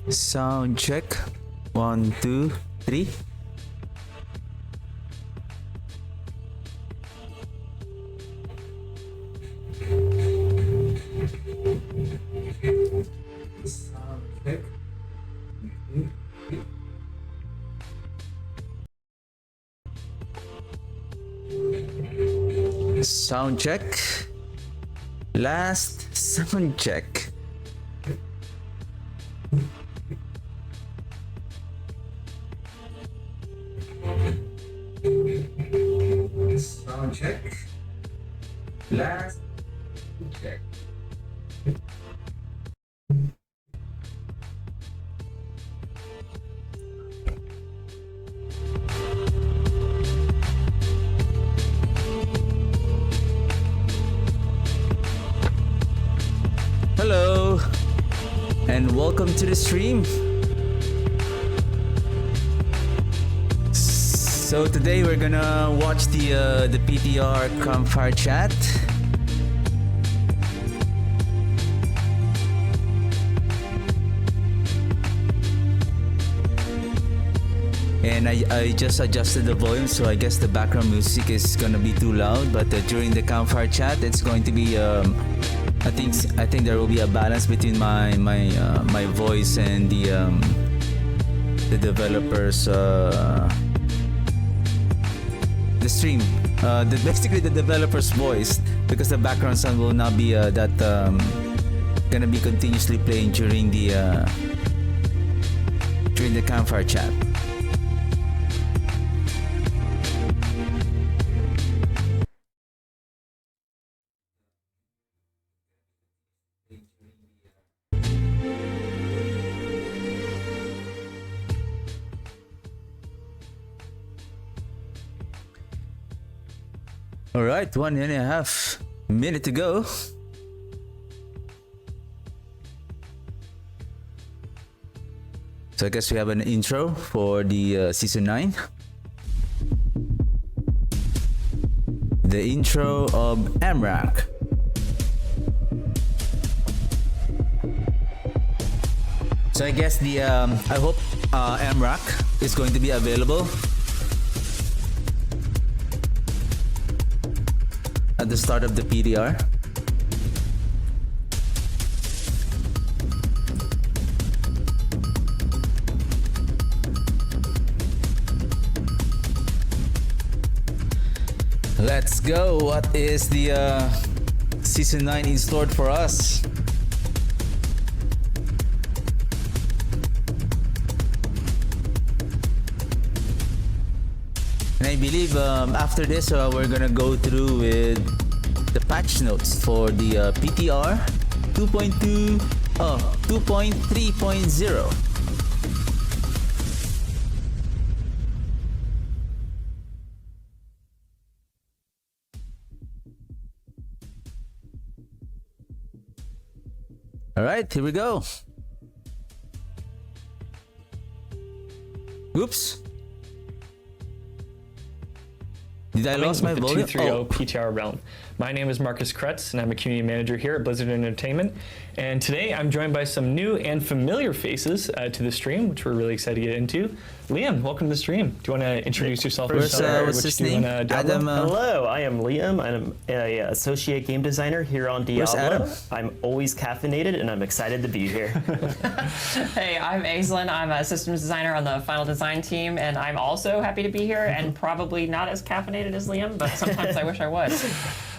Sound check. 1, 2, 3. Sound check. Sound check. Last sound check. Sound check. Last check. Hello and welcome to the stream. So today we're gonna watch the PTR Campfire Chat. And I just adjusted the volume, so I guess the background music is gonna be too loud. But during the Campfire Chat, it's going to be I think there will be a balance between my voice and the developers the stream, basically the developer's voice, because the background sound will not be gonna be continuously playing during the Campfire Chat. All right, 1.5 minutes to go. So I guess we have an intro for the season 9. The intro of Amrak. So I guess I hope Amrak is going to be available at the start of the PTR. Let's go. What is the season 9 in store for us? And I believe after this we're gonna go through with the patch notes for the PTR 2.2, 2.3.0. All right, here we go. Oops. Did I lose my volume? 230 PTR realm. My name is Marcus Kretz, and I'm a community manager here at Blizzard Entertainment. And today I'm joined by some new and familiar faces to the stream, which we're really excited to get into. Liam, welcome to the stream. Do you want to introduce yourself? What's his name? Adam. Hello, I am Liam. I'm an associate game designer here on Diablo. I'm always caffeinated, and I'm excited to be here. Hey, I'm Aislinn. I'm a systems designer on the final design team, and I'm also happy to be here, and probably not as caffeinated as Liam, but sometimes I wish I was.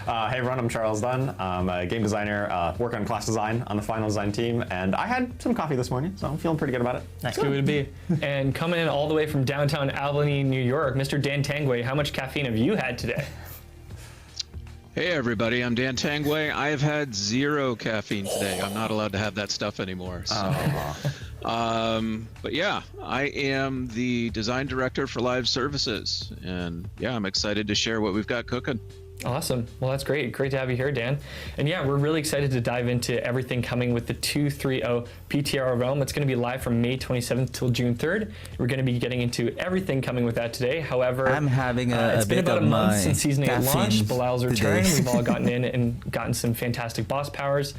Hey everyone, I'm Charles Dunn. I'm a game designer, work on class design on the final design team, and I had some coffee this morning, so I'm feeling pretty good about it. Nice. Good way to be. And coming in all the way from downtown Albany, New York, Mr. Dan Tangway, how much caffeine have you had today? Hey everybody, I'm Dan Tangway. I have had 0 caffeine today. I'm not allowed to have that stuff anymore. So. But yeah, I am the design director for live services, and yeah, I'm excited to share what we've got cooking. Awesome. Well, that's great. Great to have you here, Dan. And yeah, we're really excited to dive into everything coming with the 2.3.0 PTR realm. It's going to be live from May 27th till June 3rd. We're going to be getting into everything coming with that today. However, I'm having it's been about a month since Season 8 launched. Bilal's return. today. We've all gotten in and gotten some fantastic boss powers.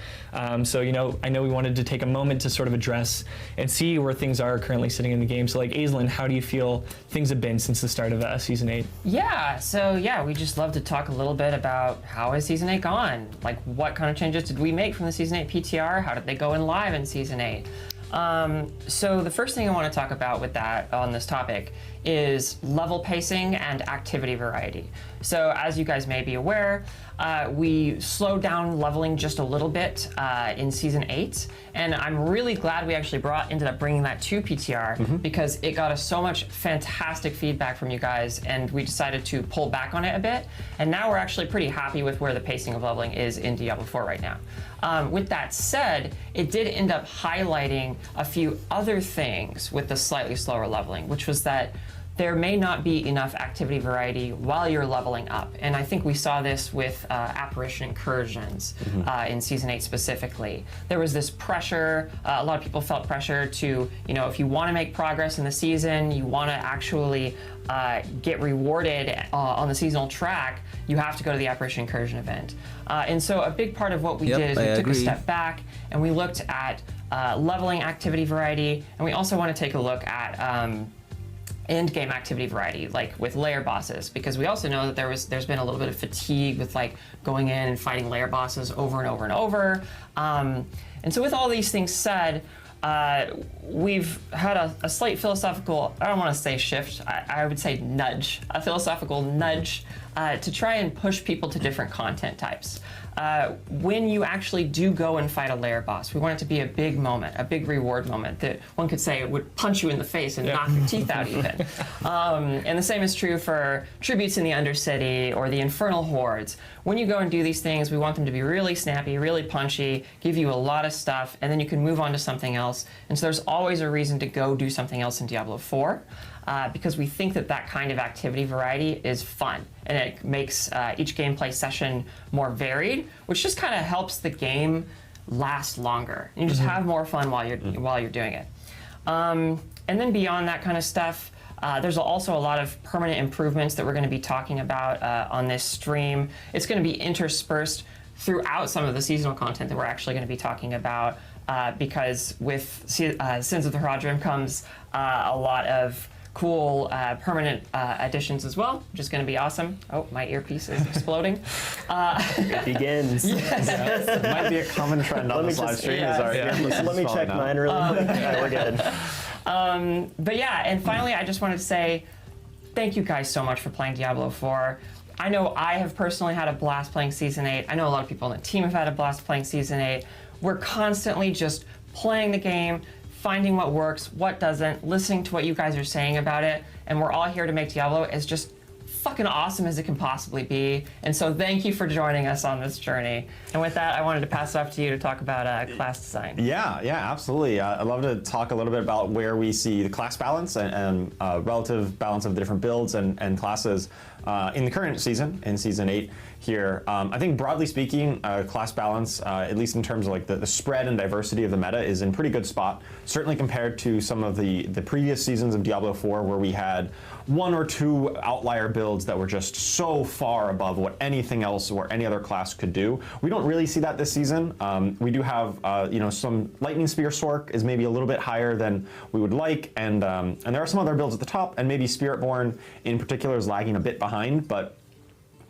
So, I know we wanted to take a moment to sort of address and see where things are currently sitting in the game. So, like, Aislinn, how do you feel things have been since the start of Season 8? Yeah, so we just love to talk a little bit about how has Season 8 gone? Like, what kind of changes did we make from the Season 8 PTR? How did they go in live in Season 8? So the first thing I want to talk about with that on this topic is level pacing and activity variety. So as you guys may be aware, we slowed down leveling just a little bit in Season 8, and I'm really glad we actually ended up bringing that to PTR because it got us so much fantastic feedback from you guys, and we decided to pull back on it a bit, and now we're actually pretty happy with where the pacing of leveling is in Diablo 4 right now. With that said, it did end up highlighting a few other things with the slightly slower leveling, which was that there may not be enough activity variety while you're leveling up. And I think we saw this with Apparition Incursions in Season 8 specifically. There was this pressure, a lot of people felt pressure to, if you want to make progress in the season, you want to actually get rewarded on the seasonal track, you have to go to the Apparition Incursion event. And so a big part of what we did is we took a step back and we looked at leveling activity variety, and we also want to take a look at end game activity variety, like with layer bosses, because we also know that there's been a little bit of fatigue with like going in and fighting layer bosses over and over and over. And so with all these things said, we've had a slight philosophical, I don't want to say shift, I would say nudge, a philosophical nudge to try and push people to different content types. When you actually do go and fight a layer boss, we want it to be a big moment, a big reward moment that one could say would punch you in the face and knock your teeth out even. And the same is true for tributes in the Undercity or the Infernal Hordes. When you go and do these things, we want them to be really snappy, really punchy, give you a lot of stuff, and then you can move on to something else. And so there's always a reason to go do something else in Diablo 4. Because we think that kind of activity variety is fun, and it makes each gameplay session more varied, which just kind of helps the game last longer. You just have more fun while you're doing it. And then beyond that kind of stuff, there's also a lot of permanent improvements that we're going to be talking about on this stream. It's going to be interspersed throughout some of the seasonal content that we're actually going to be talking about, because with Sins of the Haradrim comes a lot of cool permanent additions as well, which is going to be awesome. Oh, my earpiece is exploding. It begins. Yes. It might be a common trend on this live stream. Let me check mine really quick. We're good. But yeah, and finally, I just wanted to say thank you guys so much for playing Diablo 4. I know I have personally had a blast playing Season 8. I know a lot of people on the team have had a blast playing Season 8. We're constantly just playing the game, finding what works, what doesn't, listening to what you guys are saying about it, and we're all here to make Diablo as just fucking awesome as it can possibly be. And so thank you for joining us on this journey. And with that, I wanted to pass it off to you to talk about class design. Yeah, absolutely. I'd love to talk a little bit about where we see the class balance and relative balance of the different builds and classes in the current season, in Season 8 here. I think broadly speaking, class balance, at least in terms of like the spread and diversity of the meta, is in pretty good spot, certainly compared to some of the previous seasons of Diablo 4 where we had one or two outlier builds that were just so far above what anything else or any other class could do. We don't really see that this season. We do have some Lightning Spear Sork is maybe a little bit higher than we would like, and there are some other builds at the top, and maybe Spiritborn in particular is lagging a bit behind, but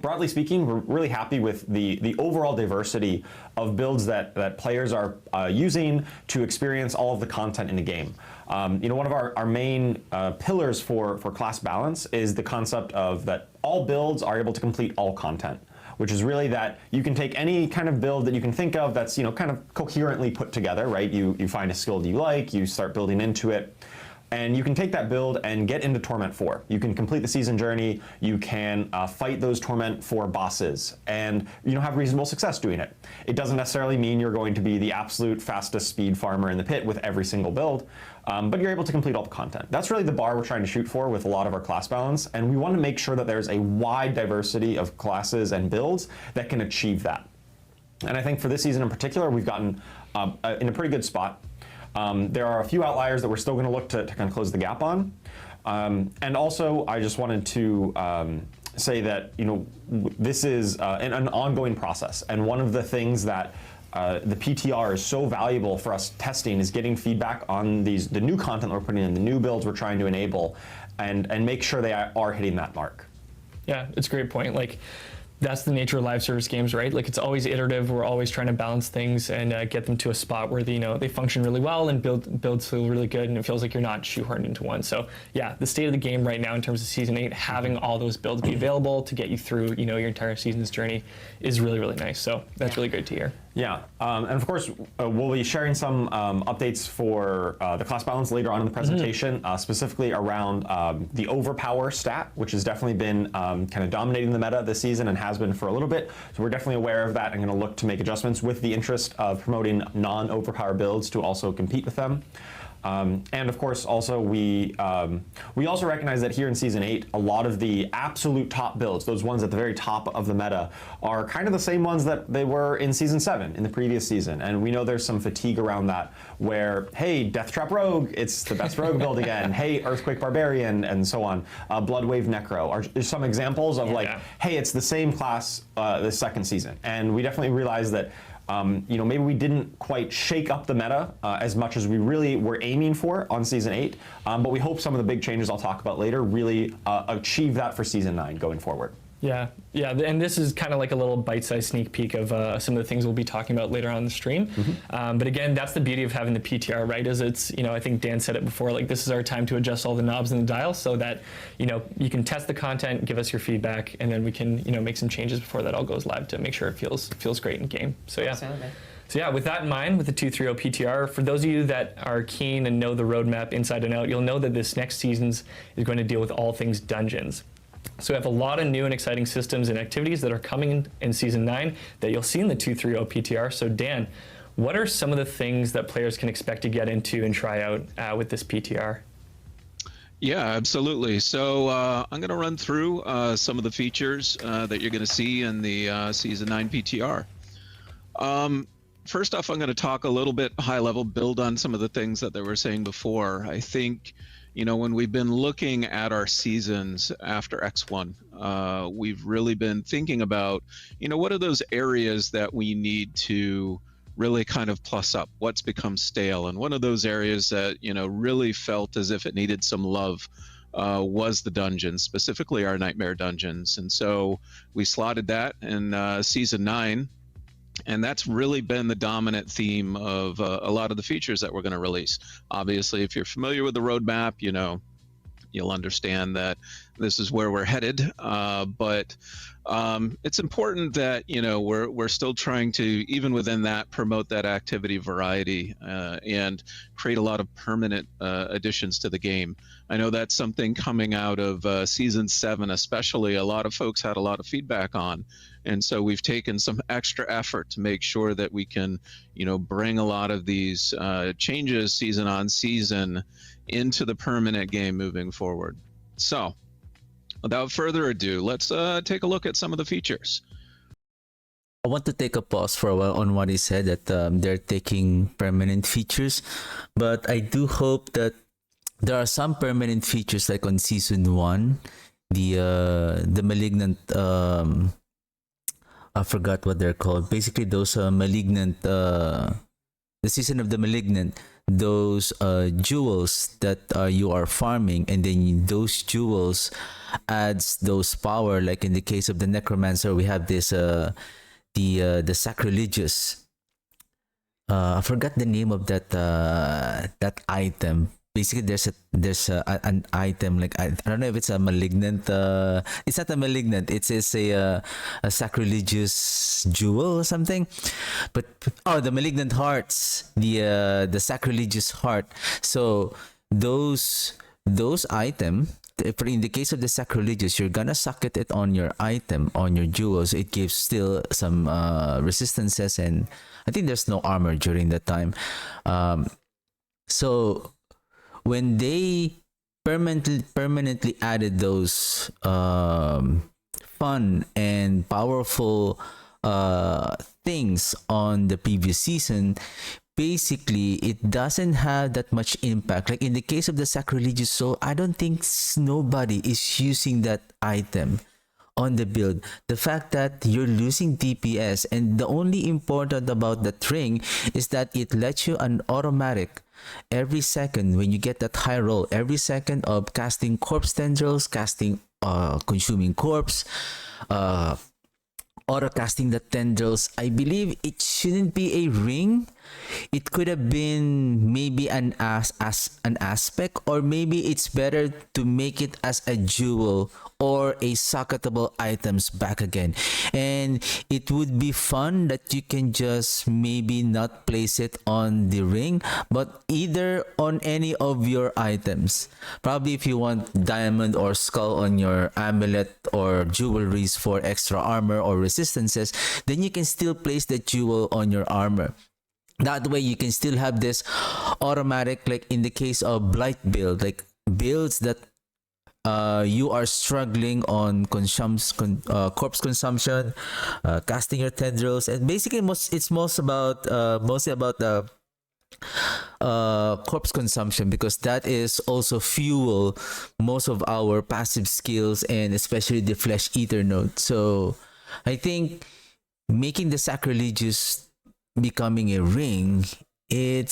broadly speaking, we're really happy with the overall diversity of builds that players are using to experience all of the content in the game. One of our main pillars for class balance is the concept of that all builds are able to complete all content, which is really that you can take any kind of build that you can think of that's kind of coherently put together, right? You find a skill that you like, you start building into it. And you can take that build and get into Torment 4. You can complete the season journey, you can fight those Torment 4 bosses, and have reasonable success doing it. It doesn't necessarily mean you're going to be the absolute fastest speed farmer in the pit with every single build, but you're able to complete all the content. That's really the bar we're trying to shoot for with a lot of our class balance, and we want to make sure that there's a wide diversity of classes and builds that can achieve that. And I think for this season in particular, we've gotten in a pretty good spot. There are a few outliers that we're still going to look to kind of close the gap on. And also, I just wanted to say that this is an ongoing process. And one of the things that the PTR is so valuable for us testing is getting feedback on the new content we're putting in, the new builds we're trying to enable, and make sure they are hitting that mark. Yeah, it's a great point. That's the nature of live service games, right? It's always iterative. We're always trying to balance things and get them to a spot where they function really well and builds feel really good, and it feels like you're not shoehorned into one. So yeah, the state of the game right now in terms of Season 8, having all those builds be available to get you through your entire season's journey is really, really nice. So that's really great to hear. Yeah, and of course, we'll be sharing some updates for the class balance later on in the presentation, specifically around the overpower stat, which has definitely been kind of dominating the meta this season and has been for a little bit. So we're definitely aware of that and going to look to make adjustments with the interest of promoting non-overpower builds to also compete with them. And of course, also we also recognize that here in Season 8, a lot of the absolute top builds, those ones at the very top of the meta, are kind of the same ones that they were in Season 7, in the previous season. And we know there's some fatigue around that, where, hey, Death Trap Rogue, it's the best Rogue build again. Hey, Earthquake Barbarian, and so on. Bloodwave Necro are some examples of hey, it's the same class this second season. And we definitely realize that maybe we didn't quite shake up the meta as much as we really were aiming for on Season 8, but we hope some of the big changes I'll talk about later really achieve that for Season 9 going forward. Yeah, and this is kind of like a little bite-sized sneak peek of some of the things we'll be talking about later on in the stream. But again, that's the beauty of having the PTR, right? Is it's, I think Dan said it before, this is our time to adjust all the knobs in the dial so that, you can test the content, give us your feedback, and then we can, make some changes before that all goes live to make sure it feels great in game. So yeah. Absolutely. So yeah, with that in mind, with the 2.3.0 PTR, for those of you that are keen and know the roadmap inside and out, you'll know that this next season's is going to deal with all things dungeons. So we have a lot of new and exciting systems and activities that are coming in Season 9 that you'll see in the 2.3.0 PTR. So Dan, what are some of the things that players can expect to get into and try out with this PTR? Yeah, absolutely. So I'm going to run through some of the features that you're going to see in the Season 9 PTR. First off, I'm going to talk a little bit high level, build on some of the things that they were saying before. I think when we've been looking at our seasons after X1, we've really been thinking about, what are those areas that we need to really kind of plus up, what's become stale. And one of those areas that, really felt as if it needed some love was the dungeons, specifically our Nightmare dungeons. And so we slotted that in Season 9. And that's really been the dominant theme of a lot of the features that we're going to release. Obviously, if you're familiar with the roadmap, you'll understand that this is where we're headed. But it's important that we're still trying to, even within that, promote that activity variety and create a lot of permanent additions to the game. I know that's something coming out of Season 7, especially. A lot of folks had a lot of feedback on. And so we've taken some extra effort to make sure that we can, bring a lot of these changes season on season into the permanent game moving forward. So without further ado, let's take a look at some of the features. I want to take a pause for a while on what he said, that they're taking permanent features, but I do hope that there are some permanent features, like on Season 1, the malignant, I forgot what they're called. Basically, those malignant, the Season of the Malignant, those jewels that you are farming, and then those jewels adds those power. Like in the case of the Necromancer, we have this the sacrilegious. I forgot the name of that item. Basically, there's an item, like I don't know if it's a malignant. It's not a malignant. It's a sacrilegious jewel or something. But the malignant hearts, the sacrilegious heart. So those item, in the case of the sacrilegious, you're gonna socket it on your item, on your jewels. It gives still some resistances, and I think there's no armor during that time. So when they permanently added those fun and powerful things on the previous season, basically it doesn't have that much impact. Like in the case of the sacrilegious soul, I don't think nobody is using that item on the build. The fact that you're losing DPS, and the only important about that ring is that it lets you an automatic every second when you get that high roll, every second of casting corpse tendrils, casting consuming corpse, auto casting the tendrils. I believe it shouldn't be a ring. It could have been maybe an an aspect, or maybe it's better to make it as a jewel or a socketable items back again. And it would be fun that you can just maybe not place it on the ring, but either on any of your items. Probably if you want diamond or skull on your amulet or jewelries for extra armor or resistances, then you can still place the jewel on your armor. That way you can still have this automatic, like in the case of Blight build, like builds that you are struggling on corpse consumption, casting your tendrils, and basically it's mostly about the corpse consumption, because that is also fuel most of our passive skills, and especially the flesh eater node. So I think making the sacrilegious becoming a ring, it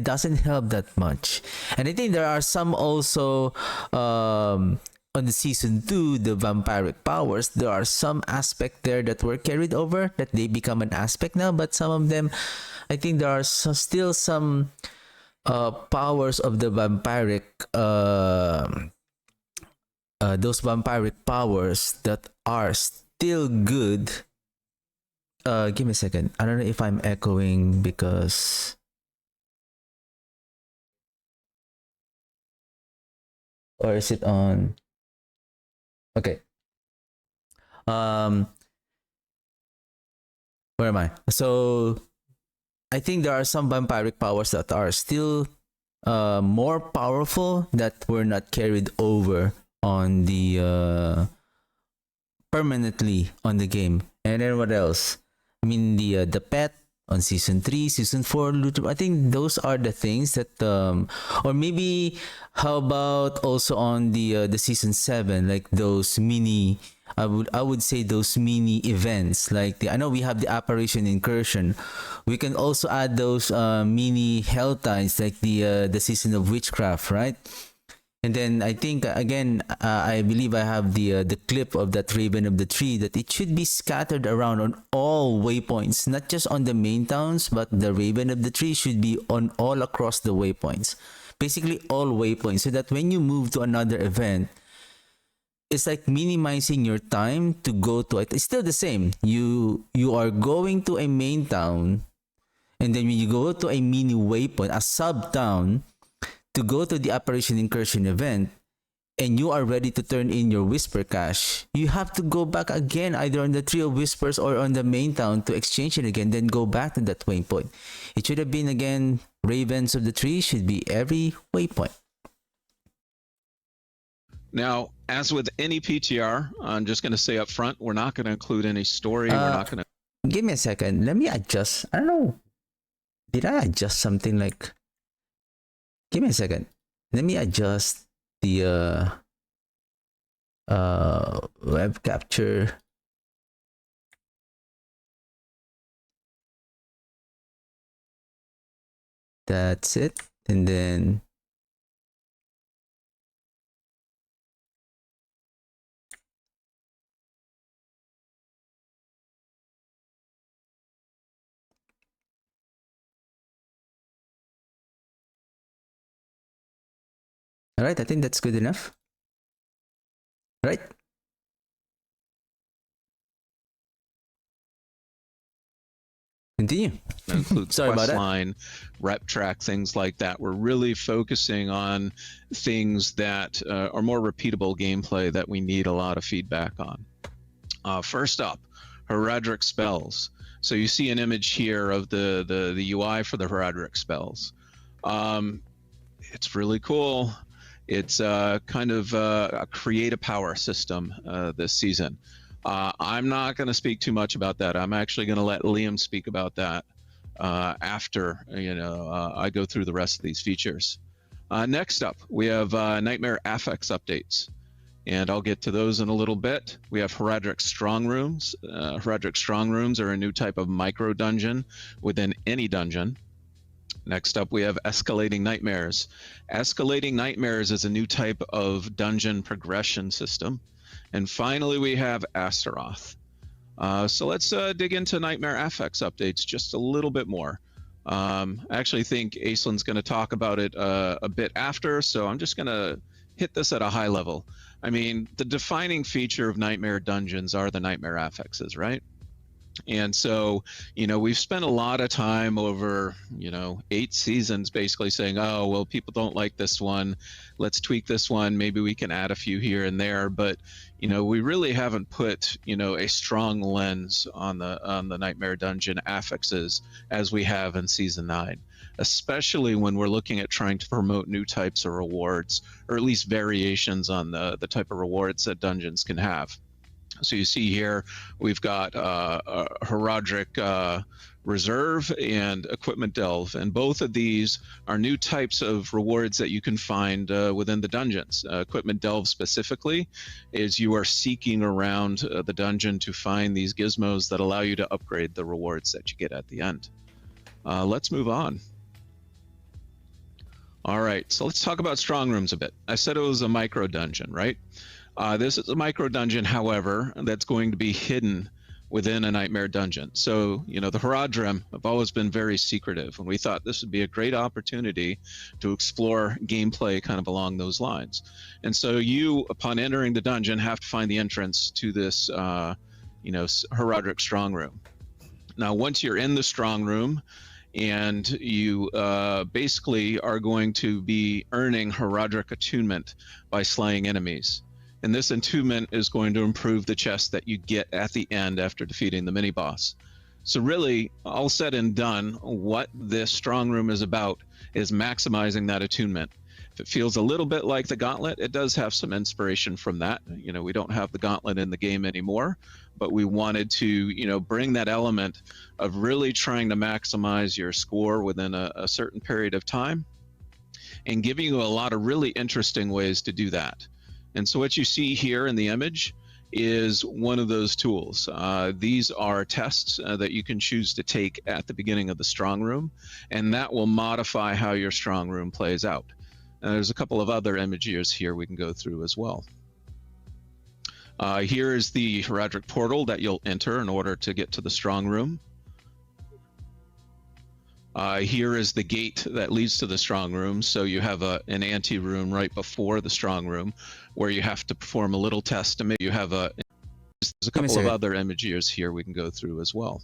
doesn't help that much. And I think there are some also on the season 2, the vampiric powers, there are some aspect there that were carried over, that they become an aspect now, but some of them, I think there are still some powers of the vampiric those vampiric powers that are still good. Give me a second. I don't know if I'm echoing because or is it on? Okay. Where am I? So I think there are some vampiric powers that are still more powerful that were not carried over on the permanently on the game. And then what else? I mean the pet on season 3, season 4, Luther. I think those are the things that or maybe how about also on the season 7, like those mini, I would say those mini events, like I know we have the apparition incursion. We can also add those mini hell times, like the season of witchcraft, right? And then I think again, I believe I have the clip of that Raven of the Tree, that it should be scattered around on all waypoints, not just on the main towns, but the Raven of the Tree should be on all across the waypoints, basically all waypoints, so that when you move to another event, it's like minimizing your time to go to it. It's still the same. You are going to a main town, and then when you go to a mini waypoint, a sub town, to go to the Apparition Incursion event, and you are ready to turn in your Whisper Cache, you have to go back again, either on the Tree of Whispers or on the main town, to exchange it again, then go back to that waypoint. It should have been, again, Ravens of the Tree should be every waypoint. Now, as with any PTR, I'm just going to say up front, we're not going to include any story. We're not going to. Give me a second. Let me adjust. I don't know. Did I adjust something like... Give me a second. Let me adjust the web capture. That's it. And then all right, I think that's good enough. Right? Continue. That includes Sorry about that. questline, rep track, things like that. We're really focusing on things that are more repeatable gameplay that we need a lot of feedback on. First up, Heraldric spells. So you see an image here of the UI for the Heraldric spells. It's really cool. It's kind of a create a power system this season. I'm not going to speak too much about that. I'm actually going to let Liam speak about that after I go through the rest of these features. Next up, we have Nightmare Affix updates, and I'll get to those in a little bit. We have Heraldric Strong Rooms. Heraldric Strong Rooms are a new type of micro dungeon within any dungeon. Next up, we have Escalating Nightmares. Escalating Nightmares is a new type of dungeon progression system. And finally, we have Astaroth. So let's dig into Nightmare Affix updates just a little bit more. I actually think Aislin's going to talk about it a bit after, so I'm just going to hit this at a high level. I mean, the defining feature of Nightmare Dungeons are the Nightmare Affixes, right? And so, we've spent a lot of time over, 8 seasons basically saying, oh, well, people don't like this one. Let's tweak this one. Maybe we can add a few here and there. But, we really haven't put, a strong lens on the Nightmare Dungeon affixes as we have in Season 9, especially when we're looking at trying to promote new types of rewards, or at least variations on the type of rewards that dungeons can have. So you see here, we've got Heraldric Reserve and Equipment Delve, and both of these are new types of rewards that you can find within the dungeons. Equipment Delve specifically is you are seeking around the dungeon to find these gizmos that allow you to upgrade the rewards that you get at the end. Let's move on. All right, so let's talk about Strong Rooms a bit. I said it was a micro dungeon, right? This is a micro dungeon, however, that's going to be hidden within a Nightmare Dungeon. So, the Heraldrim have always been very secretive, and we thought this would be a great opportunity to explore gameplay kind of along those lines. And so you, upon entering the dungeon, have to find the entrance to this, Heraldric Strong Room. Now, once you're in the Strong Room, and you basically are going to be earning Heraldric Attunement by slaying enemies. And this attunement is going to improve the chest that you get at the end after defeating the mini-boss. So really, all said and done, what this Strong Room is about is maximizing that attunement. If it feels a little bit like the Gauntlet, it does have some inspiration from that. We don't have the Gauntlet in the game anymore, but we wanted to, bring that element of really trying to maximize your score within a certain period of time and giving you a lot of really interesting ways to do that. And so what you see here in the image is one of those tools. These are tests that you can choose to take at the beginning of the Strong Room, and that will modify how your Strong Room plays out. There's a couple of other images here we can go through as well. Here is the Heraldric portal that you'll enter in order to get to the Strong Room. Here is the gate that leads to the Strong Room. So you have an ante room right before the Strong Room where you have to perform a little test to make you have there's a couple of other images here we can go through as well.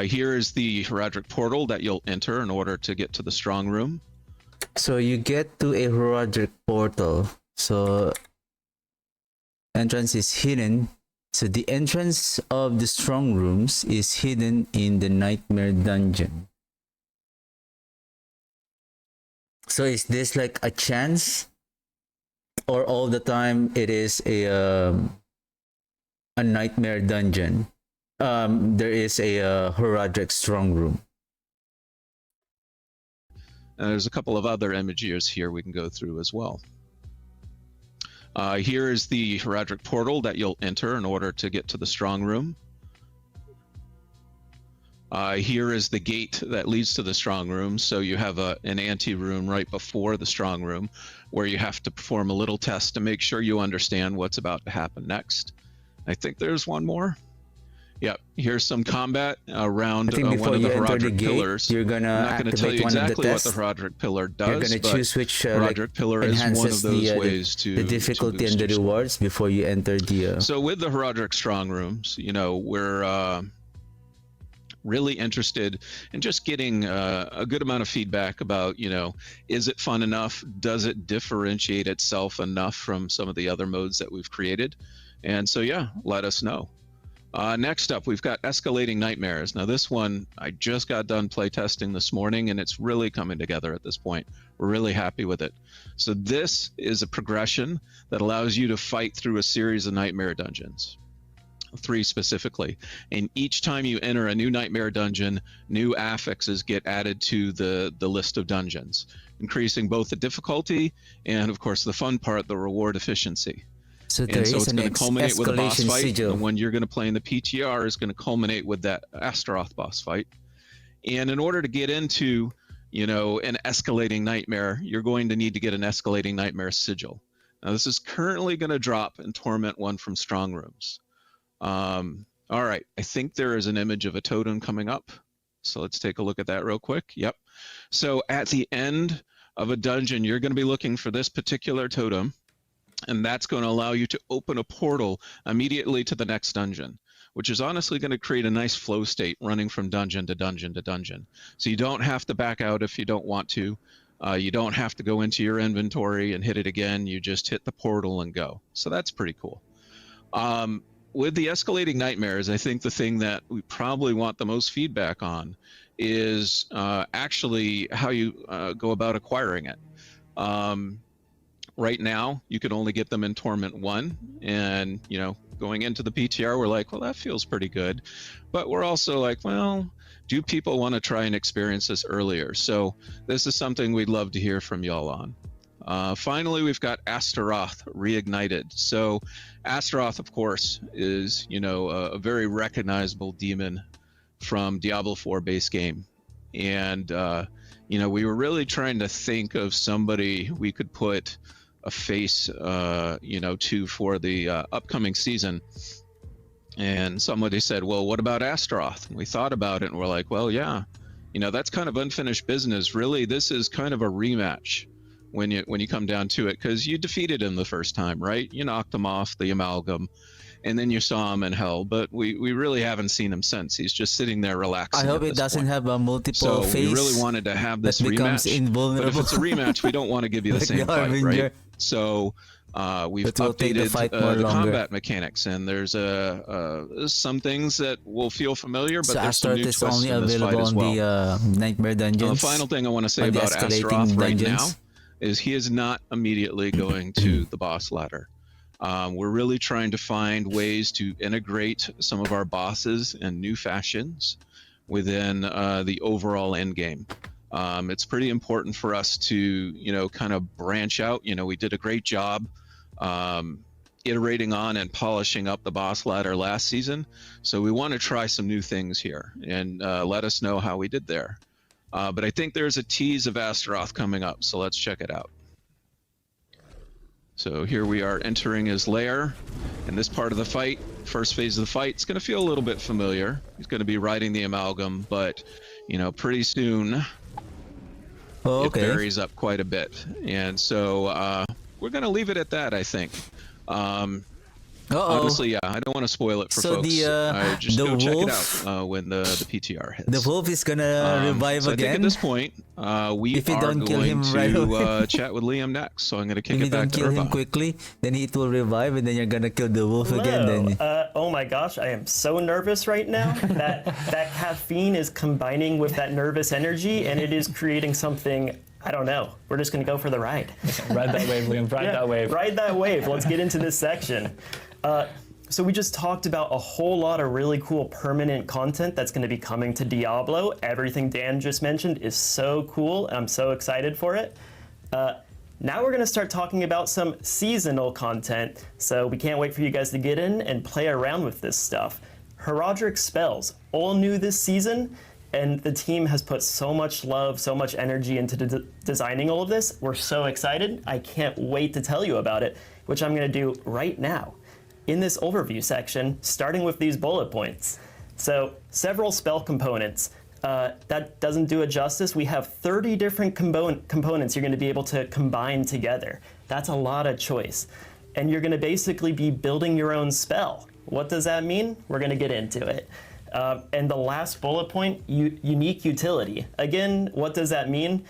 Here is the Heraldric portal that you'll enter in order to get to the Strong Room. So you get to a Heraldric portal. So entrance is hidden. So the entrance of the Strong Rooms is hidden in the Nightmare Dungeon. So is this like a chance, or all the time it is a Nightmare Dungeon? There is a Heraldric Strong Room. There's a couple of other images here we can go through as well. Here is the Heraldric portal that you'll enter in order to get to the Strong Room. Here is the gate that leads to the Strong Room. So you have an ante room right before the Strong Room where you have to perform a little test to make sure you understand what's about to happen next. I think there's one more. Yep, here's some combat around one of the Heraldric pillars. You're gonna I'm not going to tell you exactly what the Heraldric pillar does. You're gonna choose which Heraldric pillar is one of those ways the difficulty and the rewards before you enter the. So with the Heraldric Strong Rooms, we're really interested in just getting a good amount of feedback about, is it fun enough? Does it differentiate itself enough from some of the other modes that we've created? And so, yeah, let us know. Next up, we've got Escalating Nightmares. Now, this one, I just got done playtesting this morning, and it's really coming together at this point. We're really happy with it. So this is a progression that allows you to fight through a series of nightmare dungeons. 3 specifically, and each time you enter a new nightmare dungeon, new affixes get added to the list of dungeons, increasing both the difficulty and, of course, the fun part, the reward efficiency. So And there so is it's an going to culminate with a boss escalation fight. sigil. The one you're going to play in the PTR is going to culminate with that Astaroth boss fight. And in order to get into, an escalating nightmare, you're going to need to get an escalating nightmare sigil. Now, this is currently going to drop in Torment 1 from Strong Rooms. All right, I think there is an image of a totem coming up. So let's take a look at that real quick. Yep. So at the end of a dungeon, you're going to be looking for this particular totem, and that's going to allow you to open a portal immediately to the next dungeon, which is honestly going to create a nice flow state running from dungeon to dungeon to dungeon. So you don't have to back out if you don't want to. You don't have to go into your inventory and hit it again. You just hit the portal and go. So that's pretty cool. With the escalating nightmares, I think the thing that we probably want the most feedback on is actually how you go about acquiring it. Right now, you can only get them in Torment 1, and going into the PTR, we're like, well, that feels pretty good, but we're also like, well, do people want to try and experience this earlier? So this is something we'd love to hear from y'all on. Finally, we've got Astaroth Reignited. So Astaroth, of course, is, a very recognizable demon from Diablo 4 base game. And, we were really trying to think of somebody we could put a face, to for the upcoming season. And somebody said, well, what about Astaroth? And we thought about it, and we're like, well, yeah, that's kind of unfinished business. Really, this is kind of a rematch when you come down to it, because you defeated him the first time, right? You knocked him off the amalgam, and then you saw him in hell, but we really haven't seen him since. He's just sitting there relaxing. I hope it doesn't have a multiple so face. we really wanted to have this that becomes rematch. invulnerable. But if it's a rematch, we don't want to give you the Like same the fight, Harbinger. right? So we've But we'll take the updated fight more the longer. combat mechanics, and there's some things that will feel familiar, but So there's some Astaroth new is twists only in this fight available as on well. the Nightmare Dungeons. The final thing I want to say on the about escalating Astaroth right now dungeons. is he is not immediately going to the boss ladder. We're really trying to find ways to integrate some of our bosses in new fashions within the overall end game. It's pretty important for us to, kind of branch out. We did a great job iterating on and polishing up the boss ladder last season. So we want to try some new things here, and let us know how we did there. But I think there's a tease of Astaroth coming up, so let's check it out. So here we are entering his lair, and this part of the fight, first phase of the fight, it's going to feel a little bit familiar. He's going to be riding the amalgam, but pretty soon it varies up quite a bit. And so we're going to leave it at that, I think. Honestly, yeah, I don't want to spoil it for So folks. Just the go check it wolf- out when the PTR hits. The wolf is gonna revive so I think again. at this point, we If you are don't kill going him right to away. chat with Liam next. So I'm going to kick If you it back don't to kill him Irva. quickly, then it will revive, and then you're gonna kill the wolf again. Then Oh my gosh, I am so nervous right now. that caffeine is combining with that nervous energy, and it is creating something. I don't know. We're just gonna go for the ride. Ride that wave, Liam. Ride that wave. Ride that wave. Let's get into this section. So we just talked about a whole lot of really cool permanent content that's going to be coming to Diablo. Everything Dan just mentioned is so cool. I'm so excited for it. Now we're going to start talking about some seasonal content. So we can't wait for you guys to get in and play around with this stuff. Heraldric spells, all new this season. And the team has put so much love, so much energy into designing all of this. We're so excited. I can't wait to tell you about it, which I'm going to do right now in this overview section, starting with these bullet points. So several spell components. That doesn't do it justice. We have 30 different components you're going to be able to combine together. That's a lot of choice. And you're going to basically be building your own spell. What does that mean? We're going to get into it. And the last bullet point, unique utility. Again, what does that mean?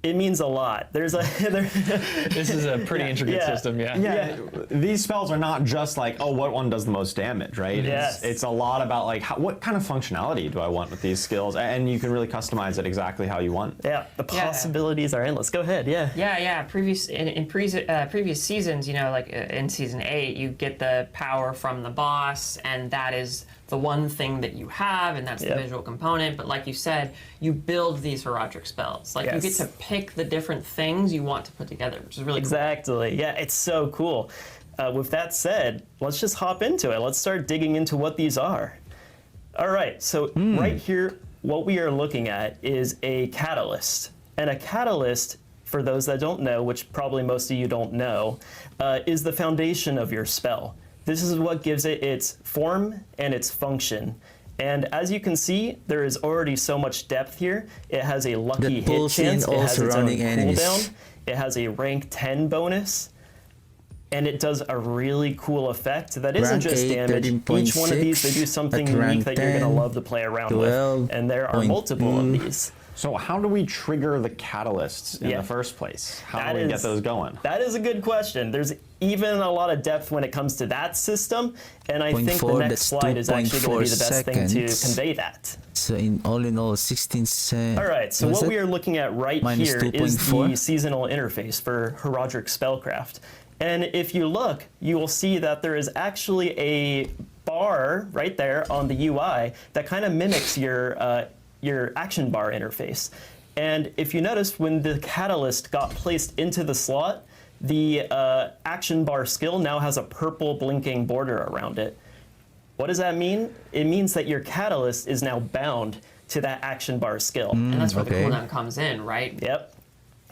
It means a lot. There's a This is a pretty intricate system, Yeah, these spells are not just like, oh, what one does the most damage, right? Yes. It's a lot about like, what kind of functionality do I want with these skills? And you can really customize it exactly how you want. Yeah, the possibilities are endless. Go ahead, Yeah. Previous seasons, like in season 8, you get the power from the boss, and that is the one thing that you have, and that's the visual component. But like you said, you build these Heraldric spells. Like you get to pick the different things you want to put together, which is really cool. Exactly. Yeah, it's so cool. With that said, let's just hop into it. Let's start digging into what these are. All right, so right here, what we are looking at is a catalyst. And a catalyst, for those that don't know, which probably most of you don't know, is the foundation of your spell. This is what gives it its form and its function. And as you can see, there is already so much depth here. It has a lucky hit chance, it has its own cooldown, it has a rank 10 bonus, and it does a really cool effect that isn't just damage. Each one of these, they do something unique that you're going to love to play around with. And there are multiple of these. So how do we trigger the catalysts in the first place? How do we get those going? That is a good question. There's even a lot of depth when it comes to that system, and I think the next slide is actually going to be the best thing to convey that. So in all, 16 seconds. All right, so what we are looking at right here is the seasonal interface for Heraldric Spellcraft. And if you look, you will see that there is actually a bar right there on the UI that kind of mimics your action bar interface. And if you notice, when the catalyst got placed into the slot, the action bar skill now has a purple blinking border around it. What does that mean? It means that your catalyst is now bound to that action bar skill. And that's where the cooldown comes in, right? Yep.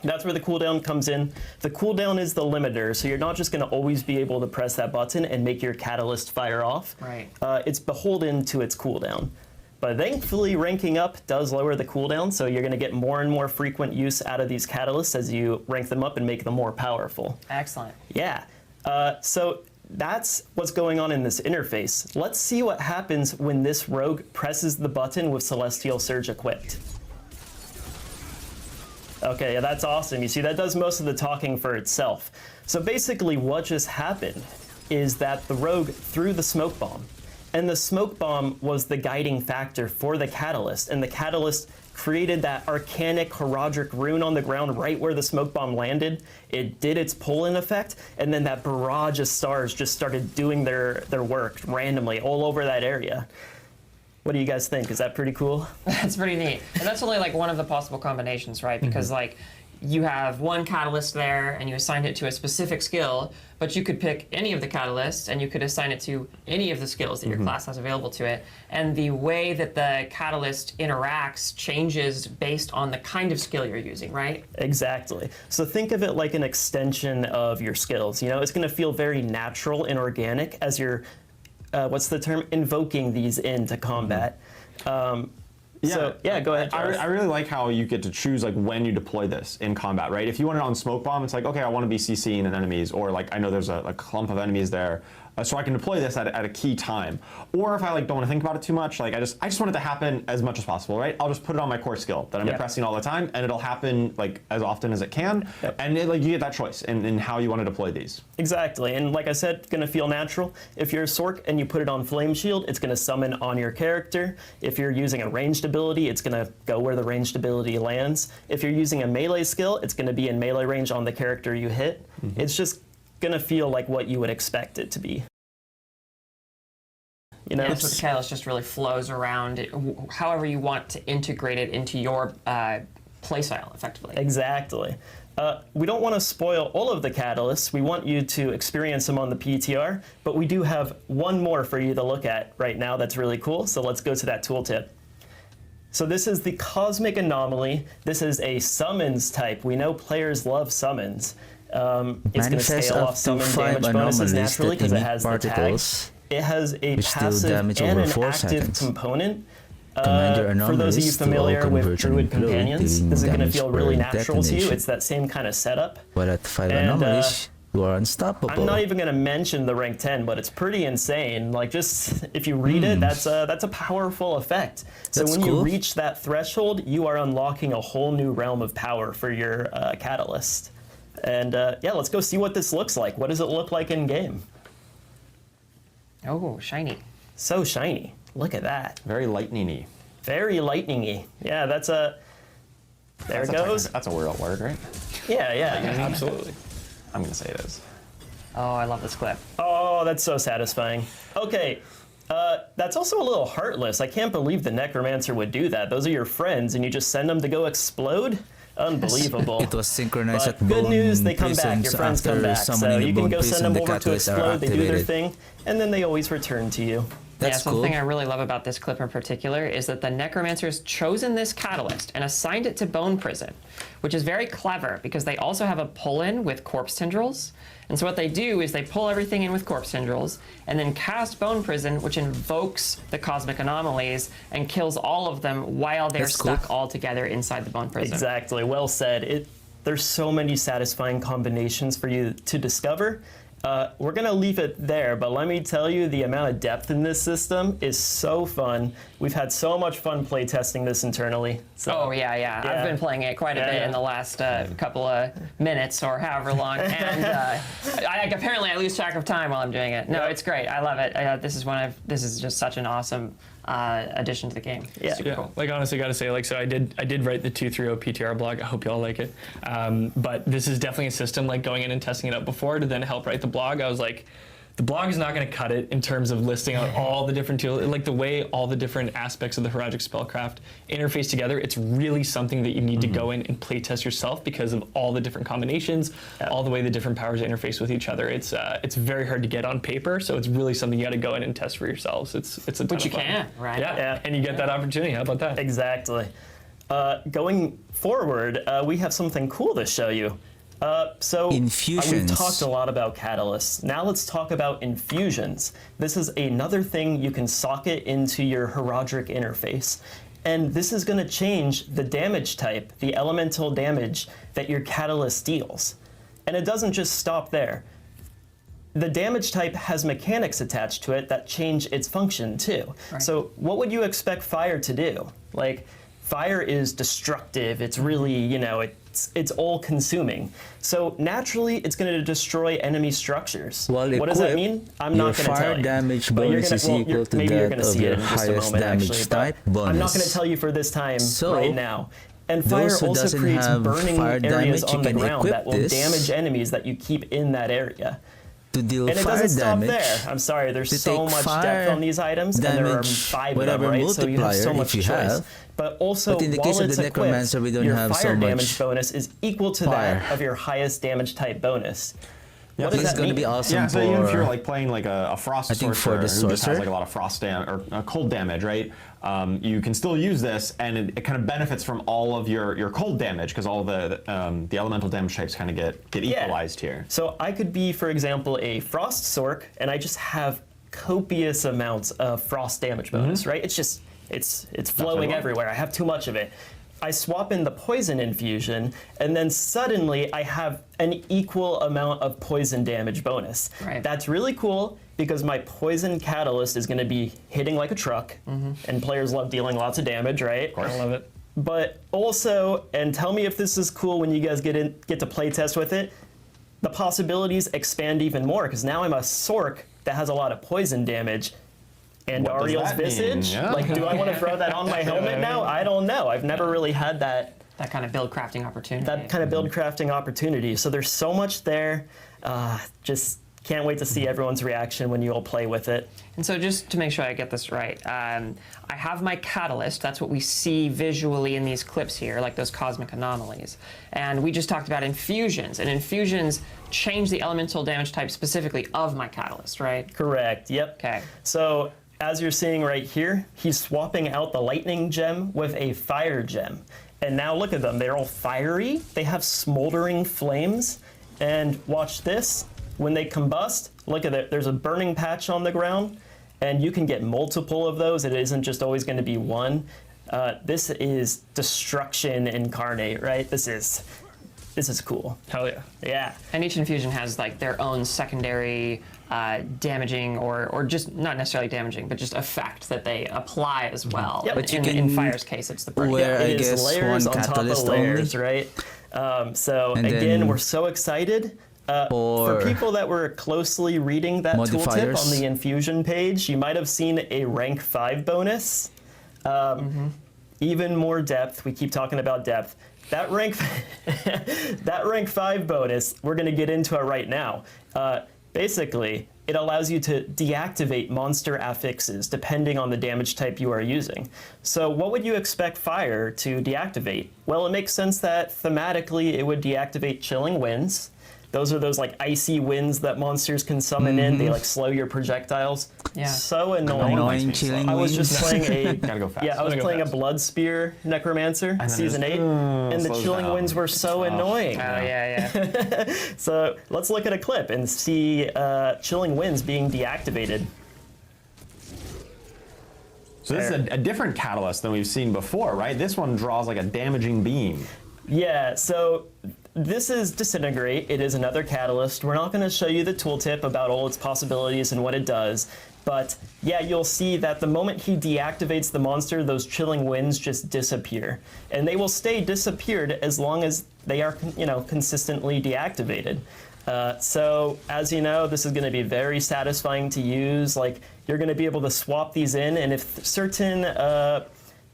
That's where the cooldown comes in. The cooldown is the limiter, so you're not just going to always be able to press that button and make your catalyst fire off. Right. It's beholden to its cooldown. But thankfully, ranking up does lower the cooldown, so you're going to get more and more frequent use out of these catalysts as you rank them up and make them more powerful. Excellent. Yeah. So that's what's going on in this interface. Let's see what happens when this rogue presses the button with Celestial Surge equipped. Okay, yeah, that's awesome. You see, that does most of the talking for itself. So basically what just happened is that the rogue threw the smoke bomb. And the smoke bomb was the guiding factor for the catalyst. And the catalyst created that arcanic Heraldric rune on the ground right where the smoke bomb landed. It did its pull-in effect, and then that barrage of stars just started doing their work randomly all over that area. What do you guys think? Is that pretty cool? That's pretty neat. And that's only like one of the possible combinations, right? Because like you have one catalyst there and you assign it to a specific skill, but you could pick any of the catalysts and you could assign it to any of the skills that your class has available to it. And the way that the catalyst interacts changes based on the kind of skill you're using, right? Exactly. So think of it like an extension of your skills. You know, it's going to feel very natural and organic as you're what's the term? Invoking these into combat. So, yeah, go ahead, Josh. I really like how you get to choose like when you deploy this in combat, right? If you want it on smoke bomb, it's like, okay, I want to be CCing an enemies, or like I know there's a clump of enemies there, so I can deploy this at a key time. Or if I like don't want to think about it too much, like I just want it to happen as much as possible, right? I'll just put it on my core skill that I'm pressing all the time, and it'll happen like as often as it can. And like you get that choice in how you want to deploy these. Exactly, and like I said, it's gonna feel natural. If you're a Sork and you put it on Flame Shield, it's gonna summon on your character. If you're using a ranged ability, it's gonna go where the ranged ability lands. If you're using a melee skill, it's gonna be in melee range on the character you hit. It's just gonna feel like what you would expect it to be. You know, so the catalyst just really flows around it, however you want to integrate it into your playstyle, effectively. Exactly. We don't want to spoil all of the catalysts. We want you to experience them on the PTR, but we do have one more for you to look at right now that's really cool. So let's go to that tooltip. So this is the Cosmic Anomaly. This is a summons type. We know players love summons. It's going to scale off summon damage bonuses naturally because it has the tag. It has a passive and an active component. For those of you familiar with Druid Companions, this is going to feel really natural to you. It's that same kind of setup. But at 5 anomalies, You are unstoppable. I'm not even going to mention the rank 10, but it's pretty insane. Like, just if you read it, that's a powerful effect. So That's when you cool. reach that threshold, you are unlocking a whole new realm of power for your catalyst. And yeah, let's go see what this looks like. What does it look like in game? Oh, shiny. So shiny. Look at that. Very lightning-y. Very lightning-y. Yeah, that's a. There it goes. That's a real word, right? Yeah, yeah. Absolutely. I'm going to say it is. Oh, I love this clip. Oh, that's so satisfying. Okay, that's also a little heartless. I can't believe the Necromancer would do that. Those are your friends, and you just send them to go explode? Unbelievable. It was synchronized But at good Bone news, they come back. Prisons Your friends come after back. So summoning a you can Bone go send Prison, them the over to catalysts are explode, they do their activated. thing, and then they always return to you. That's yeah, cool. something I really love about this clip in particular is that the Necromancer's chosen this catalyst and assigned it to Bone Prison, which is very clever because they also have a pull-in with corpse tendrils. And so what they do is they pull everything in with corpse tendrils and then cast Bone Prison, which invokes the cosmic anomalies and kills all of them while they're That's cool. stuck all together inside the Bone Prison. Exactly, well said. There's so many satisfying combinations for you to discover. We're gonna leave it there, but let me tell you, the amount of depth in this system is so fun. We've had so much fun playtesting this internally. So, Oh, yeah. I've been playing it quite a bit Yeah. in the last couple of minutes or however long. And apparently I lose track of time while I'm doing it. No, it's great. I love it. This is just such an awesome addition to the game. Yeah. Super Yeah, cool. like honestly, gotta say, like, so I did write the 230 PTR blog. I hope y'all like it. But this is definitely a system, like going in and testing it out before to then help write the blog. I was like, the blog is not going to cut it in terms of listing out all the different tools, like the way all the different aspects of the Heroic Spellcraft interface together. It's really something that you need to go in and play test yourself because of all the different combinations, all the way the different powers interface with each other. It's very hard to get on paper, so it's really something you got to go in and test for yourselves. It's a ton Which you of fun. can, right? Yeah, and you get that opportunity. How about that? Exactly. Going forward, we have something cool to show you. So we've Infusions. talked a lot about catalysts. Now let's talk about infusions. This is another thing you can socket into your Herodric interface. And this is going to change the damage type, the elemental damage that your catalyst deals. And it doesn't just stop there. The damage type has mechanics attached to it that change its function too. Right. So what would you expect fire to do? Like, fire is destructive. It's really, it's all-consuming. So naturally, it's going to destroy enemy structures. Well, what does that equipped, mean? I'm your not going to tell fire you. damage But you're bonus is gonna- equal to maybe you're that gonna of see your it in just a highest moment, damage actually, type but I'm not bonus. going to tell you for this time So, right now. And fire those who also doesn't creates have burning fire areas damage, you on the can ground equip that will this damage enemies that you keep in that area. To deal And it fire doesn't stop damage, there. I'm sorry, there's to so take much fire depth on these items, and there are damage, 5 of them, whatever right? So you have so multiplier, much if you choice. have. But also, But in the while case of it's the Necromancer, we equipped, don't your have so fire much damage bonus is equal to fire. that of your highest damage type bonus. Yeah, What does This is that going to mean? be awesome Yeah, for... so even if you're like playing like a frost I think for sorcerer the who just has sorcerer. like a lot of frost or cold damage, right? You can still use this, and it kind of benefits from all of your cold damage because all the elemental damage types kind of get Yeah. equalized here. So I could be, for example, a Frost Sork, and I just have copious amounts of frost damage bonus, right? It's just, it's flowing want. everywhere. I have too much of it. I swap in the poison infusion, and then suddenly I have an equal amount of poison damage bonus. Right. That's really cool because my poison catalyst is going to be hitting like a truck, and players love dealing lots of damage, right? I love it. But also, and tell me if this is cool when you guys get to play test with it, the possibilities expand even more because now I'm a Sork that has a lot of poison damage. And What does Ariel's that mean? Visage? Yeah. Like, do I want to throw that on my helmet now? I don't know. I've never really had that That kind of build crafting opportunity. kind of build crafting opportunity. So there's so much there. Just can't wait to see everyone's reaction when you all play with it. And so just to make sure I get this right, I have my catalyst. That's what we see visually in these clips here, like those cosmic anomalies. And we just talked about infusions. And infusions change the elemental damage type specifically of my catalyst, right? Correct. Yep. Okay. So as you're seeing right here, he's swapping out the lightning gem with a fire gem. And now look at them. They're all fiery. They have smoldering flames. And watch this. When they combust, look at it. There's a burning patch on the ground. And you can get multiple of those. It isn't just always going to be one. This is destruction incarnate, right? This is This is cool. Hell yeah. Yeah. And each infusion has like their own secondary damaging or just not necessarily damaging, but just effect that they apply as well. Yep. But you in can Fire's case, it's the burning. wear, I It is guess, layers one on top of catalyst layers, only. right? So And again, then we're so excited. For for people that were closely reading that tooltip modifiers. on the infusion page, you might have seen a rank 5 bonus. Even more depth. We keep talking about depth. That rank, that rank 5 bonus, we're going to get into it right now. Basically, it allows you to deactivate monster affixes depending on the damage type you are using. So what would you expect Fire to deactivate? Well, it makes sense that thematically it would deactivate Chilling Winds. Those are those like icy winds that monsters can summon in. They like slow your projectiles. Yeah. So annoying. Annoying chilling I was just winds. playing a Gotta go fast. yeah, I was Gotta go playing a fast. Blood Spear Necromancer season 8, and the slows chilling down. winds were so annoying. Oh yeah. So let's look at a clip and see chilling winds being deactivated. So this is a different catalyst than we've seen before, right? This one draws like a damaging beam. Yeah, so this is Disintegrate. It is another catalyst. We're not going to show you the tooltip about all its possibilities and what it does, but yeah, you'll see that the moment he deactivates the monster, those chilling winds just disappear. And they will stay disappeared as long as they are, consistently deactivated. So as you know, this is going to be very satisfying to use. Like, you're going to be able to swap these in, and if certain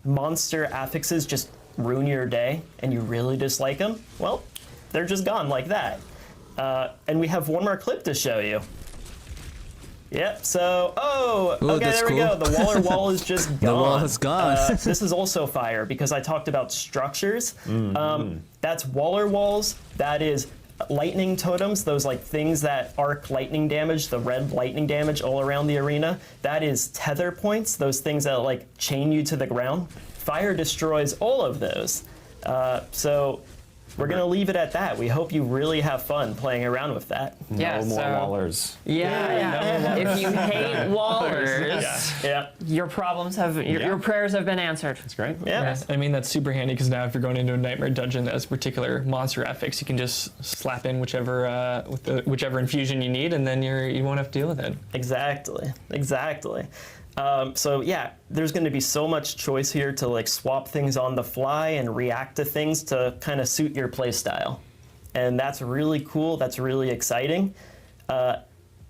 monster affixes just ruin your day and you really dislike them, well, they're just gone like that. And we have one more clip to show you. Yep, so, Ooh, okay, that's there we cool. go. The Waller wall is just gone. The wall is gone. This is also Fire, because I talked about structures. That's Waller walls. That is lightning totems, those like things that arc lightning damage, the red lightning damage all around the arena. That is tether points, those things that like chain you to the ground. Fire destroys all of those. So we're going to leave it at that. We hope you really have fun playing around with that. Yeah, No more so- wallers. Yeah. If you hate Wallers, Yeah. your problems your prayers have been answered. That's great. Yeah. I mean, that's super handy because now if you're going into a nightmare dungeon that has a particular monster affix, you can just slap in whichever whichever infusion you need, and then you won't have to deal with it. Exactly. So yeah, there's going to be so much choice here to like swap things on the fly and react to things to kind of suit your play style. And that's really cool. That's really exciting.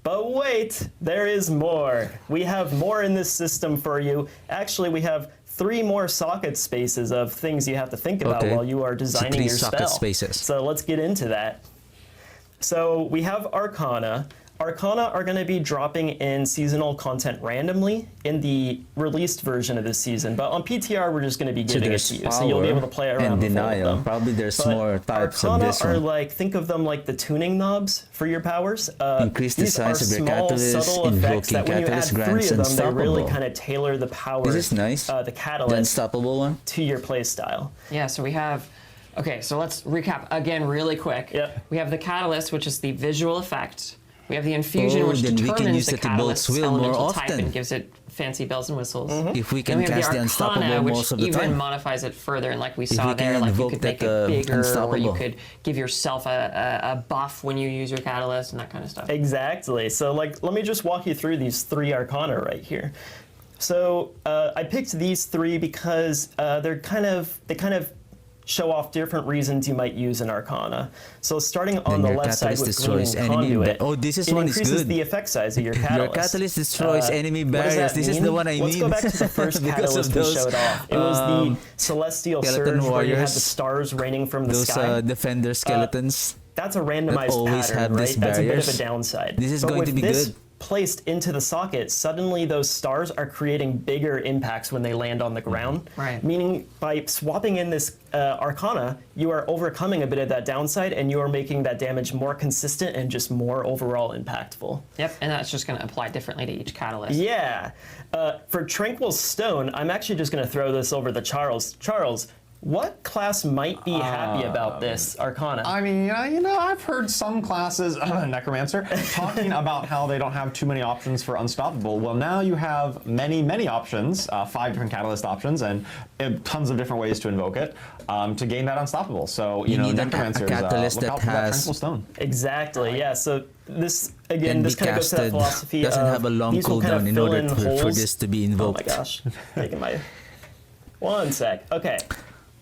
But wait, there is more. We have more in this system for you. Actually, we have 3 more socket spaces of things you have to think about Okay. while you are designing 3 your socket spell. spaces. So let's get into that. So we have Arcana. Arcana are going to be dropping in seasonal content randomly in the released version of this season, but on PTR we're just going to be giving it to you, so you'll be able to play around and with all of denial. them. Probably there's But more types Arcana of this are one. like, think of them like the tuning knobs for your powers. Increase the these size are of your small, catalyst, subtle effects invoking that when you add catalyst 3 grants of them, they really unstoppable. kind of tailor the power, This is nice. the The catalyst, unstoppable one. to your play style. Yeah, so we have, okay, so let's recap again really quick. Yep. We have the catalyst, which is the visual effect. We have the infusion, Oh, which then we can determines use the it to bolt catalyst's will more elemental type often. and gives it fancy bells and whistles. If we Then can we have cast the the unstoppable Arcana, which most of the even time. modifies it further, and like we saw we can there, like you invoke could make that, it bigger, or you unstoppable. could give yourself a buff when you use your catalyst and that kind of stuff. Exactly. So like, let me just walk you through these 3 Arcana right here. So I picked these 3 because they kind of show off different reasons you might use an Arcana. So starting on Then the your left side catalyst with destroys Gleaming enemy Conduit, oh, this is it one is increases good. the effect size of your catalyst. Your catalyst destroys enemy What does barriers. that This is mean? the one I Let's mean. go back to the first Because catalyst of we those, showed off. It was the Celestial skeleton Surge where you had warriors, the stars raining from the Those sky. defender skeletons. That's a randomized always pattern, have right? these That's a bit of barriers. a downside. This is But going with to be this good. placed into the socket, suddenly those stars are creating bigger impacts when they land on the ground. Right. Meaning by swapping in this Arcana, you are overcoming a bit of that downside and you are making that damage more consistent and just more overall impactful. Yep, and that's just going to apply differently to each catalyst. Yeah. For Tranquil Stone, I'm actually just going to throw this over to Charles. Charles, what class might be happy about this Arcana? I mean, I've heard some classes, Necromancer, talking about how they don't have too many options for Unstoppable. Well, now you have many, many options, 5 different Catalyst options, and tons of different ways to invoke it to gain that Unstoppable. So, You need a Necromancers, catalyst look that out for that has- Tranquil Stone. Exactly. Yeah. So this again, Can this be kind of goes to that casted. philosophy Doesn't of have a long these will kind of cooldown in fill order in for holes. this to be Oh invoked. my gosh. Taking my 1 sec. Okay.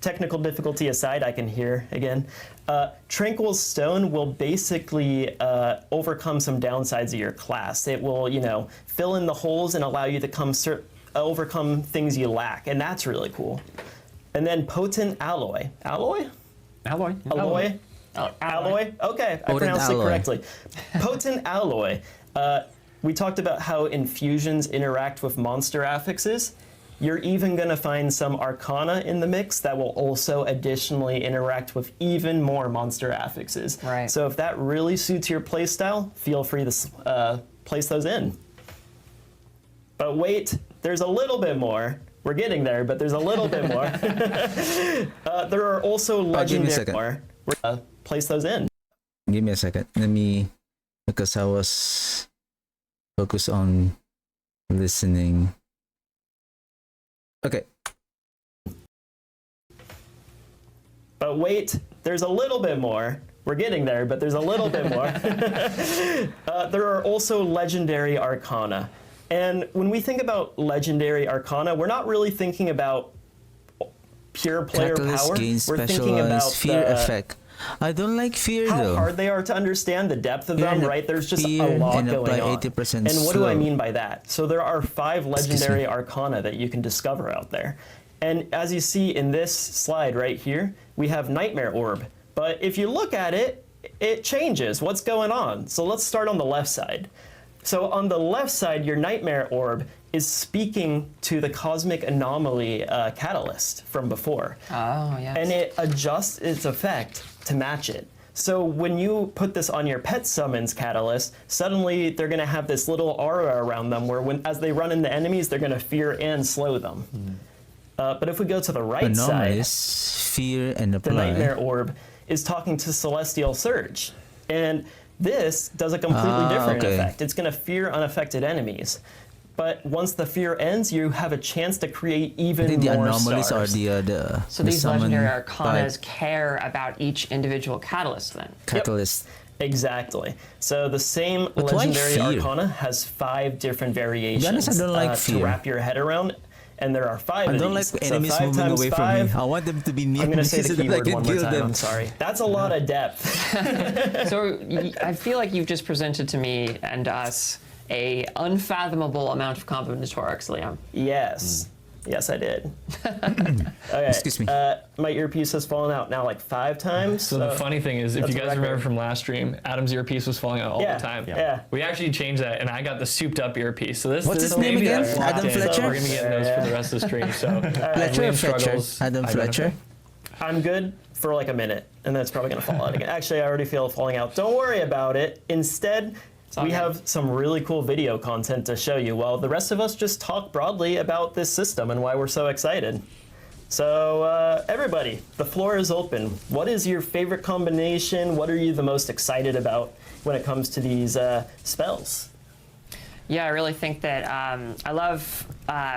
Technical difficulty aside, I can hear again. Tranquil Stone will basically overcome some downsides of your class. It will, fill in the holes and allow you to overcome things you lack, and that's really cool. And then Potent Alloy. Alloy? Alloy. Alloy? Alloy? Okay, I Potent pronounced alloy. it correctly. Potent Alloy. We talked about how infusions interact with monster affixes. You're even going to find some Arcana in the mix that will also additionally interact with even more monster affixes. Right. So if that really suits your playstyle, feel free to place those in. But wait, there's a little bit more. We're getting there, but there's a little bit more. There are also give me a legendary second. more. Place those in. Give me a second. Because I was focused on listening. Okay. But wait, there's a little bit more. We're getting there, but there's a little bit more. There are also legendary Arcana. And when we think about legendary Arcana, we're not really thinking about pure player Catalyst power. gains We're thinking about specialized fear effect. I don't like fear how though. hard they are to understand, the depth of them, Fear right? There's just fear a lot and going apply on. 80% And what do I slow. mean by that? So there are 5 Excuse legendary me. Arcana that you can discover out there. And as you see in this slide right here, we have Nightmare Orb. But if you look at it, it changes. What's going on? So let's start on the left side. So on the left side, your Nightmare Orb is speaking to the Cosmic Anomaly Catalyst from before. Oh, yes. And it adjusts its effect to match it. So when you put this on your pet summons catalyst, suddenly they're going to have this little aura around them where as they run into enemies, they're going to fear and slow them. But if we go to the right side, Anomalies, fear, and the apply. Nightmare Orb is talking to Celestial Surge. And this does a completely different okay. effect. It's going to fear unaffected enemies. But once the fear ends, you have a chance to create I even think the more anomalies stars. are the So the these summon legendary type arcanas care about each individual catalyst then. catalyst. Exactly. So the same But why legendary fear? Arcana has 5 different variations To be honest, I don't like to fear. wrap your head around, and there are 5 I of don't these. like So enemies 5 moving times away 5, from me. I want them to be near I'm going me to say so the that I keyword can one more kill time. them. I'm sorry. That's a lot of depth. So I feel like you've just presented to me and us a unfathomable amount of combinatorics, Liam. Yes. Yes, I did. Okay. Excuse me. My earpiece has fallen out now like 5 times. So the funny thing is, if that's you a guys remember record. from last stream, Adam's earpiece was falling out all Yeah, the time. yeah. We actually changed that, and I got the souped up earpiece. So this What's this his name maybe again? that's locked Adam in. Fletcher? We're gonna be getting those for the rest of the stream. So Fletcher or Liam Fletcher? struggles. Adam I Fletcher? I'm good for like a minute, and then it's probably going to fall out again. Actually, I already feel it falling out. Don't worry about it. Instead, we okay. have some really cool video content to show you while the rest of us just talk broadly about this system and why we're so excited. So, everybody, the floor is open. What is your favorite combination? What are you the most excited about when it comes to these spells? Yeah, I really think that I love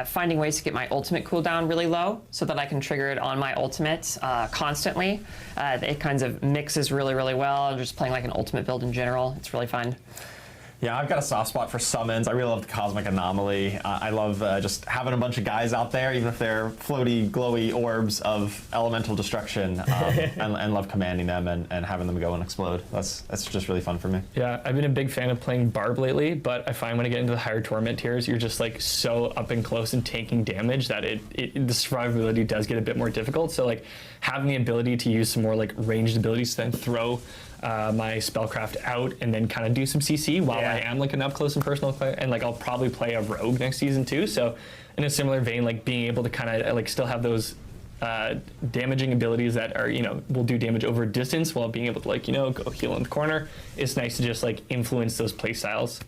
finding ways to get my ultimate cooldown really low so that I can trigger it on my ultimate constantly. It kind of mixes really, really well. Just playing like an ultimate build in general. It's really fun. Yeah, I've got a soft spot for summons. I really love the Cosmic Anomaly. I love just having a bunch of guys out there, even if they're floaty, glowy orbs of elemental destruction, and love commanding them and having them go and explode. That's just really fun for me. Yeah, I've been a big fan of playing Barb lately, but I find when I get into the higher torment tiers, you're just like so up and close and taking damage that the survivability does get a bit more difficult. So like having the ability to use some more like ranged abilities to then throw my spellcraft out and then kind of do some CC while I am like an up close and personal player, and like I'll probably play a rogue next season too. So in a similar vein, like being able to kind of like still have those damaging abilities that are, will do damage over distance while being able to like, go heal in the corner. It's nice to just like influence those play styles.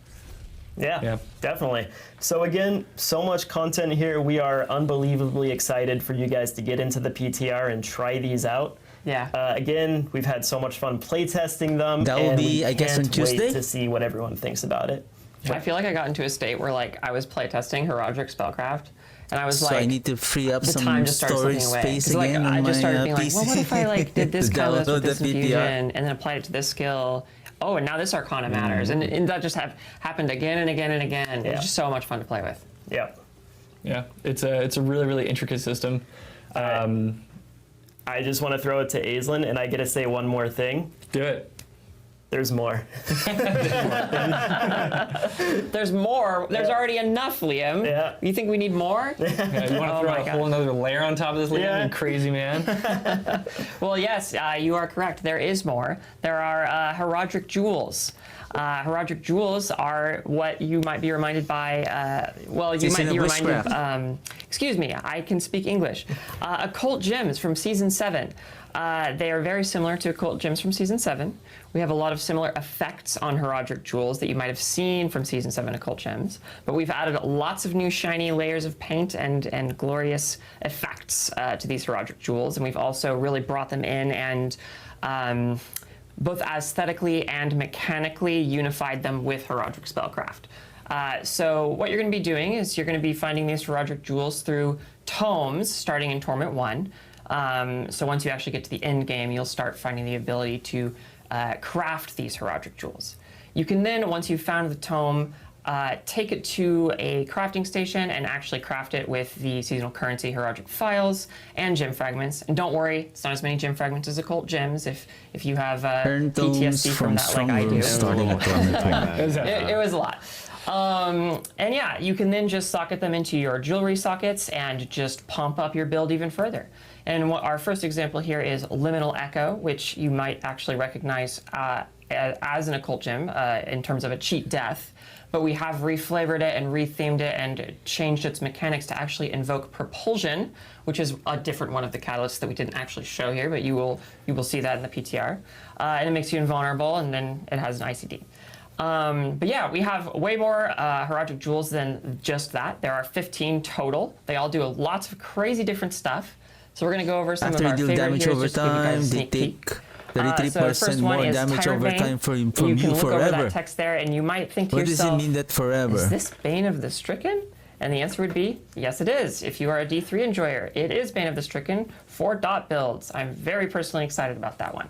Yeah, definitely. So again, so much content here. We are unbelievably excited for you guys to get into the PTR and try these out. Yeah. Again, we've had so much fun playtesting them. That will and be, we I guess, on can't wait Tuesday? to see what everyone thinks about it. I feel like I got into a state where like I was playtesting Heraldric Spellcraft, and I was So like, I need to free up the some time just started storage slipping away. space 'Cause, like, again I on just started my being like, PC. well, what if I like did this To catalyst with download this the PTR. infusion and then applied it to this skill? Oh, and now this Arcana matters, and that just happened again and again and again. Yeah. It's just so much fun to play with. Yeah. Yeah, it's a really, really intricate system. I just want to throw it to Aislinn, and I get to say one more thing. Do it. There's more. There's more. There's already enough, Liam. Yeah. You think we need more? Yeah, you want to Oh throw my a God. whole another layer on top of this, Liam, Yeah. you crazy man? Well, yes, you are correct. There is more. There are Heraldric Jewels. Heraldric Jewels are what you might be reminded by, well, you Jason might be of reminded, Witchcraft. excuse me, I can speak English. Occult Gems from Season 7. They are very similar to Occult Gems from Season 7. We have a lot of similar effects on Heraldric Jewels that you might have seen from Season 7 Occult Gems, but we've added lots of new shiny layers of paint and glorious effects to these Heraldric Jewels, and we've also really brought them in and both aesthetically and mechanically unified them with Heraldric Spellcraft. So what you're going to be doing is you're going to be finding these Heraldric Jewels through tomes starting in Torment 1. So once you actually get to the end game, you'll start finding the ability to craft these Heraldric Jewels. You can then, once you've found the tome, take it to a crafting station and actually craft it with the seasonal currency Heraldric Files and gem fragments. And don't worry, it's not as many gem fragments as Occult Gems if you have Earn tomes PTSD from that like I do. rooms starting at Torment 1. It was a lot. And yeah, you can then just socket them into your jewelry sockets and just pump up your build even further. And our first example here is Liminal Echo, which you might actually recognize as an Occult Gem in terms of a cheat death. But we have reflavored it and rethemed it and changed its mechanics to actually invoke Propulsion, which is a different one of the catalysts that we didn't actually show here, but you will see that in the PTR. And it makes you invulnerable, and then it has an ICD. But yeah, we have way more Heraldric Jewels than just that. There are 15 total. They all do lots of crazy different stuff. So we're going to go over some After of you our deal favorite damage here, over just to give you guys time, a they sneak take peek. 33% first more one is damage Tyrant over Bane. time from You can you look over forever. that text there, and you might think to What does yourself, it mean that forever? is this Bane of the Stricken? And the answer would be, yes it is. If you are a D3 enjoyer, it is Bane of the Stricken for dot builds. I'm very personally excited about that one.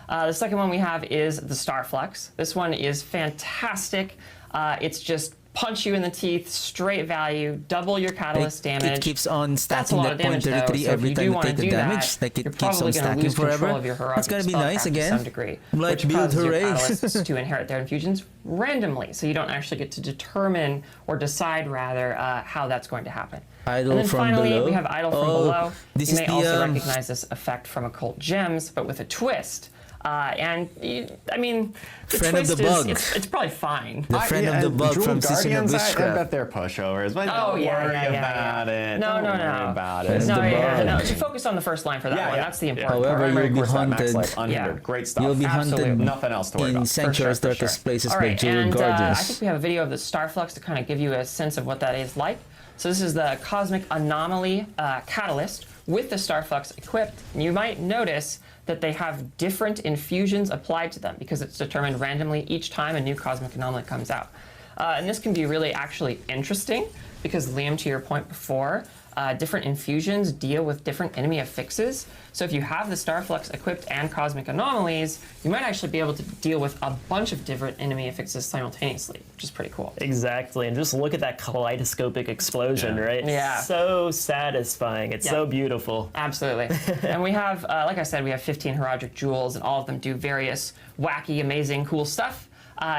The second one we have is the Starflux. This one is fantastic. It's just punch you in the teeth, straight value, double your catalyst damage. It keeps on That's a stacking lot that of damage, point though, 33 so if every you time do you wanna take the do damage. that, Like it you're keeps on probably gonna stacking lose control forever. of your That's gonna be Heraldric nice Spellcraft again. to some degree, Blight which build, causes your hooray. catalysts to inherit their infusions randomly, so you don't actually get to determine or decide rather how that's going to happen. Idol and then from finally, below. we have Idol from Oh, below. this You is may the, also recognize this effect from Occult Gems, but with a twist. I mean, the Friend of twist the bug. it's probably fine. The friend of the bug Jewel from Season of Guardians, I Witchcraft. bet they're pushovers, but Oh, don't yeah, worry yeah, yeah, about it. No, Don't no, worry no. about Friend it. of No, the yeah, bug. no. So focus on the first line for that Yeah, one. yeah. That's the important However, part. Primary you'll be course at max haunted. life, unhindered. Yeah. Great stuff. You'll be Absolutely. hunted Nothing else to worry in about. Sanctuary's For sure. darkest places All by right, Jewel and I Guardians. think we have a video of the Starflux to kind of give you a sense of what that is like. So this is the Cosmic Anomaly Catalyst with the Starflux equipped. And you might notice that they have different infusions applied to them because it's determined randomly each time a new Cosmic Anomaly comes out. And this can be really actually interesting because, Liam, to your point before, different infusions deal with different enemy affixes. So if you have the Starflux equipped and Cosmic Anomalies, you might actually be able to deal with a bunch of different enemy affixes simultaneously, which is pretty cool. Exactly, and just look at that kaleidoscopic explosion, right? Yeah. So satisfying. It's so beautiful. Absolutely. And we have, like I said, we have 15 Heraldric Jewels, and all of them do various wacky, amazing, cool stuff.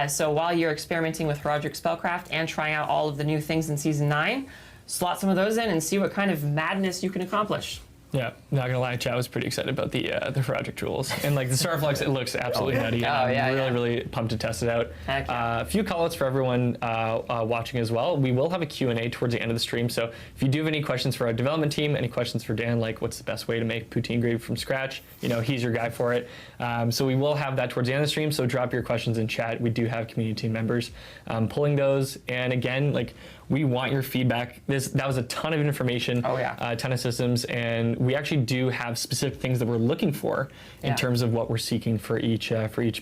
So while you're experimenting with Heraldric Spellcraft and trying out all of the new things in Season 9, slot some of those in and see what kind of madness you can accomplish. Yeah, not gonna lie, chat was pretty excited about the Heraldic Jewels. And like the Starflux, it looks absolutely nutty. Oh, I'm yeah, really, yeah. really pumped to test it out. Heck yeah. A few callouts for everyone watching as well. We will have a Q&A towards the end of the stream, so if you do have any questions for our development team, any questions for Dan, like what's the best way to make poutine gravy from scratch, he's your guy for it. So we will have that towards the end of the stream, so drop your questions in chat. We do have community team members pulling those. And again, like, we want your feedback. That was a ton of information, Oh, yeah. a ton of systems, and we actually do have specific things that we're looking for in Yeah. terms of what we're seeking for each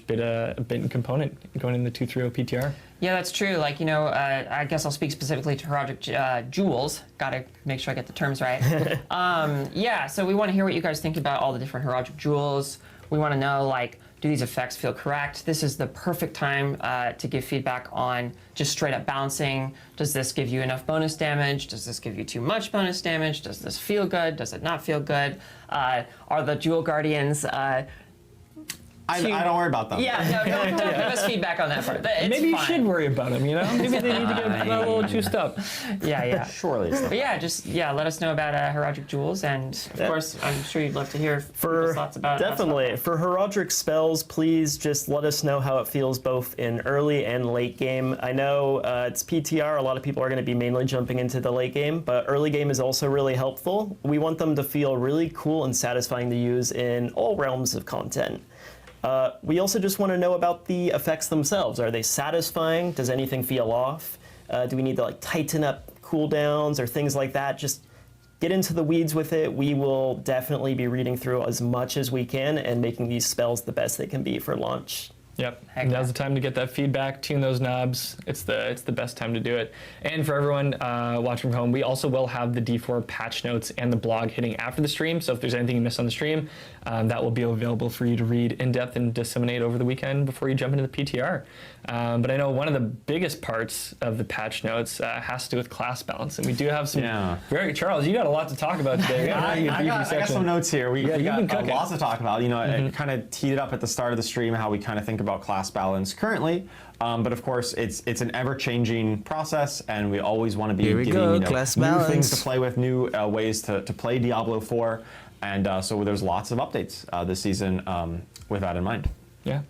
bit and component going in the 2.3.0 PTR. Yeah, that's true. Like, I guess I'll speak specifically to Heraldic Jewels. Got to make sure I get the terms right. Yeah, so we want to hear what you guys think about all the different Heraldic Jewels. We want to know, like, do these effects feel correct? This is the perfect time to give feedback on just straight up balancing. Does this give you enough bonus damage? Does this give you too much bonus damage? Does this feel good? Does it not feel good? Are the Jewel Guardians... I don't worry about them. Yeah, no, don't give us feedback on that part. It's Maybe you fine. should worry about them, Maybe they need to get a little juiced up. Yeah. Surely. It's not. But yeah, let us know about Heraldic Jewels, and of course, I'm sure you'd love to hear people's thoughts about Definitely. us. For Heraldic spells, please just let us know how it feels both in early and late game. I know it's PTR, a lot of people are going to be mainly jumping into the late game, but early game is also really helpful. We want them to feel really cool and satisfying to use in all realms of content. We also just want to know about the effects themselves. Are they satisfying? Does anything feel off? Do we need to tighten up cooldowns or things like that? Just get into the weeds with it. We will definitely be reading through as much as we can and making these spells the best they can be for launch. Yep, Heck now's yeah. the time to get that feedback, tune those knobs. It's the best time to do it. And for everyone watching from home, we also will have the D4 patch notes and the blog hitting after the stream. So if there's anything you missed on the stream, that will be available for you to read in depth and disseminate over the weekend before you jump into the PTR. But I know one of the biggest parts of the patch notes has to do with class balance, and we do have some. Yeah. Charles, you got a lot to talk about today. I got some notes here. We you've been got cooking. lots to talk about. I kind of teed it up at the start of the stream how we kind of think about class balance currently. But of course, it's an ever-changing process, and we always want to be Here we giving go, class new balance. things to play with, new ways to play Diablo 4. And so there's lots of updates this season with that in mind. Yeah.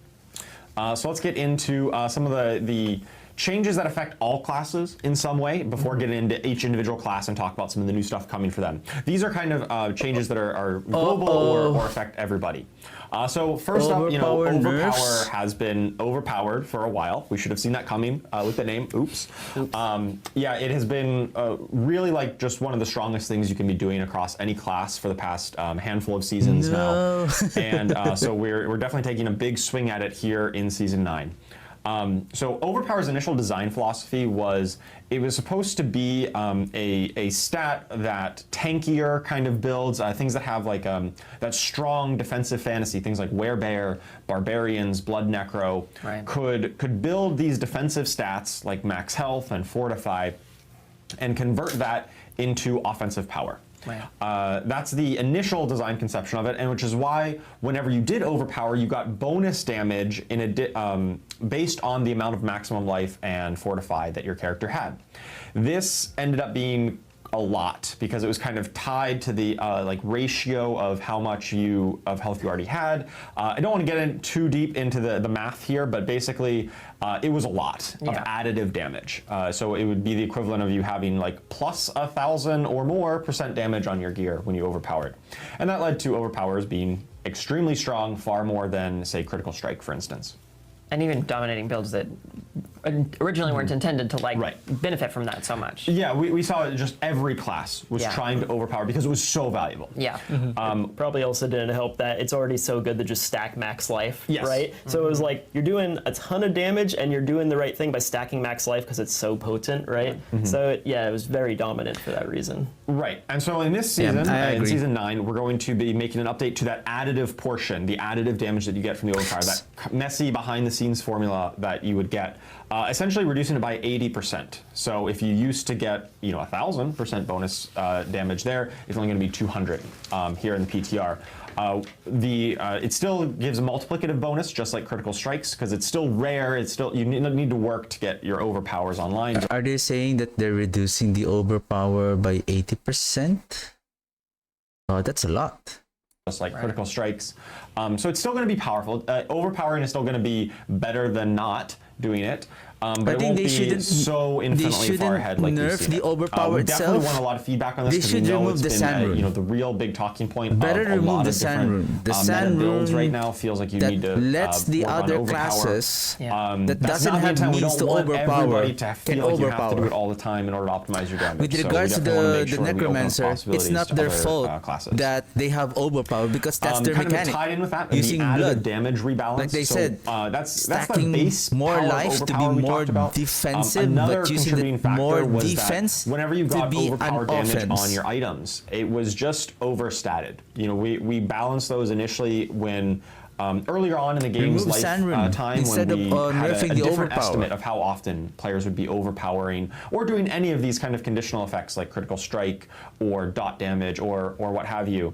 So let's get into some of the changes that affect all classes in some way before getting into each individual class and talk about some of the new stuff coming for them. These are kind of changes that are global or affect everybody. So first up, Overpower Overpower nerfs. has been overpowered for a while. We should have seen that coming with the name. Oops. Yeah, it has been really just one of the strongest things you can be doing across any class for the past handful of seasons now. And so we're definitely taking a big swing at it here in Season 9. So Overpower's initial design philosophy was it was supposed to be a stat that tankier kind of builds, things that have that strong defensive fantasy, things like Werebear, Barbarians, Blood Necro, Right. could build these defensive stats like max health and fortify and convert that into offensive power. Right. That's the initial design conception of it, and which is why whenever you did overpower, you got bonus damage based on the amount of maximum life and fortify that your character had. This ended up being a lot because it was kind of tied to the ratio of how much of health you already had. I don't want to get in too deep into the math here, but basically it was a lot of additive damage. So it would be the equivalent of you having plus 1,000 or more % damage on your gear when you overpowered. And that led to overpowers being extremely strong, far more than, say, Critical Strike, for instance. And even dominating builds that originally weren't intended to Right. benefit from that so much. Yeah, we saw it just every class was Yeah. trying to overpower because it was so valuable. Yeah. Probably also didn't help that it's already so good to just stack max life, Yes. right? So it was you're doing a ton of damage and you're doing the right thing by stacking max life because it's so potent, right? So it was very dominant for that reason. Right, and so in this season, I in agree. Season 9, we're going to be making an update to that additive portion, the additive damage that you get from the overpower, that messy behind-the-scenes formula that you would get, essentially reducing it by 80%. So if you used to get 1,000% bonus damage there, it's only going to be 200 here in the PTR. It still gives a multiplicative bonus, just like Critical Strikes, because it's still rare. It's still you need to work to get your overpowers online. Are they saying that they're reducing the overpower by 80%? Oh, that's a lot. just like critical strikes. So it's still going to be powerful. Overpowering is still going to be better than not doing it. But it won't be so infinitely far ahead like we've seen the it. overpower We itself. definitely want a lot of feedback on this because we know remove it's the been sand rune. the real big talking point Better of a remove lot the of sand different rune. The meta sand builds rune right now. Feels like you that need to lets the work on other overpower. classes That's that doesn't not the have intent. We means don't to want overpower everybody to feel like you have to do overpower. it all the time in order to optimize your damage. With So we regards to definitely wanna make the sure we open up necromancer, it's possibilities not to their other, fault classes. that they have overpower because that's their kind mechanic. of tied in with that, Using the additive blood. damage rebalance. Like they So, said, that's the stacking base more power of life to be overpower we more talked about. defensive, Another but using contributing the factor more was defense that whenever you to got be an overpower damage offense. on your items, it was just overstated. You know, we balanced those initially when earlier on in the game's Remove sand rune time instead when we of had nerfing a the different overpower. estimate of how often players would be overpowering or doing any of these kind of conditional effects like critical strike or dot damage or what have you.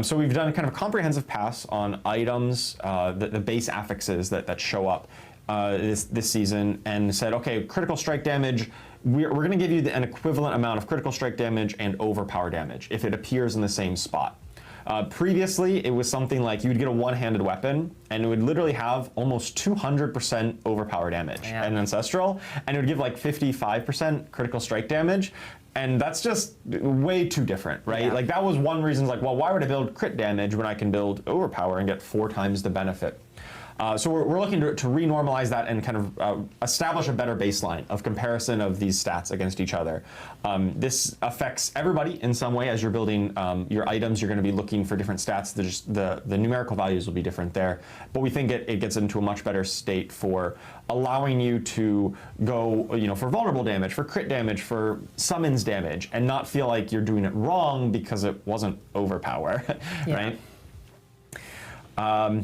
So we've done kind of a comprehensive pass on items, the base affixes that show up this season, and said, okay, critical strike damage, we're going to give you an equivalent amount of critical strike damage and overpower damage if it appears in the same spot. Previously, it was something like you would get a one-handed weapon, and it would literally have almost 200% overpower damage and Ancestral, and it would give like 55% critical strike damage. And that's just way too different, right? Yeah. Like that was one reason, like, well, why would I build crit damage when I can build overpower and get 4 times the benefit? So we're looking to renormalize that and kind of establish a better baseline of comparison of these stats against each other. This affects everybody in some way. As you're building your items, you're going to be looking for different stats. The numerical values will be different there. But we think it gets into a much better state for allowing you to go, for vulnerable damage, for crit damage, for summons damage, and not feel like you're doing it wrong because it wasn't overpower, right?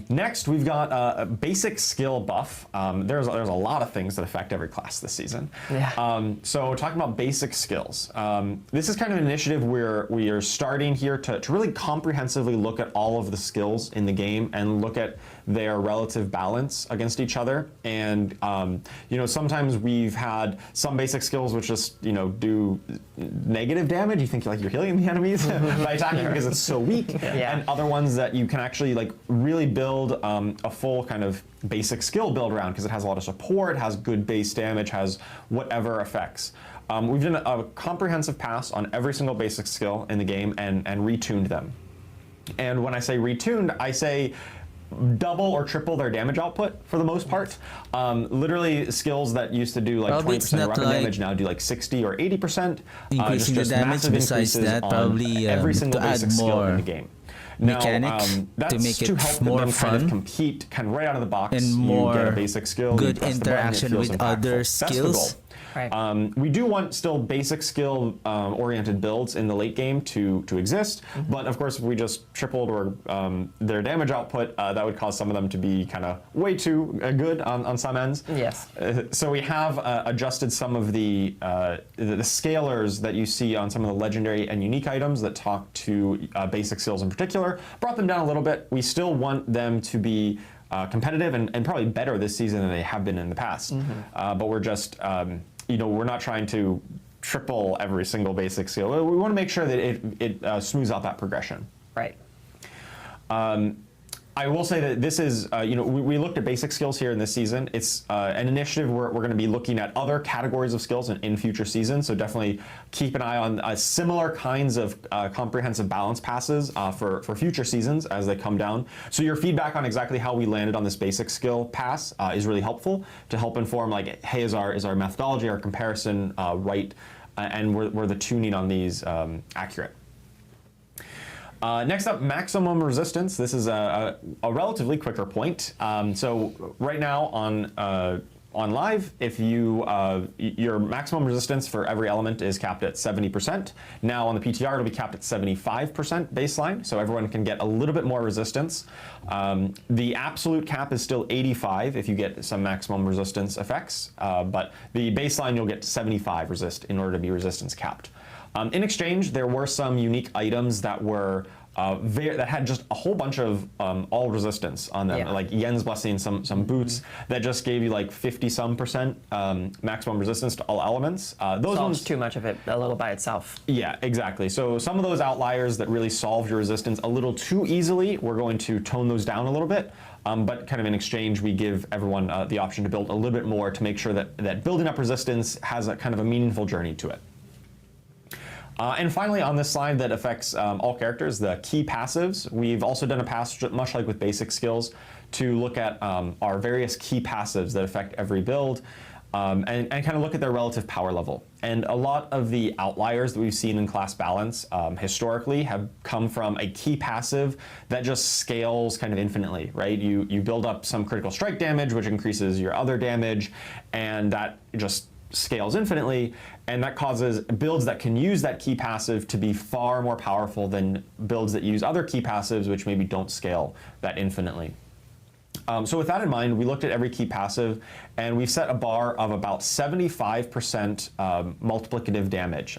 Next, we've got a basic skill buff. There's a lot of things that affect every class this season. Yeah. So talking about basic skills, this is kind of an initiative where we are starting here to really comprehensively look at all of the skills in the game and look at their relative balance against each other. And sometimes we've had some basic skills which just do negative damage. You think you're healing the enemies by attacking because it's so weak, and other ones that you can actually really build a full kind of basic skill build around because it has a lot of support, has good base damage, has whatever effects. We've done a comprehensive pass on every single basic skill in the game and retuned them. And when I say retuned, I say double or triple their damage output for the most part. Literally skills that used to do like 20% weapon damage now do like 60 or 80%. Increasing the damage. Massive Besides increases that, on probably every single to add basic skill in more the game. mechanics That's to make it help more them kind fun of compete kind of right out of the box. and You more get a basic skill, good you press the button, it interaction feels with impactful. other That's the skills. goal. Right. We do want still basic skill oriented builds in the late game to exist, but of course if we just tripled or their damage output, that would cause some of them to be kind of way too good on some ends. Yes. So we have adjusted some of the scalars that you see on some of the legendary and unique items that talk to basic skills in particular, brought them down a little bit. We still want them to be competitive and probably better this season than they have been in the past. But we're just, we're not trying to triple every single basic skill. We want to make sure that it smooths out that progression. Right. I will say that this is, we looked at basic skills here in this season. It's an initiative where we're going to be looking at other categories of skills in future seasons. So definitely keep an eye on similar kinds of comprehensive balance passes for future seasons as they come down. So your feedback on exactly how we landed on this basic skill pass is really helpful to help inform like, hey, is our methodology, our comparison right, and were the tuning on these accurate. Next up, maximum resistance. This is a relatively quicker point. So right now on live, if your maximum resistance for every element is capped at 70%. Now on the PTR, it'll be capped at 75% baseline, so everyone can get a little bit more resistance. The absolute cap is still 85 if you get some maximum resistance effects, but the baseline you'll get 75 resist in order to be resistance capped. In exchange, there were some unique items that were that had just a whole bunch of all resistance on them, Yeah. like Yen's Blessing, some boots that just gave you like 50% maximum resistance to all elements. Those Solves ones, too much of it a little by itself. yeah, exactly. So some of those outliers that really solve your resistance a little too easily, we're going to tone those down a little bit. But kind of in exchange, we give everyone the option to build a little bit more to make sure that building up resistance has a kind of a meaningful journey to it. And finally, on this slide that affects all characters, the key passives, we've also done a pass, much like with basic skills, to look at our various key passives that affect every build, and kind of look at their relative power level. And a lot of the outliers that we've seen in class balance historically have come from a key passive that just scales kind of infinitely, right? You build up some critical strike damage, which increases your other damage, and that just scales infinitely, and that causes builds that can use that key passive to be far more powerful than builds that use other key passives, which maybe don't scale that infinitely. So with that in mind, we looked at every key passive, and we've set a bar of about 75% multiplicative damage.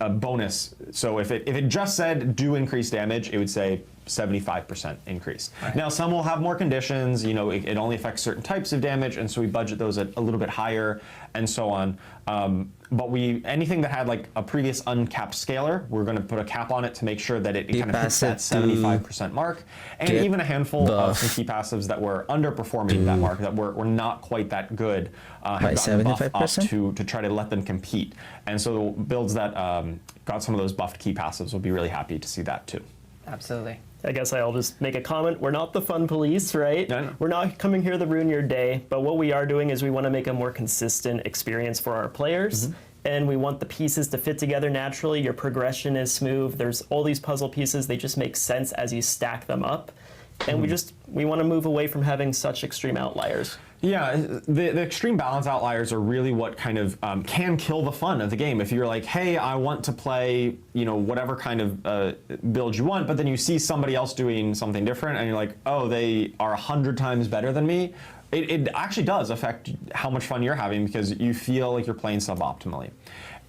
A bonus. So if it just said do increase damage, it would say 75% increase. Right. Now some will have more conditions, you know, it only affects certain types of damage, and so we budget those at a little bit higher and so on. But anything that had like a previous uncapped scaler, we're going to put a cap on it to make sure that it kind of hits that 75% mark. And even a handful of some key passives that were underperforming that mark, that were not quite that good, have gotten buffed up to try to let them compete. And so builds that got some of those buffed key passives will be really happy to see that too. Absolutely. I guess I'll just make a comment. We're not the fun police, right? No. We're not coming here to ruin your day, but what we are doing is we want to make a more consistent experience for our players. And we want the pieces to fit together naturally. Your progression is smooth. There's all these puzzle pieces. They just make sense as you stack them up. And we want to move away from having such extreme outliers. Yeah, the extreme balance outliers are really what kind of can kill the fun of the game. If you're like, hey, I want to play, you know, whatever kind of build you want, but then you see somebody else doing something different, and you're like, oh, they are 100 times better than me. It actually does affect how much fun you're having because you feel like you're playing suboptimally.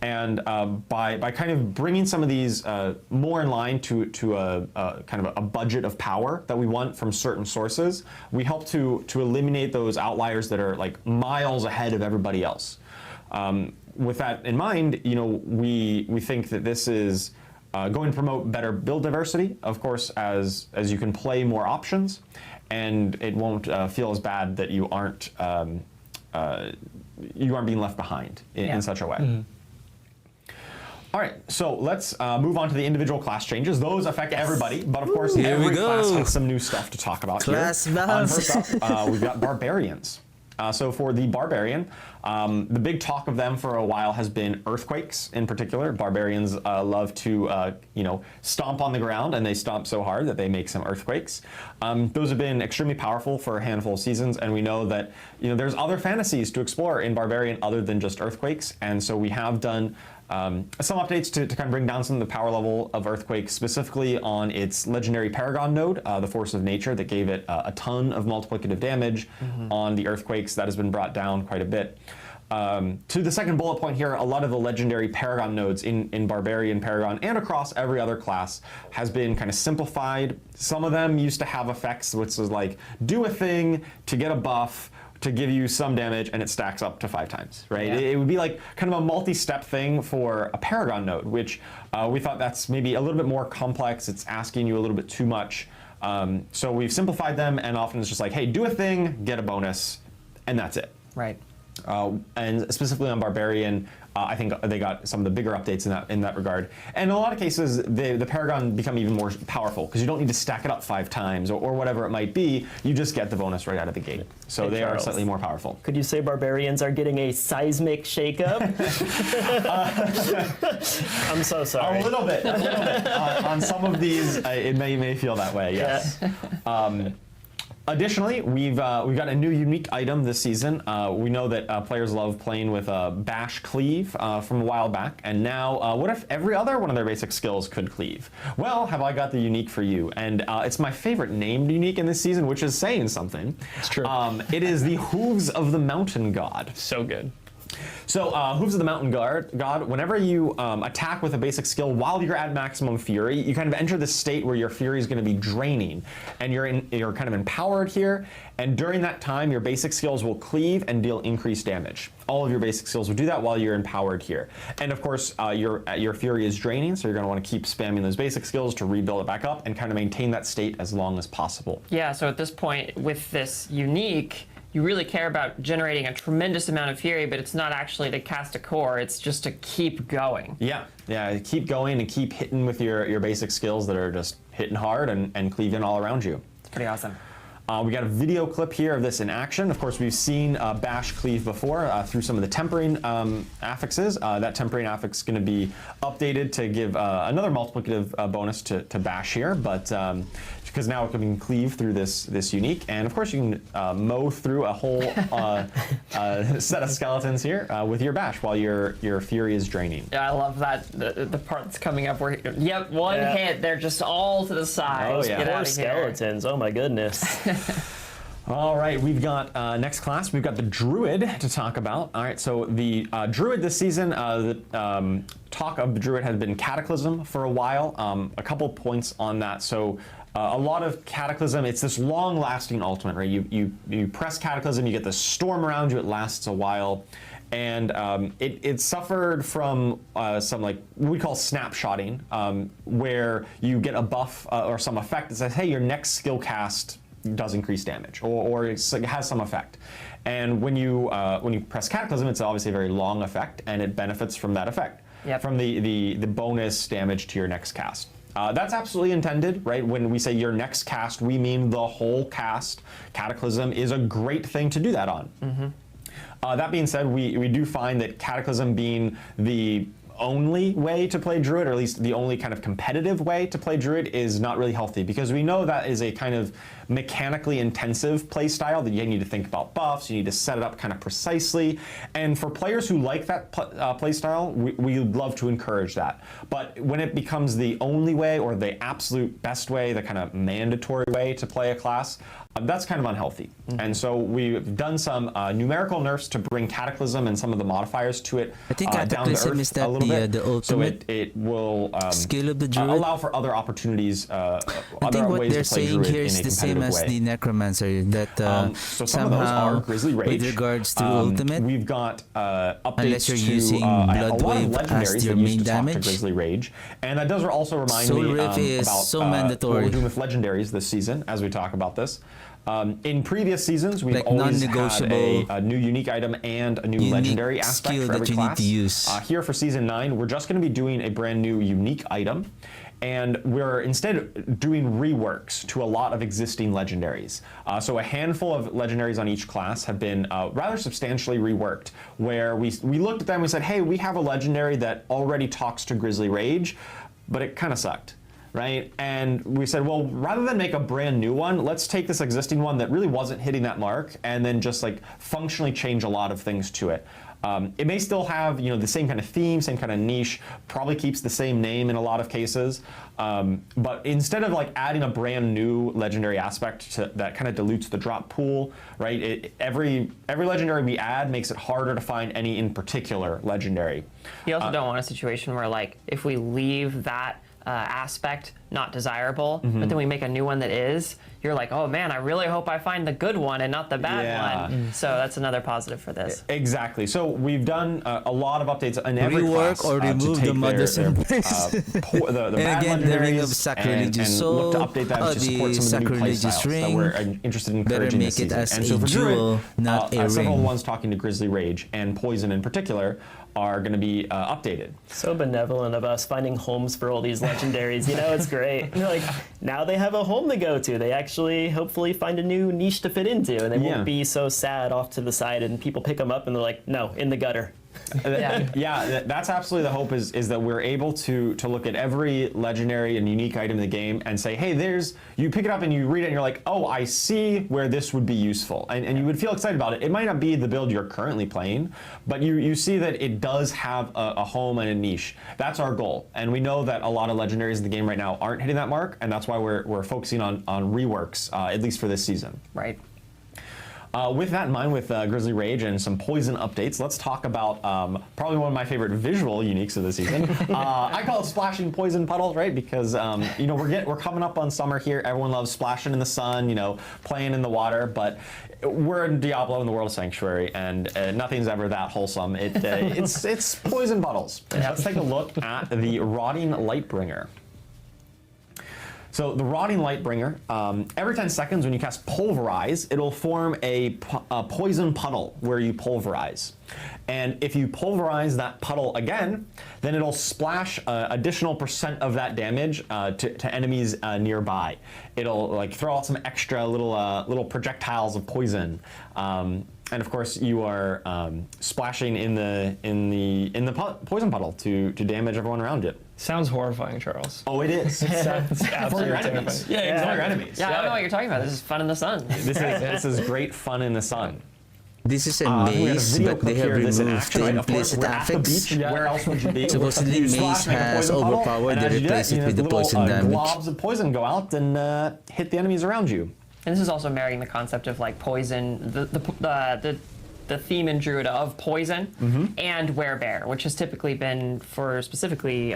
And by kind of bringing some of these more in line to a kind of a budget of power that we want from certain sources, we help to eliminate those outliers that are like miles ahead of everybody else. With that in mind, you know, we think that this is going to promote better build diversity, of course, as you can play more options, and it won't feel as bad that you aren't being left behind in such a way. All right, so let's move on to the individual class changes. Those affect everybody, but of course, every class has some new stuff to talk about Class here. balance. First up, we've got barbarians. So for the barbarian, the big talk of them for a while has been earthquakes in particular. Barbarians love to, stomp on the ground, and they stomp so hard that they make some earthquakes. Those have been extremely powerful for a handful of seasons, and we know that there's other fantasies to explore in barbarian other than just earthquakes, and so we have done some updates to kind of bring down some of the power level of Earthquake, specifically on its legendary Paragon node, the Force of Nature, that gave it a ton of multiplicative damage on the Earthquakes. That has been brought down quite a bit. To the second bullet point here, a lot of the legendary Paragon nodes in Barbarian, Paragon, and across every other class has been kind of simplified. Some of them used to have effects, which was like, do a thing to get a buff, to give you some damage, and it stacks up to 5 times, right? Yeah. It would be like kind of a multi-step thing for a Paragon node, which we thought that's maybe a little bit more complex. It's asking you a little bit too much. So we've simplified them, and often it's just like, hey, do a thing, get a bonus, and that's it. Right. And specifically on Barbarian, I think they got some of the bigger updates in that regard. And in a lot of cases, the Paragon become even more powerful because you don't need to stack it up 5 times or whatever it might be. You just get the bonus right out of the gate. So Hey, they Charles, are slightly more powerful. Could you say barbarians are getting a seismic shakeup? I'm so sorry. A little bit. On some of these, it may feel that way. Yes. Yeah. Additionally, we've got a new unique item this season. We know that players love playing with Bash Cleave from a while back, and now what if every other one of their basic skills could cleave? Well, have I got the unique for you? And it's my favorite named unique in this season, which is saying something. It's true. It is the Hooves of the Mountain God. So good. So, Hooves of the Mountain God, whenever you attack with a basic skill while you're at maximum fury, you kind of enter the state where your fury is going to be draining, and you're kind of empowered here, and during that time, your basic skills will cleave and deal increased damage. All of your basic skills will do that while you're empowered here. And of course, your fury is draining, so you're going to want to keep spamming those basic skills to rebuild it back up and kind of maintain that state as long as possible. Yeah, so at this point, with this unique, you really care about generating a tremendous amount of fury, but it's not actually to cast a core, it's just to keep going. Yeah, keep going and keep hitting with your basic skills that are just hitting hard and cleaving all around you. It's pretty awesome. We got a video clip here of this in action. Of course, we've seen Bash cleave before through some of the tempering affixes. That tempering affix is going to be updated to give another multiplicative bonus to Bash here, but because now it can cleave through this unique, and of course you can mow through a whole set of skeletons here with your Bash while your fury is draining. Yeah, I love that the part that's coming up where yep, one hit, they're just all to the side. Those Get poor out of here. skeletons. Oh my goodness. All right, we've got next class. We've got the Druid to talk about. All right, so the Druid this season, the talk of the Druid has been Cataclysm for a while. A couple points on that. So a lot of Cataclysm, it's this long-lasting ultimate, right? You press Cataclysm, you get the storm around you, it lasts a while. And it suffered from some, like, what we call snapshotting, where you get a buff or some effect that says, hey, your next skill cast does increase damage, or it has some effect. And when you press Cataclysm, it's obviously a very long effect, and it benefits from that effect, from the bonus damage to your next cast. That's absolutely intended, right? When we say your next cast, we mean the whole cast. Cataclysm is a great thing to do that on. That being said, we do find that Cataclysm being the only way to play Druid, or at least the only kind of competitive way to play Druid, is not really healthy, because we know that is a kind of mechanically intensive play style that you need to think about buffs, you need to set it up kind of precisely, and for players who like that play style, we love to encourage that. But when it becomes the only way, or the absolute best way, the kind of mandatory way to play a class, that's kind of unhealthy. And so we've done some numerical nerfs to bring Cataclysm and some of the modifiers to it I think down to Cataclysm earth is that a little bit. the ultimate so it will skill of the Druid. allow for other opportunities, I other think what ways they're to play saying Druid here in is a the same competitive as way. the Necromancer, that So some of those somehow, are Grizzly Rage. with regards to ultimate, We've got updates unless you're to using a lot Blood of Wave as legendaries your that used main to talk to damage. Grizzly Rage, and that does also remind Soul me Rift is about so what mandatory. we're doing with legendaries this season as we talk about this. In previous seasons, we've Like always had non-negotiable a new unique item and a new unique legendary aspect skill for every that you need class. to use. Here for Season 9, we're just going to be doing a brand new unique item, and we're instead doing reworks to a lot of existing legendaries. So a handful of legendaries on each class have been rather substantially reworked, where we looked at them and we said, hey, we have a legendary that already talks to Grizzly Rage, but it kind of sucked. Right? And we said, well, rather than make a brand new one, let's take this existing one that really wasn't hitting that mark and then just like functionally change a lot of things to it. It may still have, the same kind of theme, same kind of niche, probably keeps the same name in a lot of cases. But instead of like adding a brand new legendary aspect that kind of dilutes the drop pool, right? Every legendary we add makes it harder to find any in particular legendary. You also don't want a situation where, like, if we leave that aspect not desirable, but then we make a new one that is, you're like, oh man, I really hope I find the good one and not the bad one. So that's another positive for this. Exactly. So we've done a lot of updates in every Rework class or remove to the take Mothers their, Embrace. the And bad again, the Ring of legendaries Sacrilegious and Soul, look to update them to support the some of the new play Sacrilegious styles that Ring, we're interested in better encouraging make this it season. as And a so for jewel, Druid, not a several ring. ones talking to Grizzly Rage and Poison in particular are going to be updated. So benevolent of us finding homes for all these legendaries. It's great. Like, now they have a home to go to. They actually hopefully find a new niche to fit into, and they won't be so sad off to the side and people pick them up and they're like, no, in the gutter. Yeah. That's absolutely the hope, is that we're able to look at every legendary and unique item in the game and say, hey, you pick it up and you read it and you're like, oh, I see where this would be useful. And you would feel excited about it. It might not be the build you're currently playing, but you see that it does have a home and a niche. That's our goal. And we know that a lot of legendaries in the game right now aren't hitting that mark, and that's why we're focusing on reworks, at least for this season. Right. With that in mind, with Grizzly Rage and some poison updates, let's talk about probably one of my favorite visual uniques of the season. I call it splashing poison puddles, right? Because you know, we're coming up on summer here. Everyone loves splashing in the sun, you know, playing in the water. But we're in Diablo in the World of Sanctuary, and nothing's ever that wholesome. It's poison puddles. Let's take a look at the Rotting Lightbringer. So the Rotting Lightbringer, every 10 seconds when you cast Pulverize, it'll form a poison puddle where you pulverize. And if you pulverize that puddle again, then it'll splash additional percent of that damage to enemies nearby. It'll like throw out some extra little projectiles of poison. And of course, you are splashing in the poison puddle to damage everyone around it. Sounds horrifying, Charles. Oh, it is. Sounds For your absolutely enemies. terrifying. Yeah, for your enemies. Yeah, I don't know what you're talking about. This is fun in the sun. This is great fun in the sun. This is a We had a maze, video but they clip have here of this in removed action, the right? Of course, implicit we're at the affix. beach. Where else would you be? Supposedly You maze splash, make a has poison puddle, overpowered, and they as you do replace that, it with the little, poison damage. globs of poison go out and hit the enemies around you. And this is also marrying the concept of like poison, the theme in Druid of poison and werebear, which has typically been for specifically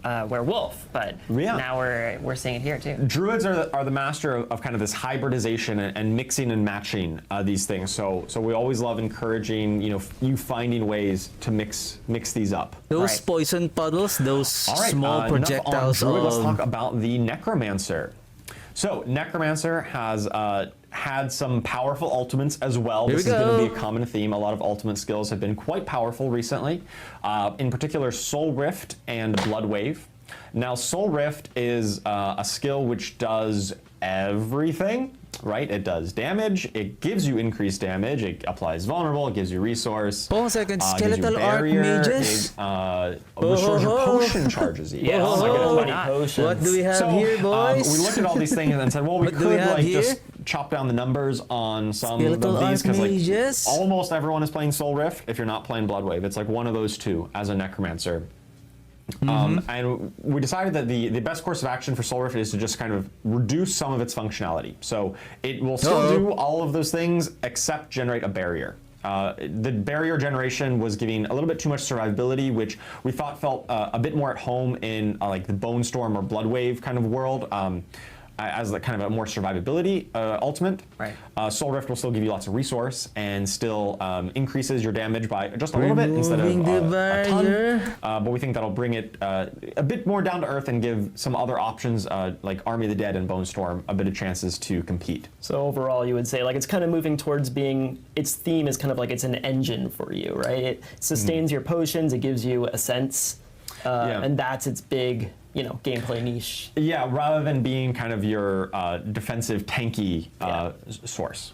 werewolf, but now we're seeing it here too. Druids are the master of kind of this hybridization and mixing and matching these things. So we always love encouraging you finding ways to mix these up. Those poison puddles, those small projectiles Druid, of... let's talk about the Necromancer. So Necromancer has had some powerful ultimates as well. This is going to be a common theme. A lot of ultimate skills have been quite powerful recently. In particular, Soul Rift and Blood Wave. Now, Soul Rift is a skill which does everything, right? It does damage, it gives you increased damage, it applies vulnerable, it gives you resource. Skeletal Archmages. Restores your potion charges. Yes, Oh my goodness. potions. What do we have here, boys? We looked at all these things and said, well, we could like just chop down the numbers on some Skeletal of these because Archmages. like almost everyone is playing Soul Rift if you're not playing Blood Wave. It's like one of those two as a Necromancer. And we decided that the best course of action for Soul Rift is to just kind of reduce some of its functionality. So it will still do all of those things except generate a barrier. The barrier generation was giving a little bit too much survivability, which we thought felt a bit more at home in like the Bone Storm or Blood Wave kind of world. As the kind of a more survivability ultimate. Right. Soul Rift will still give you lots of resource and still increases your damage by just a little bit instead of a ton. But we think that'll bring it a bit more down to earth and give some other options like Army of the Dead and Bone Storm a bit of chances to compete. So overall, you would say like it's kind of moving towards being, its theme is kind of like it's an engine for you, right? It sustains your potions, it gives you a sense, and that's its big, gameplay niche. Yeah, rather than being kind of your defensive tanky source.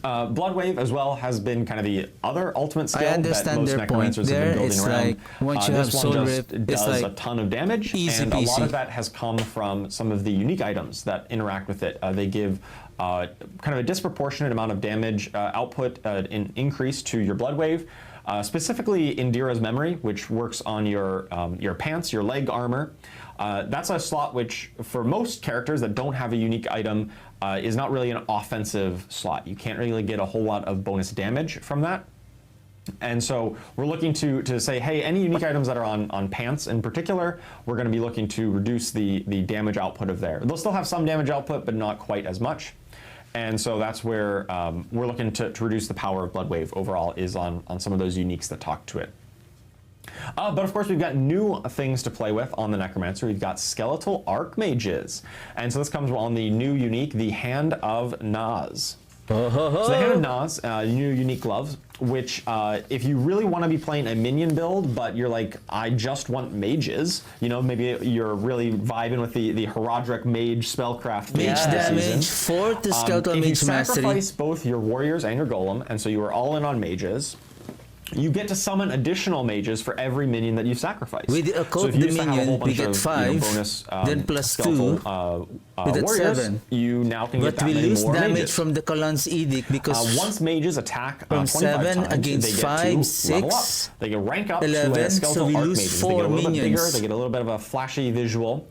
Blood Wave as well has been kind of the other ultimate skill that most Necromancers have been building around. Like once you have Soul Rift, it does like a ton of damage, and a lot of that has come from some of the unique items that interact with it. They give kind of a disproportionate amount of damage output in increase to your Blood Wave. Specifically Indira's Memory, which works on your pants, your leg armor. That's a slot which, for most characters that don't have a unique item, is not really an offensive slot. You can't really get a whole lot of bonus damage from that. And so we're looking to say, hey, any unique items that are on pants in particular, we're going to be looking to reduce the damage output of there. They'll still have some damage output, but not quite as much. And so that's where we're looking to reduce the power of Blood Wave overall, is on some of those uniques that talk to it. But of course, we've got new things to play with on the Necromancer. We've got Skeletal Archmages. And so this comes on the new unique, the Hand of Naz. So the Hand of Naz, new unique gloves, which if you really want to be playing a minion build, but you're like, I just want mages, maybe you're really vibing with the Herodric mage spellcraft. Mage damage, 4 to Skeletal Mage If you Mastery. sacrifice both your warriors and your golem, and so you are all in on mages, you get to summon additional mages for every minion that you sacrifice. With the occult so if you used to have a whole minion, we bunch get of, 5, bonus, then plus skeletal, With that warriors, 7. you now can get But that we many lose more damage mages. from the Kalan's Edict because Once mages attack from 25 7 times, against they get 5, to level up. 6, They can rank up to 11, a skeletal so we lose archmages. They 4 get a little bit bigger, minions. they get a little bit of a flashy visual.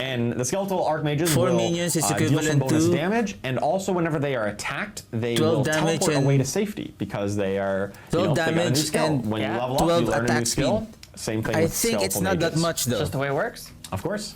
And the skeletal archmages 4 will minions is deal some equivalent bonus to damage, and also whenever they are attacked, they 12 will damage teleport and away to safety because they are 12 they got a new damage skill. and When you level 12 up, you learn a new attack skill. speed. Same thing I with think it's skeletal not that mages. much though. Just the way it works. Of course.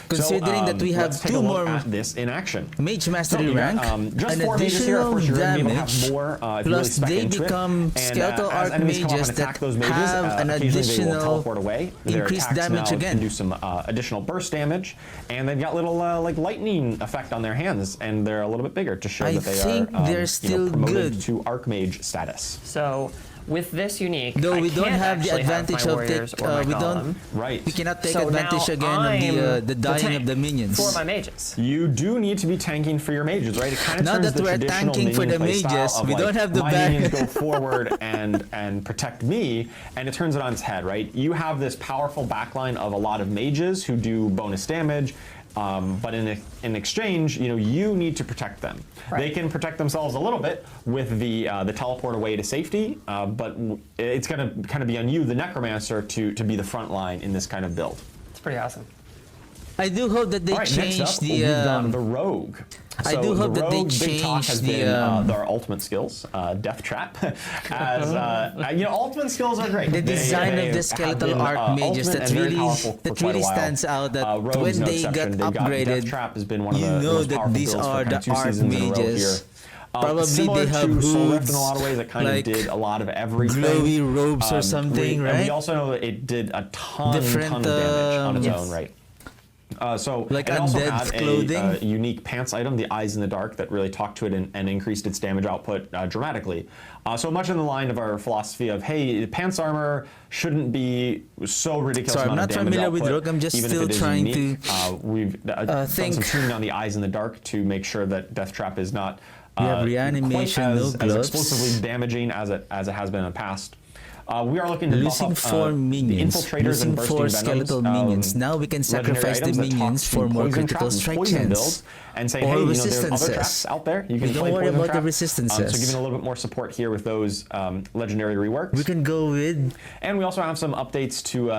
Considering that we have let's take 2 a look more at this in action. Mage So Mastery you got, rank, just an 4 mages here. Of additional course, you're going to be able to damage, have more if you really plus spec they into it. become And, skeletal as enemies come up archmages and attack that those mages, have an occasionally they will additional teleport away. Their increased attacks damage now again. can do some additional burst damage, and they've got little like lightning effect on their hands, and they're a little bit bigger to show I that they think are they're still promoted good. to archmage status. So with this unique, Though I we don't can't have the actually advantage have my of warriors take, or my we golem. don't, Right. we cannot take So advantage now again of the dying tank of the minions. for my mages. You do need to be tanking for your mages, right? It kind of Now turns that the we're traditional tanking for minion the play style mages, of, we like, don't have the my back. minions go forward and protect me, and it turns it on its head, right? You have this powerful backline of a lot of mages who do bonus damage, but in exchange, you need to protect them. Right. They can protect themselves a little bit with the teleport away to safety, but it's going to kind of be on you, the necromancer, to be the front line in this kind of build. It's pretty awesome. I do hope that they All right, change next up, the. we've got the rogue. I do hope the that they rogue, big talk change has the, been their ultimate skills, death trap. As ultimate skills are great. The design They of the have skeletal been, archmages ultimate that and very really powerful for that quite a really while. stands out. That Rogue's when no they got exception. They've got death upgraded, trap has been one of you the know most that powerful these builds are for the kind of 2 seasons in a row here. archmages. Probably Similar they have to Soul Rift in a hoods, lot of ways, it kind like of did a lot of everything. glowy robes or something, And right? we also know that it did a ton Different, of damage on its yes. own right. So Like it also undead had clothing? a unique pants item, the Eyes in the Dark, that really talked to it and increased its damage output dramatically. So much in the line of our philosophy of, hey, pants armor shouldn't be so ridiculous Sorry, I'm amount not of damage familiar with output, Rogue, I'm just even still if it is trying unique. to, We've done some think. tuning on the Eyes in the Dark to make sure that Death Trap is not We have quite reanimation, as no gloves. explosively damaging as it has been in the past. We are looking to Losing buff up 4 the minions, infiltrators losing and bursting 4 venoms, skeletal minions. Now we can legendary sacrifice the items that talk minions to for more poison critical trap and strike poison chance. builds, and say, Or hey, there's other resistances. traps out there. You can We don't play worry poison about the trap. resistances. So giving a little bit more support here with those legendary reworks. We can go with And we also have some updates to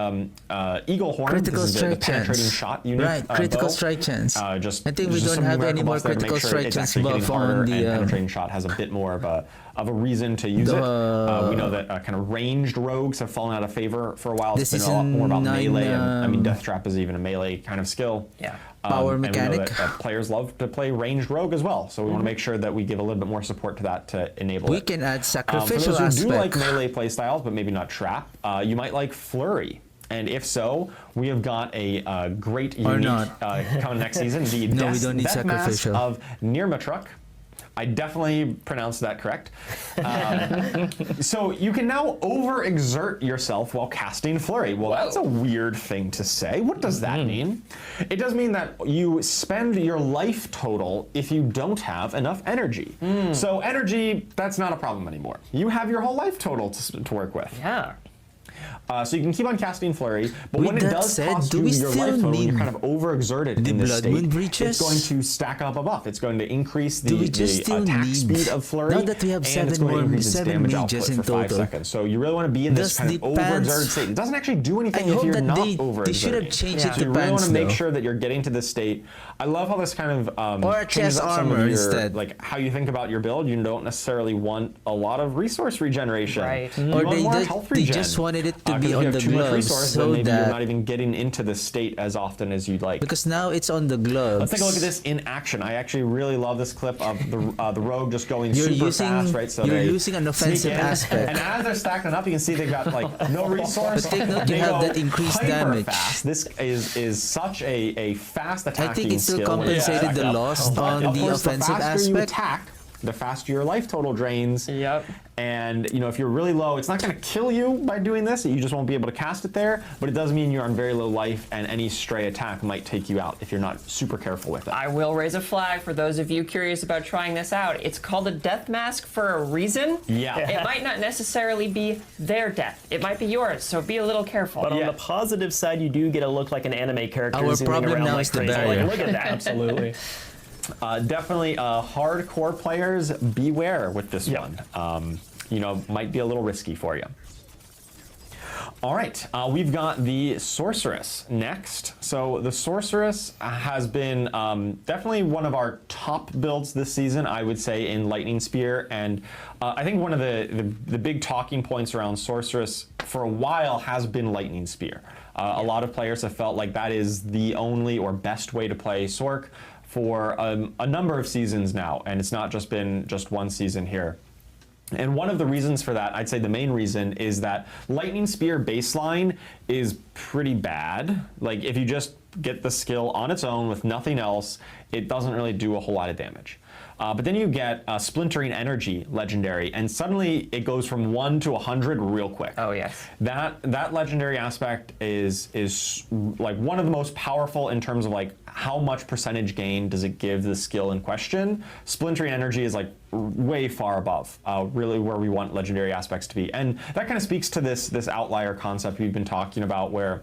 Eagle Horn. critical This is the strike penetrating chance. shot unit. Right, critical bow. strike chance. I Just think we just don't some have any numerical more buffs there to make critical sure strike it's chance actually hitting buff harder, on the. and penetrating shot has a bit more of a reason to use it. We know that kind of ranged rogues have fallen out of favor for a while. It's This been a lot is more about nine, melee, and I mean Death Trap is even a melee kind of skill. Yeah. Power And we know mechanic. that players love to play ranged rogue as well, so we want to make sure that we give a little bit more support to that to enable We it. can add For sacrificial those who do like aspect. melee playstyles, but maybe not trap, you might like Flurry. And if so, we have got a great Or unique not. coming next season. The No, we don't need Death Mask sacrificial. of Nirmatruk. I definitely pronounced that correct. So you can now overexert yourself while casting Flurry. Well, that's a weird thing to say. What does that mean? It does mean that you spend your life total if you don't have enough energy. So energy, that's not a problem anymore. You have your whole life total to work with. Yeah. So you can keep on casting Flurry, but With when it that does said, cost do you we your still life total, need you're kind of overexerted the in this Blood state, Moon breaches? it's going to stack up a buff. It's going to increase Do we the just still attack need- speed of Flurry, now that we have and seven it's going to more- increase its 7 damage mages output in for 5 total. seconds. So you really want to be in this Does kind of the pants- overexerted state. It doesn't actually do anything I if hope you're that not they should have overexerting. changed Yeah. it So to you really want pants to make though. sure that you're getting to this state. I love how this kind of Or a changes chest up some of armor your, instead. like how you think about your build. You don't necessarily want a lot of resource regeneration. Right. You Or want they more just- health they regen. just wanted it to 'Cause be if you on have the too much gloves resource, so then maybe you're that- not even getting into this state as often as you'd like. Because now it's on the gloves. Let's take a look at this in action. I actually really love this clip of the rogue just going You're super using- fast, right? So you're they using an sneak offensive in, aspect. and as they're stacking up, you can see they've got like no resource. But take note, They you have go that increased hyper damage. Fast. This is such a fast attacking I think it still skill when you compensated stack the up. loss But on of the course, offensive the faster you aspect. attack, the faster your life total drains. Yep. And if you're really low, it's not going to kill you by doing this. You just won't be able to cast it there, but it does mean you're on very low life, and any stray attack might take you out if you're not super careful with it. I will raise a flag for those of you curious about trying this out. It's called a death mask for a reason. Yeah. It might not necessarily be their death. It might be yours, so be a little careful. But on the positive side, you do get to look like an anime character Our zooming problem around now like is the crazy. barrier. Like, look at that. Absolutely. Definitely hardcore players, beware with this one. Might be a little risky for you. All right, we've got the Sorceress next. So the Sorceress has been definitely one of our top builds this season, I would say, in Lightning Spear. And I think one of the big talking points around Sorceress for a while has been Lightning Spear. A lot of players have felt like that is the only or best way to play Sorc for a number of seasons now, and it's not just been just one season here. And one of the reasons for that, I'd say the main reason, is that Lightning Spear baseline is pretty bad. Like, if you just get the skill on its own with nothing else, it doesn't really do a whole lot of damage. But then you get Splintering Energy legendary, and suddenly it goes from 1 to 100 real quick. Oh, yes. That legendary aspect is like one of the most powerful in terms of like how much percentage gain does it give the skill in question. Splintering Energy is like way far above really where we want legendary aspects to be. And that kind of speaks to this outlier concept we've been talking about, where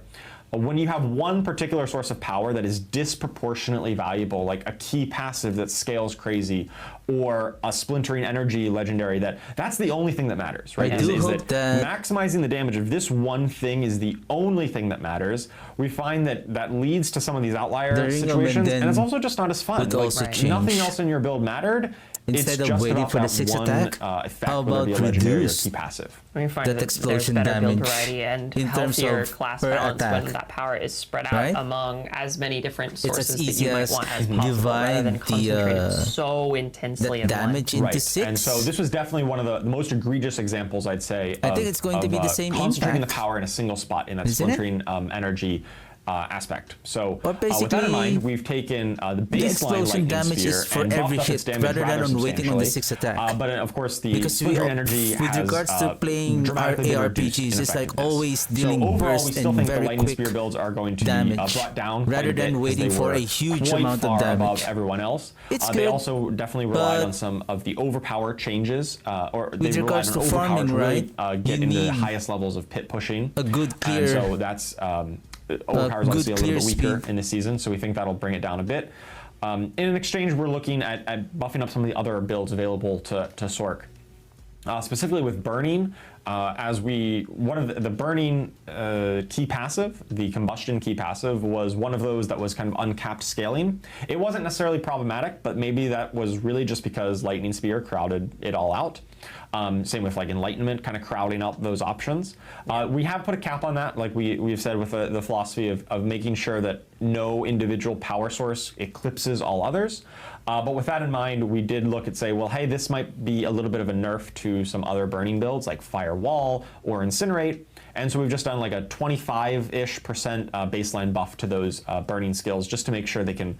when you have one particular source of power that is disproportionately valuable, like a key passive that scales crazy, or a Splintering Energy legendary, that's the only thing that matters, right? I do hope that maximizing the damage of this one thing is the only thing that matters. We find that leads to some of these outlier situations, and it's also just not as fun. would also change. Nothing else in your build mattered. Instead it's of just waiting about for the that 6 one, attack, effect, how whether it about be a legendary or reduce key passive. We find that that explosion there's better build damage variety and in terms healthier of class per balance attack, when that power is spread out right? among as many different as sources that easy you might as want as possible, rather than divide concentrated the so intensely the in damage one. into 6. And so this was definitely one of the most egregious examples, I'd say. I think it's going to be the same concentrating impact. the power in a single spot in that Isn't it? Splintering Energy aspect. So But with that in basically, mind, we've taken the the baseline explosion Lightning damage Spear is for and buffed every up its hit, damage rather than rather on waiting on the substantially. 6 attack. But of course, the Because Splintering Energy with has regards to playing dramatically our reduced ARPGs, in it's like effectiveness. always dealing so overall, burst we still and think the very Lightning quick Spear builds are going to damage, be brought down rather quite a bit, than waiting because they for were a huge quite amount of far damage. above everyone else. It's They good, also definitely relied but on some of the overpower changes, or they with relied regards on to overpower farming, to really, right, get you into the need highest levels of pit pushing. a good clear And so that's overpower is obviously a little clear bit weaker speed. in this season, so we think that'll bring it down a bit. In exchange, we're looking at buffing up some of the other builds available to Sorc. Specifically with burning, one of the burning key passive, the combustion key passive, was one of those that was kind of uncapped scaling. It wasn't necessarily problematic, but maybe that was really just because Lightning Spear crowded it all out. Same with like Enlightenment kind of crowding out those options. We have put a cap on that, like we've said, with the philosophy of making sure that no individual power source eclipses all others. But with that in mind, we did look at say, well, hey, this might be a little bit of a nerf to some other burning builds like Firewall or Incinerate. And so we've just done like a 25-ish% baseline buff to those burning skills just to make sure they can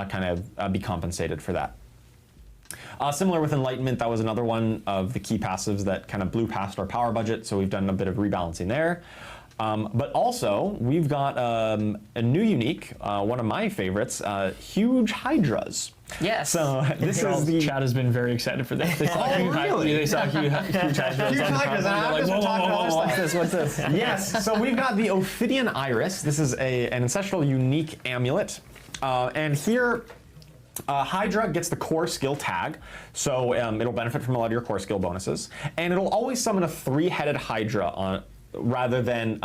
kind of be compensated for that. Similar with Enlightenment, that was another one of the key passives that kind of blew past our power budget, so we've done a bit of rebalancing there. But also, we've got a new unique, one of my favorites, Huge Hydras. Yes. So this is the... Chat has been very excited for this. They saw really? They saw huge hydras. Huge Hydras, and I'm just talking about this. What's this? Yes, so we've got the Ophidian Iris. This is an ancestral unique amulet. And here, Hydra gets the core skill tag, so it'll benefit from a lot of your core skill bonuses. And it'll always summon a 3-headed Hydra on, rather than,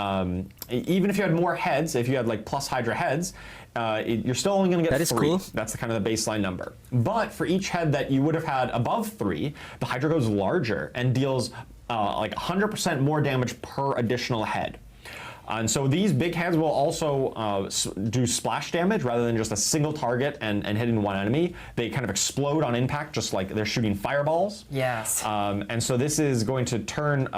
even if you had more heads, if you had like plus Hydra heads, you're still only going to get 3. Cool. That's the kind of the baseline number. But for each head that you would have had above 3, the Hydra goes larger and deals like 100% more damage per additional head. And so these big heads will also do splash damage rather than just a single target and hitting one enemy. They kind of explode on impact, just like they're shooting fireballs. Yes. And so this is going to turn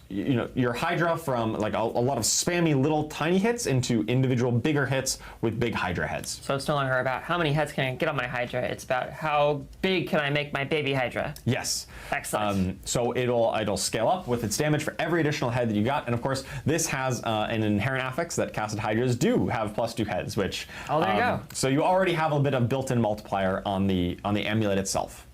your Hydra from like a lot of spammy little tiny hits into individual bigger hits with big Hydra heads. So it's no longer about how many heads can I get on my Hydra, it's about how big can I make my baby Hydra. Yes. Excellent. So it'll scale up with its damage for every additional head that you got, and of course this has an inherent affix that casted Hydras do have +2 heads, which Oh, there you go. So you already have a bit of built-in multiplier on the amulet itself.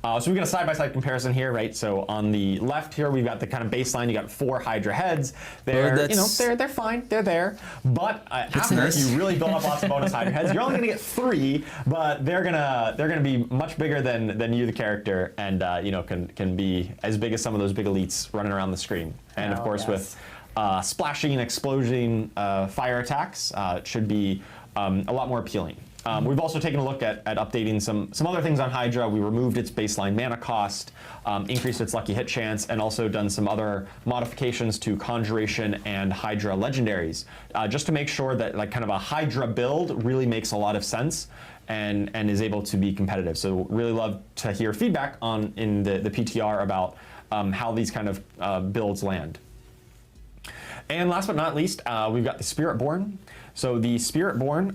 So we've got a side-by-side comparison here, right? So on the left here, we've got the kind of baseline. You got 4 Hydra heads. They're they're fine. They're there. But after nice. you really build up lots of bonus Hydra heads, you're only going to get 3, but they're gonna be much bigger than you, the character, and can be as big as some of those big elites running around the screen. And of course, with splashing, explosion, fire attacks, it should be a lot more appealing. We've also taken a look at updating some other things on Hydra. We removed its baseline mana cost, increased its lucky hit chance, and also done some other modifications to Conjuration and Hydra legendaries, just to make sure that like kind of a Hydra build really makes a lot of sense and is able to be competitive. So really love to hear feedback in the PTR about how these kind of builds land. And last but not least, we've got the Spiritborn. So the Spiritborn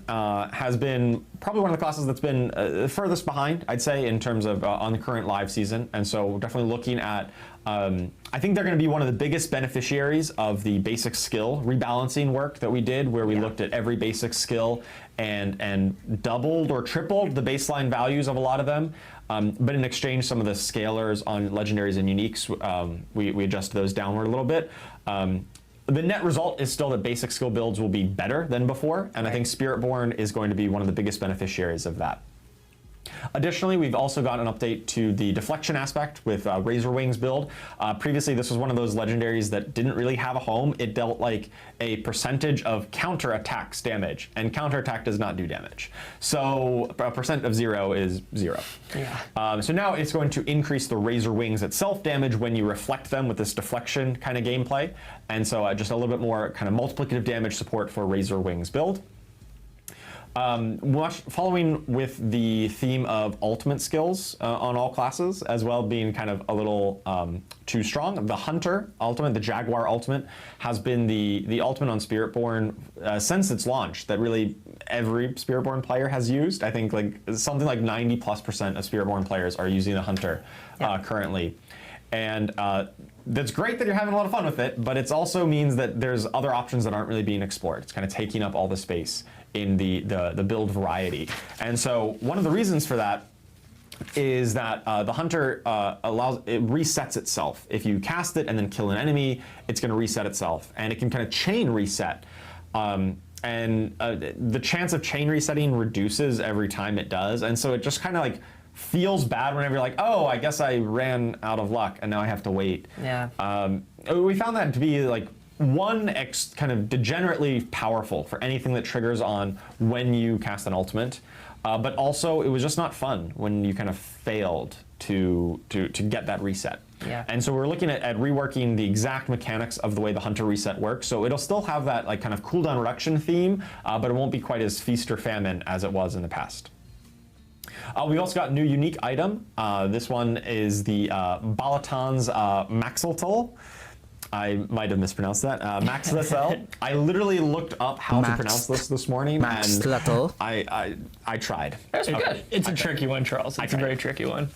has been probably one of the classes that's been furthest behind, I'd say, in terms of on the current live season. And so we're definitely looking at, I think they're going to be one of the biggest beneficiaries of the basic skill rebalancing work that we did, where we looked at every basic skill and doubled or tripled the baseline values of a lot of them. But in exchange, some of the scalars on legendaries and uniques, we adjusted those downward a little bit. The net result is still that basic skill builds will be better than before, and I think Spiritborn is going to be one of the biggest beneficiaries of that. Additionally, we've also got an update to the deflection aspect with Razor Wings build. Previously, this was one of those legendaries that didn't really have a home. It dealt like a percentage of counter attacks damage, and counter attack does not do damage. So a percent of 0 is 0. Yeah. So now it's going to increase the Razor Wings itself damage when you reflect them with this deflection kind of gameplay. And so just a little bit more kind of multiplicative damage support for Razor Wings build. Following with the theme of ultimate skills on all classes, as well being kind of a little too strong. The Hunter ultimate, the Jaguar ultimate, has been the ultimate on Spiritborn since its launch that really every Spiritborn player has used. I think like something like 90+% of Spiritborn players are using the Hunter currently. And that's great that you're having a lot of fun with it, but it also means that there's other options that aren't really being explored. It's kind of taking up all the space in the build variety. And so one of the reasons for that is that the Hunter it resets itself. If you cast it and then kill an enemy, it's going to reset itself, and it can kind of chain reset. The chance of chain resetting reduces every time it does, and so it just kind of like feels bad whenever you're like, oh, I guess I ran out of luck and now I have to wait. Yeah. We found that to be like kind of degenerately powerful for anything that triggers on when you cast an ultimate, but also it was just not fun when you kind of failed to get that reset. Yeah. And so we're looking at reworking the exact mechanics of the way the Hunter reset works. So it'll still have that like kind of cooldown reduction theme, but it won't be quite as feast or famine as it was in the past. We also got a new unique item. This one is the Balaton's Maxiltal. I might have mispronounced that. Maxiltal. I literally looked up how to pronounce this morning. Maxiltal. And I tried. That's good. It's a tricky one, Charles. It's a very tricky one.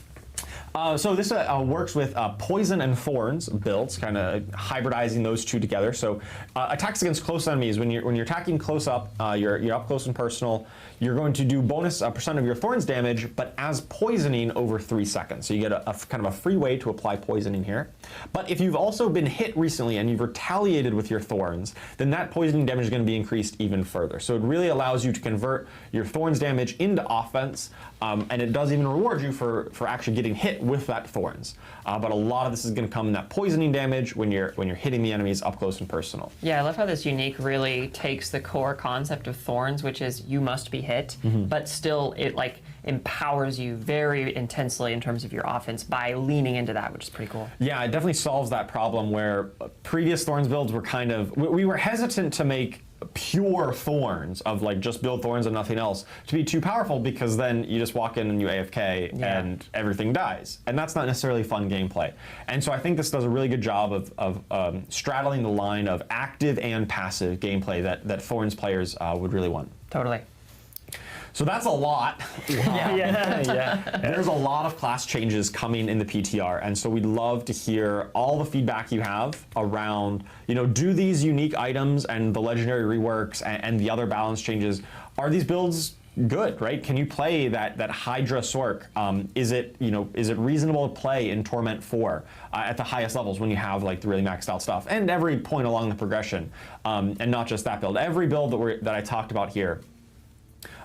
So this works with Poison and Thorns builds, kind of hybridizing those two together. So attacks against close enemies, when you're attacking close up, you're up close and personal, you're going to do bonus percent of your Thorns damage, but as poisoning over 3 seconds. So you get a kind of a free way to apply poisoning here. But if you've also been hit recently and you've retaliated with your Thorns, then that poisoning damage is going to be increased even further. So it really allows you to convert your Thorns damage into offense, and it does even reward you for actually getting hit with that thorns. But a lot of this is going to come in that poisoning damage when you're hitting the enemies up close and personal. Yeah, I love how this unique really takes the core concept of thorns, which is you must be hit, but still it like empowers you very intensely in terms of your offense by leaning into that, which is pretty cool. Yeah, it definitely solves that problem where previous thorns builds were kind of, we were hesitant to make pure thorns of like just build thorns and nothing else to be too powerful, because then you just walk in and you AFK and everything dies, and that's not necessarily fun gameplay. And so I think this does a really good job of straddling the line of active and passive gameplay that thorns players would really want. Totally. So that's a lot. There's a lot of class changes coming in the PTR, and so we'd love to hear all the feedback you have around, do these unique items and the legendary reworks and the other balance changes, are these builds good, right? Can you play that Hydra Sork? Is it reasonable to play in Torment 4 at the highest levels when you have like the really maxed out stuff and every point along the progression, and not just that build. Every build that I talked about here.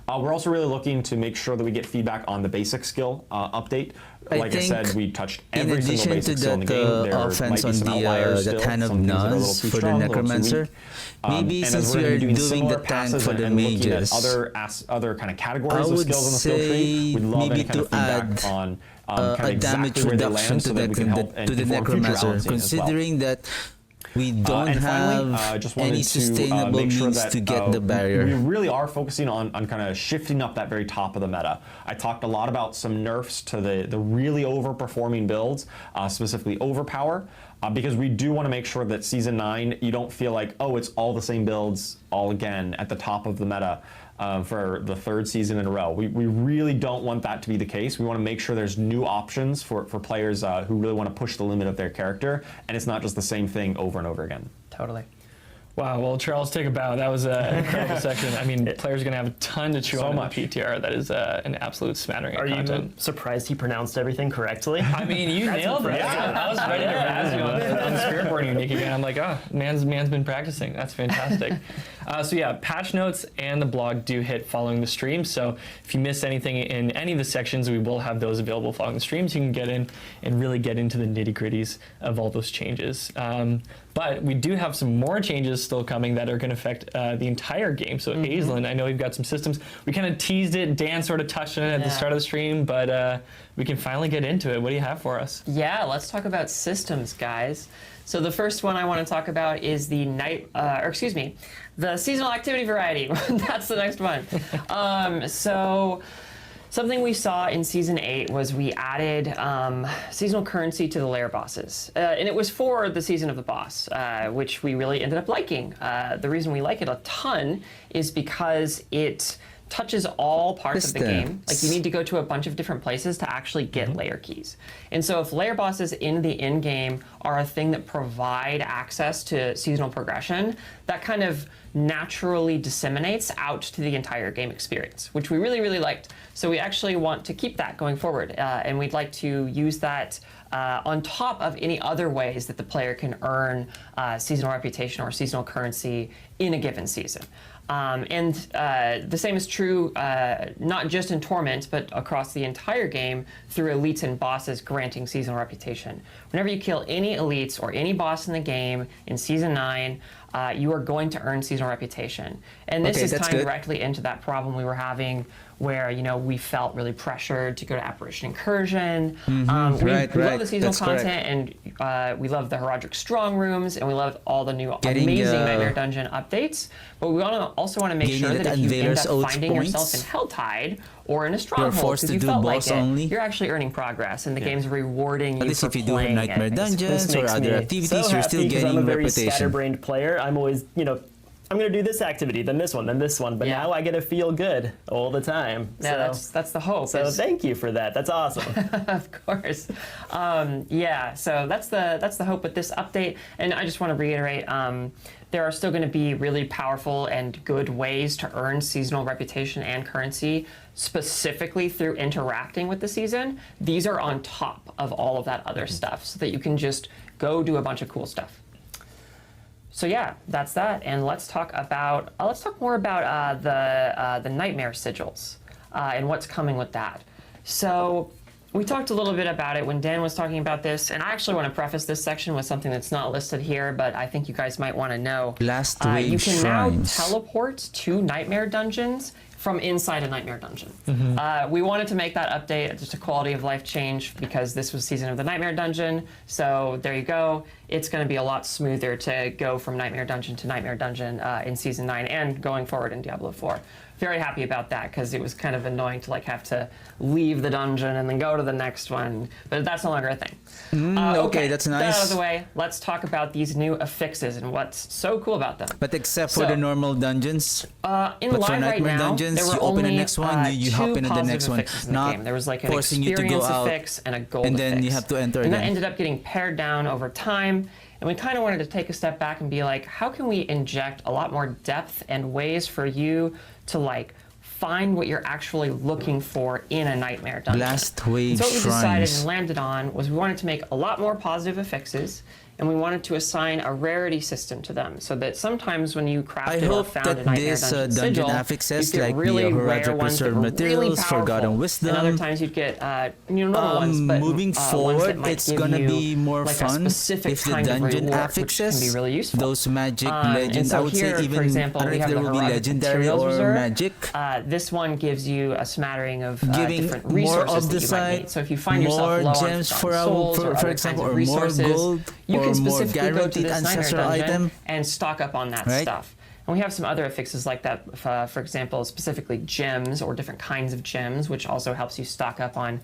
We're also really looking to make sure that we get feedback on the basic skill update. Like I said, we touched every single basic skill in the game. There offense might be on some outliers the still, Tan of some things that are a little Nuz too for the strong, a little too Necromancer. weak. Maybe And since as we're we gonna are be doing doing the similar tank passes for the and looking at mages, other kind of I categories of would skills in the skill tree, we'd love maybe any kind of to add feedback on a kind of damage exactly where they reduction land to so that we can help to the inform future Necromancer, balancing as well. considering that we don't and finally, have just wanted any to sustainable make sure means that to get the we barrier. really are focusing on kind of shifting up that very top of the meta. I talked a lot about some nerfs to the really overperforming builds, specifically Overpower, because we do want to make sure that Season 9, you don't feel like, oh, it's all the same builds all again at the top of the meta. For the third season in a row. We really don't want that to be the case. We want to make sure there's new options for players who really want to push the limit of their character, and it's not just the same thing over and over again. Totally. Wow, well, Charles, take a bow. That was an incredible section. I mean, players are going to have a ton to chew on in the PTR. That is an absolute smattering of content. Are you surprised he pronounced everything correctly? I mean, you nailed it. I was ready to razz you on the spirit board unique again. I'm like, man's been practicing. That's fantastic. So yeah, patch notes and the blog do hit following the stream. So if you missed anything in any of the sections, we will have those available following the stream, so you can get in and really get into the nitty gritties of all those changes. But we do have some more changes still coming that are going to affect the entire game. So Aislinn, I know we've got some systems. We kind of teased it. Dan sort of touched on it at the start of the stream, but we can finally get into it. What do you have for us? Yeah, let's talk about systems, guys. So the first one I want to talk about is the the seasonal activity variety. That's the next one. So something we saw in Season 8 was we added seasonal currency to the lair bosses. And it was for the Season of the Boss, which we really ended up liking. The reason we like it a ton is because it touches all parts of the game. Like, you need to go to a bunch of different places to actually get lair keys. And so if lair bosses in the end game are a thing that provide access to seasonal progression, that kind of naturally disseminates out to the entire game experience, which we really, really liked. So we actually want to keep that going forward, and we'd like to use that on top of any other ways that the player can earn seasonal reputation or seasonal currency in a given season. And the same is true not just in Torment, but across the entire game through elites and bosses granting seasonal reputation. Whenever you kill any elites or any boss in the game in Season 9, you are going to earn seasonal reputation. And this is tying directly into that problem we were having where, we felt really pressured to go to Apparition Incursion. We love the seasonal content, and we love the Heraldric Strong Rooms, and we love all the new amazing Nightmare Dungeon updates. But we also want to make sure that if you end up finding yourself in Helltide or in a stronghold because you felt like it, you're actually earning progress, and the game's rewarding you for if you playing do Nightmare Dungeons or other activities, you're still getting I'm a very reputation. scatterbrained player. I'm always, I'm going to do this activity, then this one, then this one. But now I get to feel good all the time. Yeah, that's the hope. So thank you for that. That's awesome. Of course. So that's the hope with this update. And I just want to reiterate, there are still going to be really powerful and good ways to earn seasonal reputation and currency, specifically through interacting with the season. These are on top of all of that other stuff, so that you can just go do a bunch of cool stuff. So yeah, that's that, and let's talk more about the Nightmare Sigils and what's coming with that. So we talked a little bit about it when Dan was talking about this, and I actually want to preface this section with something that's not listed here, but I think you guys might want to know. Blast Wave You can Shrines. now teleport to Nightmare Dungeons from inside a Nightmare Dungeon. We wanted to make that update just a quality of life change because this was Season of the Nightmare Dungeon, so there you go. It's going to be a lot smoother to go from Nightmare Dungeon to Nightmare Dungeon in Season 9 and going forward in Diablo 4. Very happy about that because it was kind of annoying to like have to leave the dungeon and then go to the next one, but that's no longer a thing. Okay, that's nice. That out of the way, let's talk about these new affixes and what's so cool about them. But except for So- the normal dungeons, In but for live right Nightmare now, Dungeons, there were you open the only next one, you hop two into the positive next one, affixes in the not game. There was like an forcing you to go experience out, affix and a gold and then affix. you have to enter and that again. ended up getting pared down over time. And we kind of wanted to take a step back and be like, how can we inject a lot more depth and ways for you to like find what you're actually looking for in a Nightmare Dungeon? Blast Wave So what we decided Shrines. and landed on was we wanted to make a lot more positive affixes, and we wanted to assign a rarity system to them, so that sometimes when you I crafted or hope found that a Nightmare this Dungeon dungeon sigil, affixes you'd get like really the rare Horadric ones that Preserved were Materials, really powerful. Forgotten Wisdom. And other times you'd get normal ones, but moving ones that forward, might it's give gonna you, be more like, fun a specific if the kind of dungeon reward, which affixes can be really useful. those magic And legends. so I would here, say even for example, I don't we know if have there the will be Horadric legendary Materials or Reserve. magic. This one gives you a smattering of Giving different more resources of the that you might side, need. So if you find yourself more low gems on for our, souls or for other example, kinds or of more resources, gold, you can or more specifically go to guaranteed this Nightmare ancestral Dungeon item. and stock up on that Right. stuff. And we have some other affixes like that, for example, specifically gems or different kinds of gems, which also helps you stock up on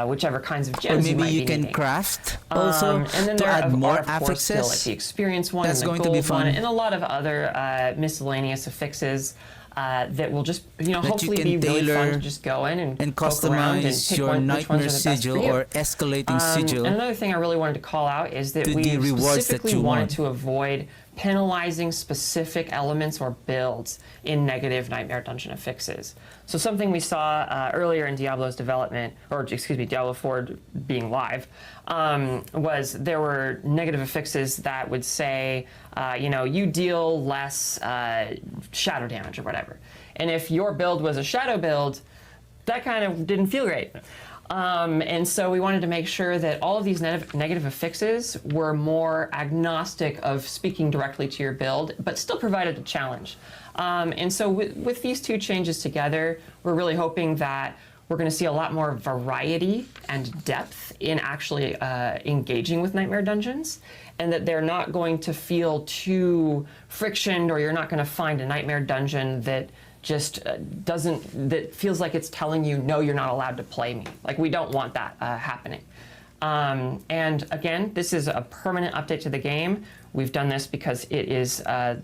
whichever kinds of Or gems you maybe might you be can needing. craft also And then to there add are, more of course, still, like affixes. the experience one That's and the going gold to be fun. one, and a lot of other miscellaneous affixes that will just, you hopefully can be really fun tailor to just go in and and poke around and customize pick your which ones are nightmare the best for sigil you. or escalating sigil. And another thing I really wanted to call out is that To we the rewards that specifically you wanted want. to avoid penalizing specific elements or builds in negative Nightmare Dungeon affixes. So something we saw earlier in Diablo's development, or excuse me, Diablo 4 being live, was there were negative affixes that would say, you deal less shadow damage or whatever. And if your build was a shadow build, that kind of didn't feel great. And so we wanted to make sure that all of these negative affixes were more agnostic of speaking directly to your build, but still provided a challenge. And so with these two changes together, we're really hoping that we're going to see a lot more variety and depth in actually engaging with Nightmare Dungeons, and that they're not going to feel too frictioned, or you're not going to find a Nightmare Dungeon that just that feels like it's telling you, no, you're not allowed to play me. Like, we don't want that happening. And again, this is a permanent update to the game. We've done this because it is, a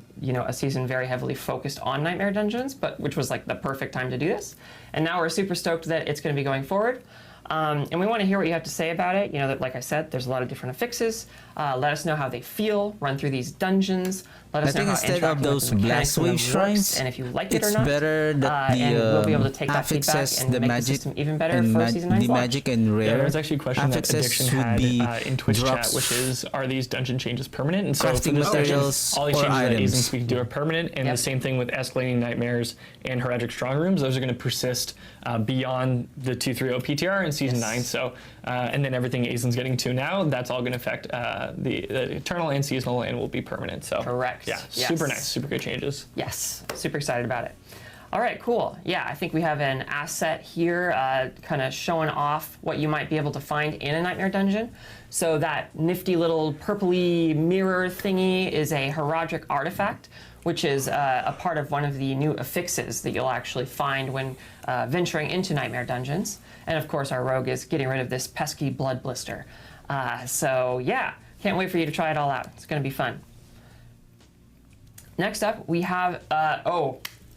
season very heavily focused on Nightmare Dungeons, which was like the perfect time to do this. And now we're super stoked that it's going to be going forward. And we want to hear what you have to say about it. That, like I said, there's a lot of different affixes. Let us know how they feel. Run through these dungeons. Let us I know think how instead of interacting with those the mechanics blast of them wave works, shrines, and if you like it it's or not. better that the and we'll be able to take that feedback affixes, and the make magic the system even better and for Season 9's the launch. magic and rare Yeah, there was actually a question that affixes Addiction would had be in Twitch drops. chat, which is, are these dungeon changes permanent? And so for Crafting this section, materials all these or changes that items. Aizen's speaking to are permanent, and Yep. the same thing with Escalating Nightmares and Horadric Strong Rooms. Those are going to persist beyond the 2.3.0 PTR in Season 9. So, and then everything Aizen's getting to now, that's all going to affect the Eternal and Seasonal, and will be permanent. So, Correct. Yeah, Yes. super nice, super good changes. Yes, super excited about it. All right, cool. Yeah, I think we have an asset here kind of showing off what you might be able to find in a Nightmare Dungeon. So that nifty little purpley mirror thingy is a Horadric artifact, which is a part of one of the new affixes that you'll actually find when venturing into Nightmare Dungeons. And of course, our rogue is getting rid of this pesky blood blister. So yeah, can't wait for you to try it all out. It's going to be fun. Next up, we have,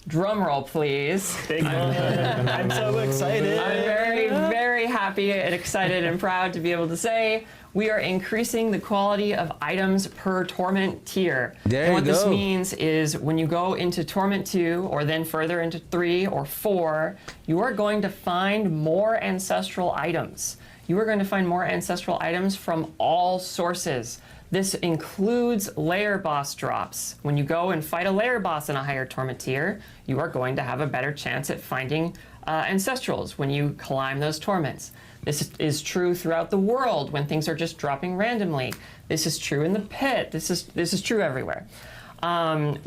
drum roll, please. Big moment. I'm so excited. I'm very, very happy and excited and proud to be able to say we are increasing the quality of items per Torment tier. There and what you this go. means is when you go into Torment 2 or then further into 3 or 4, you are going to find more ancestral items. You are going to find more ancestral items from all sources. This includes layer boss drops. When you go and fight a layer boss in a higher Torment tier, you are going to have a better chance at finding ancestrals when you climb those torments. This is true throughout the world when things are just dropping randomly. This is true in the pit. This is true everywhere.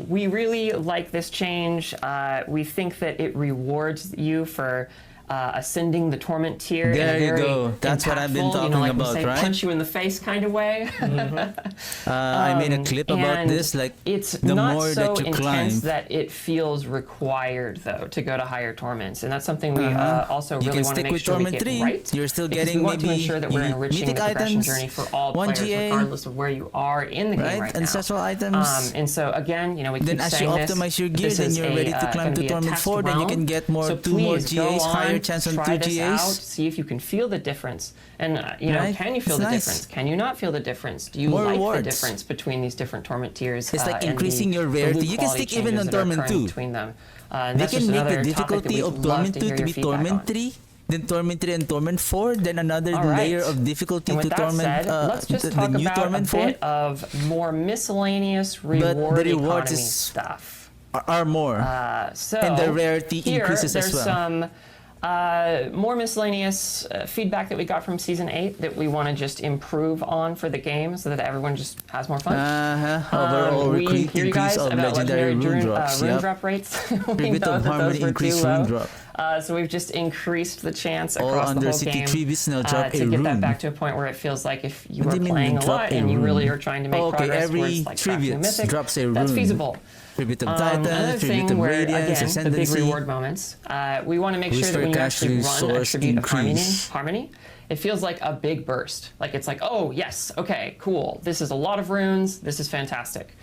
We really like this change. We think that it rewards you for ascending the torment tier. There in a you very go. That's what I've been impactful, talking like about, we say, right? punch you in the face kind of way. I made a clip about And this. Like it's the not more so that you intense climb, that it feels required though to go to higher torments, and that's something we also you really can want to stick make with sure we Torment get 3. right. You're still because getting we want to maybe ensure that we're enriching the mythic progression items, journey for all 1 players, GA, regardless of where you are in the game right? right now. Ancestral items. And so again, we Then keep as you saying this, optimize your but gear, this then is you're ready to climb gonna to be a Torment test 4, then you can realm. get more, So 2 more please go GAs, higher on, chance on try 2 this out, GAs. see if you can feel the difference. And Right? can you feel It's the nice. difference? Can you not feel the difference? Do you More like rewards. the difference between these different torment tiers? It's like and increasing your the rarity. loot You can quality stick even changes on that are Torment occurring 2. between them. They That's can just make another the topic that difficulty we'd of love Torment 2 hear to your be feedback Torment on. 3, then Torment 3 and Torment 4, then another All right. layer of difficulty And to with that Torment, said, let's just the talk new about Torment a 4 bit of more miscellaneous the reward rewards economy is- stuff. are more. So And the rarity here, increases as there's well. some more miscellaneous feedback that we got from Season 8 that we want to just improve on for the game so that everyone just has more fun. Overall We hear you guys increase of about legendary rune rune drops. rune Yep. drop rates. We Tribute know of that those Harmony were too increased low. rune drop. So we've just increased the chance All across the whole Undercity game tributes now drop a to get that rune. back to a point where it feels like if you What are do you mean playing a drop lot a and you really rune? are trying to make Okay, progress every towards like crafting tribute mythic, drops a that's rune. feasible. Tribute of Another Titan, Tribute thing of where, Radiance, again, the big Ascendancy. reward moments, we want to make sure that Whisper when you Cash actually run a resource tribute of increase. harmony, it feels like a big burst. Like it's like, oh yes, okay, cool. This is a lot of runes. This is fantastic.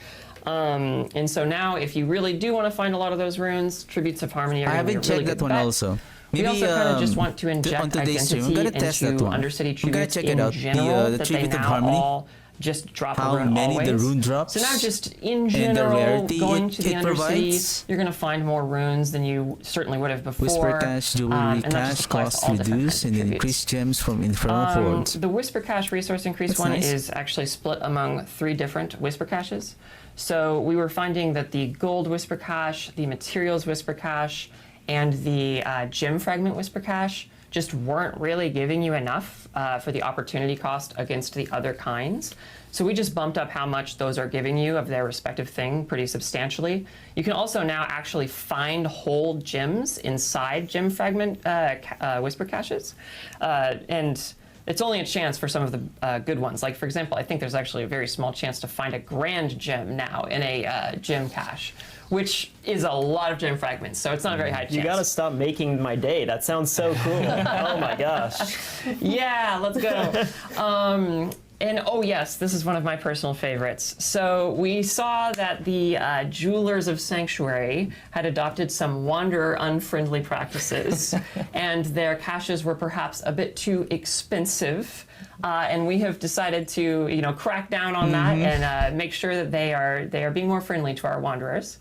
And so now, if you really do want to find a lot of those runes, tributes of harmony are I going to be a haven't really checked good that one bet. also. We also kind of just want to inject on today's stream, I'm identity gonna test into that one. Undercity I'm gonna tributes check in it out. general, The that they tribute of now harmony. all just drop How a rune many always. the rune drops So now just in and the general, rarity going to the it Undercity, provides. you're going to find more runes than you certainly would have before. Whisper Cash, Jewelry and that Cash, just applies to cost all different reduced, kinds of and tributes. increased gems from Infernal Hordes. The Whisper Cache resource increase That's one nice. is actually split among 3 different Whisper Caches. So we were finding that the Gold Whisper Cache, the Materials Whisper Cache, and the Gem Fragment Whisper Cache just weren't really giving you enough for the opportunity cost against the other kinds. So we just bumped up how much those are giving you of their respective thing pretty substantially. You can also now actually find whole gems inside Gem Fragment Whisper Caches. And it's only a chance for some of the good ones. Like, for example, I think there's actually a very small chance to find a grand gem now in a gem cache, which is a lot of gem fragments, so it's not a very high chance. You gotta stop making my day. That sounds so cool. Oh my gosh. Yeah, let's go. And oh yes, this is one of my personal favorites. So we saw that the Jewelers of Sanctuary had adopted some wanderer unfriendly practices, and their caches were perhaps a bit too expensive. And we have decided to, crack down on that and make sure that they are being more friendly to our wanderers.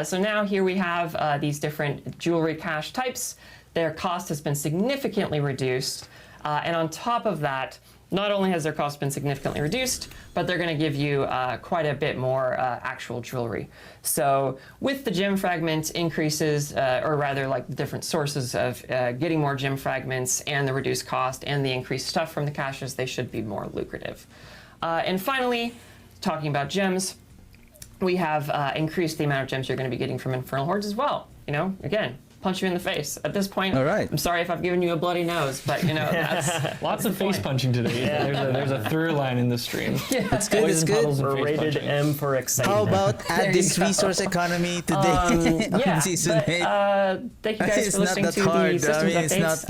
So now here we have these different jewelry cache types. Their cost has been significantly reduced, and on top of that, not only has their cost been significantly reduced, but they're going to give you quite a bit more actual jewelry. So with the gem fragment increases, or rather like the different sources of getting more gem fragments and the reduced cost and the increased stuff from the caches, they should be more lucrative. And finally, talking about gems, we have increased the amount of gems you're going to be getting from Infernal Hordes as well. Again, punch you in the face. At this point, All right. I'm sorry if I've given you a bloody nose, but that's Lots of face point. punching today. There's a through line in the stream. It's good, it's Poison good. puddles and We're face rated punching. M for How excitement. about add you this go. resource economy today Yeah, on Season 8? thank you guys It's for not listening that to hard. the systems I mean, it's updates. not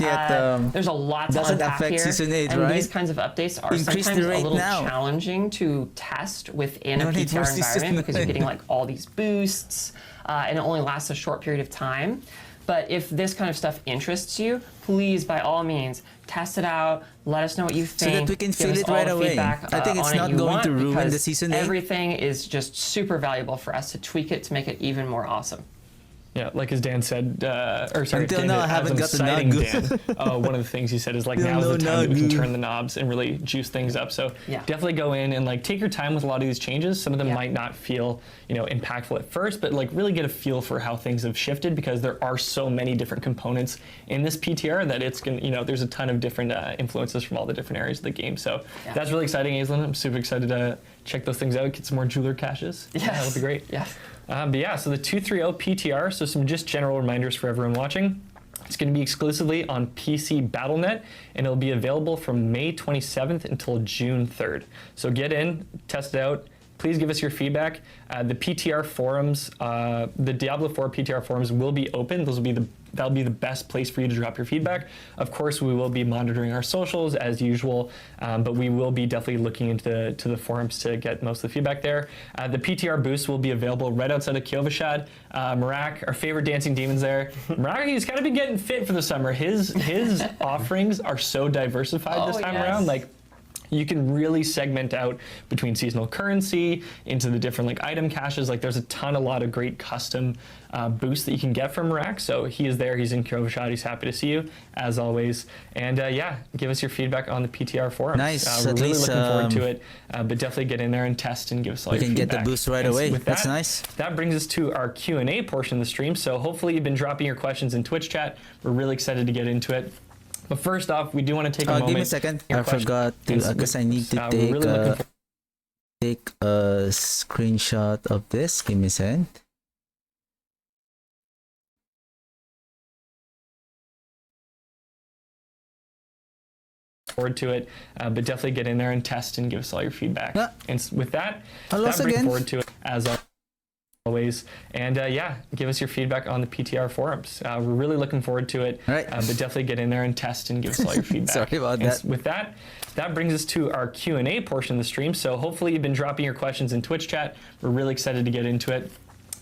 yet, There's a lot to doesn't unpack affect here, Season 8, and right? these kinds of updates are Increase the sometimes a rate little now. challenging to test within No a need for PTR Season environment because you're 8. getting like all these boosts, and it only lasts a short period of time. But if this kind of stuff interests you, please, by all means, test it out. Let us know what you think. that we can Give feel us it all right the away. feedback, I think it's on it not you going want, to ruin because the Season 8. everything is just super valuable for us to tweak it to make it even more awesome. Yeah, like as Dan said, or sorry, Until Dan, now, I as haven't I'm got the citing nug. Dan, one of the things he said is like Still now's no the time that we can nug. turn the knobs and really juice things up. So Yeah. definitely go in and like take your time with a lot of these changes. Some of them Yeah. might not feel impactful at first, but like really get a feel for how things have shifted because there are so many different components in this PTR that it's gonna there's a ton of different influences from all the different areas of the game. So Yeah. that's really exciting, Aislinn. I'm super excited to check those things out, get some more jeweler caches. Yes. Yeah, that'll be great. Yes. But yeah, so the 230 PTR, so some just general reminders for everyone watching. It's going to be exclusively on PC BattleNet, and it'll be available from May 27th until June 3rd. So get in, test it out. Please give us your feedback. The PTR forums, the Diablo 4 PTR forums will be open. That'll be the best place for you to drop your feedback. Of course, we will be monitoring our socials as usual, but we will be definitely looking into the forums to get most of the feedback there. The PTR boost will be available right outside of Kyovashad. Marak, our favorite dancing demons there. Marak, he's kind of been getting fit for the summer. His offerings are so diversified this time around. Like, you can really segment out between seasonal currency into the different like item caches. Like there's a lot of great custom boosts that you can get from Marak. So he is there, he's in Kyovashad, he's happy to see you as always. And yeah, give us your feedback on the PTR forums. Nice, We're at really least, looking forward to it, but definitely get in there and test and give us all We your can feedback. get the boost right And away. with That's that, nice. That brings us to our Q&A portion of the stream. So hopefully you've been dropping your questions in Twitch chat. We're really excited to get into it. But first off, we do want to take a moment. Give me a second. Your I question. forgot to, because I need to We're take really looking take a screenshot of this. Give me a second. forward to it, but definitely get in there and test and give us all your feedback. Yeah. And with that, Hello that brings again. forward to it as always. And yeah, give us your feedback on the PTR forums. We're really looking forward to it, All right. but definitely get in there and test and give us all your feedback. Sorry about And that. with that, that brings us to our Q&A portion of the stream. So hopefully you've been dropping your questions in Twitch chat. We're really excited to get into it.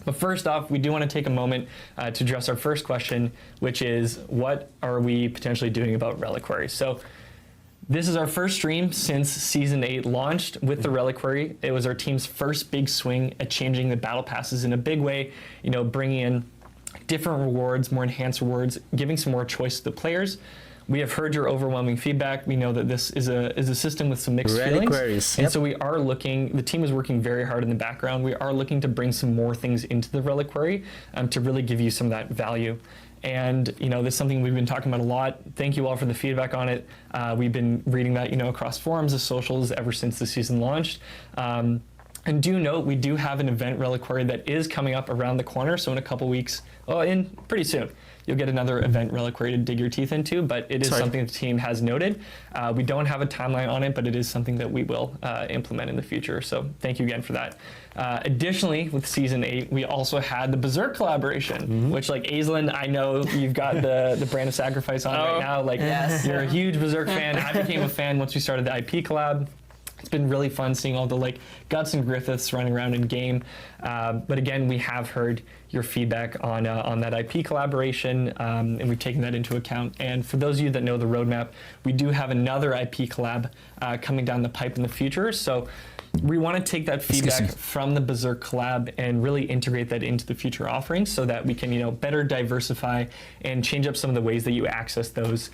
But first off, we do want to take a moment to address our first question, which is what are we potentially doing about reliquaries? So this is our first stream since Season 8 launched with the Reliquary. It was our team's first big swing at changing the battle passes in a big way, bringing in different rewards, more enhanced rewards, giving some more choice to the players. We have heard your overwhelming feedback. We know that this is a system with some mixed feelings. Reliquaries, And yep. so we are looking, the team is working very hard in the background. We are looking to bring some more things into the Reliquary to really give you some of that value. And this is something we've been talking about a lot. Thank you all for the feedback on it. We've been reading that across forums and socials ever since the season launched. And do note we do have an event reliquary that is coming up around the corner. So in a couple weeks, pretty soon, you'll get another event reliquary to dig your teeth into. But it is something the team has noted. We don't have a timeline on it, but it is something that we will implement in the future. So thank you again for that. Additionally, with Season 8, we also had the Berserk collaboration, which like Aislinn, I know you've got the Brand of Sacrifice on right now. Like you're a huge Berserk fan. I became a fan once we started the IP collab. It's been really fun seeing all the like Guts and Griffiths running around in game. But again, we have heard your feedback on that IP collaboration, and we've taken that into account. And for those of you that know the roadmap, we do have another IP collab coming down the pipe in the future. So we want to take that feedback from the Berserk collab and really integrate that into the future offerings so that we can better diversify and change up some of the ways that you access those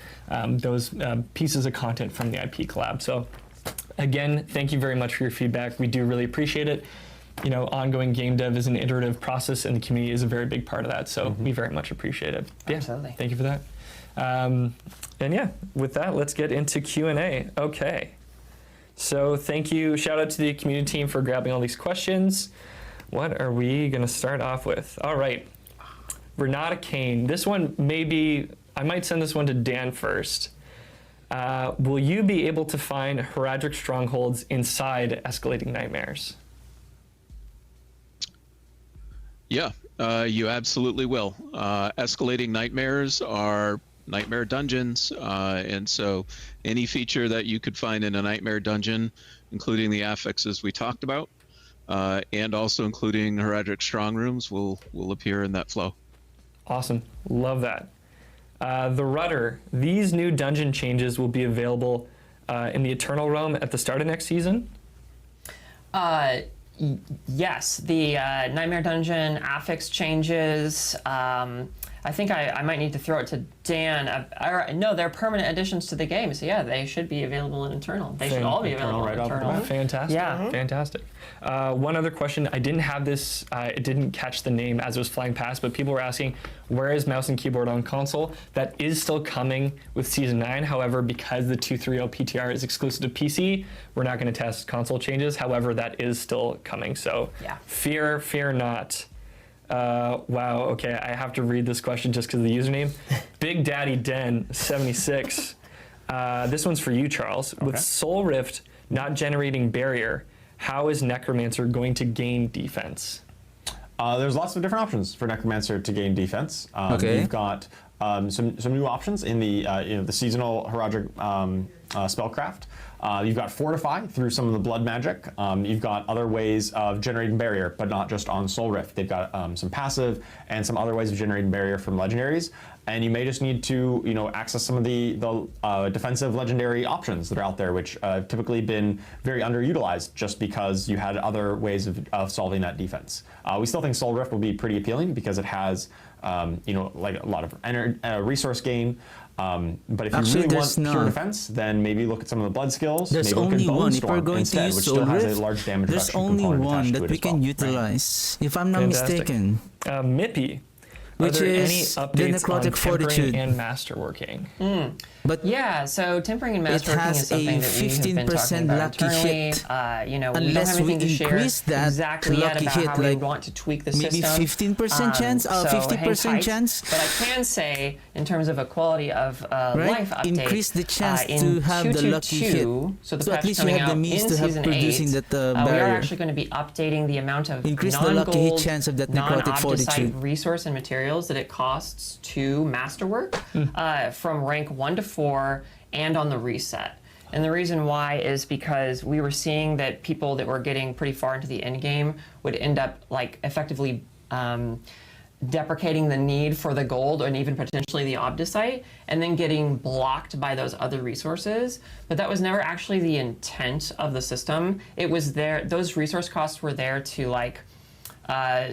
pieces of content from the IP collab. So again, thank you very much for your feedback. We do really appreciate it. Ongoing game dev is an iterative process, and the community is a very big part of that. So we very much appreciate it. Yeah, Absolutely. thank you for that. And yeah, with that, let's get into Q&A. Okay. So thank you. Shout out to the community team for grabbing all these questions. What are we going to start off with? All right. Renata Kane. This one I might send this one to Dan first. Will you be able to find heraldic strongholds inside escalating nightmares? Yeah, you absolutely will. Escalating nightmares are nightmare dungeons, and so any feature that you could find in a nightmare dungeon, including the affixes we talked about, and also including heraldic strong rooms, will appear in that flow. Awesome. Love that. The Rudder. These new dungeon changes will be available in the Eternal Realm at the start of next season? Yes, the Nightmare Dungeon affix changes. I think I might need to throw it to Dan. No, they're permanent additions to the game, so yeah, they should be available in Internal. They should all be available in Internal. Fantastic. Yeah. Fantastic. One other question. I didn't have this, it didn't catch the name as it was flying past, but people were asking, where is mouse and keyboard on console? That is still coming with Season 9. However, because the 2.3.0 PTR is exclusive to PC, we're not going to test console changes. However, that is still coming. So Yeah. fear not. Wow, okay, I have to read this question just because of the username. Big Daddy Den 76. This one's for you, Charles. With Soul Rift not generating barrier, how is Necromancer going to gain defense? There's lots of different options for Necromancer to gain defense. Okay. You've got some new options in the the seasonal heraldic spellcraft. You've got Fortify through some of the blood magic. You've got other ways of generating barrier, but not just on Soul Rift. They've got some passive and some other ways of generating barrier from legendaries. And you may just need to, access some of the defensive legendary options that are out there, which have typically been very underutilized just because you had other ways of solving that defense. We still think Soul Rift will be pretty appealing because it has, like a lot of resource gain. But if Actually, you really want there's pure none. defense, then maybe look at some of the blood skills. There's maybe only look at one. If we're Bonestorm going to instead, use which Soul still has Rift, a large damage there's reduction only component one attached to that it we as can well. utilize, if I'm not Fantastic. mistaken. Mippy. Which Are there is any the updates on Necrotic tempering Fortitude. and masterworking? But Yeah, so tempering and It masterworking has is something a that we have been 15% talking about lucky internally. hit. We don't Unless have anything we to share increase that exactly yet lucky about hit, how we like want to tweak the maybe system. 15% chance, so hang 50% tight. chance. But I can say, in terms of a quality of life update, Increase the chance in to have the lucky hit. 2.2, so the So at patch least you coming have the out means in to have Season producing 8, that we are barrier. actually going to be updating the amount of Increase the lucky hit non-gold, chance of that Necrotic Fortitude. non-Obdicite resource and materials that it costs to masterwork from rank 1 to 4 and on the reset. And the reason why is because we were seeing that people that were getting pretty far into the end game would end up like effectively deprecating the need for the gold and even potentially the Obdicite, and then getting blocked by those other resources. But that was never actually the intent of the system. It was there, those resource costs were there to like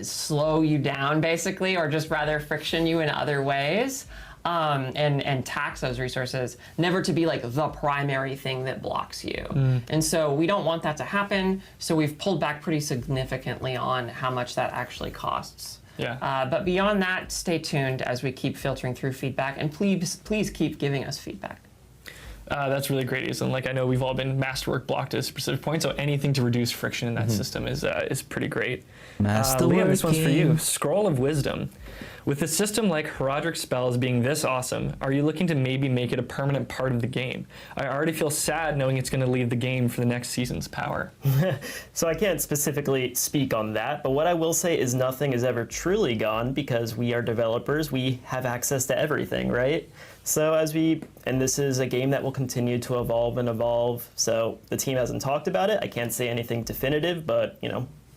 slow you down basically, or just rather friction you in other ways. And tax those resources, never to be like the primary thing that blocks you. And so we don't want that to happen, so we've pulled back pretty significantly on how much that actually costs. Yeah. But beyond that, stay tuned as we keep filtering through feedback, and please keep giving us feedback. That's really great, Ethan. Like, I know we've all been masterwork blocked at a specific point, so anything to reduce friction in that system is pretty great. Liam, this one's for you. Scroll of Wisdom. With a system like Heraldric spells being this awesome, are you looking to maybe make it a permanent part of the game? I already feel sad knowing it's going to leave the game for the next season's power. So I can't specifically speak on that, but what I will say is nothing is ever truly gone because we are developers. We have access to everything, right? So and this is a game that will continue to evolve and evolve. So the team hasn't talked about it. I can't say anything definitive, but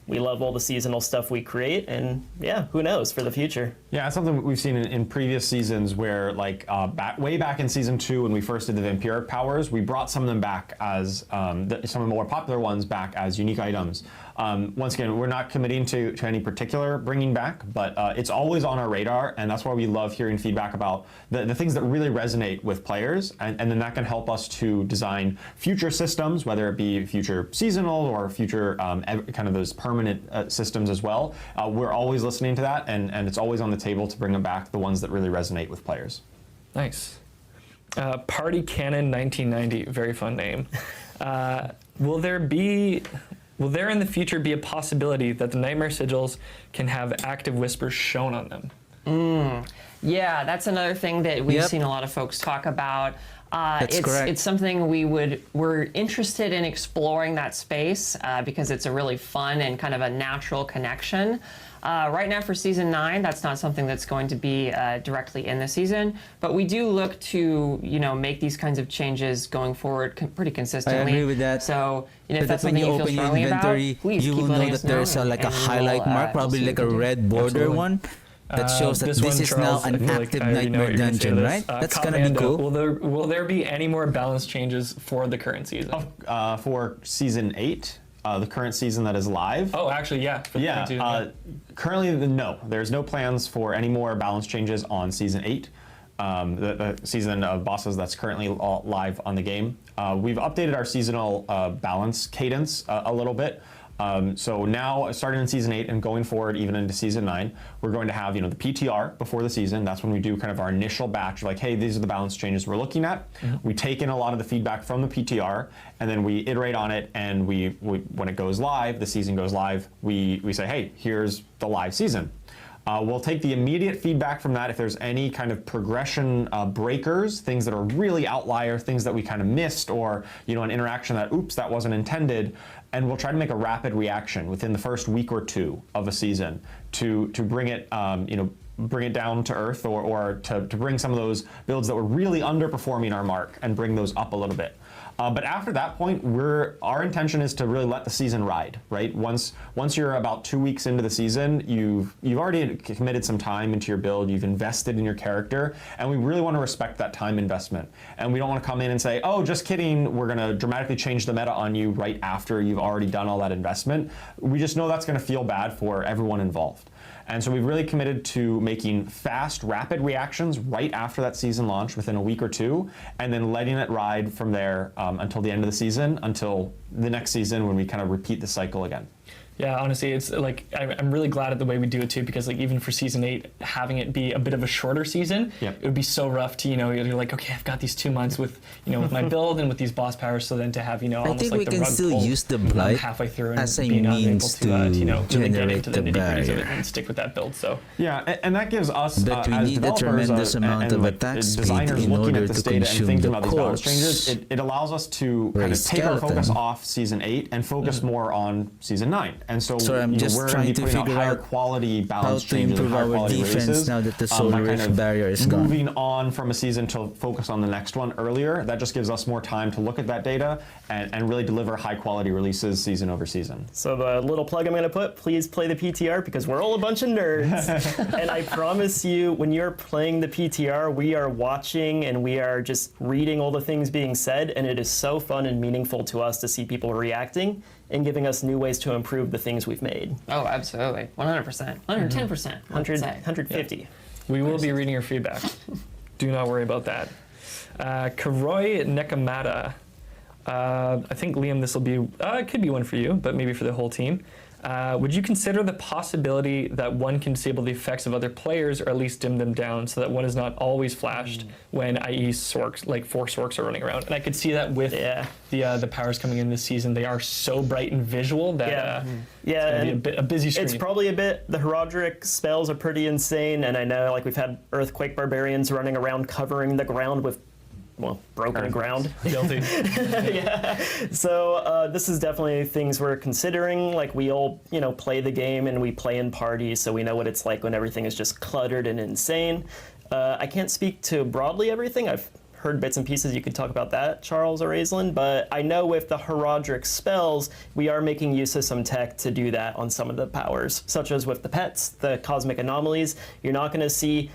we love all the seasonal stuff we create, and yeah, who knows for the future. Yeah, it's something we've seen in previous seasons where, like, way back in Season 2 when we first did the Vampiric powers, we brought some of them back as, some of the more popular ones back as unique items. Once again, we're not committing to any particular bringing back, but it's always on our radar, and that's why we love hearing feedback about the things that really resonate with players, and then that can help us to design future systems, whether it be future seasonal or future kind of those permanent systems as well. We're always listening to that, and it's always on the table to bring them back, the ones that really resonate with players. Nice. Party Cannon 1990, very fun name. Will there in the future be a possibility that the Nightmare Sigils can have active whispers shown on them? Yeah, that's another thing that we've seen a lot of folks talk about. That's correct. It's something we're interested in exploring that space because it's a really fun and kind of a natural connection. Right now for Season 9, that's not something that's going to be directly in the season, but we do look to make these kinds of changes going forward pretty consistently. I agree with that. So if But that's when something you you feel open your strongly about, inventory, please you keep will know letting that us know. there's like a and we'll, highlight mark, we'll probably see like what a we can do. red border Absolutely. one. That shows that this is now Charles, I an feel like active I already know Nightmare what you're gonna say Dungeon, this. right? That's gonna be cool. Will there be any more balance changes for the current season? For Season 8, the current season that is live. Oh, actually, yeah. For the Yeah, 22, currently, no. There's no plans for any more balance changes on Season 8, the season of bosses that's currently live on the game. We've updated our seasonal balance cadence a little bit. So now, starting in Season 8 and going forward even into Season 9, we're going to have, the PTR before the season. That's when we do kind of our initial batch of like, hey, these are the balance changes we're looking at. We take in a lot of the feedback from the PTR, and then we iterate on it, and we when it goes live, the season goes live, we say, hey, here's the live season. We'll take the immediate feedback from that if there's any kind of progression breakers, things that are really outlier, things that we kind of missed, or an interaction that, oops, that wasn't intended, and we'll try to make a rapid reaction within the first week or two of a season to bring it, bring it down to earth, or to bring some of those builds that were really underperforming our mark and bring those up a little bit. But after that point, our intention is to really let the season ride, right? Once you're about 2 weeks into the season, you've already committed some time into your build, you've invested in your character, and we really want to respect that time investment. And we don't want to come in and say, oh, just kidding, we're going to dramatically change the meta on you right after you've already done all that investment. We just know that's going to feel bad for everyone involved. And so we've really committed to making fast, rapid reactions right after that season launch within a week or two, and then letting it ride from there until the end of the season, until the next season when we kind of repeat the cycle again. Yeah, honestly, it's like I'm really glad at the way we do it too, because like even for Season 8, having it be a bit of a shorter season, Yep. It would be so rough to you're like, okay, I've got these 2 months with with my build and with these boss powers, so then to have I almost think like we the can rug still pull use the Blight halfway through and as a being unable means to really get generate into the the nitty-gritties of it barrier. and stick with that build. So Yeah, and that gives us But we as need a developers, tremendous amount and of like attack speed designers in looking order at this to data and consume thinking the about these balance corpse. changes, it allows us to kind of Raise take our focus skeleton. off Season 8 and focus more on Season 9. And so Sorry, I'm just we're going trying to to be putting out figure higher out quality how balance to changes and improve higher our quality defense releases. now that the by solar kind rift of barrier is gone. moving on from a season to focus on the next one earlier, that just gives us more time to look at that data and really deliver high quality releases season over season. So the little plug I'm going to put, please play the PTR because we're all a bunch of nerds. And I promise you, when you're playing the PTR, we are watching and we are just reading all the things being said, and it is so fun and meaningful to us to see people reacting and giving us new ways to improve the things we've made. Oh, absolutely. 100%. 110%. 150. we will be reading your feedback. Do not worry about that. Karoi Nekamata. I think, Liam, this will be, it could be one for you, but maybe for the whole team. Would you consider the possibility that one can disable the effects of other players, or at least dim them down, so that one is not always flashed when, i.e., Sorks, like 4 Sorks are running around? And I could see that with the powers coming in this season. They are so bright and visual that it's gonna be a busy stream. It's probably a bit, the Herodric spells are pretty insane, and I know like we've had Earthquake Barbarians running around covering the ground with broken ground. Guilty. Yeah. So this is definitely things we're considering. Like we all, play the game and we play in parties, so we know what it's like when everything is just cluttered and insane. I can't speak to broadly everything. I've heard bits and pieces. You could talk about that, Charles or Aislinn, but I know with the Herodric spells, we are making use of some tech to do that on some of the powers, such as with the pets, the cosmic anomalies. You're not going to see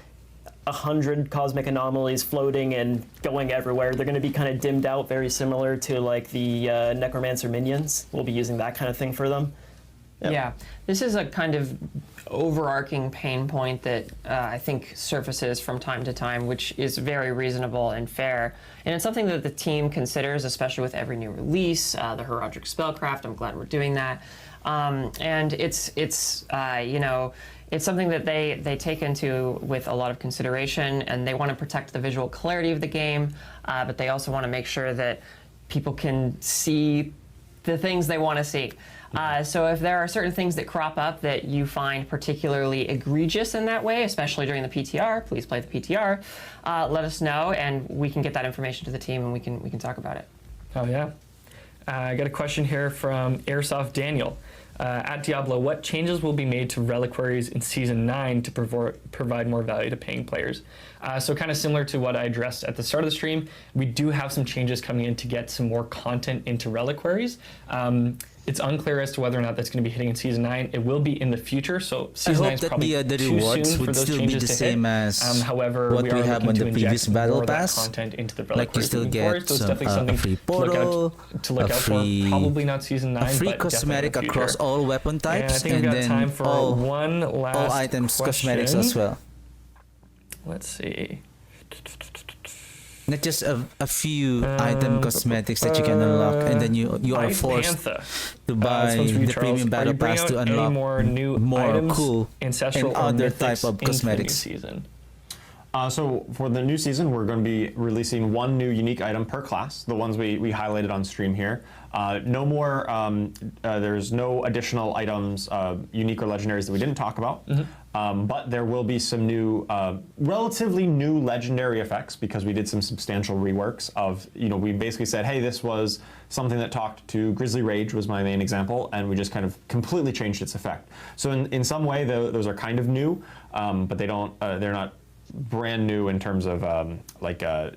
100 cosmic anomalies floating and going everywhere. They're going to be kind of dimmed out, very similar to like the Necromancer minions. We'll be using that kind of thing for them. Yep. Yeah, this is a kind of overarching pain point that I think surfaces from time to time, which is very reasonable and fair. And it's something that the team considers, especially with every new release, the Herodric Spellcraft. I'm glad we're doing that. And it's something that they take into with a lot of consideration, and they want to protect the visual clarity of the game, but they also want to make sure that people can see the things they want to see. So if there are certain things that crop up that you find particularly egregious in that way, especially during the PTR, please play the PTR. Let us know, and we can get that information to the team, and we can talk about it. Oh yeah. I got a question here from Airsoft Daniel. At Diablo, what changes will be made to reliquaries in Season 9 to provide more value to paying players? So kind of similar to what I addressed at the start of the stream, we do have some changes coming in to get some more content into reliquaries. It's unclear as to whether or not that's going to be hitting in Season 9. It will be in the future, so I Season 9 hope is that probably the too rewards soon for would those still be changes the to same hit. as However, what we we are have looking on to the previous inject battle more of that pass. content into the Like you developers still moving forward, get so it's some, definitely a something free to look portal, out to look a out free, for. Probably not Season 9, a free but cosmetic definitely in the across future. all weapon And types, I think we've got then time for one last all items cosmetics as question. well. Let's see. Not just a few item cosmetics that you can unlock, and then you are Blight forced Bantha. to buy This one's for you, the Charles. premium Are battle you bringing pass to out any unlock more new more items, cool ancestral and or other mythics type of into the new cosmetics. season? So for the new season, we're going to be releasing one new unique item per class, the ones we highlighted on stream here. No more, there's no additional items, unique or legendaries that we didn't talk about. But there will be some new, relatively new legendary effects because we did some substantial reworks of, we basically said, hey, this was something that talked to Grizzly Rage was my main example, and we just kind of completely changed its effect. So in some way, those are kind of new, but they're not brand new in terms of Change a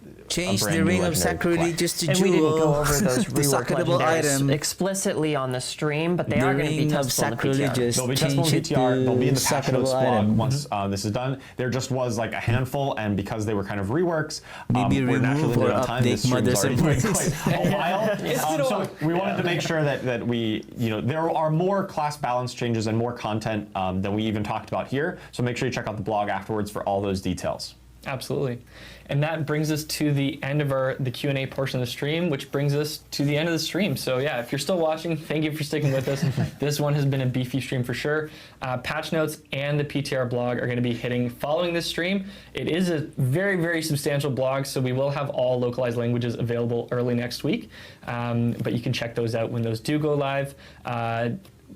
the brand new ring of legendary sacrilegious to And we didn't go jewel. over those The reworked suckable legendaries item. explicitly on the stream, but they The are going to be ring of testable in the PTR. sacrilegious. They'll be Change testable in it PTR. They'll be in the to patch notes suckable blog item. once this is done. There just was like a handful, and because they were kind of reworks, Maybe we're naturally remove or limited on time. This update stream's mothers already and been boys. quite a while. So we wanted to make sure that we, there are more class balance changes and more content than we even talked about here. So make sure you check out the blog afterwards for all those details. Absolutely. And that brings us to the end of the Q&A portion of the stream, which brings us to the end of the stream. So yeah, if you're still watching, thank you for sticking with us. This one has been a beefy stream for sure. Patch notes and the PTR blog are going to be hitting following this stream. It is a very, very substantial blog, so we will have all localized languages available early next week. But you can check those out when those do go live.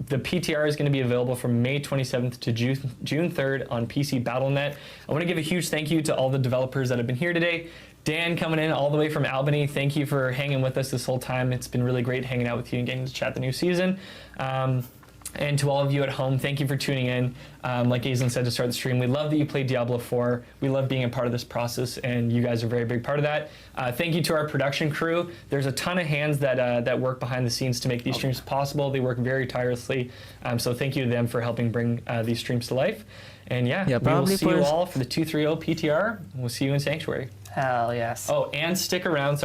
The PTR is going to be available from May 27th to June 3rd on PC Battle.net. I want to give a huge thank you to all the developers that have been here today. Dan coming in all the way from Albany, thank you for hanging with us this whole time. It's been really great hanging out with you and getting to chat the new season. And to all of you at home, thank you for tuning in. Like Aislinn said to start the stream, we love that you played Diablo 4. We love being a part of this process, and you guys are a very big part of that. Thank you to our production crew. There's a ton of hands that work behind the scenes to make these streams possible. They work very tirelessly. So thank you to them for helping bring these streams to life. And yeah, we will probably see you all for the 230 PTR. We'll see you in Sanctuary. Hell yes. Oh, and stick around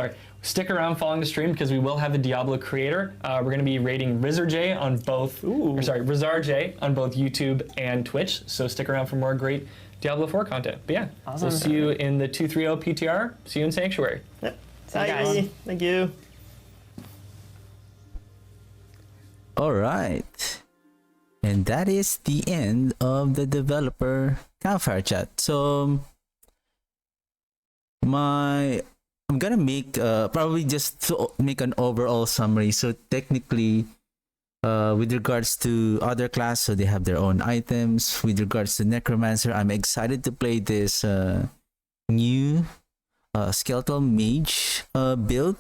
following the stream because we will have the Diablo creator. We're going to be rating RizarJ on both, RizarJ on both YouTube and Twitch. So stick around for more great Diablo 4 content. But yeah, Awesome. we'll see you in the 230 PTR. See you in Sanctuary. Yep. See you guys. Bye. Thank you. All right. And that is the end of the developer Campfire Chat. So I'm gonna make probably just to make an overall summary. So technically, with regards to other class, so they have their own items. With regards to Necromancer, I'm excited to play this new Skeletal Mage build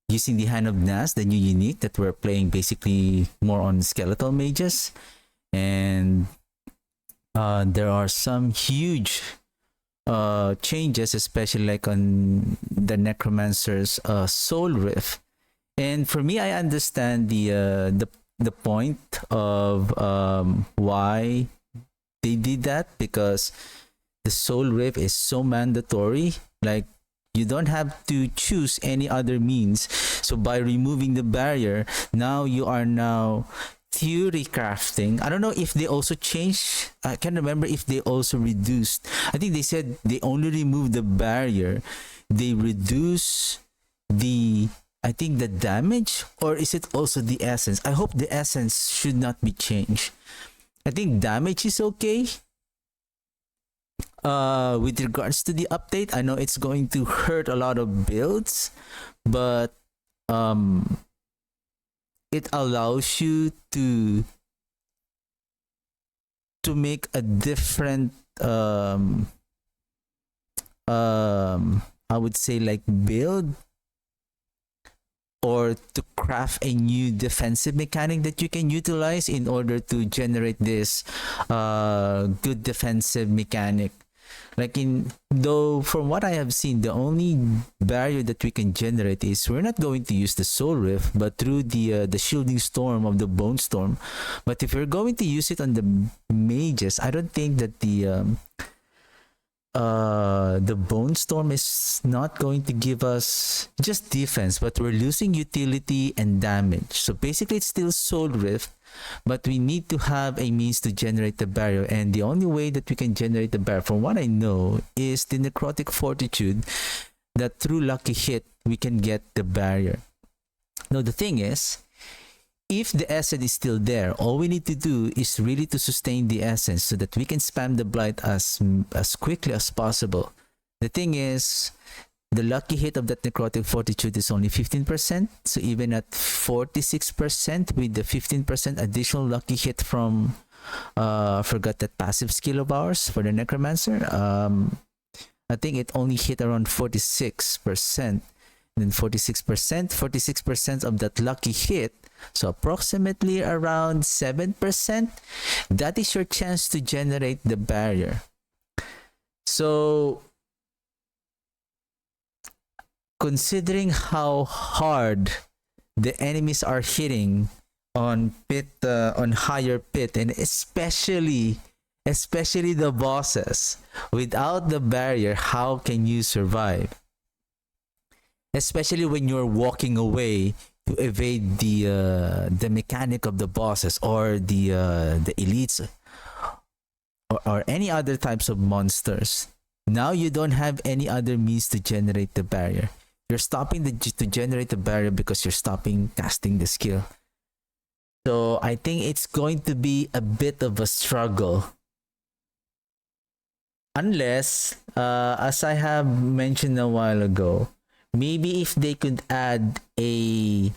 using the Hand of Nas, the new unique that we're playing, basically more on skeletal mages. And there are some huge changes, especially like on the Necromancer's Soul Rift. And for me, I understand the point of why they did that, because the Soul Rift is so mandatory. Like, you don't have to choose any other means. So by removing the barrier, now you are theory crafting. I don't know if they also changed. I can't remember if they also reduced. I think they said they only removed the barrier. They reduce the damage, or is it also the essence? I hope the essence should not be changed. I think damage is okay. With regards to the update, I know it's going to hurt a lot of builds, but it allows you to make a different I would say like build, or to craft a new defensive mechanic that you can utilize in order to generate this good defensive mechanic. Like though from what I have seen, the only barrier that we can generate is we're not going to use the Soul Rift, but through the shielding storm of the Bone Storm. But if we're going to use it on the mages, I don't think that the Bone Storm is not going to give us just defense, but we're losing utility and damage. So basically it's still Soul Rift, but we need to have a means to generate the barrier, and the only way that we can generate the barrier, from what I know, is the Necrotic Fortitude, that through lucky hit we can get the barrier. Now the thing is, if the essence is still there, all we need to do is really to sustain the essence so that we can spam the Blight as quickly as possible. The thing is, the lucky hit of that Necrotic Fortitude is only 15%. So even at 46% with the 15% additional lucky hit from forgot that passive skill of ours for the Necromancer. I think it only hit around 46%. And then 46% of that lucky hit, so approximately around 7%, that is your chance to generate the barrier. So considering how hard the enemies are hitting on higher pit, and especially the bosses, without the barrier, how can you survive? Especially when you're walking away to evade the mechanic of the bosses or the elites or any other types of monsters. Now you don't have any other means to generate the barrier. You're stopping to generate the barrier because you're stopping casting the skill. So I think it's going to be a bit of a struggle. Unless, as I have mentioned a while ago, maybe if they could add an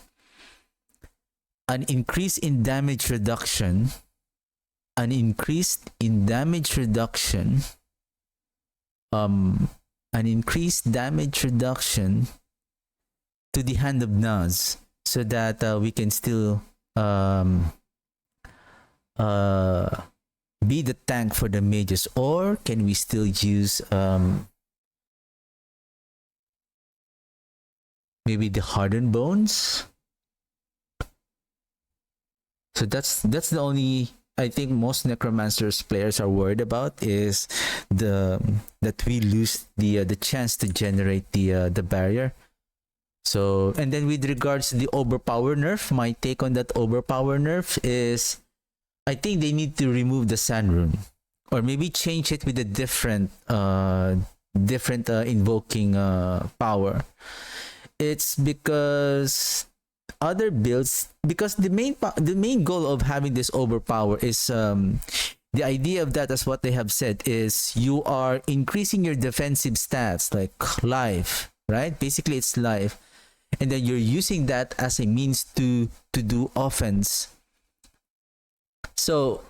increase in damage reduction, to the Hand of Naz, so that we can still be the tank for the mages. Or can we still use maybe the Hardened Bones? So that's the only, I think, most Necromancers players are worried about, is that we lose the chance to generate the barrier. So, and then with regards to the overpower nerf, my take on that overpower nerf is, I think they need to remove the Sand Rune, or maybe change it with a different invoking power. It's because other builds, because the main goal of having this overpower is the idea of that, as what they have said, is you are increasing your defensive stats, like life, right? Basically it's life, and then you're using that as a means to do offense. So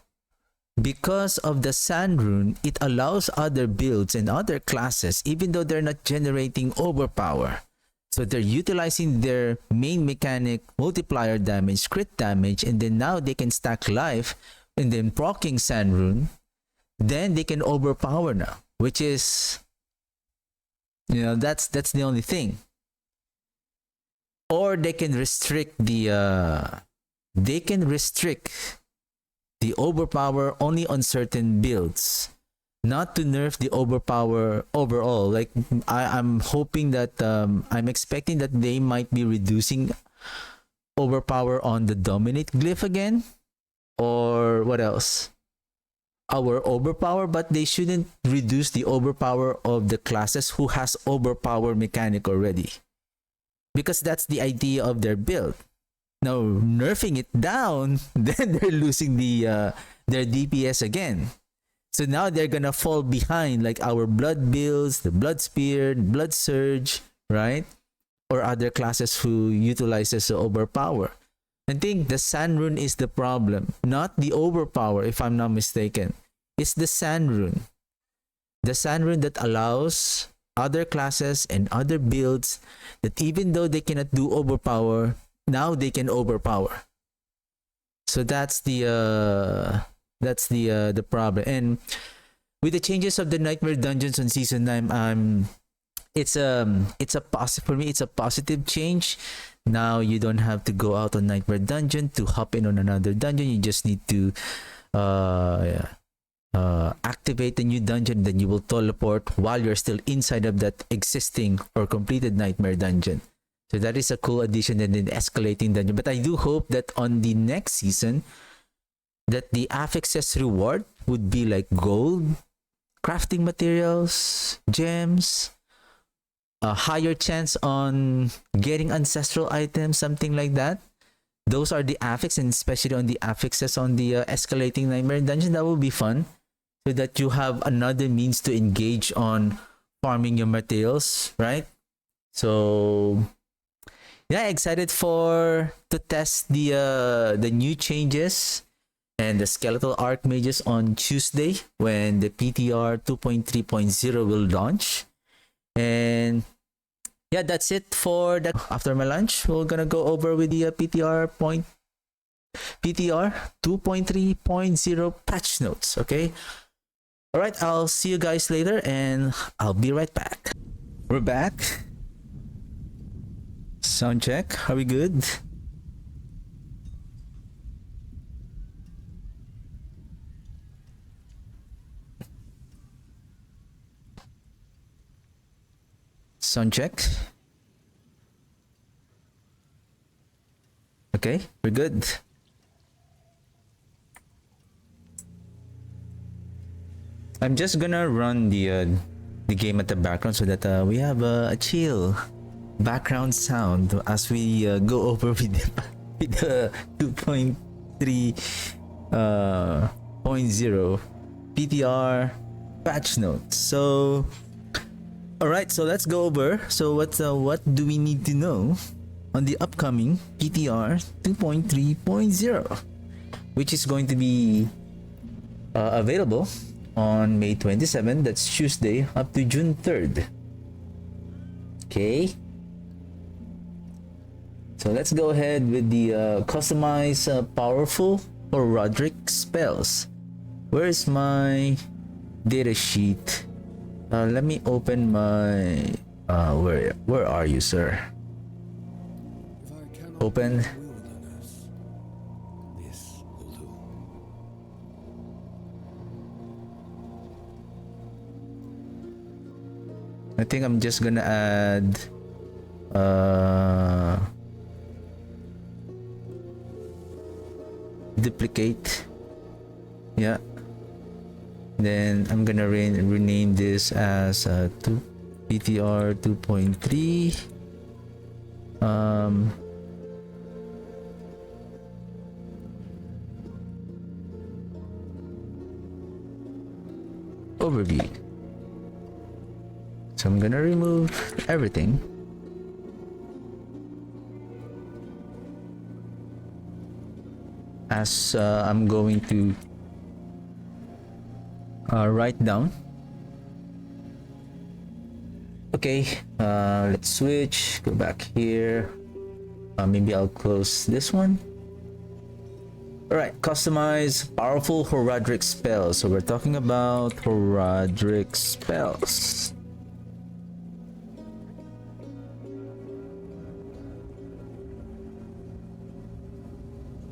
because of the Sand Rune, it allows other builds and other classes, even though they're not generating overpower, so they're utilizing their main mechanic, multiplier damage, crit damage, and then now they can stack life, and then proccing Sand Rune, then they can overpower now, which is, that's the only thing. Or they can restrict the overpower only on certain builds, not to nerf the overpower overall. Like I'm hoping that I'm expecting that they might be reducing overpower on the Dominate glyph again, or what else? Our overpower, but they shouldn't reduce the overpower of the classes who has overpower mechanic already, because that's the idea of their build. Now nerfing it down, then they're losing their DPS again. So now they're gonna fall behind, like our blood builds, the blood spear, blood surge, right? Or other classes who utilizes the overpower. I think the Sand Rune is the problem, not the overpower, if I'm not mistaken. It's the Sand Rune. The Sand Rune that allows other classes and other builds that even though they cannot do overpower, now they can overpower. So that's the problem. And with the changes of the Nightmare Dungeons on Season 9, it's a positive for me. It's a positive change. Now you don't have to go out on Nightmare Dungeon to hop in on another dungeon. You just need to activate the new dungeon, then you will teleport while you're still inside of that existing or completed Nightmare Dungeon. So that is a cool addition and then escalating dungeon. But I do hope that on the next season, that the affixes reward would be like gold, crafting materials, gems, a higher chance on getting ancestral items, something like that. Those are the affix, and especially on the affixes on the escalating Nightmare Dungeon, that will be fun. So that you have another means to engage on farming your materials, right? So yeah, excited to test the new changes and the skeletal archmages on Tuesday when the PTR 2.3.0 will launch. And yeah, that's it for that. After my lunch, we're gonna go over with the PTR 2.3.0 patch notes. Okay. All right, I'll see you guys later, and I'll be right back. We're back. Sound check. Are we good? Sound check. Okay, we're good. I'm just gonna run the game at the background so that we have a chill background sound as we go over with the 2.3.0 PTR patch notes. So alright, so let's go over. So what do we need to know on the upcoming PTR 2.3.0, which is going to be available on May 27, that's Tuesday, up to June 3rd. Okay. So let's go ahead with the customize powerful or Roderick spells. Where is my data sheet? Let me open my where are you, sir? Open. I think I'm just gonna add duplicate. Yeah. Then I'm gonna rename this as PTR 2.3 overview. So I'm gonna remove everything. As I'm going to write down. Okay, let's switch. Go back here. Maybe I'll close this one. Alright, customize powerful Horadric spells. So we're talking about Horadric spells.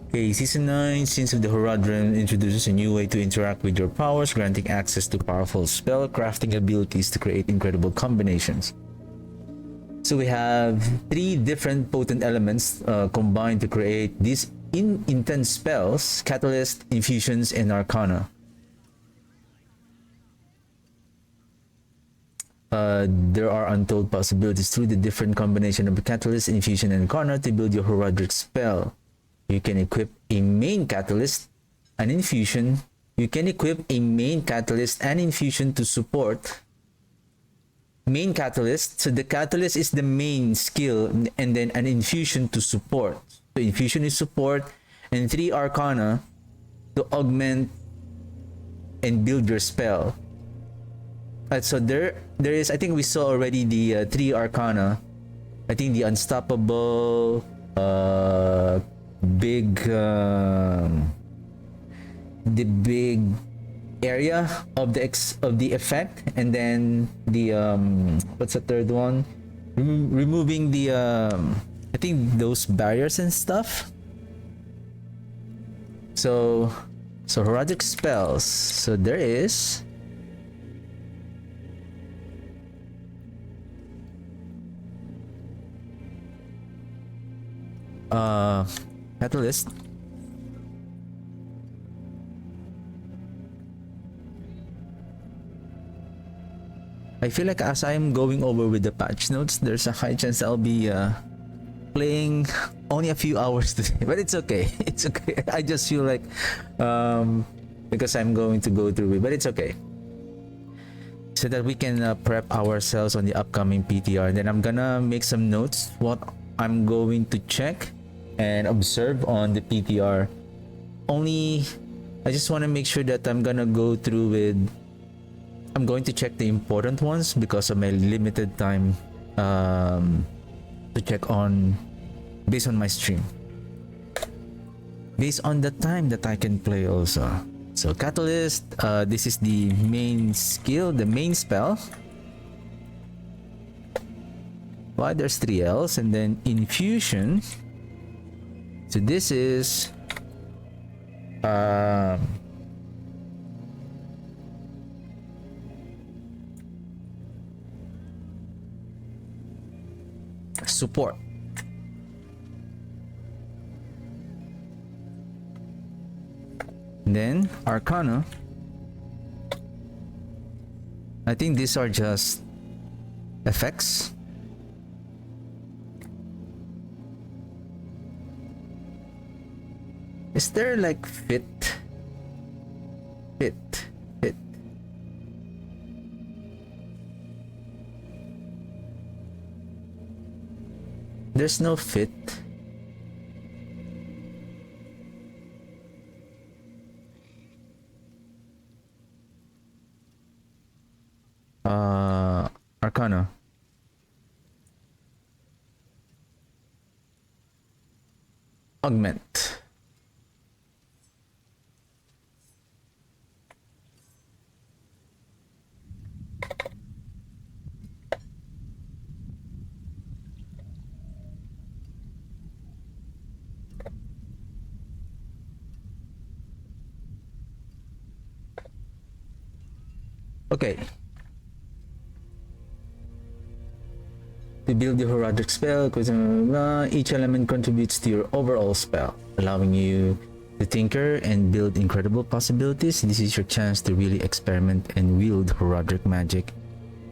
Okay, Season 9, Sins of the Horadrim introduces a new way to interact with your powers, granting access to powerful spell crafting abilities to create incredible combinations. So we have 3 different potent elements combined to create these intense spells: Catalyst, Infusions, and Arcana. There are untold possibilities through the different combination of Catalyst, Infusion, and Arcana to build your Horadric spell. You can equip a main Catalyst, an Infusion. You can equip a main Catalyst and Infusion to support main Catalyst. So the Catalyst is the main skill, and then an Infusion to support. So Infusion is support, and 3 Arcana to augment and build your spell. So there is, I think we saw already the 3 Arcana. I think the Unstoppable, the big area of the effect, and then the what's the third one? Removing the I think those barriers and stuff. So heraldic spells. So there is catalyst. I feel like as I'm going over with the patch notes, there's a high chance I'll be playing only a few hours today, but it's okay. It's okay. I just feel like because I'm going to go through it, but it's okay. So that we can prep ourselves on the upcoming PTR. And then I'm gonna make some notes what I'm going to check and observe on the PTR. Only, I just want to make sure that I'm gonna go through with. I'm going to check the important ones because of my limited time to check on based on my stream. Based on the time that I can play also. So Catalyst, this is the main skill, the main spell. Why there's 3 L's, and then Infusion. So this is support. Then Arcana. I think these are just effects. Is there like fit? There's no fit. Arcana. Augment. Okay. To build the heraldic spell, each element contributes to your overall spell, allowing you to tinker and build incredible possibilities. This is your chance to really experiment and wield heraldic magic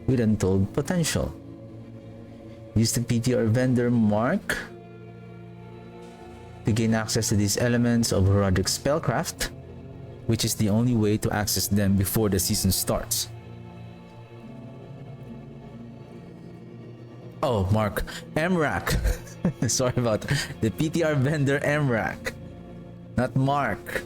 with untold potential. Use the PTR vendor mark to gain access to these elements of heraldic spellcraft, which is the only way to access them before the season starts. Oh, Mark. MRAC. Sorry about that. The PTR vendor MRAC. Not Mark.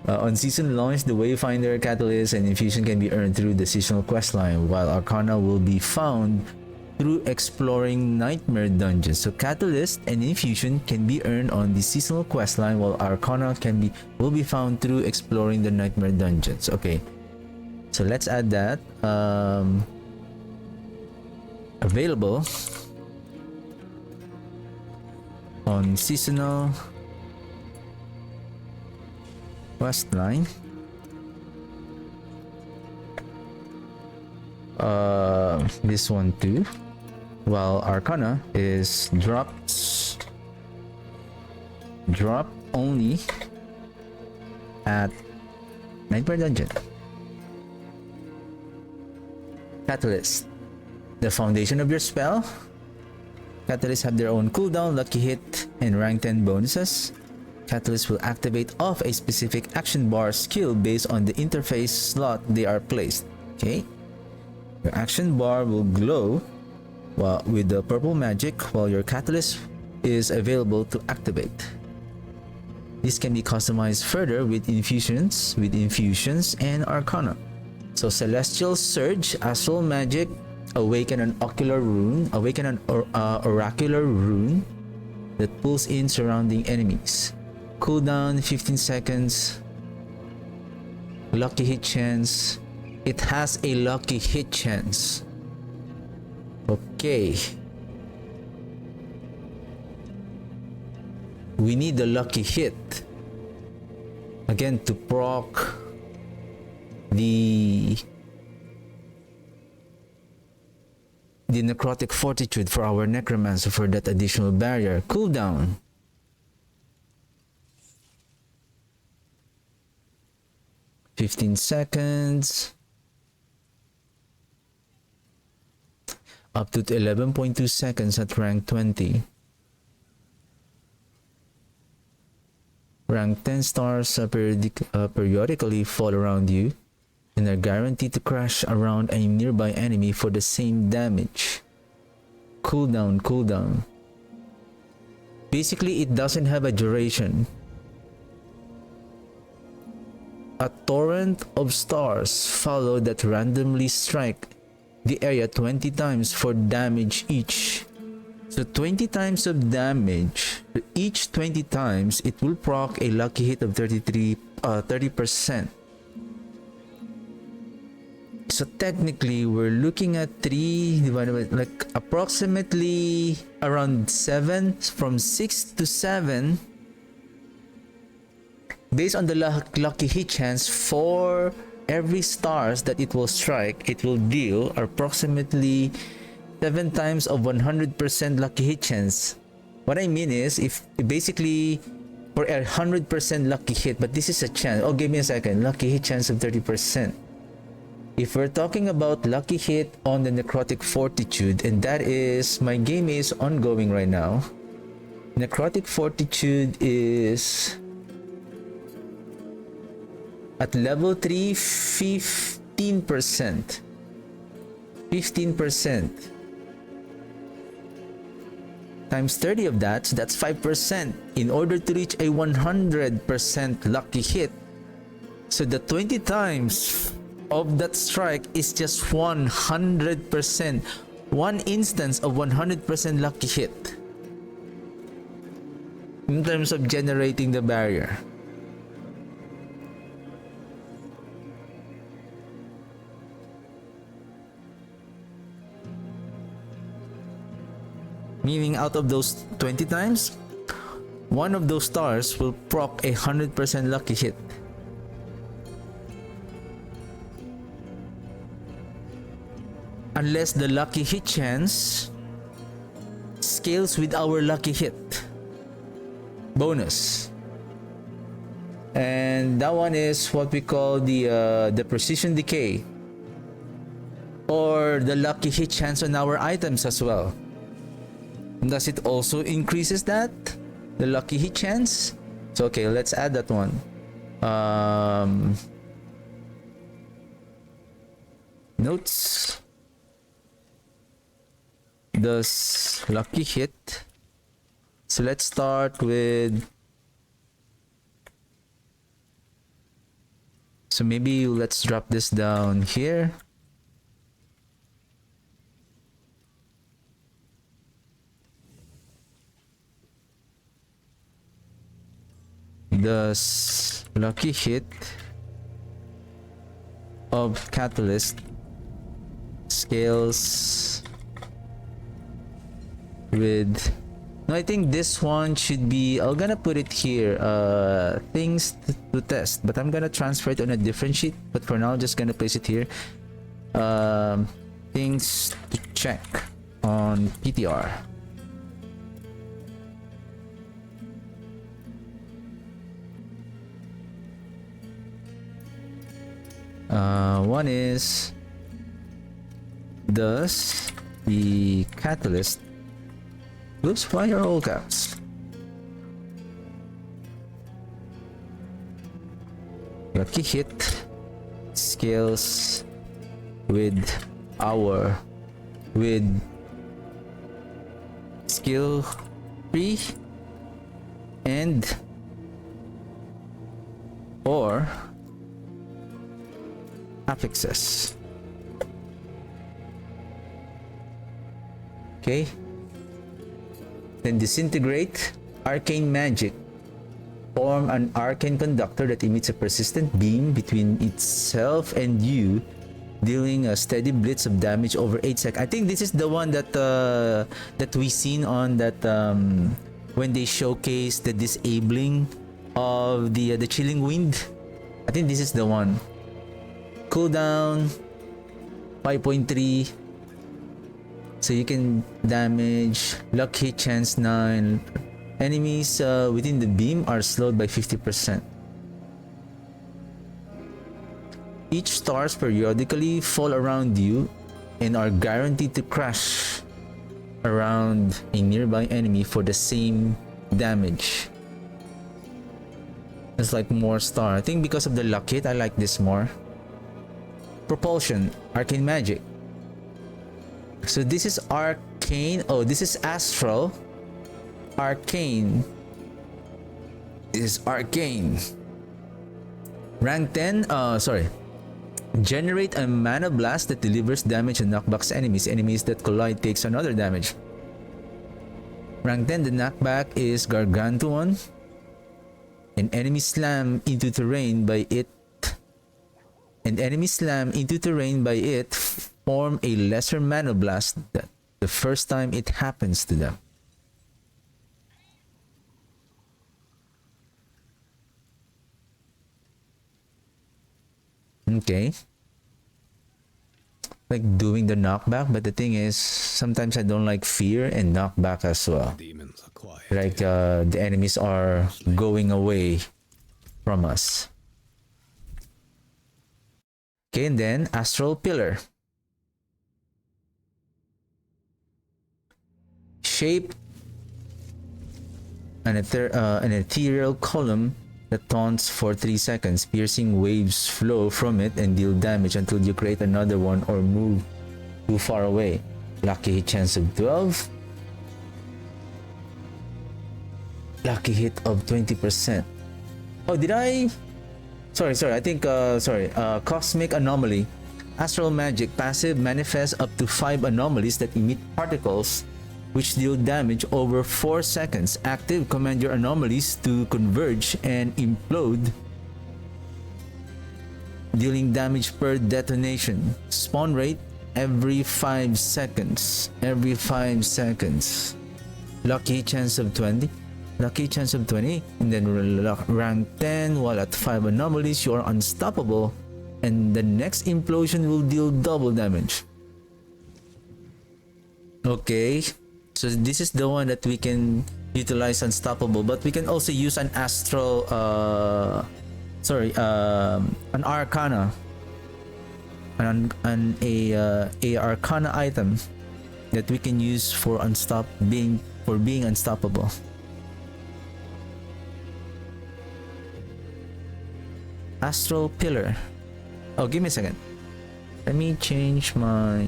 On season launch, the Wayfinder, Catalyst, and Infusion can be earned through the seasonal questline, while Arcana will be found through exploring Nightmare Dungeons. So Catalyst and Infusion can be earned on the seasonal questline, while Arcana will be found through exploring the Nightmare Dungeons. Okay, so let's add that. Available on seasonal questline. This one too. While Arcana is drop only at Nightmare Dungeon. Catalyst. The foundation of your spell. Catalysts have their own cooldown, lucky hit, and rank 10 bonuses. Catalysts will activate off a specific action bar skill based on the interface slot they are placed. Okay. Your action bar will glow with the purple magic while your catalyst is available to activate. This can be customized further with infusions, and Arcana. So Celestial Surge, Astral Magic, Awaken an oracular rune that pulls in surrounding enemies. Cooldown 15 seconds. Lucky hit chance. It has a lucky hit chance. Okay. We need a lucky hit. Again, to proc the necrotic fortitude for our necromancer for that additional barrier. Cooldown. $15 up to 11.2 seconds at rank 20. Rank 10 stars periodically fall around you and are guaranteed to crash around a nearby enemy for the same damage. Cooldown. Basically, it doesn't have a duration. A torrent of stars follow that randomly strike the area 20 times for damage each. So 20 times of damage. Each 20 times, it will proc a lucky hit of 30%. So technically, we're looking at 3 divided by like approximately around 7, from 6 to 7. Based on the lucky hit chance, for every stars that it will strike, it will deal approximately 7 times of 100% lucky hit chance. What I mean is, if basically for a 100% lucky hit, but this is a chance. Oh, give me a second. Lucky hit chance of 30%. If we're talking about lucky hit on the necrotic fortitude, and that is, my game is ongoing right now. Necrotic fortitude is at level 3, 15%. 15%. Times 30 of that, so that's 5%. In order to reach a 100% lucky hit, so the 20 times of that strike is just 100%. One instance of 100% lucky hit. In terms of generating the barrier. Meaning out of those 20 times, one of those stars will proc a 100% lucky hit. Unless the lucky hit chance scales with our lucky hit bonus. And that one is what we call the precision decay, or the lucky hit chance on our items as well. Does it also increases that? The lucky hit chance? So okay, let's add that one. Notes. Does lucky hit. So let's start with. So maybe let's drop this down here. Does lucky hit of catalyst scales with, no, I think this one should be, I'm gonna put it here, things to test, but I'm gonna transfer it on a different sheet, but for now I'm just gonna place it here. Things to check on PTR. One is, does the catalyst, oops, why are all caps? Lucky hit scales with skill 3 and or affixes. Okay. Then disintegrate, arcane magic, Form an arcane conductor that emits a persistent beam between itself and you, dealing a steady blitz of damage over 8 seconds. I think this is the one that that we seen on that when they showcase the disabling of the chilling wind. I think this is the one. Cooldown 5.3. So you can damage, luck hit chance 9. Enemies within the beam are slowed by 50%. Each stars periodically fall around you and are guaranteed to crash around a nearby enemy for the same damage. It's like more star. I think because of the luck hit, I like this more. Propulsion, arcane magic. So this is arcane. Oh, this is astral. Arcane. This is arcane. Rank 10. Generate a mana blast that delivers damage and knockbacks enemies. Enemies that collide takes another damage. Rank 10. The knockback is gargantuan. An enemy slam into terrain by it. Form a lesser mana blast that the first time it happens to them. Okay. Like doing the knockback, but the thing is, sometimes I don't like fear and knockback as well. Like the enemies are going away from us. Okay, and then Astral Pillar. Shape an ethereal column that taunts for 3 seconds. Piercing waves flow from it and deal damage until you create another one or move too far away. Lucky hit chance of 12. Lucky hit of 20%. Oh, did I? Sorry. I think, Cosmic Anomaly. Astral Magic passive manifests up to 5 anomalies that emit particles which deal damage over 4 seconds. Active, command your anomalies to converge and implode, dealing damage per detonation. Spawn rate every 5 seconds. Lucky chance of 20. And then rank 10. While at 5 anomalies, you are unstoppable, and the next implosion will deal double damage. Okay. So this is the one that we can utilize unstoppable, but we can also use an astral, an arcana, a arcana item that we can use for being unstoppable. Astral Pillar. Oh, give me a second. Let me change my.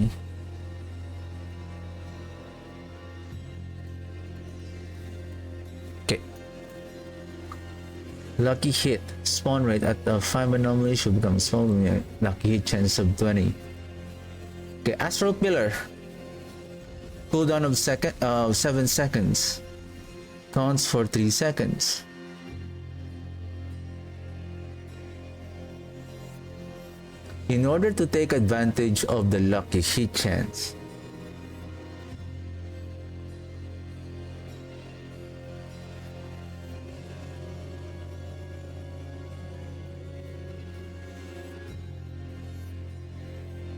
Lucky hit. Spawn rate at 5 anomalies should become small. Lucky hit chance of 20. Okay, Astral Pillar. Cooldown of 7 seconds. Taunts for 3 seconds. In order to take advantage of the lucky hit chance,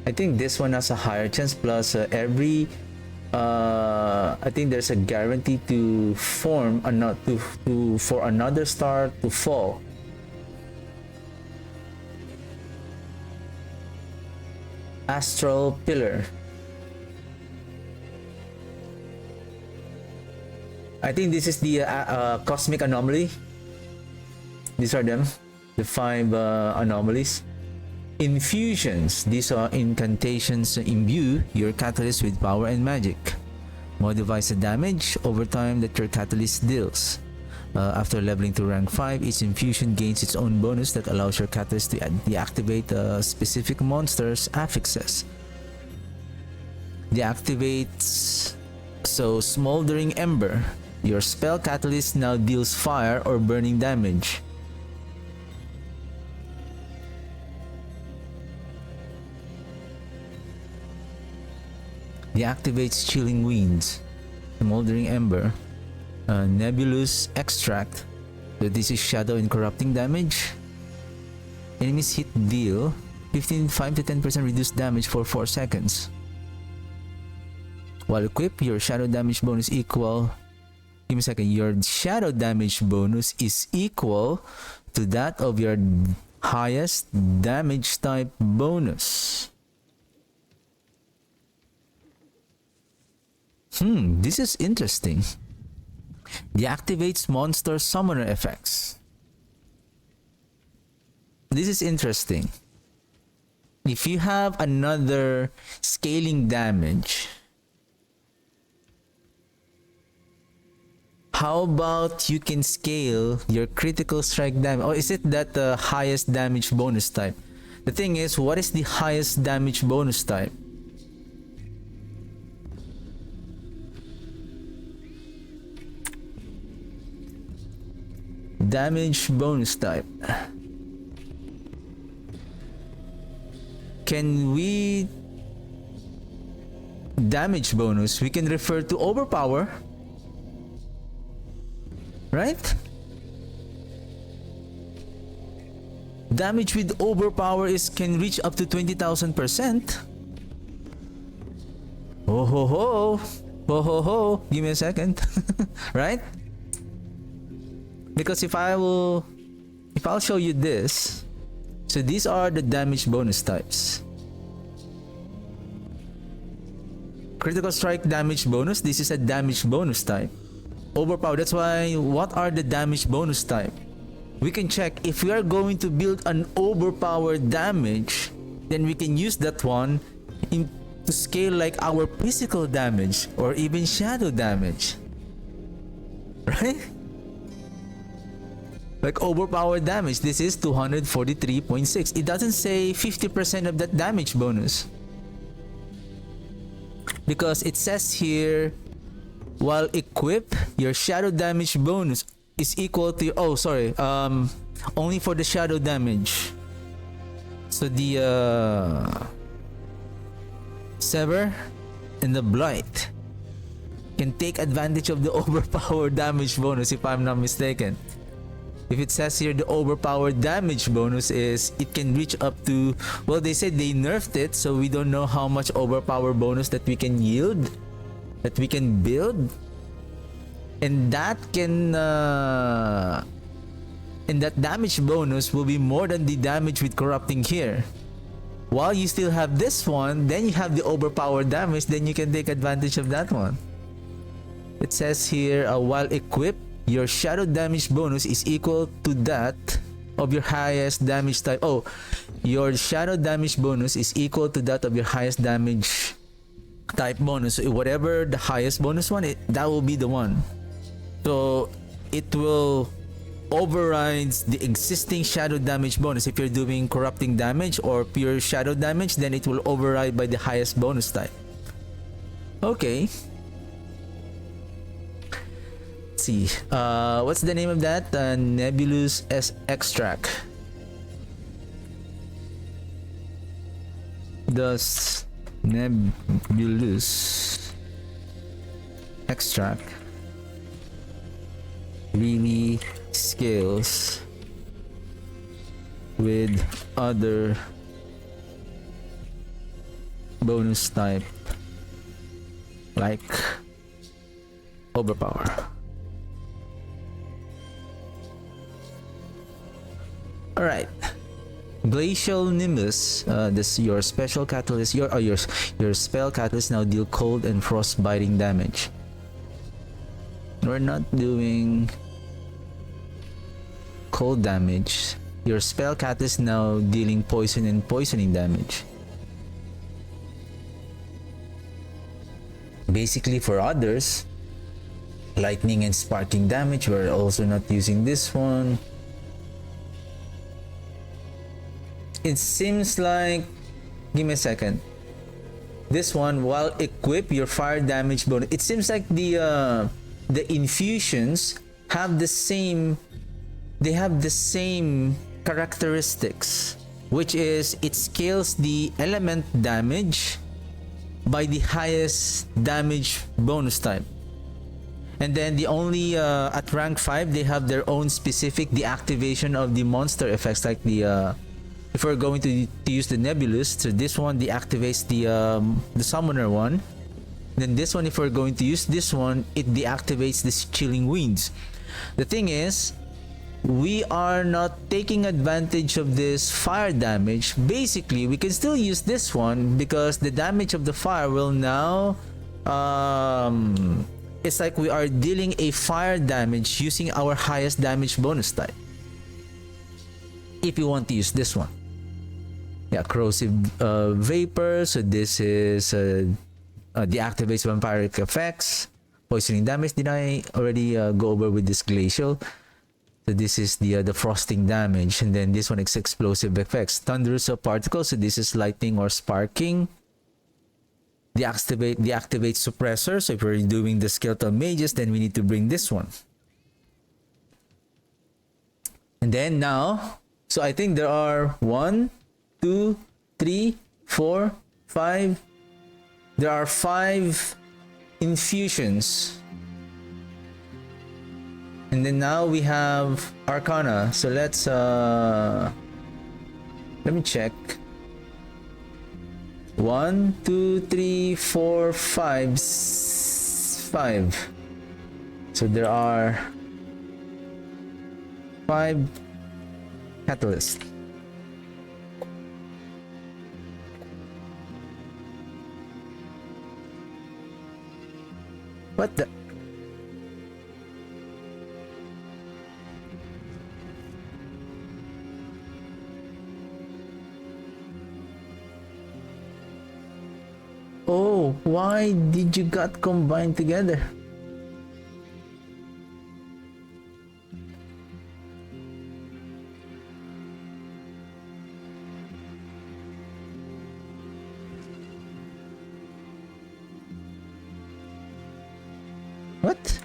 I think this one has a higher chance, plus every I think there's a guarantee to form for another star to fall. Astral Pillar. I think this is the Cosmic Anomaly. These are them, the 5 anomalies. Infusions. These are incantations. Imbue your catalyst with power and magic. Modifies the damage over time that your catalyst deals. After leveling to rank 5, each infusion gains its own bonus that allows your catalyst to deactivate specific monster's affixes. Deactivates. So Smoldering Ember. Your spell catalyst now deals fire or burning damage. Deactivates Chilling Winds, Smoldering Ember, Nebulous Extract. So this is shadow and corrupting damage. Enemies hit deal 5 to 10% reduced damage for 4 seconds. While equipped, your shadow damage bonus equal. Give me a second. Your shadow damage bonus is equal to that of your highest damage type bonus. This is interesting. Deactivates monster summoner effects. This is interesting. If you have another scaling damage, how about you can scale your critical strike damage? Or is it that the highest damage bonus type? The thing is, what is the highest damage bonus type? Damage bonus type. Can we damage bonus? We can refer to overpower, right? Damage with overpower can reach up to 20,000%. Oh ho ho, oh ho ho. Give me a second, right? Because if I'll show you this. So these are the damage bonus types. Critical strike damage bonus. This is a damage bonus type. Overpower. That's why. What are the damage bonus type? We can check if we are going to build an overpowered damage. Then we can use that one to scale like our physical damage or even shadow damage. Right? Like overpowered damage, this is 243.6. It doesn't say 50% of that damage bonus. Because it says here, while equipped, your shadow damage bonus is equal to, only for the shadow damage. So the Sever and the Blight can take advantage of the overpowered damage bonus, if I'm not mistaken. If it says here the overpowered damage bonus is, it can reach up to, well, they said they nerfed it, so we don't know how much overpower bonus that we can yield, that we can build. And that can, and that damage bonus will be more than the damage with corrupting here. While you still have this one, then you have the overpowered damage, then you can take advantage of that one. It says here, while equipped, your shadow damage bonus is equal to that of your highest damage type. Oh, your shadow damage bonus is equal to that of your highest damage type bonus. So whatever the highest bonus one, that will be the one. So it will overrides the existing shadow damage bonus. If you're doing corrupting damage or pure shadow damage, then it will override by the highest bonus type. Okay. See, what's the name of that? Nebulous Extract. Does Nebulous Extract really scales with other bonus type like overpower? Alright, Glacial Nimbus. This your special catalyst. Your spell catalyst now deal cold and frost biting damage. We're not doing cold damage. Your spell catalyst now dealing poison and poisoning damage. Basically, for others, lightning and sparking damage. We're also not using this one. It seems like, give me a second. This one, while equip your fire damage bonus. It seems like the the infusions have the same characteristics, which is it scales the element damage by the highest damage bonus type. And then the only at rank 5 they have their own specific deactivation of the monster effects, like the if we're going to use the Nebulous, so this one deactivates the summoner one. Then this one, if we're going to use this one, it deactivates the chilling winds. The thing is, we are not taking advantage of this fire damage. Basically, we can still use this one because the damage of the fire will now it's like we are dealing a fire damage using our highest damage bonus type. If you want to use this one. Yeah, corrosive vapor. So this is deactivates vampiric effects. Poisoning damage. Did I already go over with this glacial? So this is the frosting damage, and then this one is explosive effects. Thunderous particles. So this is lightning or sparking. Deactivate suppressor. So if we're doing the skeletal mages, then we need to bring this one. And then now, so I think there are 1, 2, 3, 4, 5. There are 5 infusions. And then now we have Arcana. So let's let me check. 1, 2, 3, 4, 5. 5. So there are 5 catalysts. What the? Oh, why did you got combined together? What?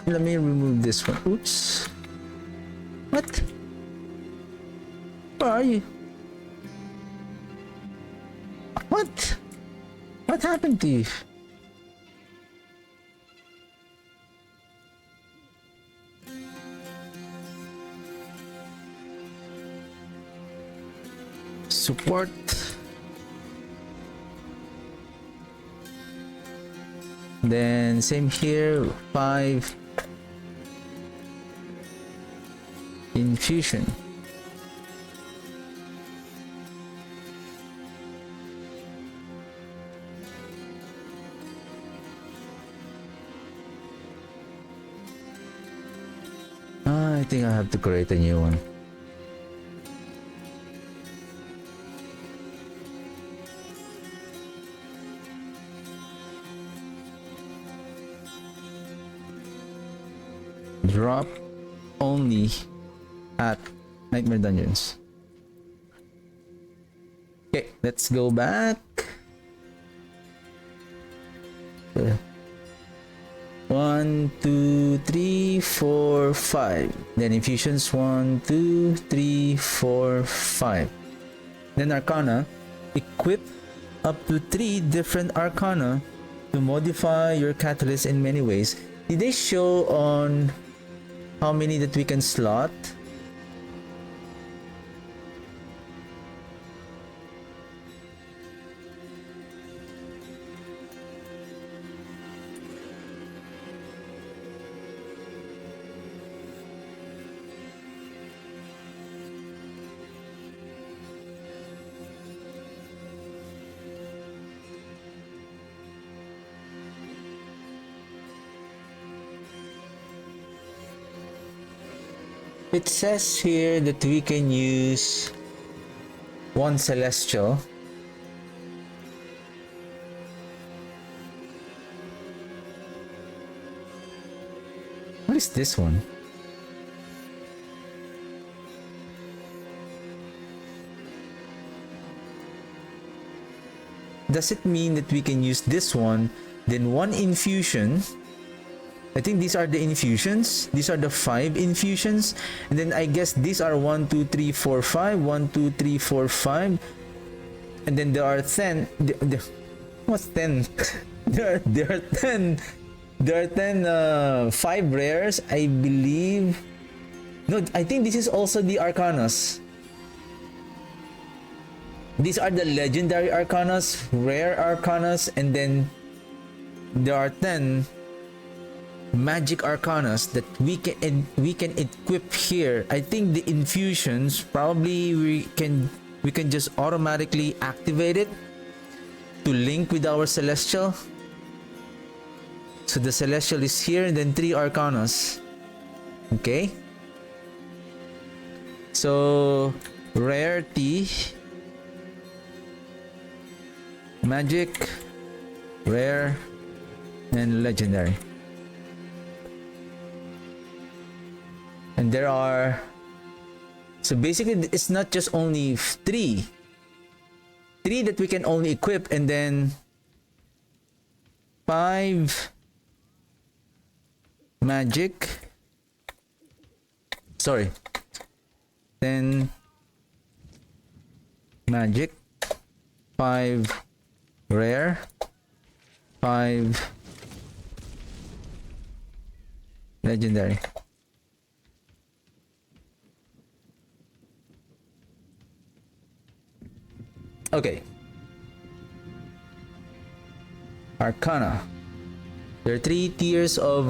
Let me remove this one. Oops. What? Where are you? What? What happened to you? Support. Then same here, 5 infusion. I think I have to create a new one. Drop only at Nightmare Dungeons. Okay, let's go back. 1, 2, 3, 4, 5. Then infusions 1, 2, 3, 4, 5. Then Arcana. Equip up to 3 different Arcana to modify your catalyst in many ways. Did they show on how many that we can slot? It says here that we can use 1 Celestial. What is this one? Does it mean that we can use this one, then one infusion? I think these are the infusions. These are the 5 infusions. And then I guess these are 1, 2, 3, 4, 5. 1, 2, 3, 4, 5. And then there are 10. What's 10? there are 10. There are 10 5 rares, I believe. No, I think this is also the Arcanas. These are the legendary Arcanas, rare Arcanas, and then there are 10 magic Arcanas that we can equip here. I think the infusions probably we can just automatically activate it to link with our Celestial. So the Celestial is here, and then 3 Arcanas. Okay. So rarity, magic, rare, and legendary. And there are, so basically it's not just only 3 that we can only equip, and then 5 magic, sorry, 10 magic, 5 rare, 5 legendary. Okay. Arcana. There are 3 tiers of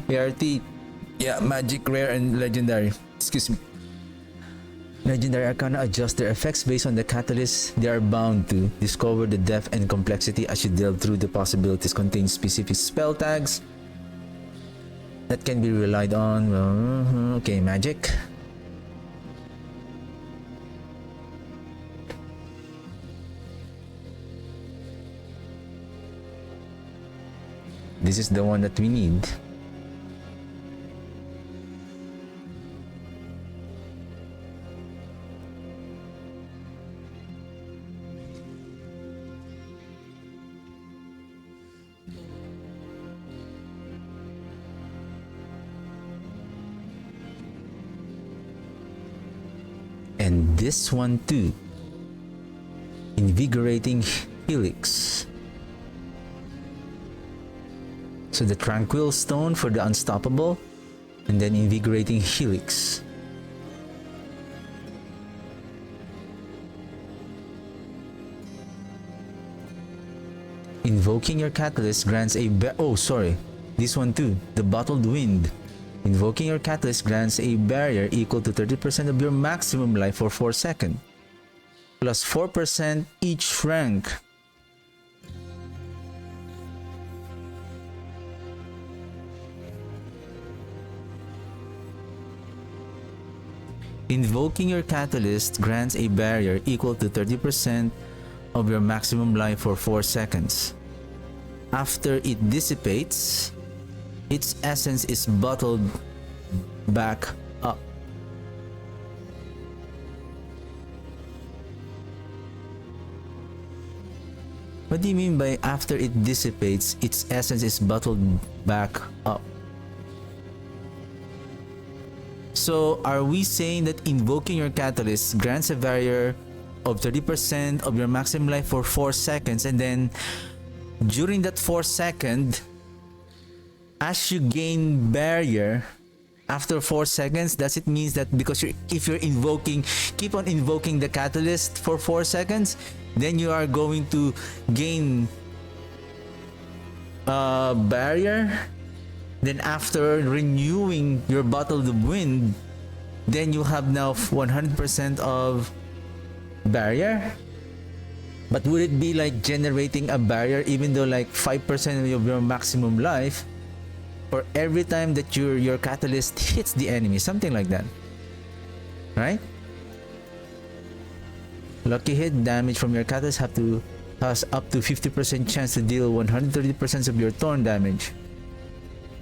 rarity, yeah, magic, rare, and legendary. Excuse me. Legendary Arcana adjust their effects based on the catalyst they are bound to. Discover the depth and complexity as you delve through the possibilities. Contain specific spell tags that can be relied on. Okay, magic. This is the one that we need. And this one too. Invigorating Helix. So the Tranquil Stone for the Unstoppable, and then Invigorating Helix. Invoking your catalyst grants a this one too, the Bottled Wind. Invoking your catalyst grants a barrier equal to 30% of your maximum life for 4 seconds, plus 4% each rank. Invoking your catalyst grants a barrier equal to 30% of your maximum life for 4 seconds. After it dissipates, its essence is bottled back up. What do you mean by after it dissipates, its essence is bottled back up? So are we saying that invoking your catalyst grants a barrier of 30% of your maximum life for 4 seconds, and then during that 4 seconds, as you gain barrier after 4 seconds, does it mean that because if you're keep on invoking the catalyst for 4 seconds, then you are going to gain a barrier? Then after renewing your Bottled Wind, then you have now 100% of barrier? But would it be like generating a barrier even though like 5% of your maximum life for every time that your catalyst hits the enemy? Something like that, right? Lucky hit damage from your catalyst have to has up to 50% chance to deal 130% of your thorn damage.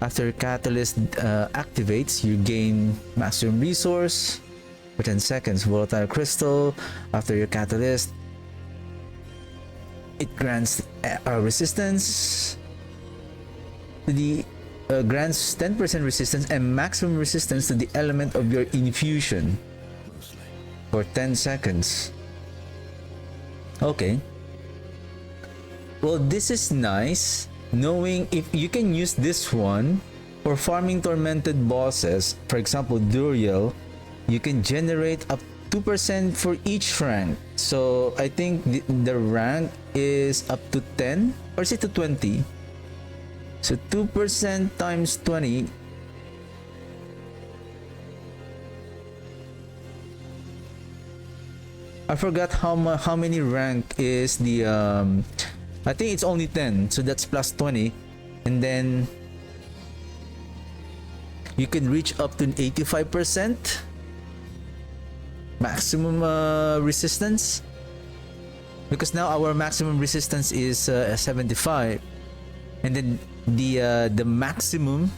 After Catalyst activates, you gain maximum resource for 10 seconds. Volatile Crystal. After your Catalyst, it grants resistance to the grants 10% resistance and maximum resistance to the element of your infusion for 10 seconds. Okay. Well, this is nice, knowing if you can use this one for farming tormented bosses. For example, Duriel, you can generate up 2% for each rank. So I think the rank is up to 10, or is it to 20? So 2% times 20. I forgot how many rank is the I think it's only 10, so that's plus 20, and then you can reach up to 85% maximum resistance, because now our maximum resistance is 75, and then the maximum,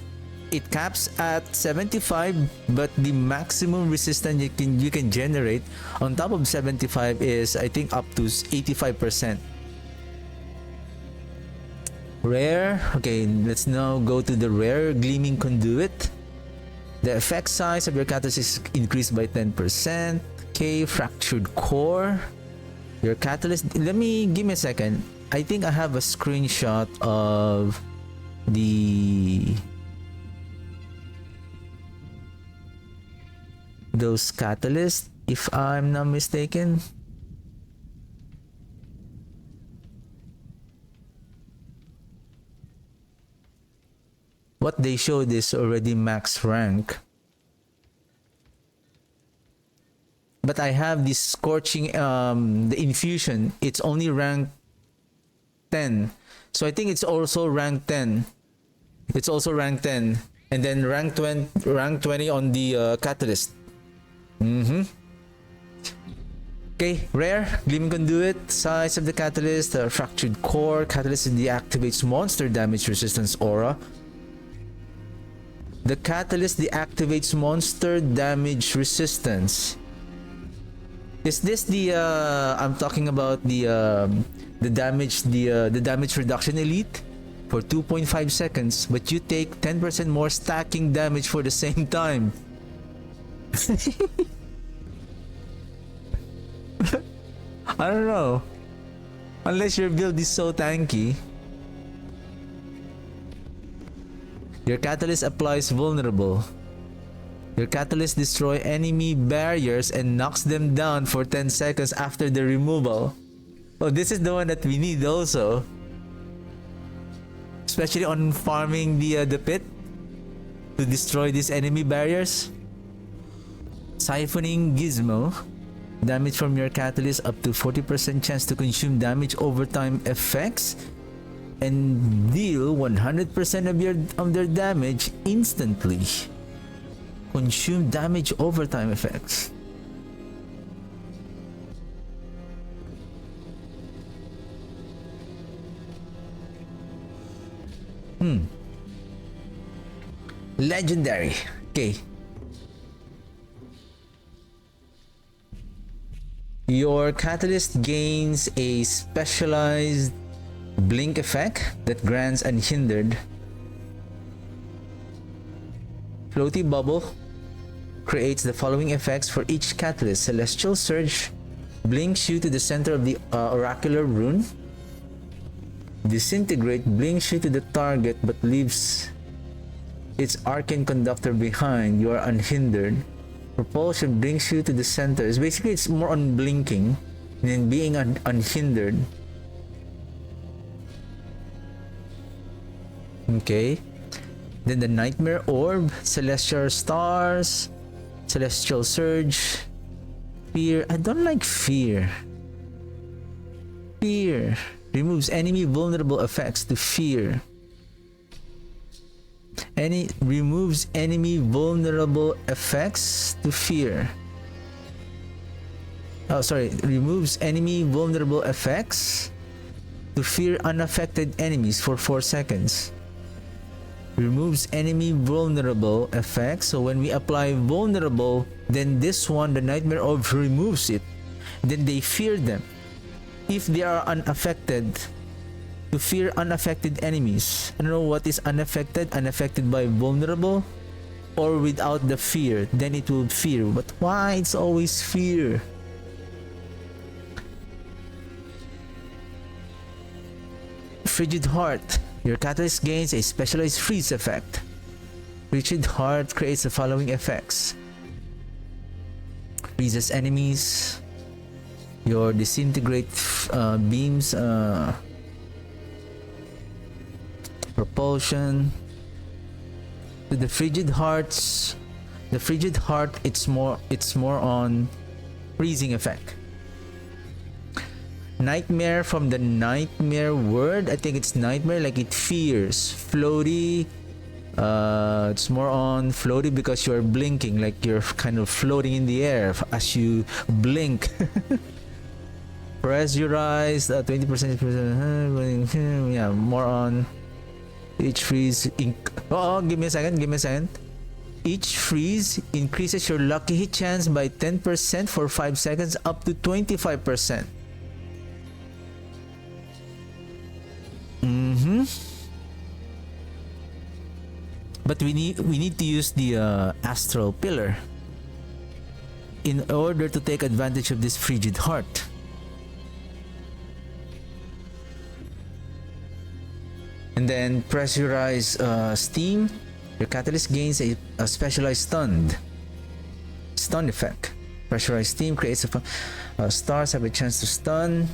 it caps at 75, but the maximum resistance you can generate on top of 75 is, I think, up to 85%. Rare. Okay, let's now go to the rare Gleaming Conduit. The effect size of your catalyst is increased by 10%. Okay, Fractured Core. Your catalyst, give me a second. I think I have a screenshot of those catalysts, if I'm not mistaken. What they showed is already max rank, but I have this Scorching, the infusion, it's only rank 10, so I think it's also rank 10. It's also rank 10, and then rank 20 on the catalyst. Okay, rare Gleaming Conduit. Size of the catalyst, Fractured Core. Catalyst deactivates monster damage resistance aura. The catalyst deactivates monster damage resistance. Is this the I'm talking about the damage, the damage reduction elite for 2.5 seconds, but you take 10% more stacking damage for the same time. I don't know. Unless your build is so tanky. Your catalyst applies vulnerable. Your catalyst destroys enemy barriers and knocks them down for 10 seconds after the removal. Oh, this is the one that we need also. Especially on farming the pit to destroy these enemy barriers. Siphoning Gizmo. Damage from your catalyst up to 40% chance to consume damage overtime effects and deal 100% of their damage instantly. Consume damage overtime effects. Legendary. Okay. Your catalyst gains a specialized blink effect that grants unhindered. Floaty Bubble creates the following effects for each catalyst. Celestial Surge blinks you to the center of the oracular rune. Disintegrate blinks you to the target but leaves its arcane conductor behind. You are unhindered. Propulsion brings you to the center. It's basically, it's more on blinking than being unhindered. Okay. Then the Nightmare Orb, Celestial Stars, Celestial Surge, Fear. I don't like Fear. Fear removes enemy vulnerable effects to fear. Removes enemy vulnerable effects to fear. Oh, sorry. Removes enemy vulnerable effects to fear unaffected enemies for 4 seconds. Removes enemy vulnerable effects. So when we apply vulnerable, then this one, the Nightmare Orb, removes it. Then they fear them. If they are unaffected, to fear unaffected enemies. I don't know what is unaffected. Unaffected by vulnerable or without the fear. Then it will fear. But why it's always fear? Frigid Heart. Your catalyst gains a specialized freeze effect. Frigid Heart creates the following effects. Freezes enemies. Your disintegrate beams. Propulsion. To the Frigid Hearts. The Frigid Heart, it's more on freezing effect. Nightmare from the nightmare word. I think it's nightmare, like it fears. Floaty. It's more on floaty because you're blinking, like you're kind of floating in the air as you blink. Pressurized. 20%. Yeah, more on each freeze. Give me a second. Each freeze increases your lucky hit chance by 10% for 5 seconds, up to 25%. But we need to use the astral pillar in order to take advantage of this Frigid Heart. And then pressurize steam. Your catalyst gains a specialized stun effect. Pressurized steam creates stars have a chance to stun,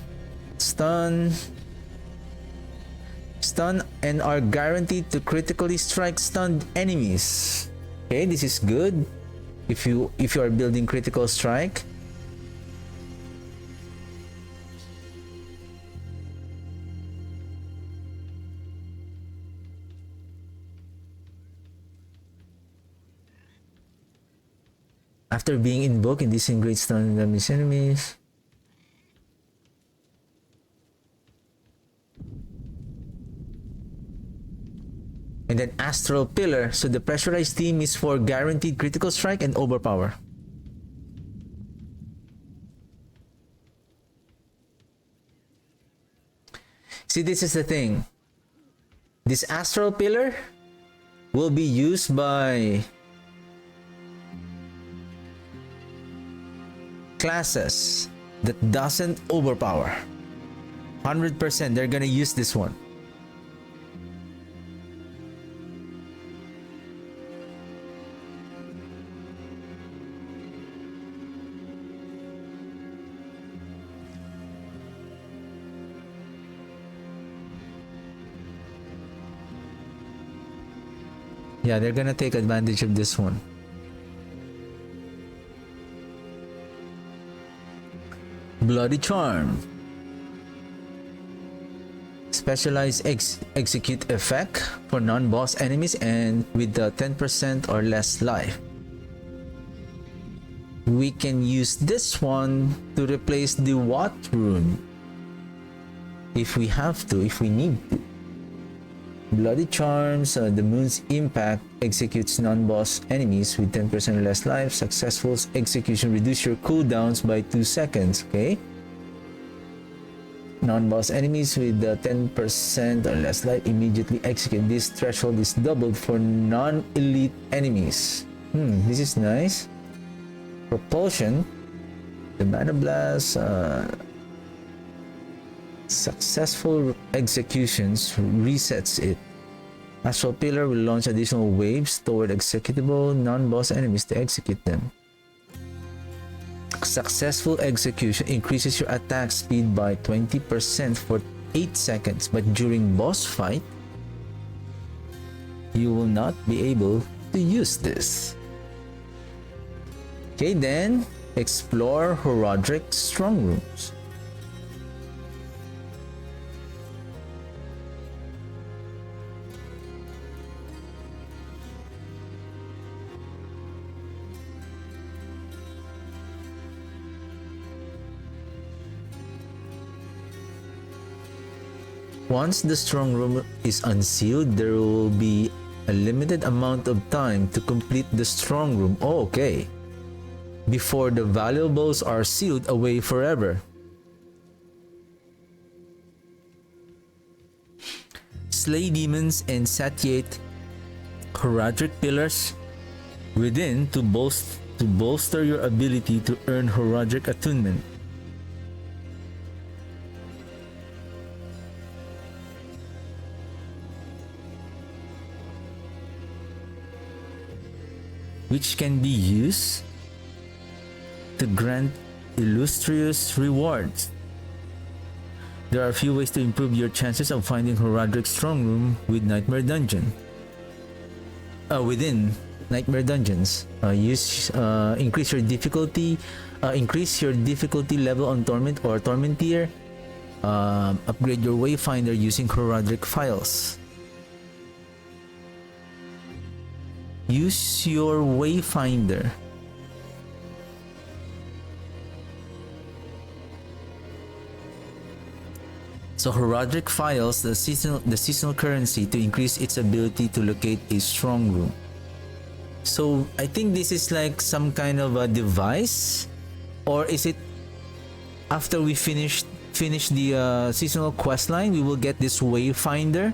and are guaranteed to critically strike stunned enemies. Okay, this is good if you are building critical strike. After being invoked, disintegrate stun damage enemies. And then Astral Pillar. So the pressurized team is for guaranteed critical strike and overpower. See, this is the thing. This Astral Pillar will be used by classes that doesn't overpower. 100% they're gonna use this one. Yeah, they're gonna take advantage of this one. Bloody Charm. Specialized execute effect for non-boss enemies and with the 10% or less life. We can use this one to replace the Watt rune if we have to, if we need to. Bloody Charms, the moon's impact executes non-boss enemies with 10% or less life. Successful execution reduce your cooldowns by 2 seconds. Okay. Non-boss enemies with 10% or less life immediately execute. This threshold is doubled for non-elite enemies. This is nice. Propulsion. The Mana Blast. Successful executions resets it. Astral Pillar will launch additional waves toward executable non-boss enemies to execute them. Successful execution increases your attack speed by 20% for 8 seconds, but during boss fight, you will not be able to use this. Okay, then explore Horadric Strong Rooms. Once the strong room is unsealed, there will be a limited amount of time to complete the strong room. Oh, okay. Before the valuables are sealed away forever. Slay demons and satiate Horadric pillars within to bolster your ability to earn Horadric attunement. Which can be used to grant illustrious rewards. There are a few ways to improve your chances of finding Horadric Strong Room with Nightmare Dungeon. Within Nightmare Dungeons, increase your difficulty level on Torment or Torment tier. Upgrade your Wayfinder using Horadric files. Use your Wayfinder. So Horadric files the seasonal currency to increase its ability to locate a strong room. So I think this is like some kind of a device, or is it after we finish the seasonal quest line, we will get this Wayfinder?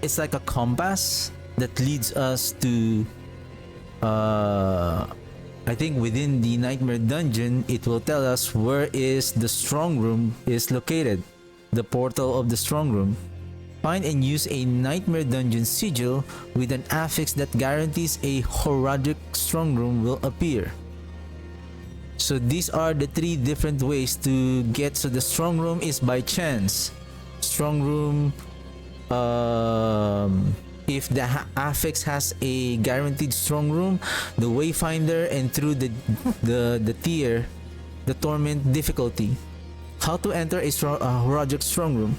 It's like a compass that leads us to I think within the Nightmare Dungeon, it will tell us where is the strong room is located, the portal of the strong room. Find and use a Nightmare Dungeon sigil with an affix that guarantees a Horadric strong room will appear. So these are the three different ways to get. So the strong room is by chance. Strong room, if the affix has a guaranteed strong room, the Wayfinder, and through the tier, the Torment difficulty. How to enter a Horadric strong room?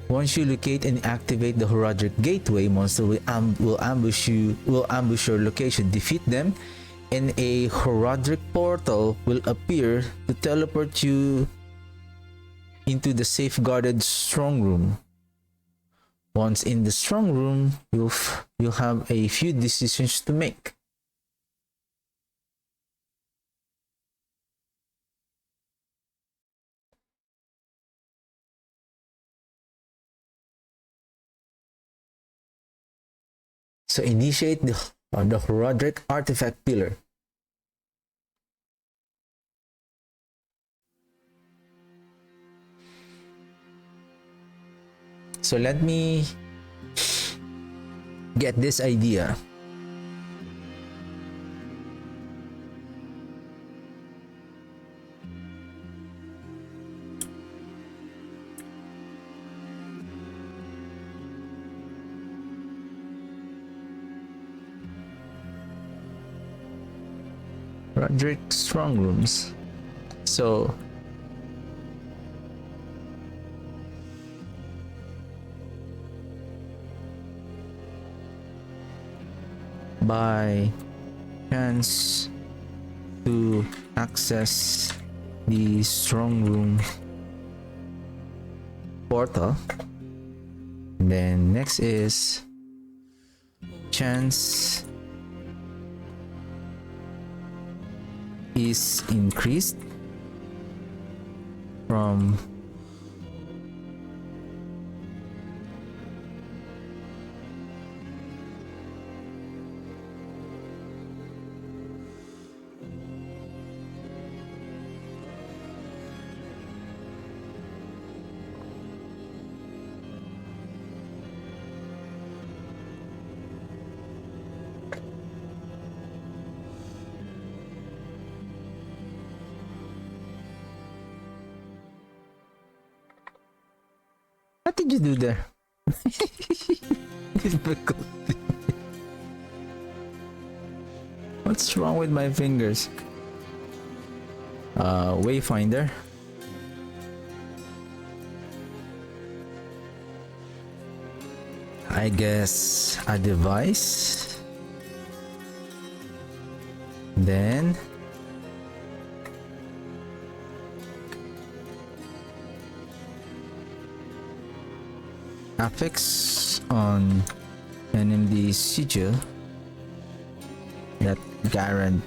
Once you locate and activate the Horadric Gateway, monster will ambush your location. Defeat them, and a Horadric portal will appear to teleport you into the safeguarded strong room. Once in the strong room, you'll have a few decisions to make. So initiate the Horadric artifact pillar. So let me get this idea. Horadric strong rooms. So by chance to access the strong room portal. Then next is chance is increased from what did you do there? What's wrong with my fingers? Wayfinder. I guess a device. Then affix on NMD sigil that guarantee.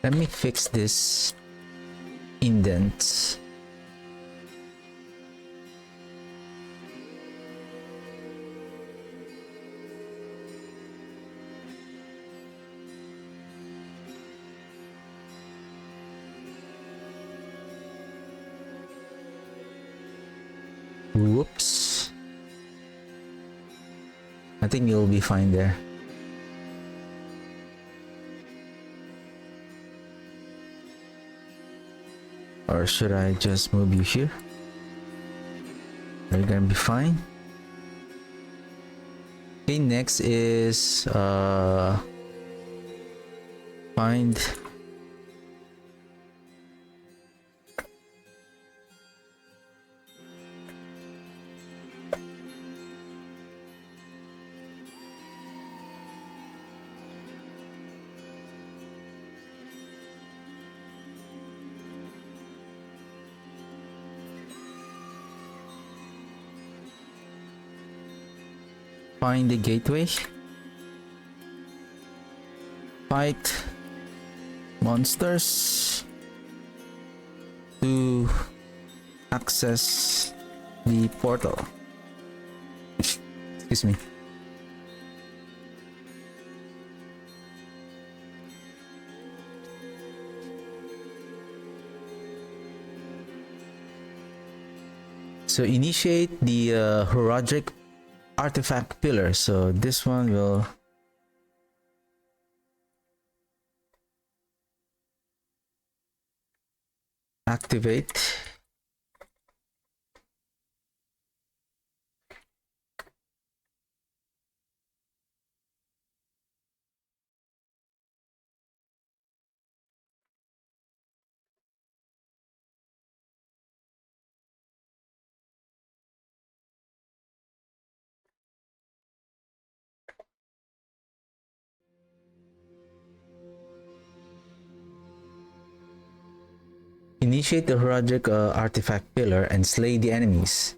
Let me fix this indent. Whoops. I think you'll be fine there. Or should I just move you here? Are you gonna be fine? Okay, next is find find the gateway. Fight monsters to access the portal. Excuse me. So initiate the Herodic artifact pillar. So this one will activate. Initiate the Herodic artifact pillar and slay the enemies.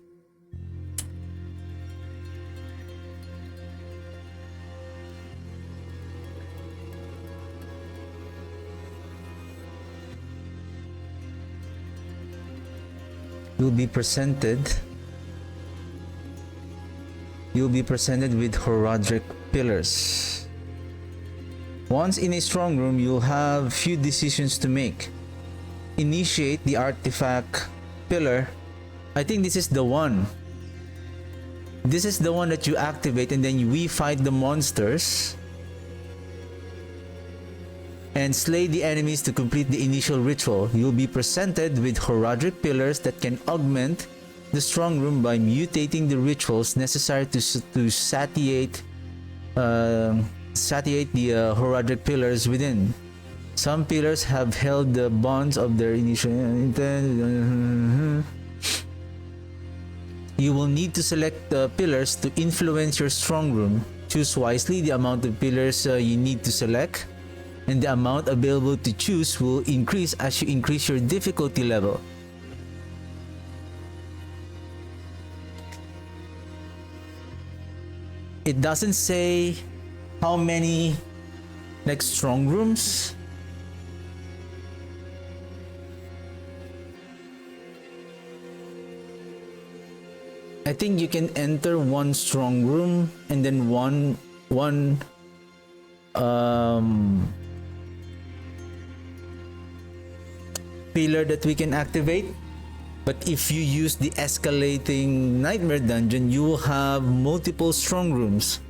You'll be presented with Herodic pillars. Once in a strong room, you'll have few decisions to make. Initiate the artifact pillar. I think this is the one. This is the one that you activate and then we fight the monsters and slay the enemies to complete the initial ritual. You'll be presented with Herodic pillars that can augment the strong room by mutating the rituals necessary to satiate the Herodic pillars within. Some pillars have held the bonds of their initial intent. You will need to select the pillars to influence your strong room. Choose wisely the amount of pillars you need to select, and the amount available to choose will increase as you increase your difficulty level. it doesn't say how many like strong rooms. I think you can enter one strong room and then one pillar that we can activate. But if you use the escalating nightmare dungeon, you will have multiple strong rooms.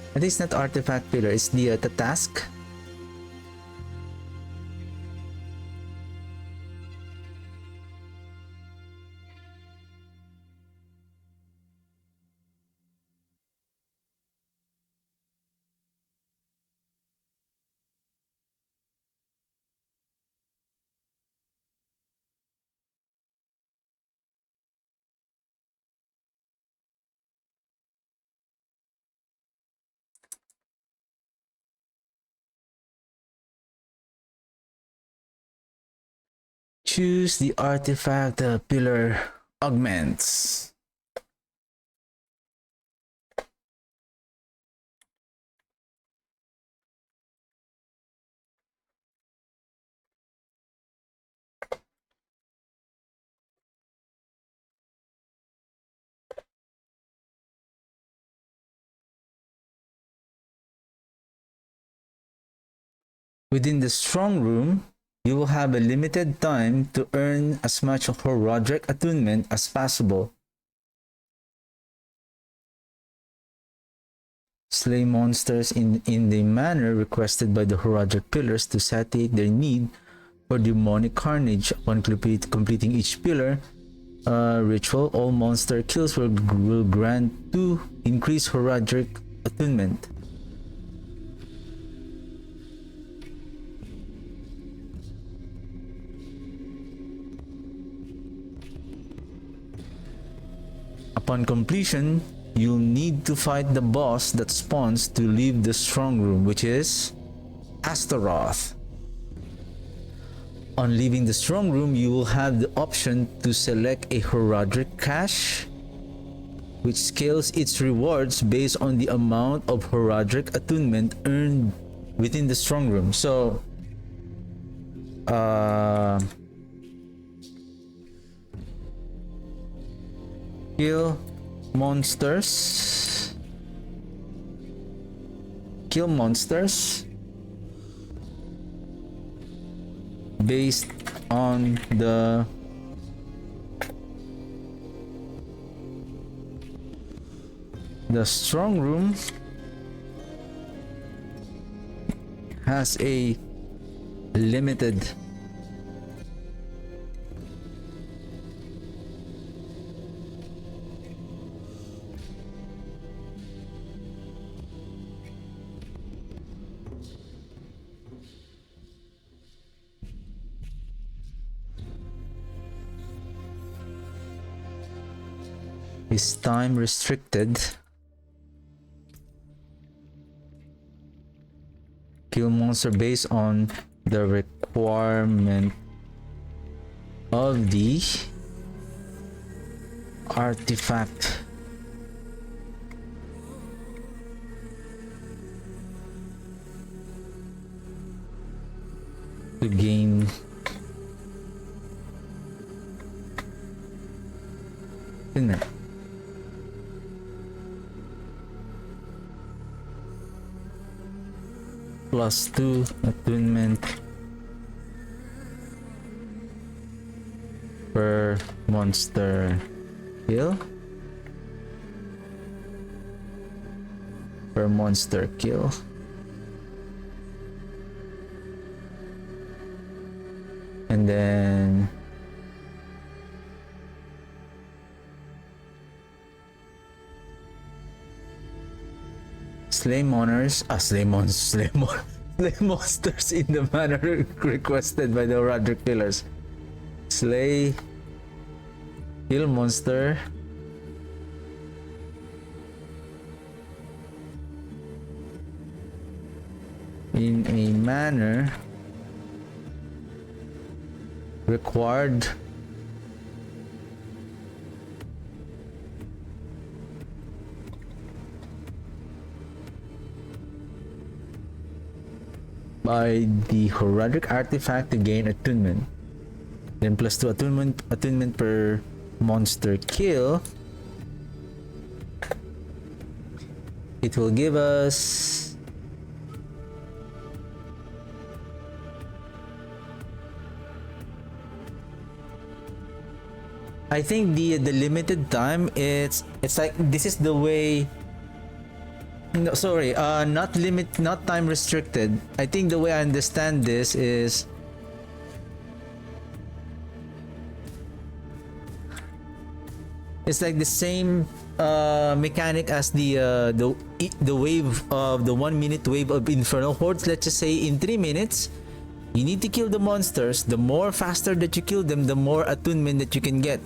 I think it's not artifact pillar, it's the task. Choose the artifact pillar augments. Within the strong room, you will have a limited time to earn as much Horadric attunement as possible. Slay monsters in the manner requested by the Horadric pillars to satiate their need for demonic carnage. Upon completing each pillar ritual, all monster kills will grant 2 increased Horadric attunement. Upon completion, you'll need to fight the boss that spawns to leave the strong room, which is Astaroth. On leaving the strong room, you will have the option to select a Horadric cache, which scales its rewards based on the amount of Horadric attunement earned within the strong room. So, kill monsters based on the strong room has a limited is time restricted. Kill monster based on the requirement of the artifact. To gain +2 attunement per monster kill. And then slay monsters in the manner requested by the Roderick pillars. Slay, kill monster. In a manner required by the Heraldic artifact to gain attunement. Then +2 attunement per monster kill. It will give us I think the limited time, it's like this is the way. No, sorry, not time restricted. I think the way I understand this is it's like the same mechanic as the wave of the 1 minute wave of Infernal Hordes. Let's just say in 3 minutes you need to kill the monsters. The more faster that you kill them, the more attunement that you can get.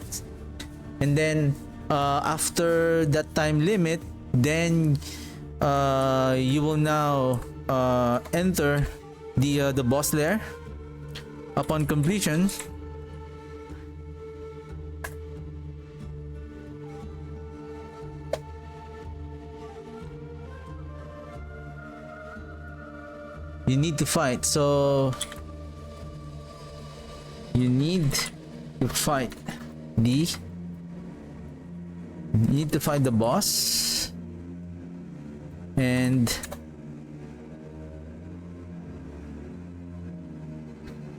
And then after that time limit, then you will now enter the boss lair. Upon completion, you need to fight. So you need to fight the boss, and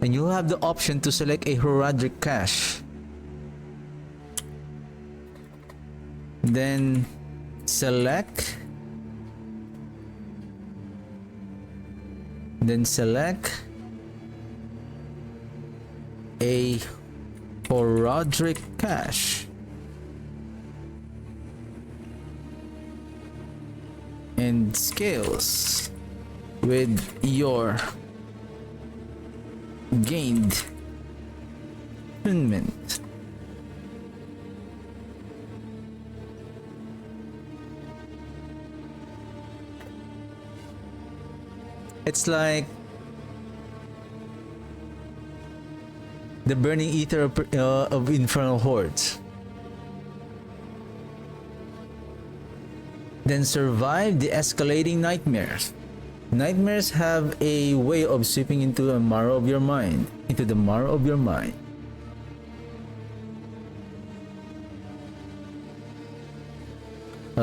you'll have the option to select a Heraldic cache. Then select a Heraldic cache and scales with your gained attunement. It's like the burning ether of Infernal Hordes. Then survive the escalating nightmares. Nightmares have a way of sweeping into the marrow of your mind.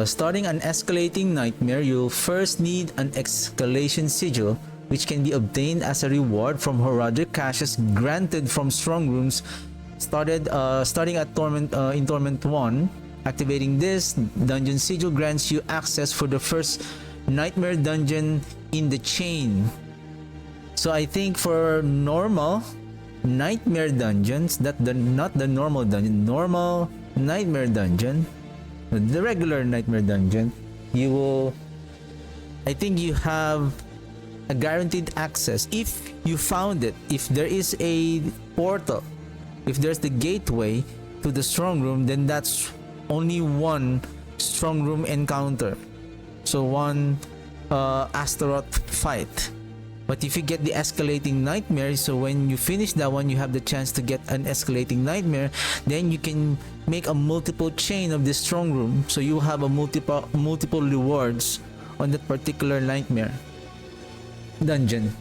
Starting an escalating nightmare, you'll first need an escalation sigil, which can be obtained as a reward from Heraldic caches granted from strong rooms starting at Torment 1. Activating this dungeon sigil grants you access for the first nightmare dungeon in the chain. So I think for normal nightmare dungeons, not the normal dungeon, normal nightmare dungeon, the regular nightmare dungeon, I think you have a guaranteed access if you found it. If there is a portal, if there's the gateway to the strong room, then that's only one strong room encounter, so one Astaroth fight. But if you get the escalating nightmare, so when you finish that one, you have the chance to get an escalating nightmare, then you can make a multiple chain of this strong room, so you have a multiple rewards on that particular nightmare dungeon.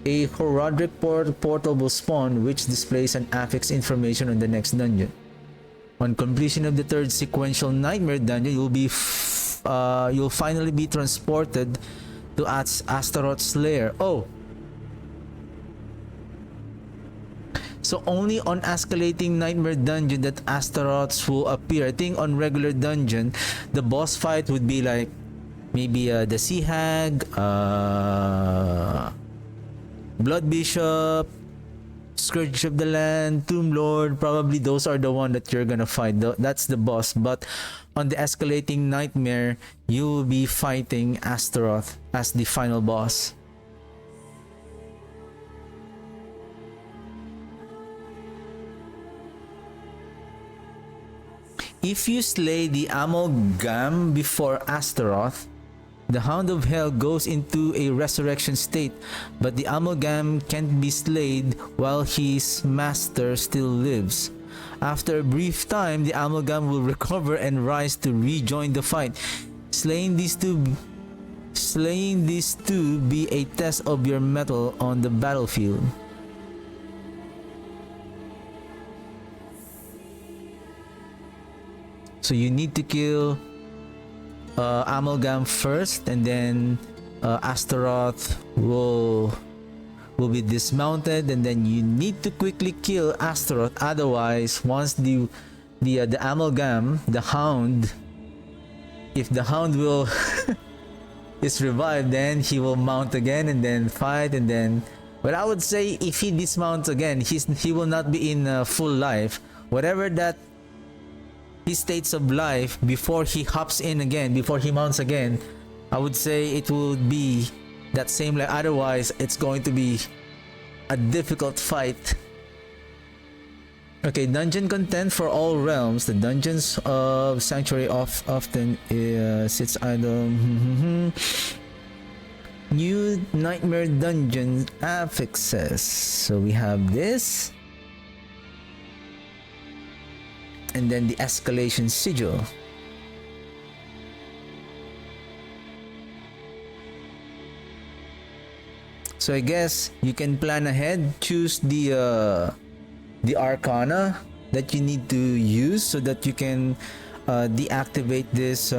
A Heraldic portal will spawn, which displays an affix information on the next dungeon. On completion of the third sequential nightmare dungeon, you'll finally be transported to Astaroth's lair. Oh, so only on escalating nightmare dungeon that Astaroths will appear. I think on regular dungeon, the boss fight would be like maybe the Sea Hag, Blood Bishop, Scourge of the Land, Tomb Lord. Probably those are the one that you're gonna fight. That's the boss. But on the escalating nightmare, you will be fighting Astaroth as the final boss. If you slay the Amalgam before Astaroth, the Hound of Hell goes into a resurrection state, but the Amalgam can't be slayed while his master still lives. After a brief time, the Amalgam will recover and rise to rejoin the fight. Slaying these two be a test of your mettle on the battlefield. So you need to kill Amalgam first, and then Astaroth will be dismounted, and then you need to quickly kill Astaroth. Otherwise, once the Amalgam, the Hound, if the Hound will is revived, then he will mount again and then fight, and then. But I would say if he dismounts again, he will not be in full life. Whatever that his states of life before he hops in again, before he mounts again, I would say it would be that same life. Otherwise, it's going to be a difficult fight. Okay, dungeon content for all realms. The dungeons of Sanctuary often sits idle. New Nightmare Dungeon affixes. So we have this. And then the escalation sigil. So I guess you can plan ahead, choose the arcana that you need to use so that you can deactivate this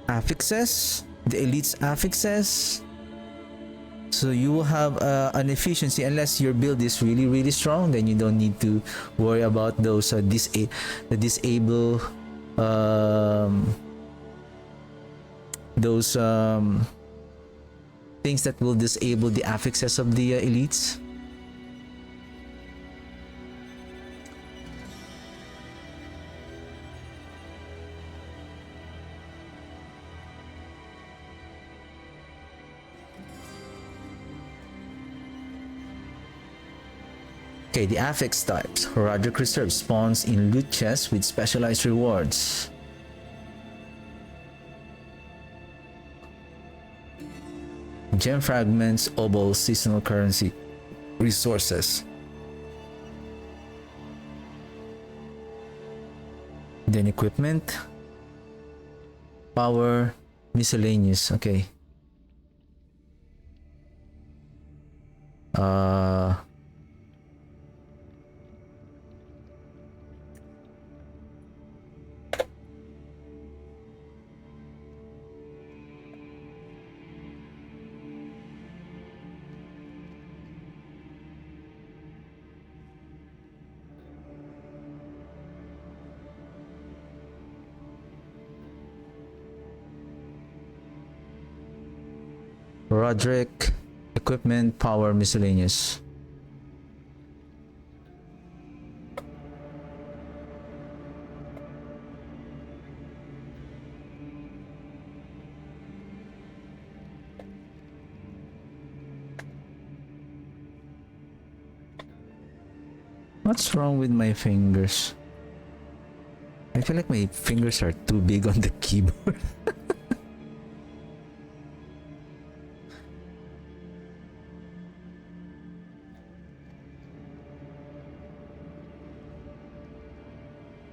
affixes, the elite's affixes. So you will have an efficiency, unless your build is really strong, then you don't need to worry about those disable those things that will disable the affixes of the elites. Okay, the affix types. Roderick Reserve spawns in loot chests with specialized rewards. Gem fragments, obol, seasonal currency, resources. Then equipment, power, miscellaneous. Okay. Roderick, equipment, power, miscellaneous. What's wrong with my fingers? I feel like my fingers are too big on the keyboard.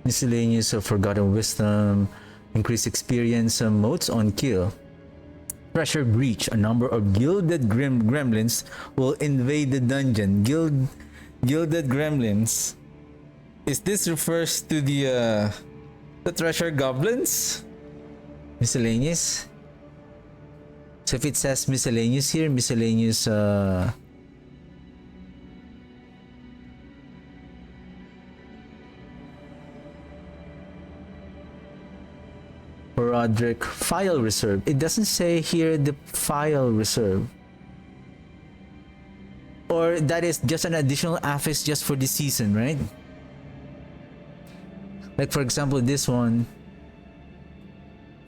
Miscellaneous of Forgotten Wisdom, increased experience, modes on kill. Pressure Breach, a number of gilded gremlins will invade the dungeon. Gilded gremlins. Is this refers to the treasure goblins? Miscellaneous. So if it says miscellaneous here, miscellaneous Roderick file reserve. It doesn't say here the file reserve. Or that is just an additional affix just for this season, right? Like for example, this one,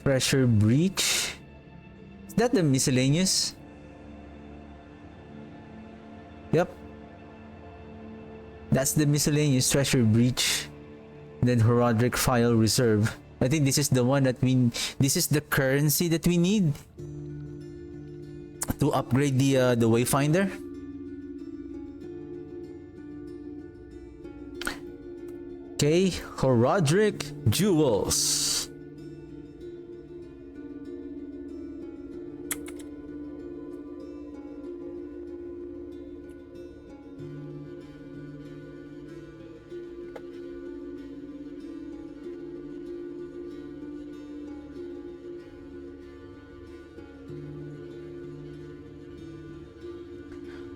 Pressure Breach. Is that the miscellaneous? Yep. That's the miscellaneous Treasure Breach. Then Horadric File Reserve. I think this is the one that this is the currency that we need to upgrade the Wayfinder. Okay, Horadric Jewels.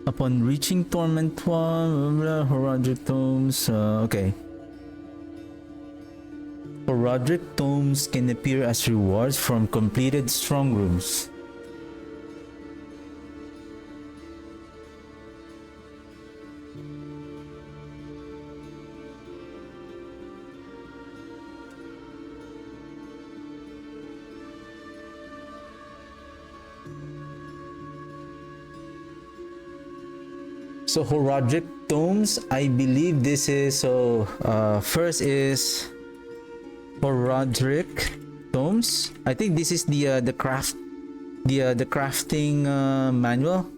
Upon reaching Torment 1, Horadric Tomes, okay. Horadric Tomes can appear as rewards from completed strong rooms. So Horadric Tomes, I believe this is, first is Horadric Tomes. I think this is the crafting manual.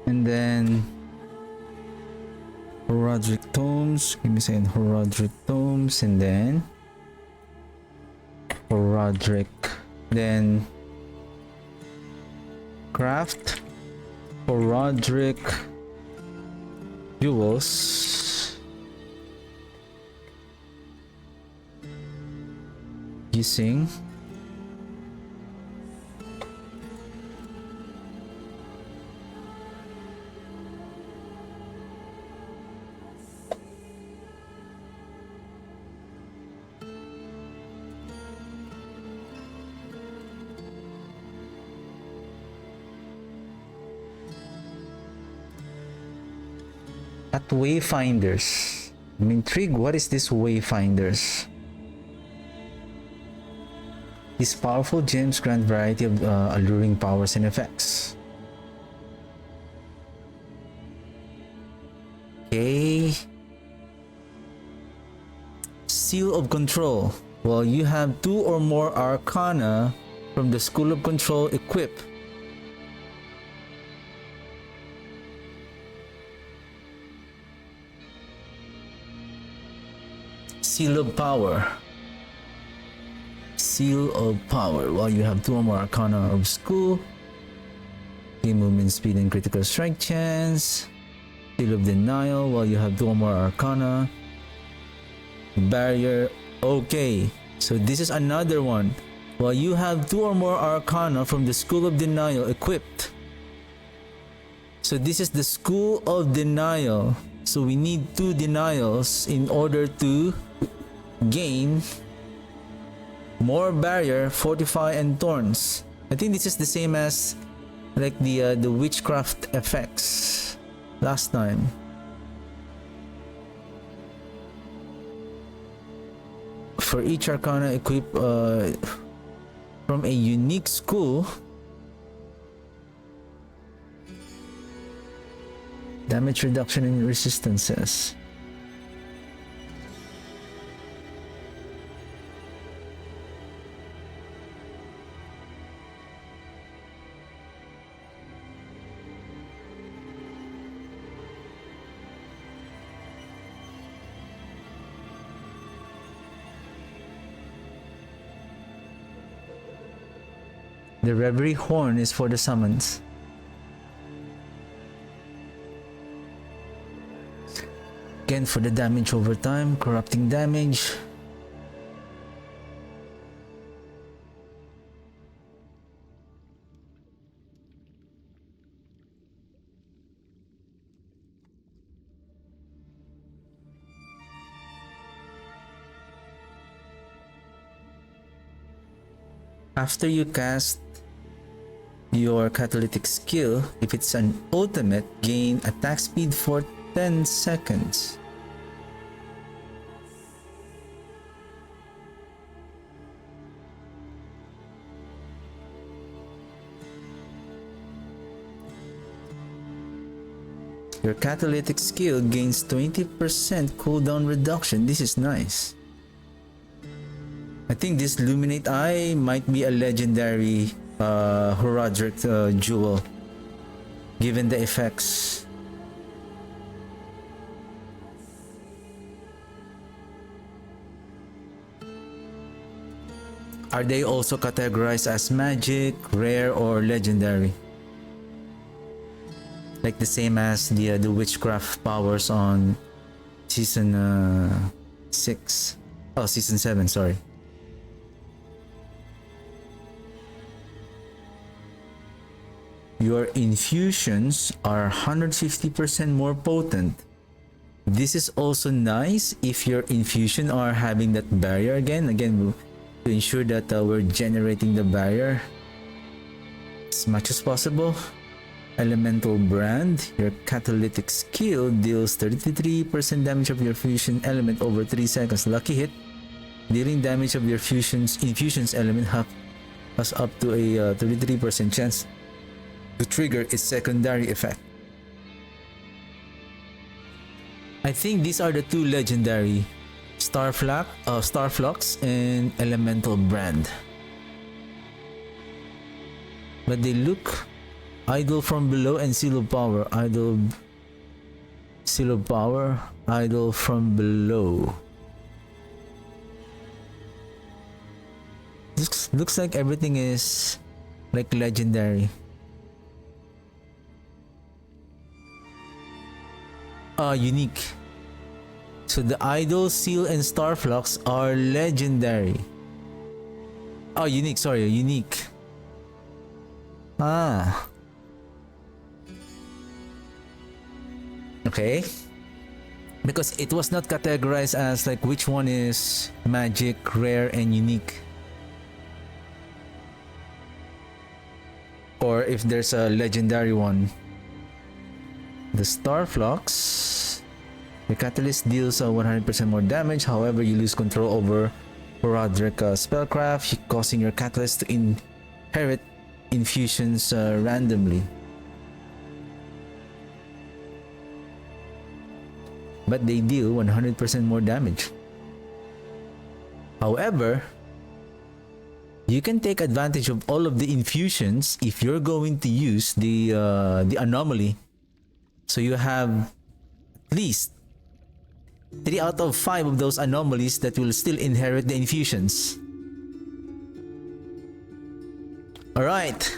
And then Horadric Tomes, give me a second, Horadric Tomes, and then Horadric, then Craft Horadric Jewels using at Wayfinders. I'm intrigued. What is this Wayfinders? These powerful gems grant variety of alluring powers and effects. Okay. Seal of Control. Well, you have 2 or more Arcana from the School of Control equipped. Seal of Power. Seal of Power. While you have 2 or more Arcana of School, gain movement speed and critical strike chance. Seal of Denial. While you have 2 or more Arcana. Barrier. Okay, so this is another one. While you have 2 or more Arcana from the School of Denial equipped. So this is the School of Denial. So we need 2 denials in order to gain more barrier, fortify, and thorns. I think this is the same as like the witchcraft effects last time. For each Arcana equipped from a unique school, damage reduction and resistances. The Reverie Horn is for the summons. second for the damage over time. Corrupting damage. After you cast your catalytic skill, if it's an ultimate, gain attack speed for 10 seconds. Your catalytic skill gains 20% cooldown reduction. This is nice. I think this Luminate Eye might be a legendary Horadric jewel, given the effects. Are they also categorized as magic, rare, or legendary? Like the same as the witchcraft powers on season 6. Oh, season 7, sorry. Your infusions are 150% more potent. This is also nice if your infusion are having that barrier again to ensure that we're generating the barrier as much as possible. Elemental Brand, your catalytic skill deals 33% damage of your fusion element over 3 seconds. Lucky hit. Dealing damage of your infusions element has up to a 33% chance to trigger its secondary effect. I think these are the two legendary, Starflux and Elemental Brand. But they look idle from below and Seal of Power. Idle from below. Looks like everything is like legendary. Unique. So the Idol, Seal, and Starflux are legendary. Unique. Sorry, unique. Okay. Because it was not categorized as like which one is magic, rare, and unique. Or if there's a legendary one. The Starflux, the catalyst deals 100% more damage. However, you lose control over Horadric spellcraft, causing your catalyst to inherit infusions randomly. But they deal 100% more damage. However, you can take advantage of all of the infusions if you're going to use the anomaly. So you have at least 3 out of 5 of those anomalies that will still inherit the infusions. Alright.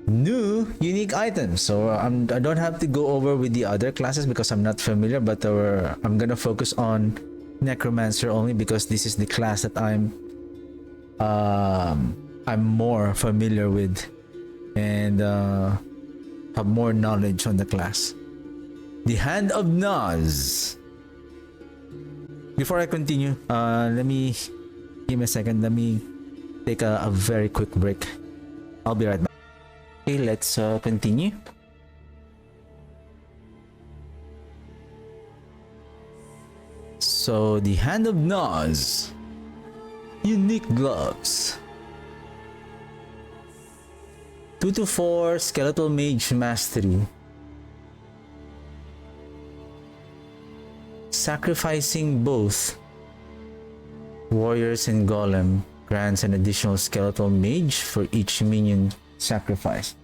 New unique items. So I don't have to go over with the other classes because I'm not familiar, but I'm gonna focus on Necromancer only because this is the class that I'm more familiar with and have more knowledge on the class. The Hand of Naz. Before I continue, give me a second. Let me take a very quick break. I'll be right back. Okay, let's continue. So the Hand of Naz. Unique gloves. 2-4 Skeletal Mage Mastery. Sacrificing both warriors and golem grants an additional skeletal mage for each minion sacrificed.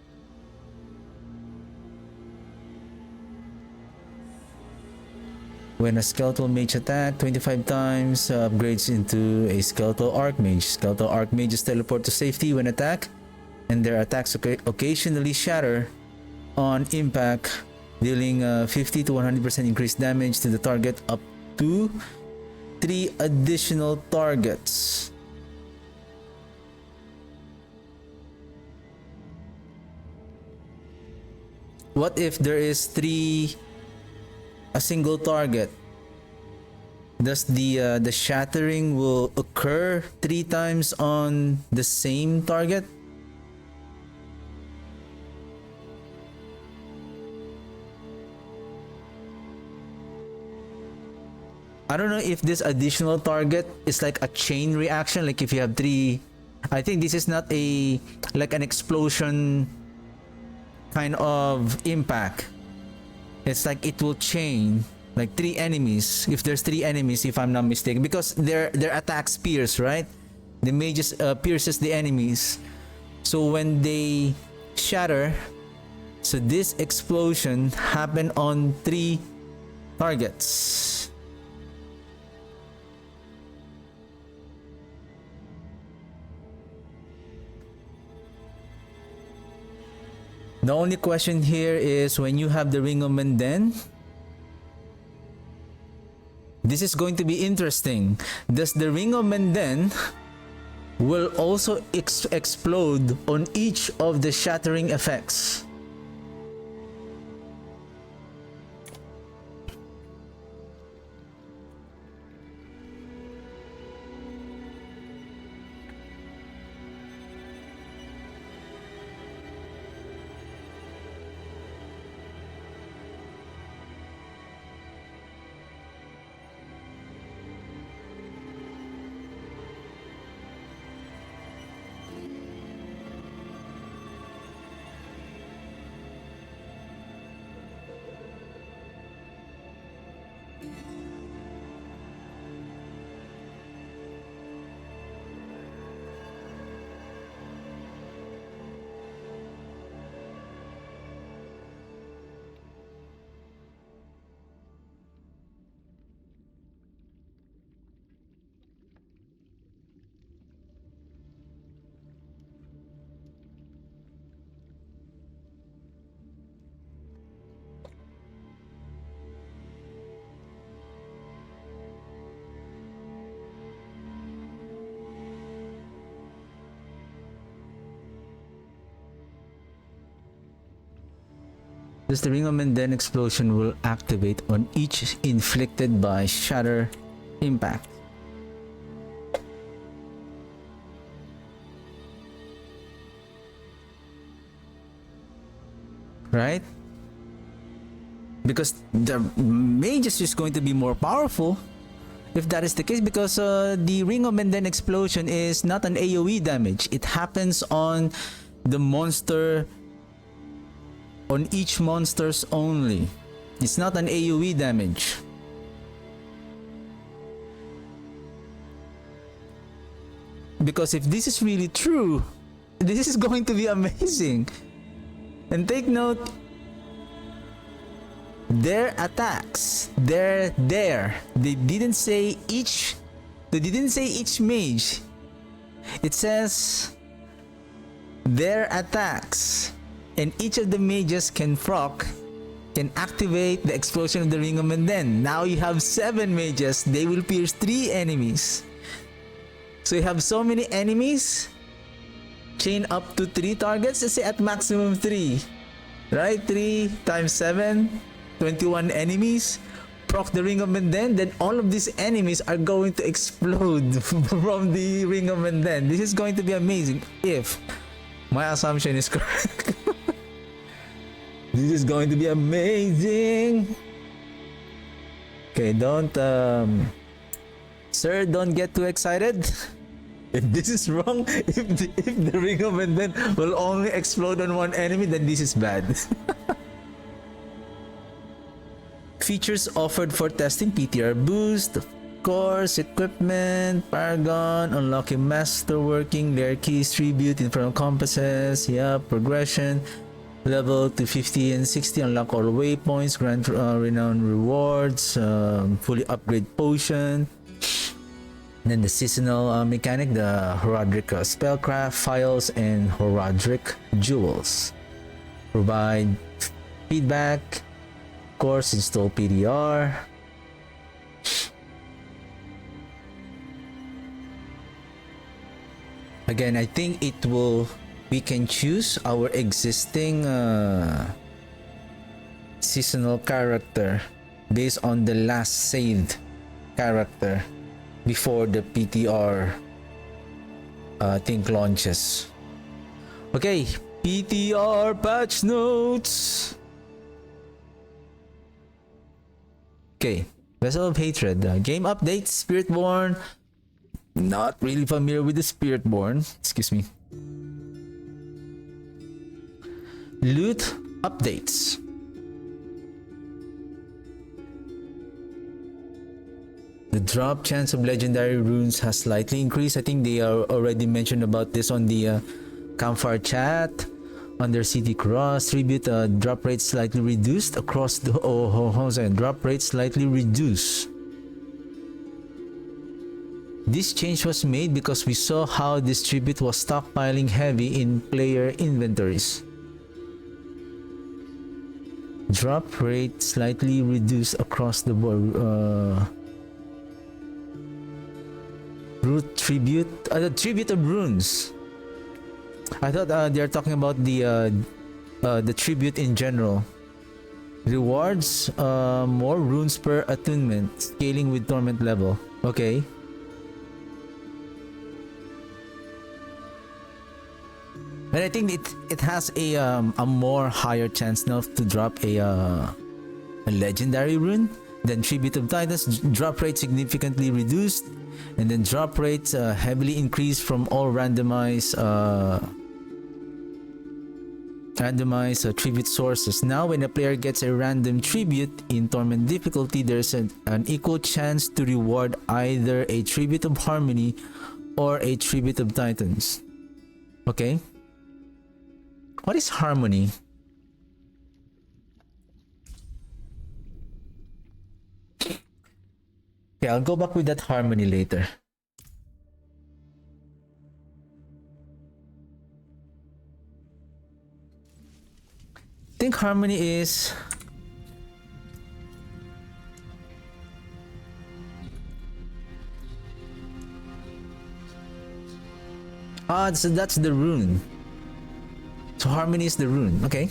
When a skeletal mage attack 25 times, upgrades into a skeletal archmage. Skeletal archmages teleport to safety when attacked, and their attacks occasionally shatter on impact dealing 50 to 100% increased damage to the target up to 3 additional targets. What if there is a single target? Does the shattering will occur 3 times on the same target? I don't know if this additional target is like a chain reaction, like if you have 3. I think this is not like an explosion kind of impact. It's like it will chain like 3 enemies, if there's 3 enemies, if I'm not mistaken, because their attacks pierce, right? The mages pierces the enemies, so when they shatter, so this explosion happened on 3 targets. The only question here is when you have the Ring of Menden, this is going to be interesting. Does the Ring of Menden will also explode on each of the shattering effects? Thus the Ring of Menden explosion will activate on each inflicted by shatter impact. Right? Because the mage is just going to be more powerful if that is the case, because the Ring of Menden explosion is not an AoE damage. It happens on the monster, on each monsters only. It's not an AoE damage. Because if this is really true, this is going to be amazing. And take note, their attacks, they're there. They didn't say each mage. It says their attacks, and each of the mages can activate the explosion of the Ring of Menden. Now you have 7 mages. They will pierce 3 enemies. So you have so many enemies, chain up to 3 targets. Let's say at maximum 3, right? 3 times 7, 21 enemies. Proc the Ring of Menden, then all of these enemies are going to explode from the Ring of Menden. This is going to be amazing if my assumption is correct. This is going to be amazing. Okay, sir, don't get too excited. If this is wrong, if the Ring of Menden will only explode on one enemy, then this is bad. Features offered for testing: PTR boost, of course, equipment, Paragon, unlocking masterworking, layer keys, tribute, infernal compasses, yeah, progression, level to 50 and 60, unlock all waypoints, grant renown rewards, fully upgrade potion. And then the seasonal mechanic, the Horadric spellcraft, files, and Horadric jewels. Provide feedback Of course, install PTR. Again, I think we can choose our existing seasonal character based on the last saved character before the PTR thing launches. Okay, PTR patch notes. Okay, Vessel of Hatred, game updates, Spiritborn. Not really familiar with the Spiritborn. Excuse me. Loot updates. The drop chance of legendary runes has slightly increased. I think they are already mentioned about this on the Campfire Chat. Under City Cross tribute, drop rate slightly reduced across the drop rate slightly reduced. This change was made because we saw how this tribute was stockpiling heavy in player inventories. Drop rate slightly reduced across the board. Root tribute, the tribute of runes. I thought they're talking about the tribute in general. Rewards more runes per attunement, scaling with torment level. Okay. And I think it has a more higher chance now to drop a legendary rune. Then Tribute of Titans, drop rate significantly reduced, and then drop rates heavily increased from all randomized tribute sources. Now when a player gets a random tribute in Torment difficulty, there's an equal chance to reward either a Tribute of Harmony or a Tribute of Titans. Okay. What is Harmony? Okay, I'll go back with that Harmony later. I think Harmony is... so that's the rune. So Harmony is the rune, okay.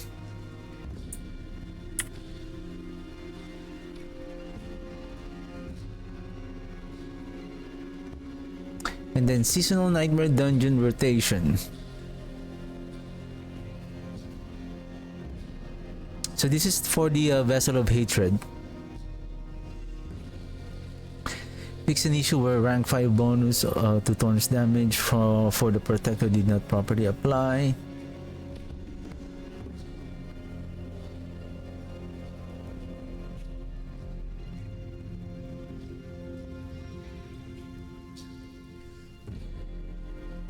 And then Seasonal Nightmare Dungeon Rotation. So this is for the Vessel of Hatred. Fix an issue where rank 5 bonus to Thorn's damage for the Protector did not properly apply.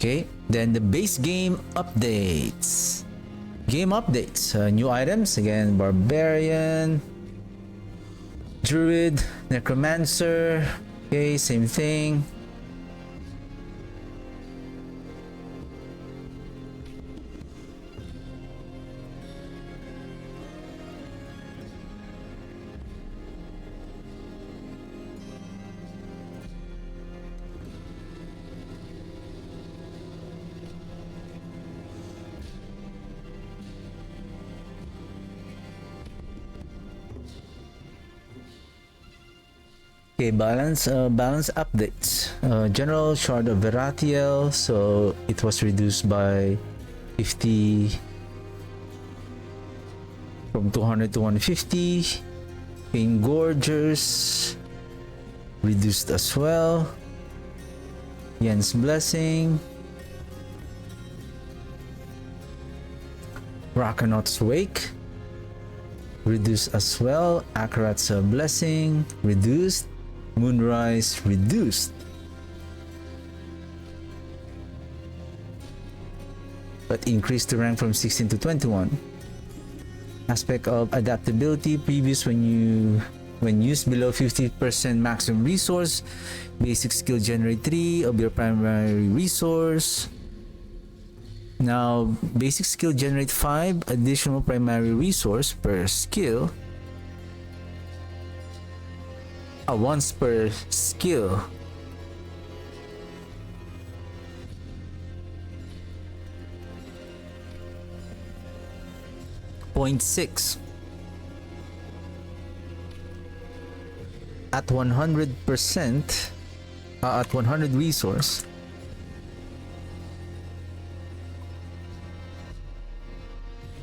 Okay, then the base game updates. Game updates. New items. Again, Barbarian, Druid, Necromancer. Okay, same thing. Okay, balance updates. General Shard of Veratiel, so it was reduced by 50 from 200 to 150. Engorgers reduced as well. Yen's Blessing. Rackonaut's Wake reduced as well. Akarat's Blessing reduced. Moonrise reduced, but increased the rank from 16 to 21. Aspect of adaptability: previous when used below 50% maximum resource, basic skill generate 3 of your primary resource. Now basic skill generate 5 additional primary resource per skill. once per skill. .6 at 100%, at 100 resource.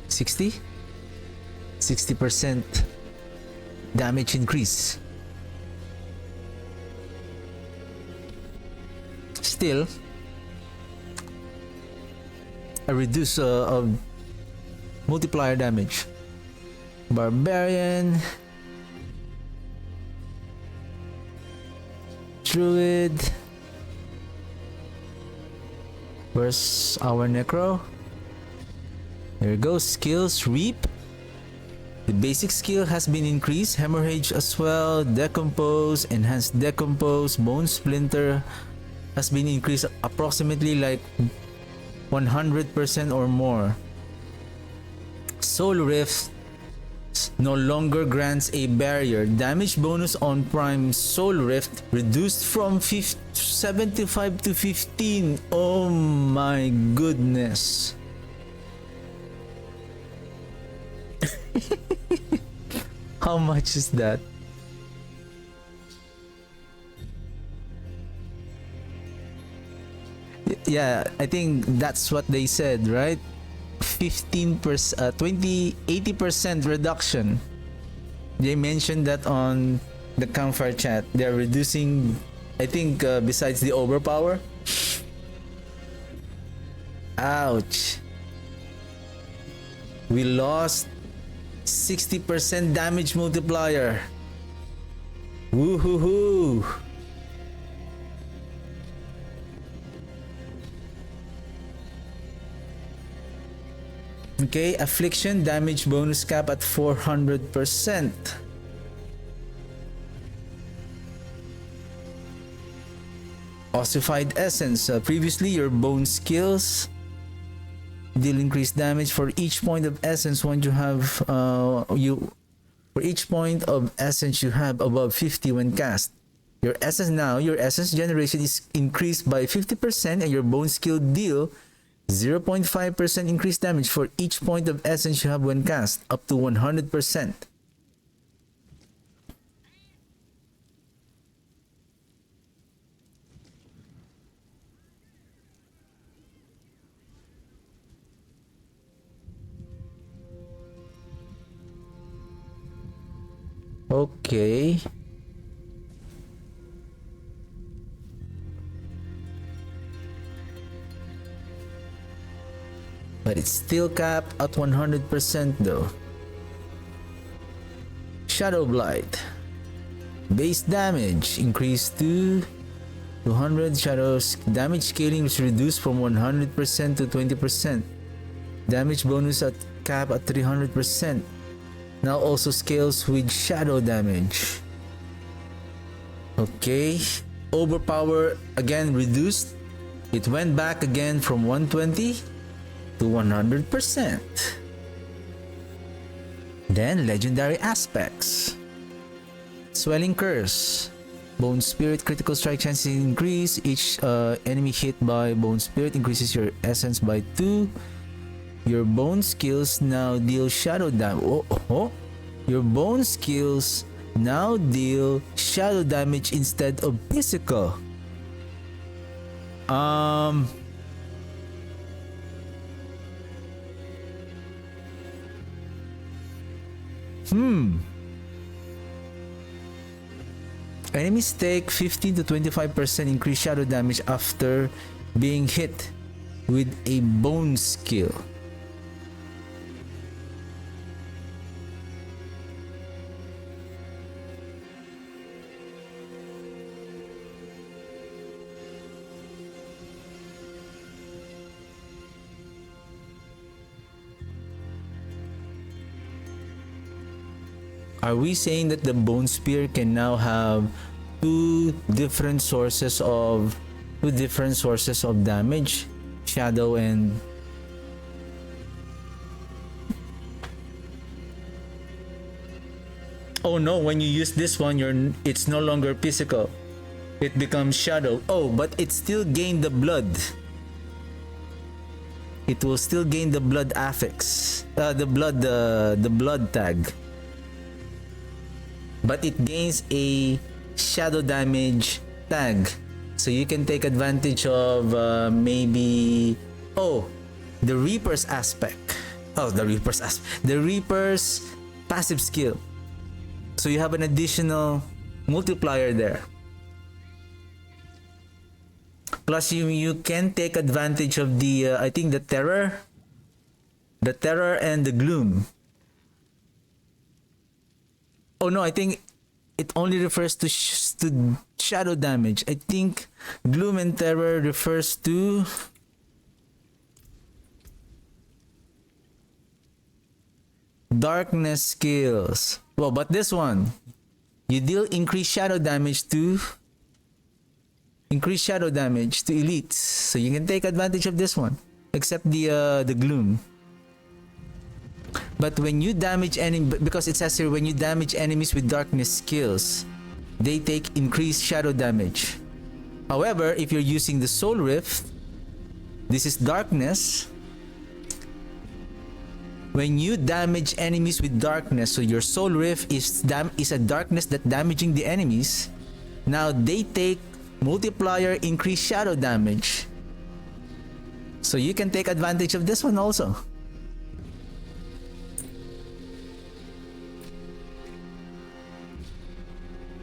$60% damage increase. Still, a reduce of multiplier damage. Barbarian, Druid. Where's our Necro? There we go. Skills, Reap. The basic skill has been increased. Hemorrhage as well. Decompose, Enhanced Decompose, Bone Splinter has been increased approximately like 100% or more. Soul Rift no longer grants a barrier. Damage bonus on Prime Soul Rift reduced from 75 to 15. Oh my goodness. How much is that? Yeah, I think that's what they said, right? 15%, 80% reduction. They mentioned that on the Campfire Chat. They're reducing, I think, besides the overpower. Ouch. We lost 60% damage multiplier. Woohoo! Okay, affliction damage bonus cap at 400%. Ossified essence. Previously, your bone skills deal increased damage for each point of essence when you have for each point of essence you have above 50 when cast. Your essence generation is increased by 50% and your bone skill deal 0.5% increased damage for each point of essence you have when cast, up to 100%. Okay. But it's still capped at 100% though. Shadow Blight. Base damage increased to 200. Shadows damage scaling is reduced from 100% to 20%. Damage bonus at cap at 300%. Now also scales with shadow damage. Okay. Overpower again reduced. It went back again from 120 to 100%. Then legendary aspects. Swelling Curse. Bone Spirit critical strike chances increase. Each enemy hit by Bone Spirit increases your essence by 2. Your bone skills now deal shadow damage. Your bone skills now deal shadow damage instead of physical. Enemies take 15 to 25% increased shadow damage after being hit with a bone skill. Are we saying that the Bone Spear can now have two different sources of damage? Shadow and Oh no, when you use this one, it's no longer physical. It becomes shadow. Oh, but it still gained the blood. It will still gain the blood affix. The blood tag. But it gains a shadow damage tag. So you can take advantage of maybe... Oh, the Reaper's aspect. Oh, the Reaper's aspect. The Reaper's passive skill. So you have an additional multiplier there. Plus you can take advantage of the I think the terror and the gloom. Oh no, I think it only refers to shadow damage. I think gloom and terror refers to darkness skills. Well, but this one, you deal increased shadow damage to elites, so you can take advantage of this one, except the gloom. But when you damage because it says here when you damage enemies with darkness skills, they take increased shadow damage. However, if you're using the Soul Rift, this is darkness. When you damage enemies with darkness, so your Soul Rift is a darkness that damaging the enemies. Now they take multiplier increased shadow damage. So you can take advantage of this one also.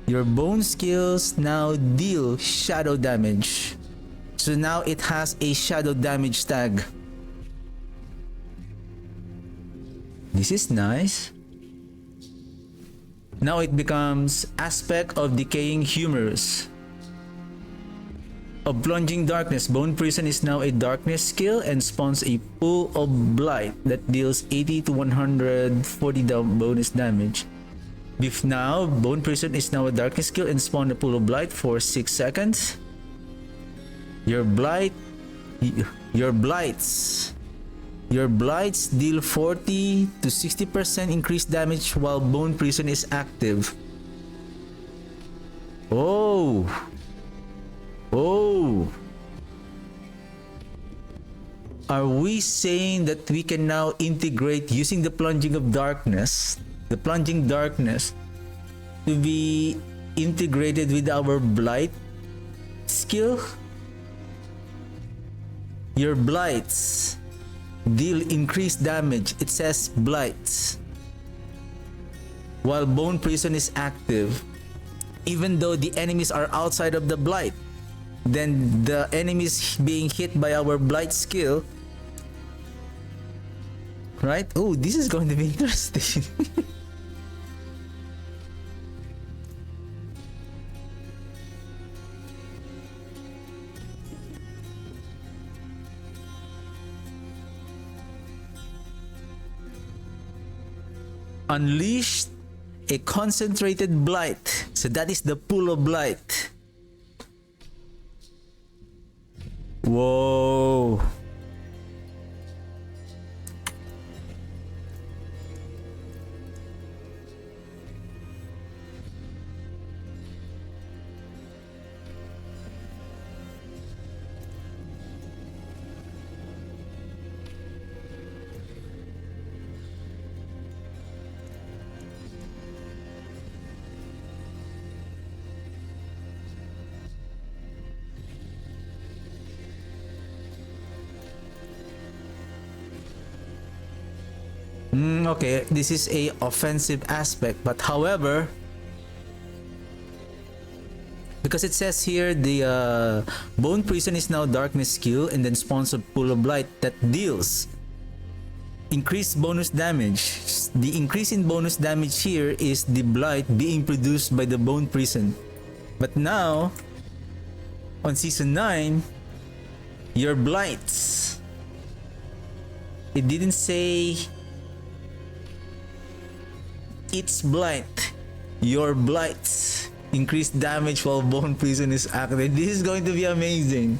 Your bone skills now deal shadow damage. So now it has a shadow damage tag. This is nice. Now it becomes aspect of decaying humors. Of plunging darkness, Bone Prison is now a darkness skill and spawns a pool of blight that deals 80 to 140 bonus damage. Now, Bone Prison is now a darkness skill and spawn a pool of blight for 6 seconds. Your blights deal 40 to 60% increased damage while Bone Prison is active. Oh. Are we saying that we can now integrate using the plunging darkness to be integrated with our blight skill? Your blights deal increased damage. It says blights while Bone Prison is active. Even though the enemies are outside of the blight, then the enemies being hit by our blight skill, right? Oh, this is going to be interesting. Unleashed a concentrated blight. So that is the pool of blight. Whoa. Okay, this is a offensive aspect, but however, because it says here the Bone Prison is now darkness skill and then spawns a pool of blight that deals increased bonus damage. The increase in bonus damage here is the blight being produced by the Bone Prison. But now on season 9, your blights, it didn't say its blight, your blights increased damage while Bone Prison is active. This is going to be amazing.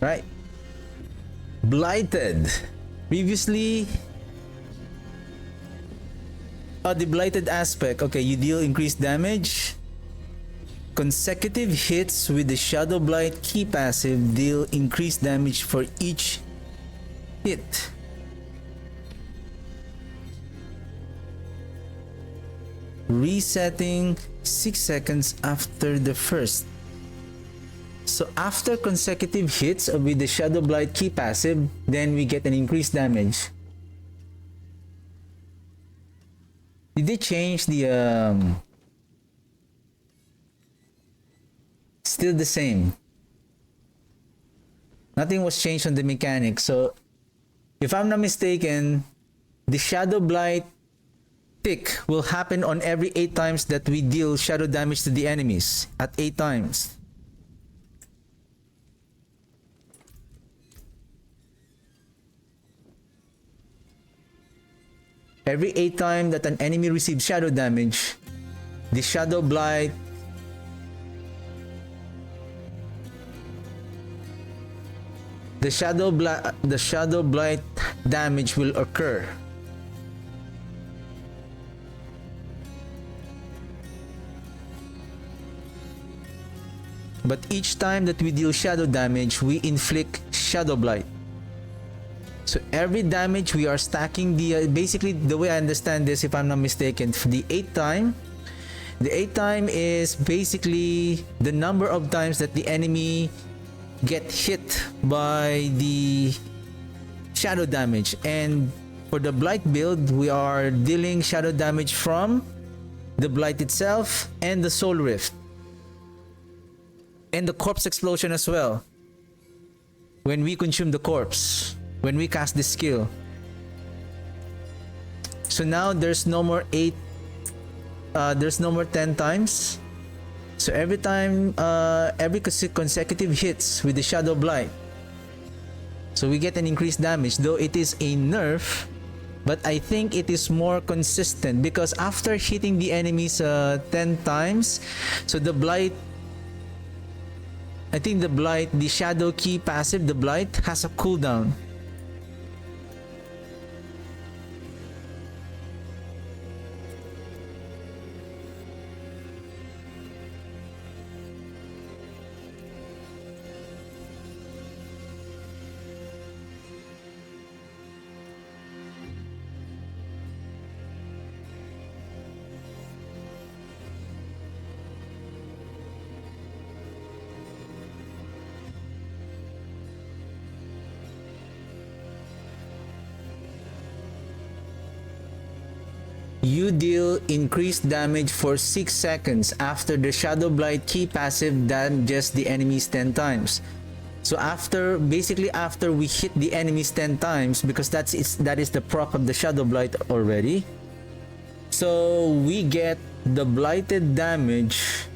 Right. Blighted. Previously, the blighted aspect. Okay, you deal increased damage. Consecutive hits with the Shadow Blight key passive deal increased damage for each hit. Resetting 6 seconds after the first. So after consecutive hits with the Shadow Blight key passive, then we get an increased damage. Did they change the still the same? Nothing was changed on the mechanics. So if I'm not mistaken, the Shadow Blight tick will happen on every 8 times that we deal shadow damage to the enemies. At 8 times. Every 8 times that an enemy receives shadow damage, the Shadow Blight the Shadow Blight damage will occur. But each time that we deal shadow damage, we inflict Shadow Blight. So every damage we are stacking the basically the way I understand this, if I'm not mistaken, for the 8th time, the 8th time is basically the number of times that the enemy get hit by the shadow damage. And for the Blight build, we are dealing shadow damage from the Blight itself and the Soul Rift. And the corpse explosion as well. When we consume the corpse. When we cast this skill. So now there's no more 8. There's no more 10 times. So every time, every consecutive hits with the Shadow Blight. So we get an increased damage. Though it is a nerf. But I think it is more consistent. Because after hitting the enemies 10 times. So the Blight. I think the Blight, the Shadow Key passive, the Blight has a cooldown. You deal increased damage for 6 seconds after the Shadow Blight key passive damages the enemies 10 times. So basically after we hit the enemies 10 times, because that is the proc of the Shadow Blight already. So we get the blighted damage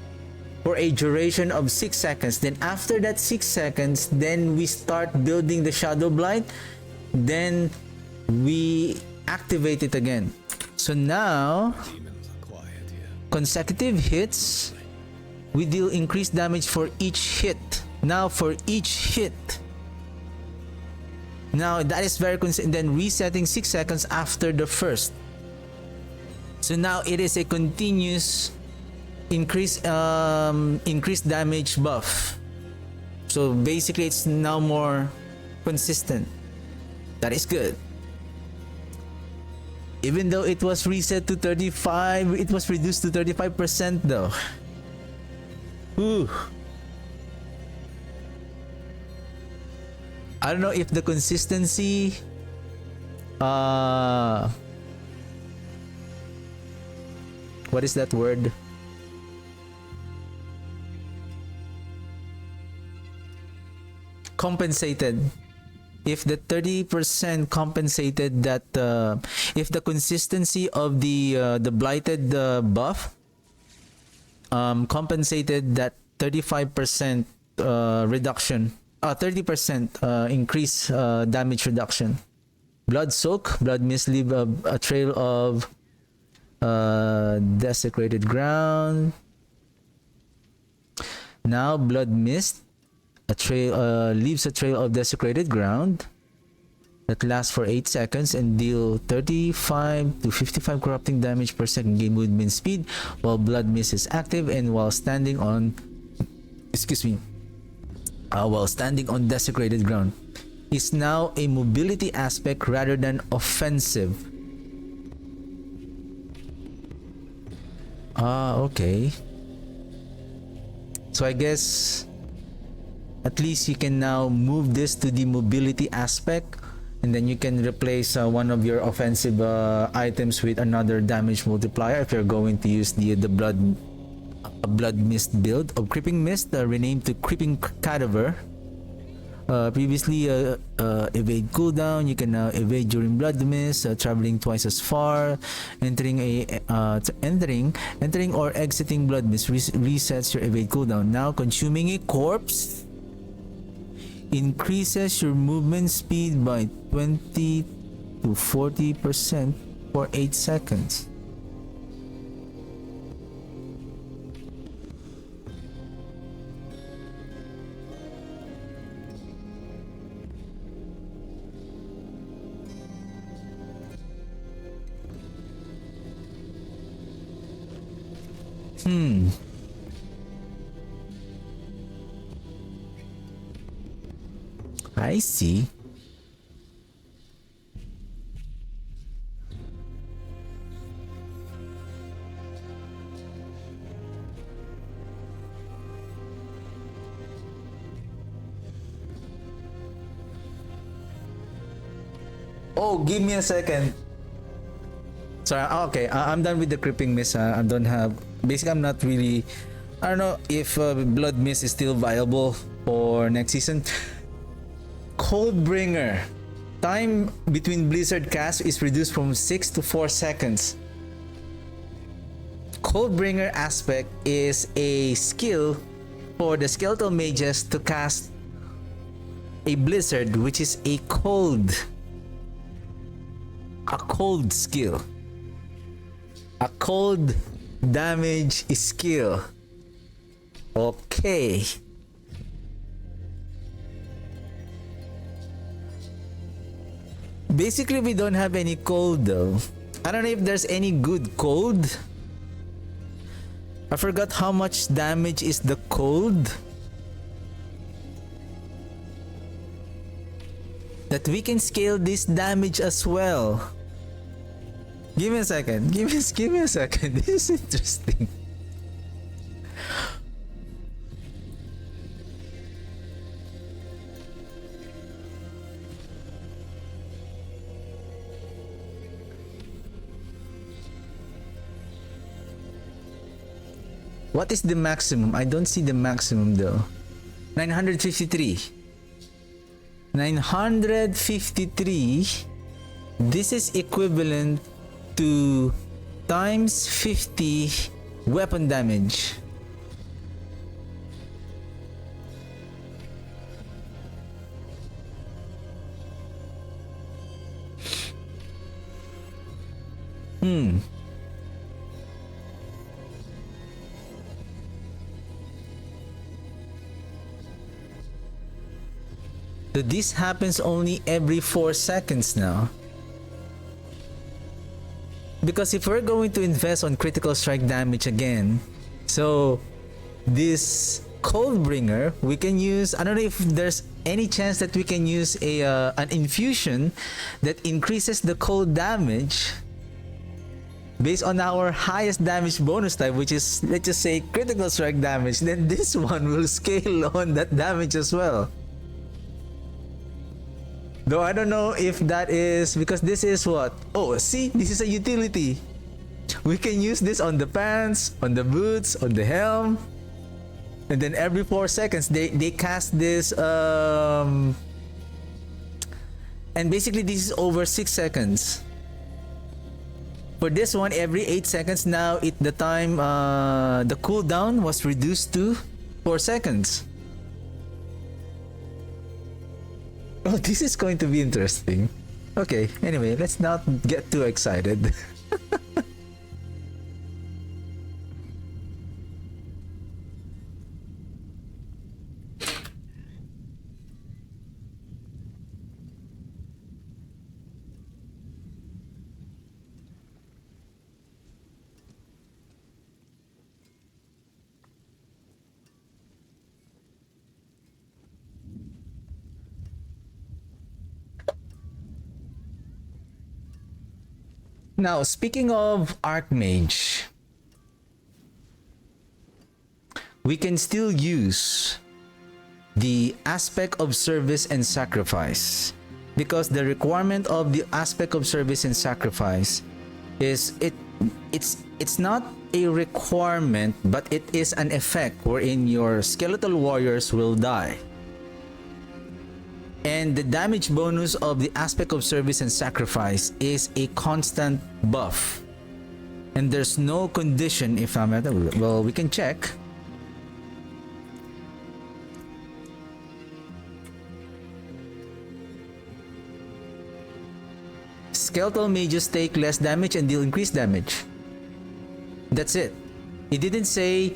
for a duration of 6 seconds. Then after that 6 seconds, then we start building the Shadow Blight. Then we activate it again. So now, consecutive hits, we deal increased damage for each hit. Now for each hit. Now that is very consistent. Then resetting 6 seconds after the first. So now it is a continuous increased damage buff. So basically it's now more consistent. That is good. Even though it was reset to 35, it was reduced to 35% though. Ooh. I don't know if the consistency what is that word? Compensated. If the 30% compensated that, if the consistency of the blighted buff compensated that 35% reduction, 30% increase damage reduction. Blood Soak, Blood Mist leave a trail of desecrated ground. Now Blood Mist, leaves a trail of desecrated ground that lasts for 8 seconds and deal 35 to 55 corrupting damage per second. Gain movement speed while Blood Mist is active and while standing on desecrated ground. Is now a mobility aspect rather than offensive. Okay. So I guess at least you can now move this to the mobility aspect, and then you can replace one of your offensive items with another damage multiplier if you're going to use the blood mist build of Creeping Mist, renamed to Creeping Cadaver. Previously evade cooldown, you can now evade during Blood Mist, traveling twice as far. Entering or exiting Blood Mist resets your evade cooldown. Now consuming a corpse increases your movement speed by 20 to 40% for 8 seconds. I see. Oh, give me a second. Sorry, okay, I'm done with the Creeping Mist. I don't have... Basically, I'm not really... I don't know if Blood Mist is still viable for next season. Coldbringer. Time between Blizzard casts is reduced from 6 to 4 seconds. Coldbringer aspect is a skill for the skeletal mages to cast a blizzard, which is a cold skill. A cold damage skill. Okay. Basically, we don't have any cold though. I don't know if there's any good cold. I forgot how much damage is the cold. That we can scale this damage as well. Give me a second. Give me a second. This is interesting. What is the maximum? I don't see the maximum though. 953. 953. This is equivalent to times 50 weapon damage. So this happens only every 4 seconds now. Because if we're going to invest on critical strike damage again, so this Coldbringer, we can use, I don't know if there's any chance that we can use an infusion that increases the cold damage based on our highest damage bonus type, which is, let's just say, critical strike damage. Then this one will scale on that damage as well. Though I don't know if that is because this is what? Oh, see, this is a utility. We can use this on the pants, on the boots, on the helm. And then every 4 seconds they cast this and basically this is over 6 seconds. For this one, every 8 seconds now the time the cooldown was reduced to 4 seconds. Oh, this is going to be interesting. Okay, anyway, let's not get too excited. Now, speaking of Archmage, we can still use the aspect of service and sacrifice, because the requirement of the aspect of service and sacrifice is it's not a requirement, but it is an effect wherein your skeletal warriors will die. And the damage bonus of the aspect of service and sacrifice is a constant buff. And there's no condition if I'm at, well, we can check. Skeletal mages take less damage and deal increased damage. That's it. It didn't say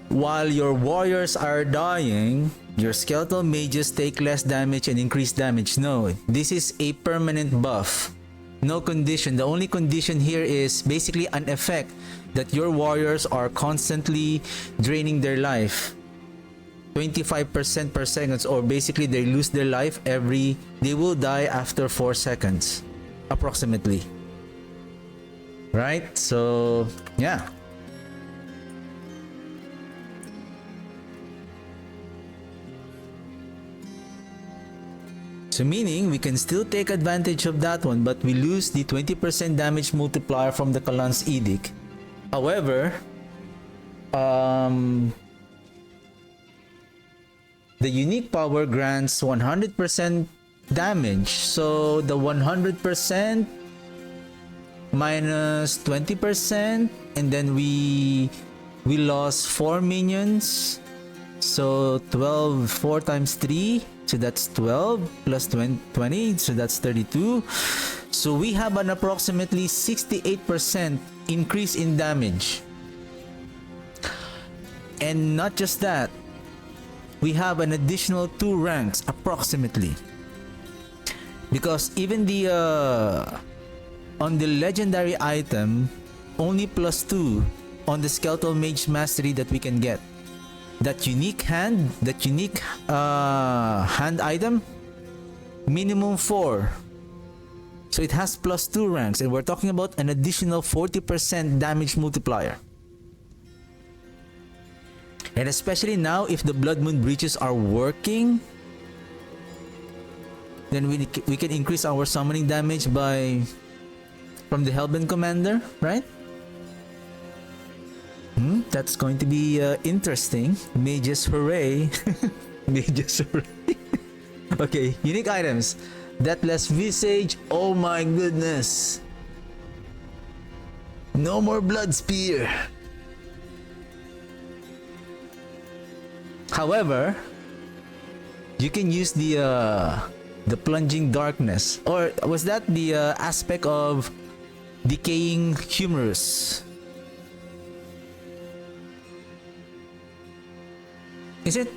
while your warriors are dying, your skeletal mages take less damage and increased damage. No, this is a permanent buff. No condition. The only condition here is basically an effect that your warriors are constantly draining their life. 25% per second, or basically they lose their life they will die after 4 seconds approximately. Right? So, yeah. So meaning we can still take advantage of that one, but we lose the 20% damage multiplier from the Kalan's Edict. However, the unique power grants 100% damage. So the 100% minus 20%, and then we lost 4 minions. So 12, 4 times 3, so that's 12 plus 20, so that's 32. So we have an approximately 68% increase in damage. And not just that, we have an additional 2 ranks approximately. Because even the on the legendary item, only +2 on the skeletal mage mastery that we can get. That unique hand item, minimum 4. So it has +2 ranks, and we're talking about an additional 40% damage multiplier. And especially now, if the Blood Moon breaches are working, then we can increase our summoning damage from the Hellbent Commander, right? That's going to be interesting. Mages hooray. Mages hooray. Okay, unique items. Deathless Visage. Oh my goodness. No more Blood Spear. However, you can use the Plunging Darkness. Or was that the aspect of Decaying Humerus? Is it?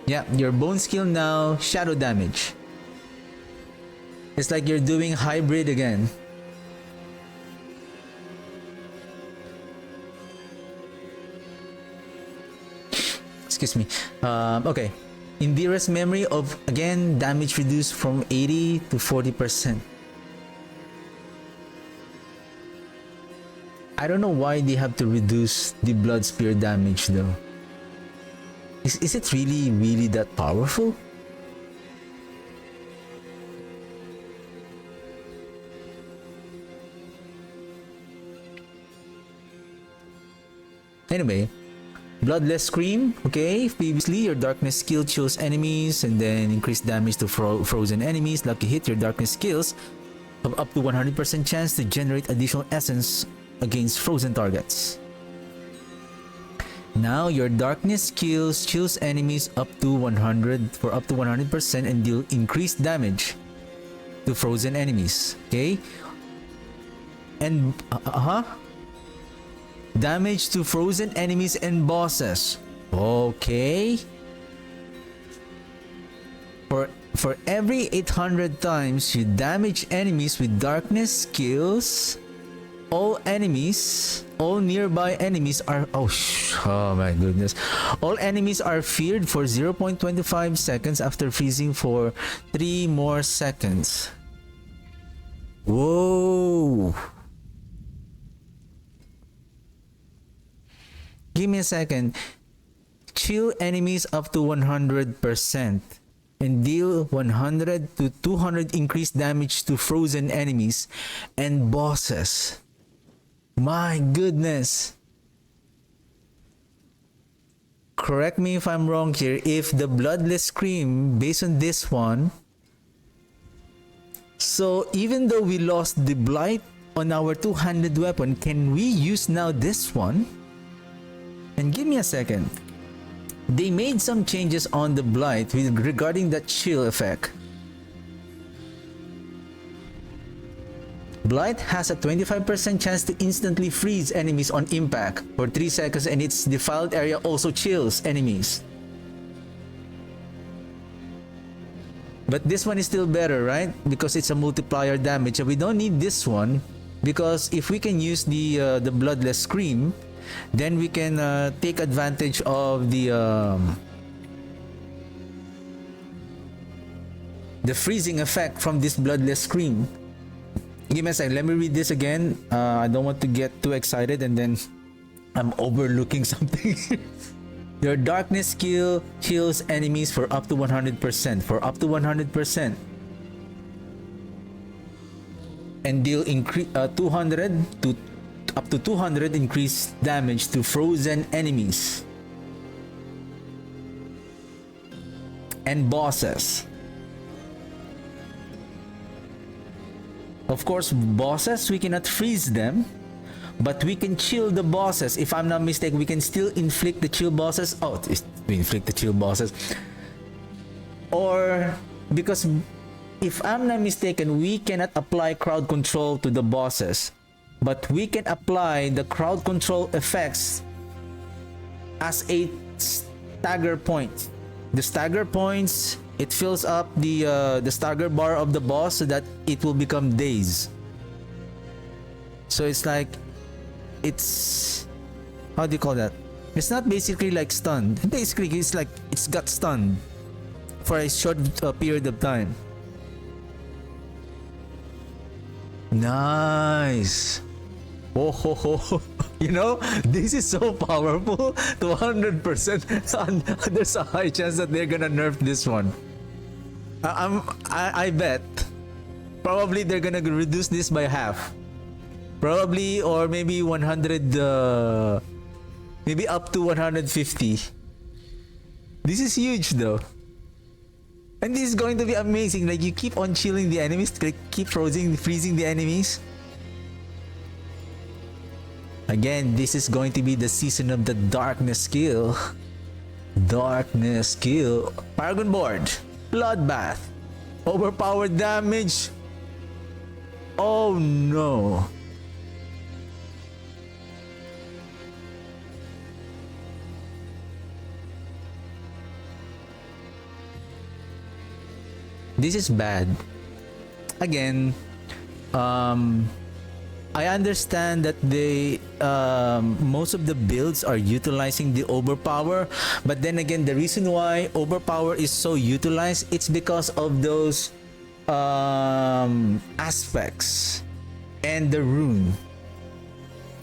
Yeah, your bone skill now, shadow damage. It's like you're doing hybrid again. Excuse me. Okay. Indira's memory of, again, damage reduced from 80 to 40%. I don't know why they have to reduce the blood spear damage though. Is it really that powerful? Anyway, Bloodless Scream. Okay, previously your darkness skill chills enemies and then increase damage to frozen enemies. Lucky hit, your darkness skills have up to 100% chance to generate additional essence against frozen targets. Now your darkness skills chills enemies up to 100% and deal increased damage to frozen enemies. Okay, and damage to frozen enemies and bosses. Okay. For every 800 times you damage enemies with darkness skills all nearby enemies are oh my goodness. All enemies are feared for 0.25 seconds after freezing for 3 more seconds. Whoa. Give me a second. Chill enemies up to 100% and deal 100 to 200 increased damage to frozen enemies and bosses. My goodness. Correct me if I'm wrong here. If the Bloodless Scream, based on this one, so even though we lost the Blight on our two-handed weapon, can we use now this one? And give me a second. They made some changes on the Blight regarding that chill effect. Blight has a 25% chance to instantly freeze enemies on impact for 3 seconds, and its defiled area also chills enemies. But this one is still better, right? Because it's a multiplier damage. We don't need this one because if we can use the Bloodless Scream, then we can take advantage of the freezing effect from this Bloodless Scream. Give me a second. Let me read this again. I don't want to get too excited and then I'm overlooking something. Your darkness skill heals enemies for up to 100%. For up to 100%. And deal 200 to up to 200 increased damage to frozen enemies and bosses. Of course, bosses, we cannot freeze them, but we can chill the bosses. If I'm not mistaken, we can still inflict the chill bosses. Oh, we inflict the chill bosses. Or, because if I'm not mistaken, we cannot apply crowd control to the bosses, but we can apply the crowd control effects as a stagger point. The stagger points, it fills up the stagger bar of the boss so that it will become daze. So it's like, it's, how do you call that? It's not basically like stunned. Basically, it's like it's got stunned for a short period of time. Nice. Oh ho ho. You know, this is so powerful. 200%. There's a high chance that they're gonna nerf this one. I bet. Probably they're gonna reduce this by half. Probably, or maybe 100. Maybe up to 150. This is huge though. And this is going to be amazing. Like, you keep on chilling the enemies, keep freezing the enemies. Again, this is going to be the season of the darkness skill. Darkness skill. Paragon board. Bloodbath. Overpowered damage. Oh no. This is bad. Again, I understand that they most of the builds are utilizing the overpower, but then again, the reason why overpower is so utilized, it's because of those aspects and the rune.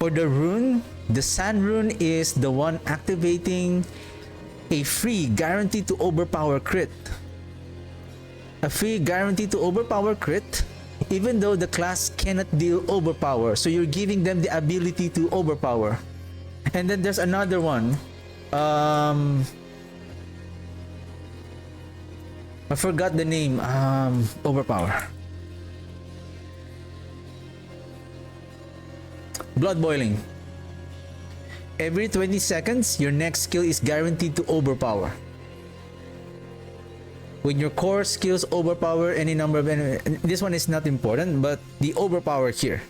For the rune, the sand rune is the one activating a free guarantee to overpower crit. A free guarantee to overpower crit, even though the class cannot deal overpower. So you're giving them the ability to overpower. And then there's another one. I forgot the name. Overpower. Blood boiling. Every 20 seconds, your next skill is guaranteed to overpower. When your core skills overpower any number of enemies, this one is not important, but the overpower here.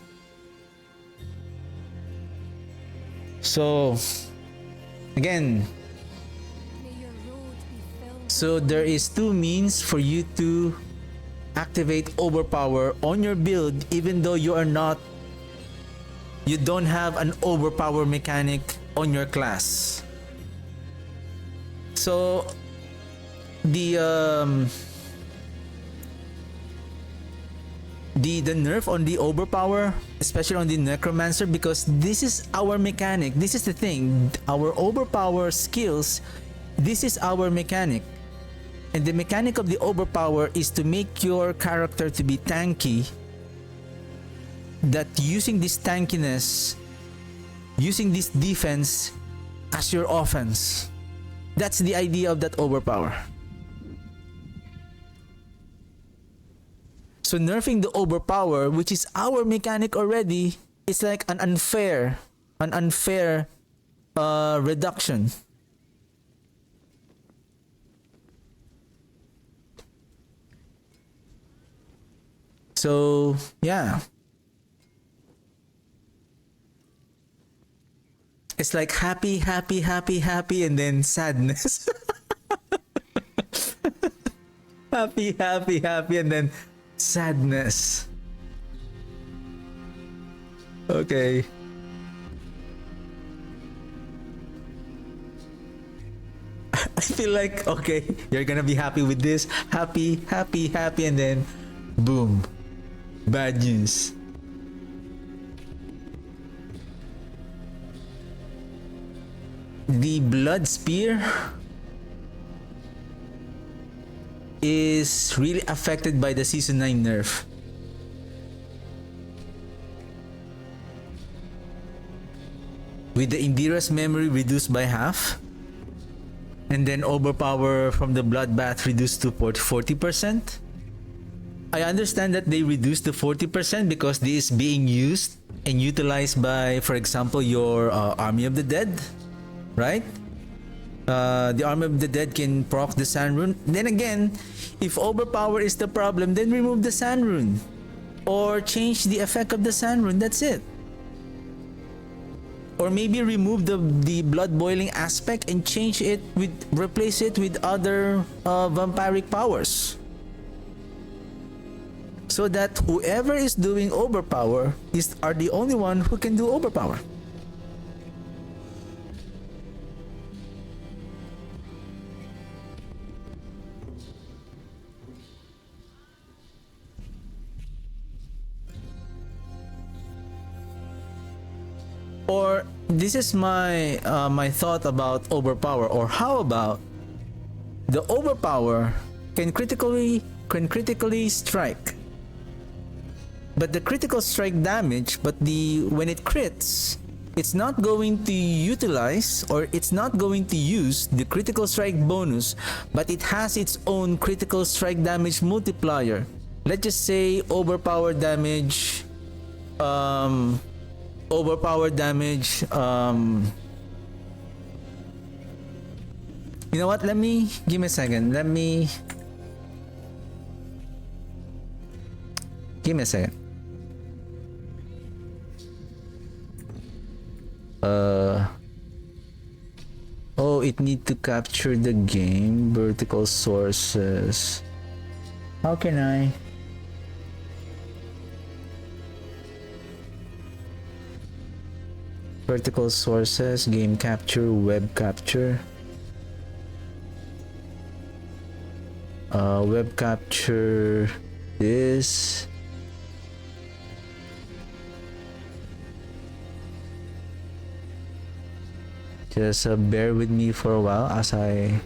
So, again, so there is two means for you to activate overpower on your build, even though you are not you don't have an overpower mechanic on your class. So the nerf on the overpower, especially on the necromancer, because this is our mechanic. This is the thing. Our overpower skills, this is our mechanic. And the mechanic of the overpower is to make your character to be tanky. That using this tankiness, using this defense as your offense. That's the idea of that overpower. So nerfing the overpower, which is our mechanic already, is like an unfair reduction. So yeah, it's like happy, and then sadness. happy, and then sadness. Okay. I feel like, okay, you're gonna be happy with this. Happy, and then boom. Bad news. The blood spear is really affected by the season 9 nerf. With the Indira's memory reduced by half, and then overpower from the bloodbath reduced to 40%. I understand that they reduced to 40% because this is being used and utilized by, for example, your Army of the Dead, right? The Army of the Dead can proc the Sand Rune. Then again, if overpower is the problem, then remove the Sand Rune. Or change the effect of the Sand Rune, that's it. Or maybe remove the blood boiling aspect and replace it with other vampiric powers. So that whoever is doing overpower are the only one who can do overpower. Or this is my my thought about overpower. Or how about the overpower can critically strike, but the critical strike damage, when it crits, it's not going to utilize, or it's not going to use the critical strike bonus, but it has its own critical strike damage multiplier. Let's just say overpower damage. You know what? Give me a second. Give me a second. Oh, it need to capture the game. Vertical sources. How can I? Vertical sources, game capture, web capture. Web capture this. Just bear with me for a while as I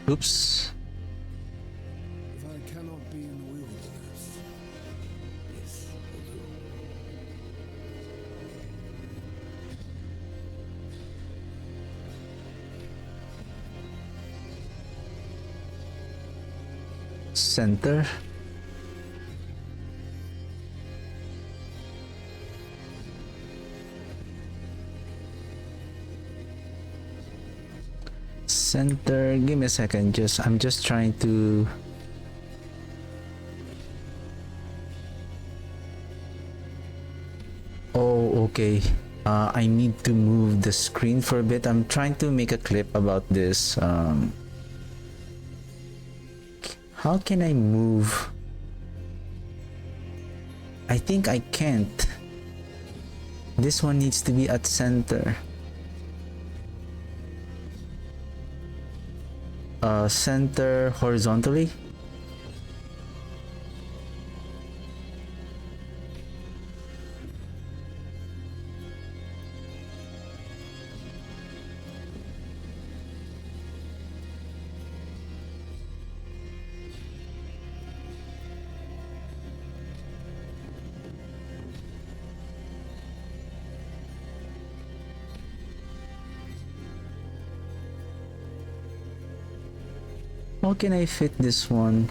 oops. If I cannot be in the wilderness, this will do. Center. Center. Give me a second. I'm just trying to. Okay, I need to move the screen for a bit. I'm trying to make a clip about this. How can I move? I think I can't. This one needs to be at center. Center horizontally. How can I fit this one?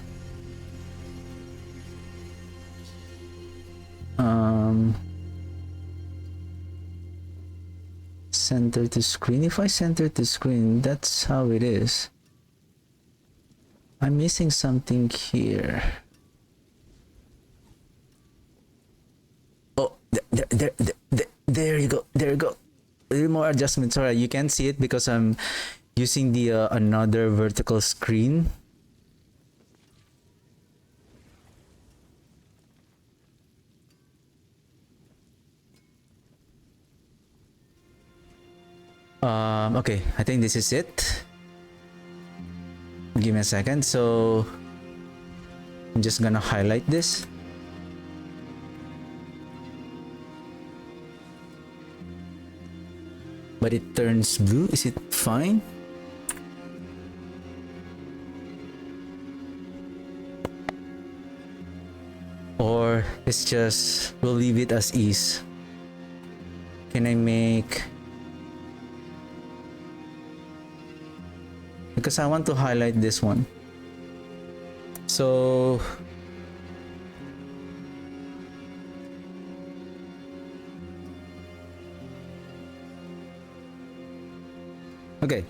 Center to screen. If I center to screen, that's how it is. I'm missing something here. Oh, there you go. There you go. A little more adjustment. Sorry, you can't see it because I'm using the another vertical screen. Okay, I think this is it. Give me a second. So I'm just gonna highlight this. But it turns blue. Is it fine? Or it's just, we'll leave it as is. Can I make... Because I want to highlight this one. So... Okay.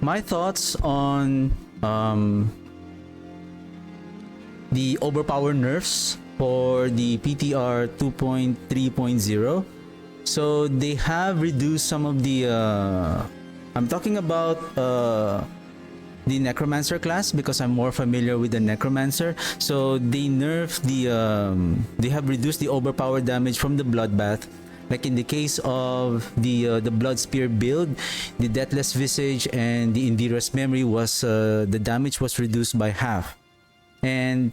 My thoughts on the overpower nerfs for the PTR 2.3.0. So they have reduced some of the I'm talking about the Necromancer class because I'm more familiar with the Necromancer. So they nerfed they have reduced the overpower damage from the Bloodbath. Like in the case of the Blood Spear build, the Deathless Visage and the Indira's Memory was the damage was reduced by half. And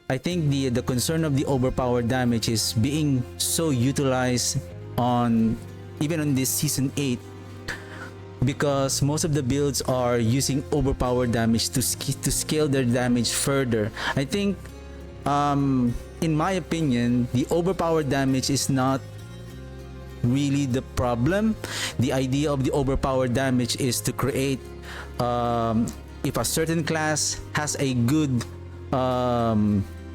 I think the concern of the overpower damage is being so utilized on even on this season 8, because most of the builds are using overpower damage to scale their damage further. I think in my opinion, the overpower damage is not really the problem. The idea of the overpower damage is to create if a certain class has a good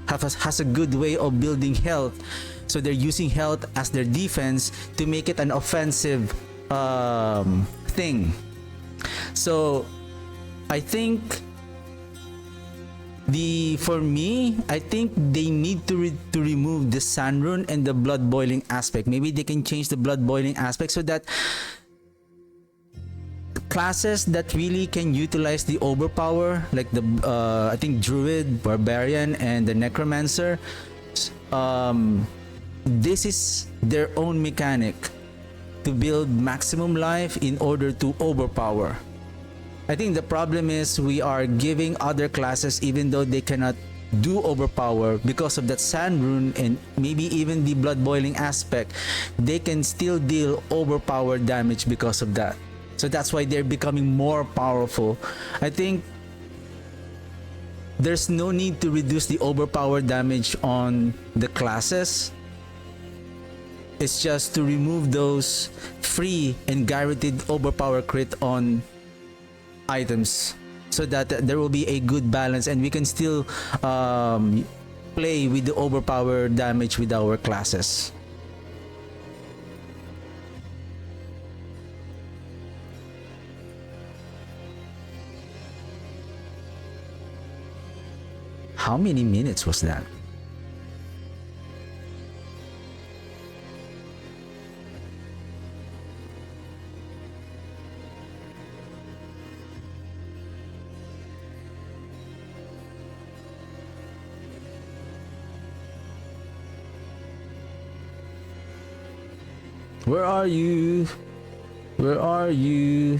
has a good way of building health, so they're using health as their defense to make it an offensive thing. So I think for me, I think they need to remove the Sand Rune and the blood boiling aspect. Maybe they can change the blood boiling aspect so that classes that really can utilize the overpower, like the I think Druid, Barbarian, and the Necromancer, this is their own mechanic to build maximum life in order to overpower. I think the problem is we are giving other classes, even though they cannot do overpower because of that Sand Rune and maybe even the blood boiling aspect, they can still deal overpower damage because of that. So that's why they're becoming more powerful. I think there's no need to reduce the overpower damage on the classes. It's just to remove those free and guaranteed overpower crit on items, so that there will be a good balance and we can still play with the overpower damage with our classes. How many minutes was that? Where are you? Where are you?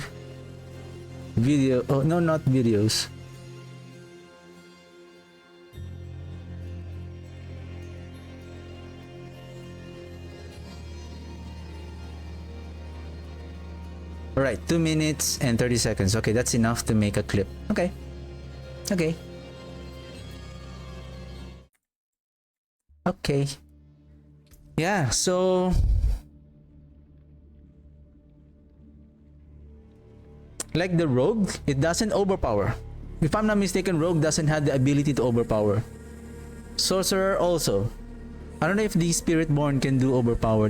Video. Oh, no, not videos. Alright, 2 minutes and 30 seconds. Okay, that's enough to make a clip. Okay. Okay. Okay. Yeah, so like the rogue, it doesn't overpower. If I'm not mistaken, rogue doesn't have the ability to overpower. Sorcerer also. I don't know if the Spiritborn can do overpower.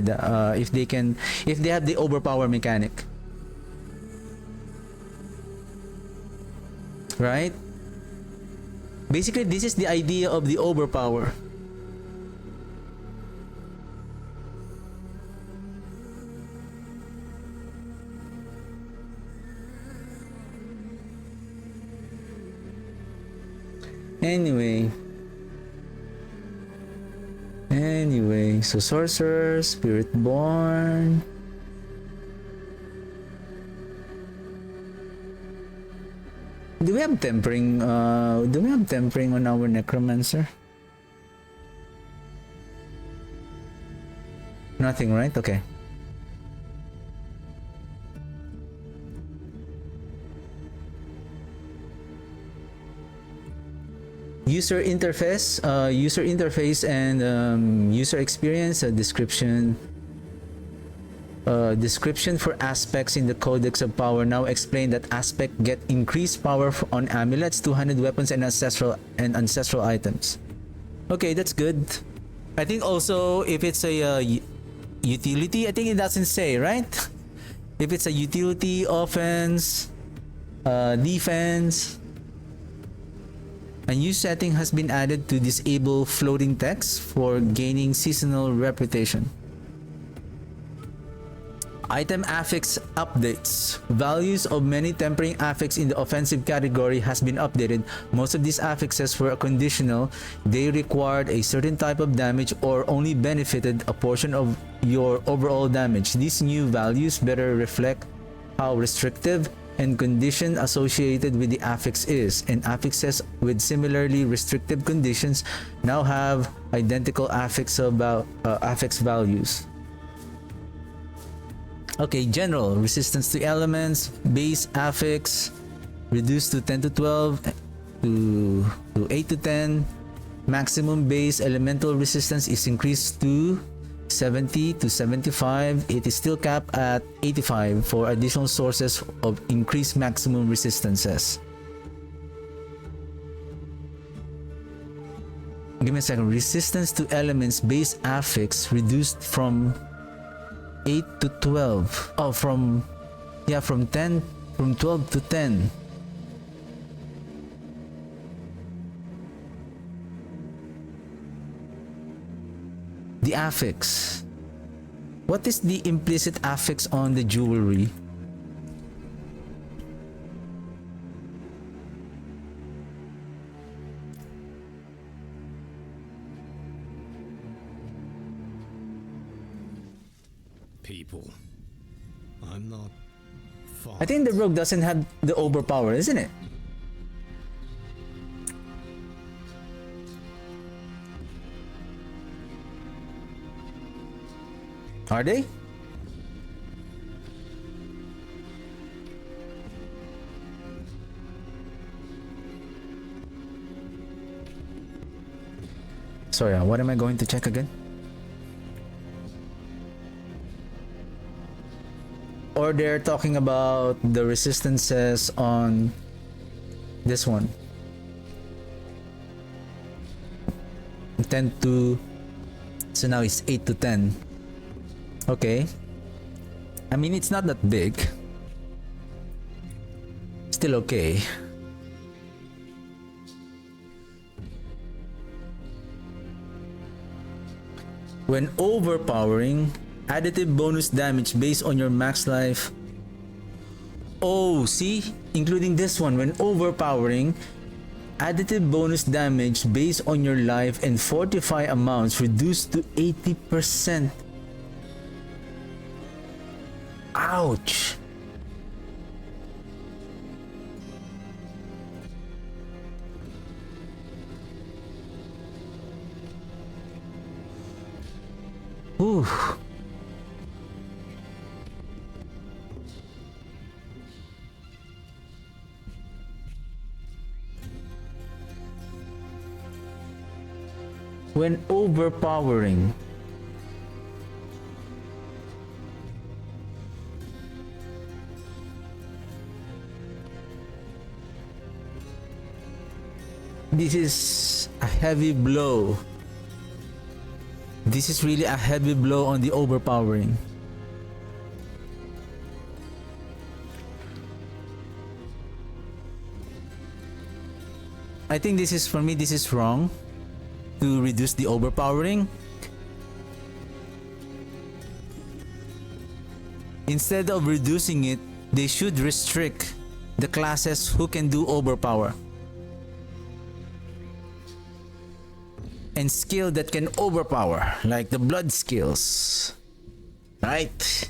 If they have the overpower mechanic. Right? Basically, this is the idea of the overpower. Anyway, so Sorcerer, Spiritborn. Do we have tempering? Do we have tempering on our Necromancer? Nothing, right? Okay. User interface and user experience, description. Description for aspects in the Codex of Power now explain that aspect get increased power on amulets, 200 weapons, and ancestral items. Okay, that's good. I think also if it's a utility, I think it doesn't say, right? If it's a utility, offense, defense. A new setting has been added to disable floating text for gaining seasonal reputation. Item affix updates. Values of many tempering affix in the offensive category has been updated. Most of these affixes were conditional. They required a certain type of damage or only benefited a portion of your overall damage. These new values better reflect how restrictive and condition associated with the affix is, and affixes with similarly restrictive conditions now have identical affix values. Okay, general resistance to elements, base affix reduced to 10 to 12 to 8 to 10. Maximum base elemental resistance is increased to 70 to 75. It is still capped at 85 for additional sources of increased maximum resistances. Give me a second. Resistance to elements base affix reduced from 8 to 12. Oh, from 12 to 10. The affix. What is the implicit affix on the jewelry? People. I'm not far. I think the rogue doesn't have the overpower, isn't it? Are they? Sorry, what am I going to check again? Or they're talking about the resistances on this one. 10 to... So now it's 8 to 10. Okay. I mean, it's not that big. Still okay. When overpowering, additive bonus damage based on your max life. Oh, see? Including this one. When overpowering, additive bonus damage based on your life and fortify amounts reduced to 80%. Ouch. Ooh. When overpowering, this is a heavy blow. This is really a heavy blow on the overpowering. I think this is, for me, this is wrong to reduce the overpowering. Instead of reducing it, they should restrict the classes who can do overpower. And skill that can overpower, like the blood skills. Right?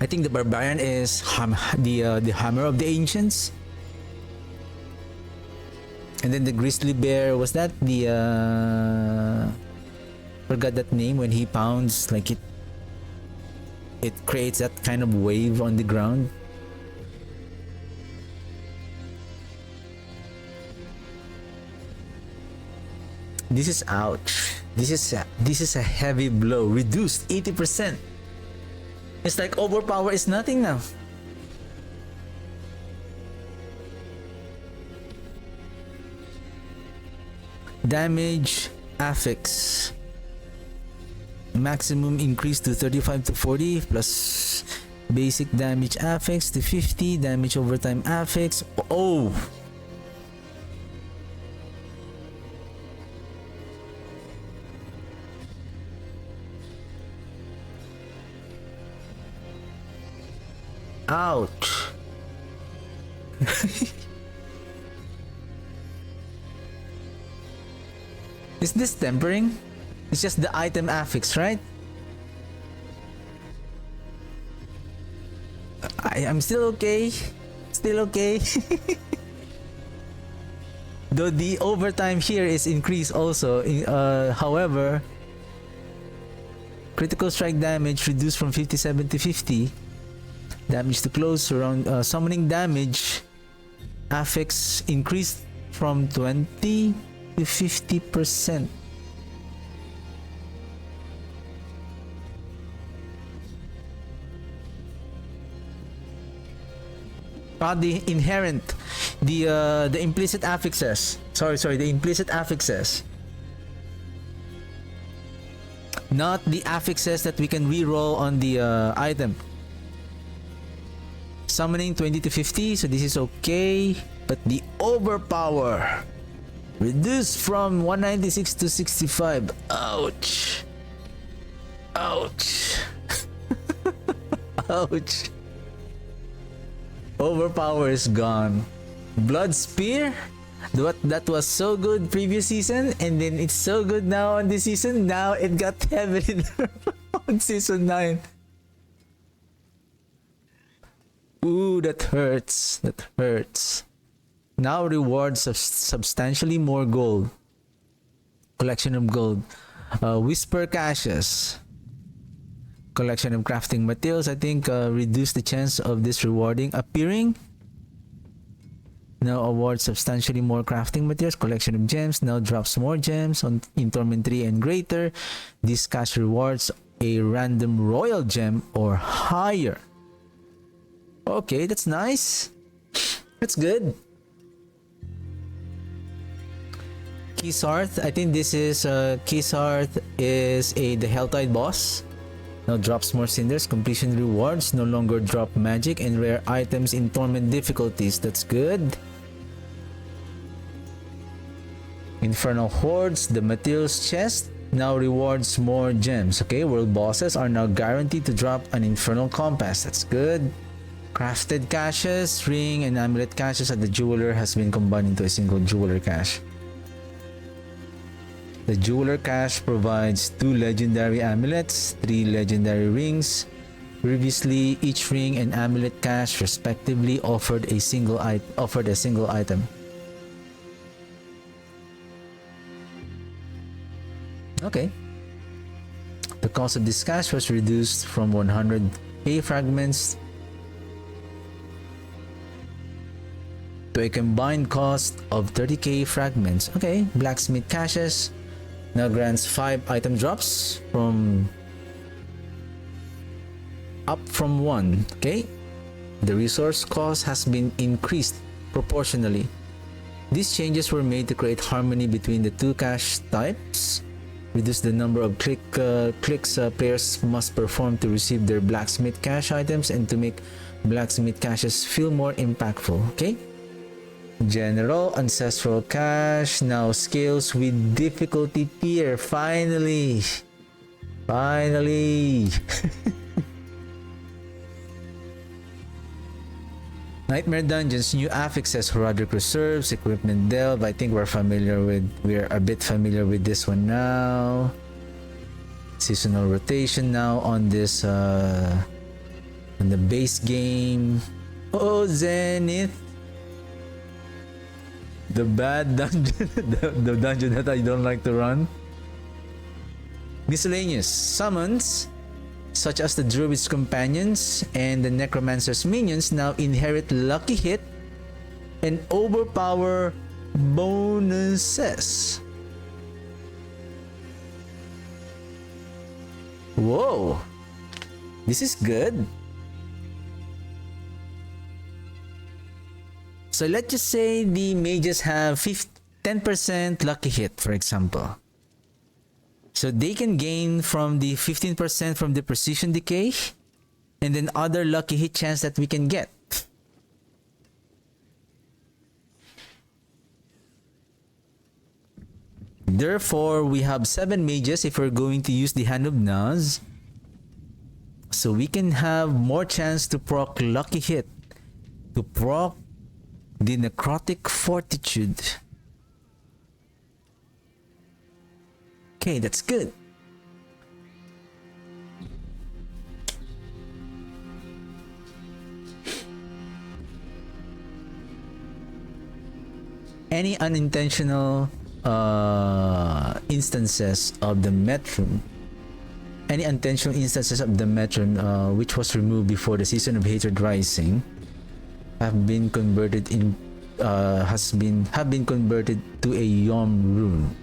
I think the barbarian is the hammer of the ancients. And then the grizzly bear, was that the forgot that name, when he pounds, like it creates that kind of wave on the ground. This is ouch. This is a heavy blow. Reduced 80%. It's like overpower is nothing now. Damage affix. Maximum increase to 35 to 40 plus basic damage affix to 50. Damage over time affix. Oh! Ouch. Is this tempering? It's just the item affix, right? I'm still okay. Still okay. Though the overtime here is increased also. However, critical strike damage reduced from 57 to 50. Damage to close around summoning damage affix increased from 20 to 50%. The inherent, the implicit affixes. Sorry, the implicit affixes. Not the affixes that we can reroll on the item. Summoning 20 to 50, so this is okay. But the overpower reduced from 196 to 65. Ouch. Ouch. Ouch. Overpower is gone. Blood Spear? That was so good previous season, and then it's so good now on this season. Now it got heavily on season 9. Ooh, that hurts. That hurts. Now rewards of substantially more gold. Collection of gold. Whisper caches. Collection of crafting materials. I think reduce the chance of this rewarding appearing. Now awards substantially more crafting materials. Collection of gems. Now drops more gems in Torment 3 and greater. This cache rewards a random royal gem or higher. Okay, that's nice. That's good. Kisarth, I think this is Kisarth is the Helltide boss. Now drops more cinders. Completion rewards no longer drop magic and rare items in torment difficulties. That's good. Infernal hordes, the materials chest. now rewards more gems. Okay, world bosses are now guaranteed to drop an infernal compass. That's good. Crafted caches, ring, and amulet caches at the jeweler has been combined into a single jeweler cache. The jeweler cache provides 2 legendary amulets, 3 legendary rings. Previously, each ring and amulet cache respectively offered a single item. Okay. The cost of this cache was reduced from 100k fragments to a combined cost of 30k fragments. Okay, blacksmith caches now grants 5 item drops up from 1. Okay, the resource cost has been increased proportionally. These changes were made to create harmony between the two cache types, reduce the number of clicks players must perform to receive their blacksmith cache items, and to make blacksmith caches feel more impactful. Okay, general ancestral cache now scales with difficulty tier. Finally Nightmare Dungeons, new affixes, Herodic Reserves, Equipment Delve. I think we're a bit familiar with this one now. Seasonal rotation now on this on the base game. Oh, Zenith, the bad dungeon, the dungeon that I don't like to run. Miscellaneous summons, such as the Druid's Companions and the Necromancer's Minions, now inherit Lucky Hit and Overpower bonuses. Whoa, this is good. So let's just say the mages have 10% Lucky Hit, for example. So they can gain from the 15% from the precision decay and then other lucky hit chance that we can get. Therefore, we have 7 mages if we're going to use the Hand of Naz. So we can have more chance to proc lucky hit, to proc the necrotic fortitude. Okay, that's good. Any unintentional instances of the metron, which was removed before the Season of Hatred Rising, have been converted to a Yom rune.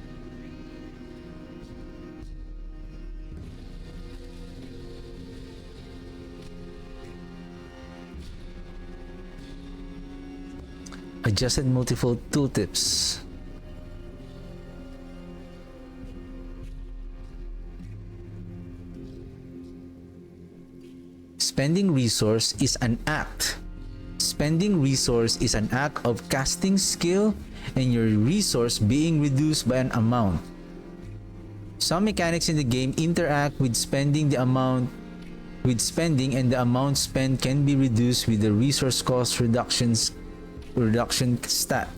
Adjusted multiple tooltips. Spending resource is an act. Spending resource is an act of casting skill and your resource being reduced by an amount. Some mechanics in the game interact with spending, and the amount spent can be reduced with the resource cost reduction stat.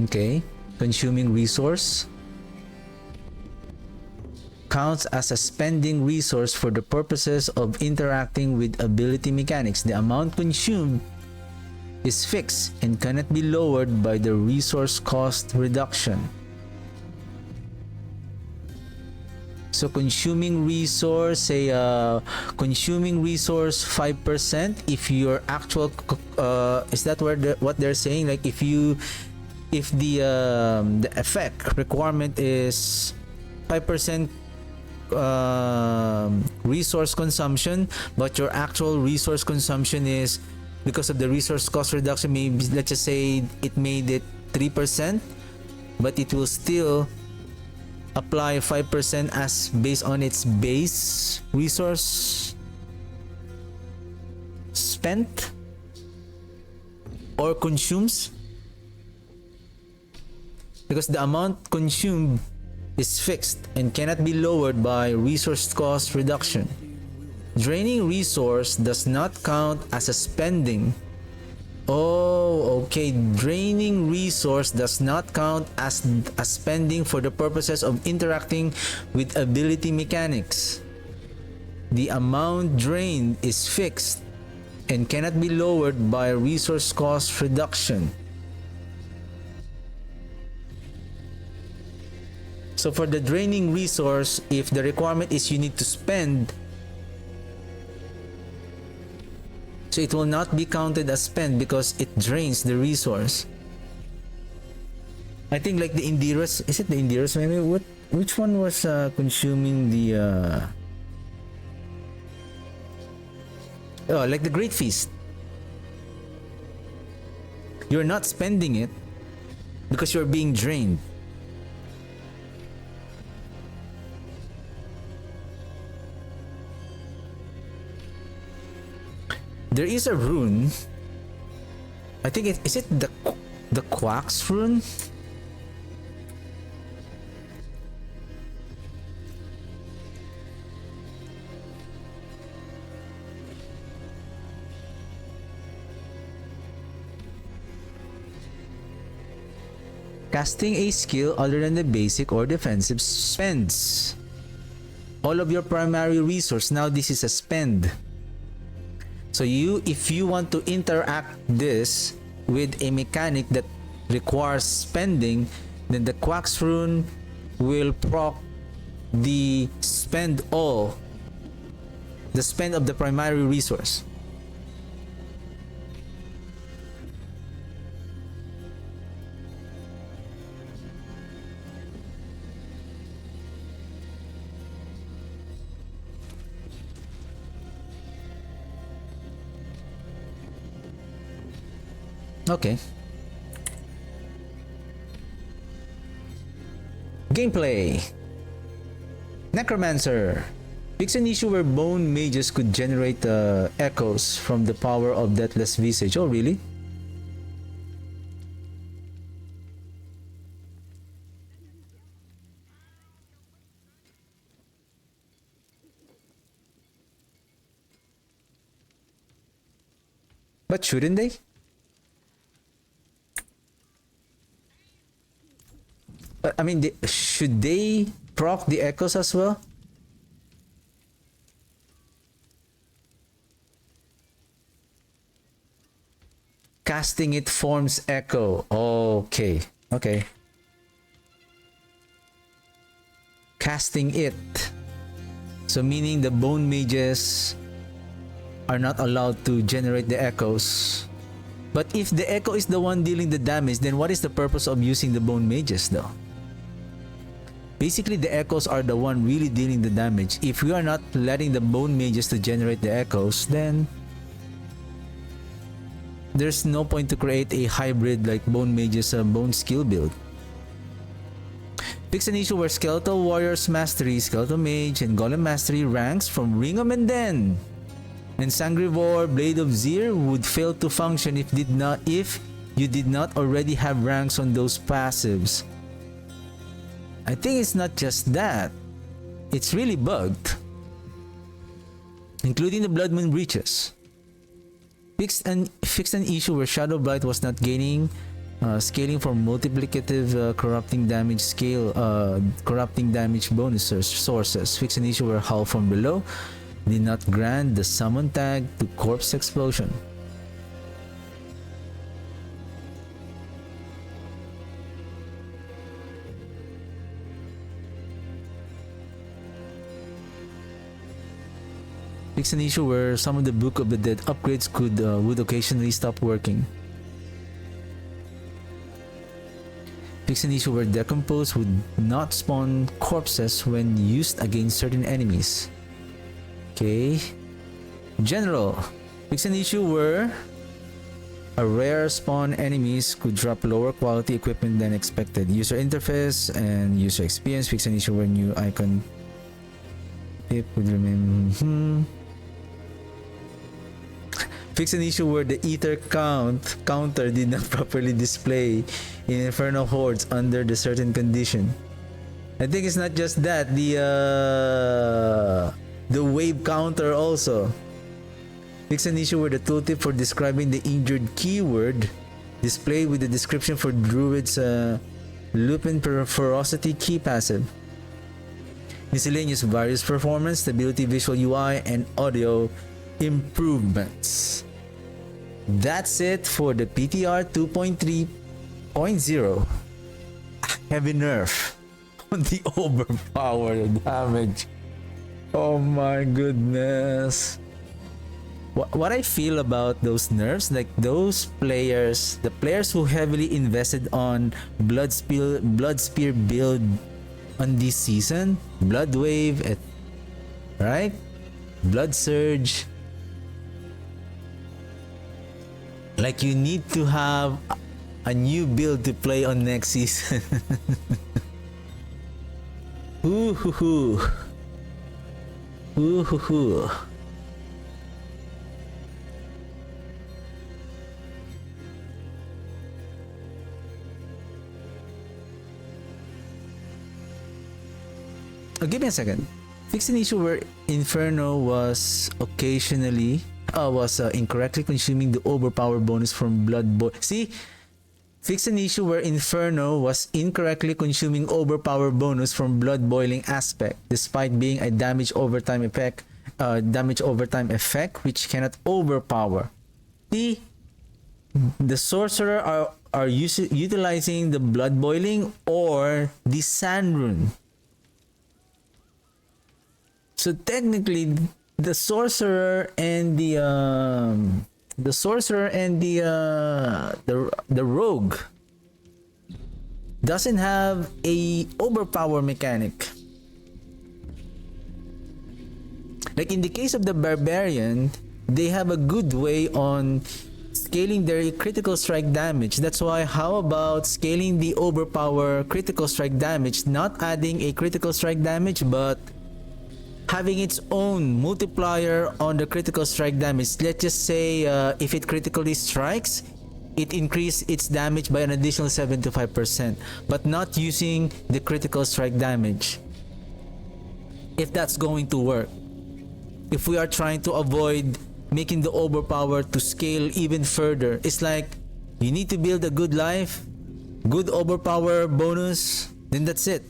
Okay, consuming resource counts as a spending resource for the purposes of interacting with ability mechanics. The amount consumed is fixed and cannot be lowered by the resource cost reduction. So consuming resource, say consuming resource 5%. If your actual is that what they're saying? Like if the effect requirement is 5% resource consumption, but your actual resource consumption is, because of the resource cost reduction, maybe let's just say it made it 3%, but it will still apply 5% as based on its base resource spent or consumes, because the amount consumed is fixed and cannot be lowered by resource cost reduction. Draining resource does not count as a spending. Oh, okay. Draining resource does not count as a spending for the purposes of interacting with ability mechanics. The amount drained is fixed and cannot be lowered by resource cost reduction. So for the draining resource, if the requirement is you need to spend, so it will not be counted as spend because it drains the resource. I think like the Indiros, is it the Indiros maybe? Which one was consuming the oh, like the Great Feast. You're not spending it because you're being drained. There is a rune. I think is it the Quack's rune? Casting a skill other than the basic or defensive spends all of your primary resource. Now this is a spend. So if you want to interact this with a mechanic that requires spending, then the Quack's rune will proc the spend of the primary resource. Okay. Gameplay. Necromancer. Fix an issue where bone mages could generate echoes from the power of Deathless Visage. Oh, really? But shouldn't they? I mean, should they proc the echoes as well? Casting it forms echo. Okay. Okay. Casting it. So meaning the bone mages are not allowed to generate the echoes. But if the echo is the one dealing the damage, then what is the purpose of using the bone mages though? Basically, the echoes are the one really dealing the damage. If we are not letting the bone mages to generate the echoes, then there's no point to create a hybrid like bone mages bone skill build. Fix an issue where Skeletal Warrior's Mastery, Skeletal Mage, and Golem Mastery ranks from Ring of Menden and Sangrivore Blade of Zir would fail to function if you did not already have ranks on those passives. I think it's not just that. It's really bugged. Including the Blood Moon Breaches. Fixed an issue where Shadow Blight was not gaining scaling for multiplicative corrupting damage bonus sources. Fix an issue where Howl from Below did not grant the summon tag to Corpse Explosion. Fix an issue where some of the Book of the Dead upgrades would occasionally stop working. Fix an issue where Decompose would not spawn corpses when used against certain enemies. Okay. General. Fix an issue where A rare spawn enemies could drop lower quality equipment than expected. User interface and user experience. Fix an issue where new icon pip would remain. Fix an issue where the ether counter did not properly display in Inferno hordes under the certain condition. I think it's not just that, the wave counter also. Fix an issue where the tooltip for describing the injured keyword displayed with the description for Druid's Lupin Ferocity key passive. Miscellaneous various performance, stability, visual UI, and audio improvements. That's it for the PTR 2.3.0. Heavy nerf on the overpowered damage. Oh my goodness. What I feel about those nerfs, like those players, the players who heavily invested on Blood Spear build on this season, Blood Wave, right? Blood Surge. Like you need to have a new build to play on next season. Ooh hoo hoo. Ooh hoo hoo. Oh, give me a second. Fix an issue where Inferno was occasionally incorrectly consuming the overpower bonus from Blood Boy. See? Fix an issue where Inferno was incorrectly consuming overpower bonus from Blood Boiling aspect, despite being a damage overtime effect, which cannot overpower. See? The sorcerer are utilizing the Blood Boiling or the Sand Rune. So technically, the sorcerer and the rogue doesn't have a overpower mechanic. Like in the case of the barbarian, they have a good way on scaling their critical strike damage. That's why, how about scaling the overpower critical strike damage, not adding a critical strike damage, but having its own multiplier on the critical strike damage. Let's just say if it critically strikes, it increases its damage by an additional 75%, but not using the critical strike damage. If that's going to work. If we are trying to avoid making the overpower to scale even further, it's like you need to build a good life, good overpower bonus, then that's it.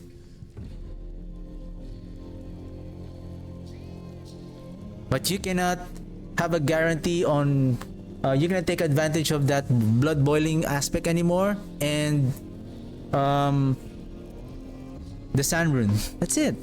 But you cannot have a guarantee on you cannot take advantage of that blood boiling aspect anymore, and the Sand Rune. That's it.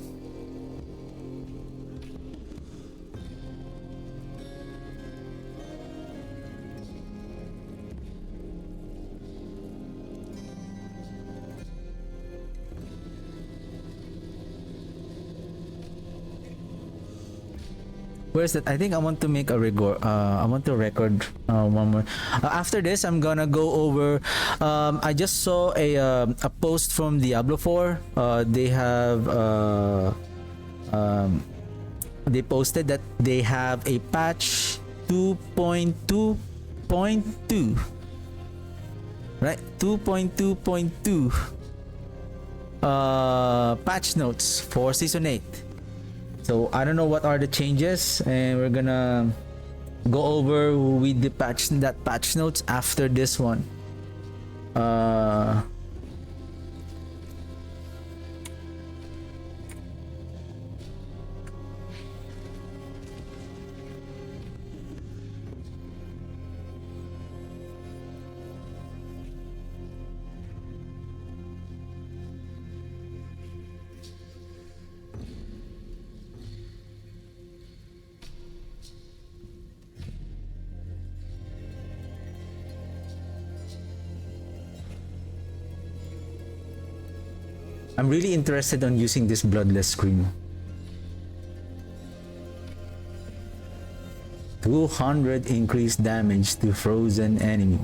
Where's that? I think I want to make a record. I want to record one more. After this, I'm gonna go over. I just saw a post from Diablo 4. They have they posted that they have a patch 2.2.2. Right, 2.2.2 patch notes for season 8. So I don't know what are the changes, and we're gonna go over with the patch notes after this one. I'm really interested on using this bloodless screen. 200 increased damage to frozen enemies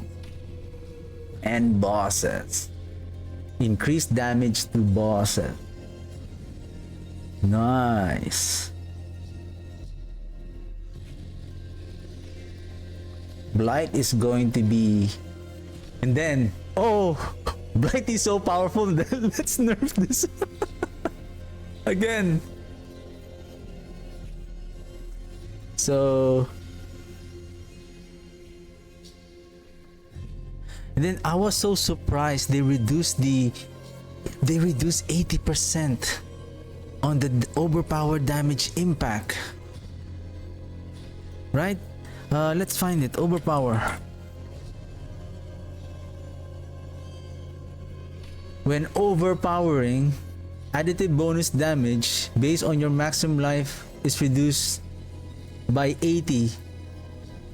and bosses. Increased damage to bosses. Nice. Blight is going to be, and then Blight is so powerful that let's nerf this again. So, and then I was so surprised they reduced 80% on the overpowered damage impact. Right? Let's find it. Overpower. When overpowering, additive bonus damage based on your maximum life is reduced by 80.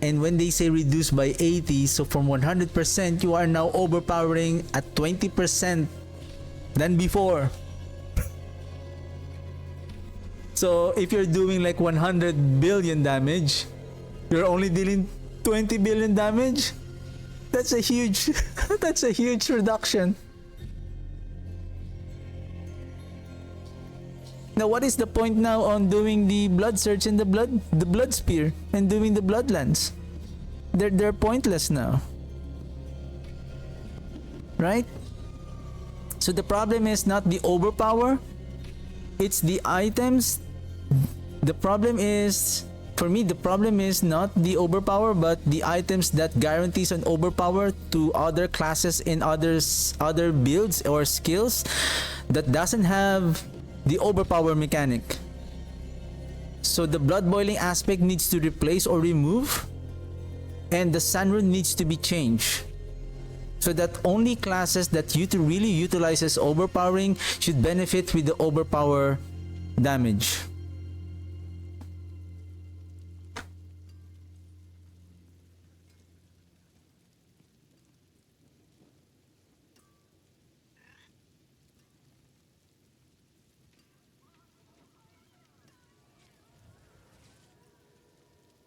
And when they say reduced by 80, so from 100%, you are now overpowering at 20% than before. So if you're doing like 100 billion damage, you're only dealing 20 billion damage. That's a huge that's a huge reduction. Now what is the point now on doing the blood surge and the blood spear and doing the bloodlands? They're pointless now. Right? So the problem is not the overpower, it's the items. The problem is, for me, the problem is not the overpower, but the items that guarantees an overpower to other classes in other builds or skills that doesn't have the overpower mechanic. So the blood boiling aspect needs to replace or remove, and the sand rune needs to be changed, so that only classes that really utilizes overpowering should benefit with the overpower damage.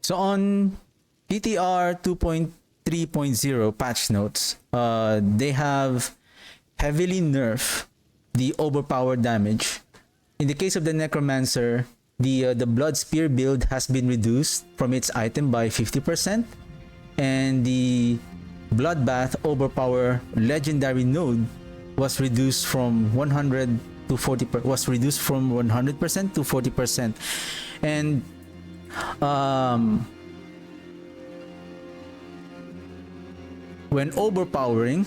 So on PTR 2.3.0 patch notes, they have heavily nerfed the overpowered damage. In the case of the Necromancer, the Blood Spear build has been reduced from its item by 50%, and the Bloodbath Overpower Legendary node was reduced from 100 to 40%. Was reduced from 100% to 40%, and when overpowering,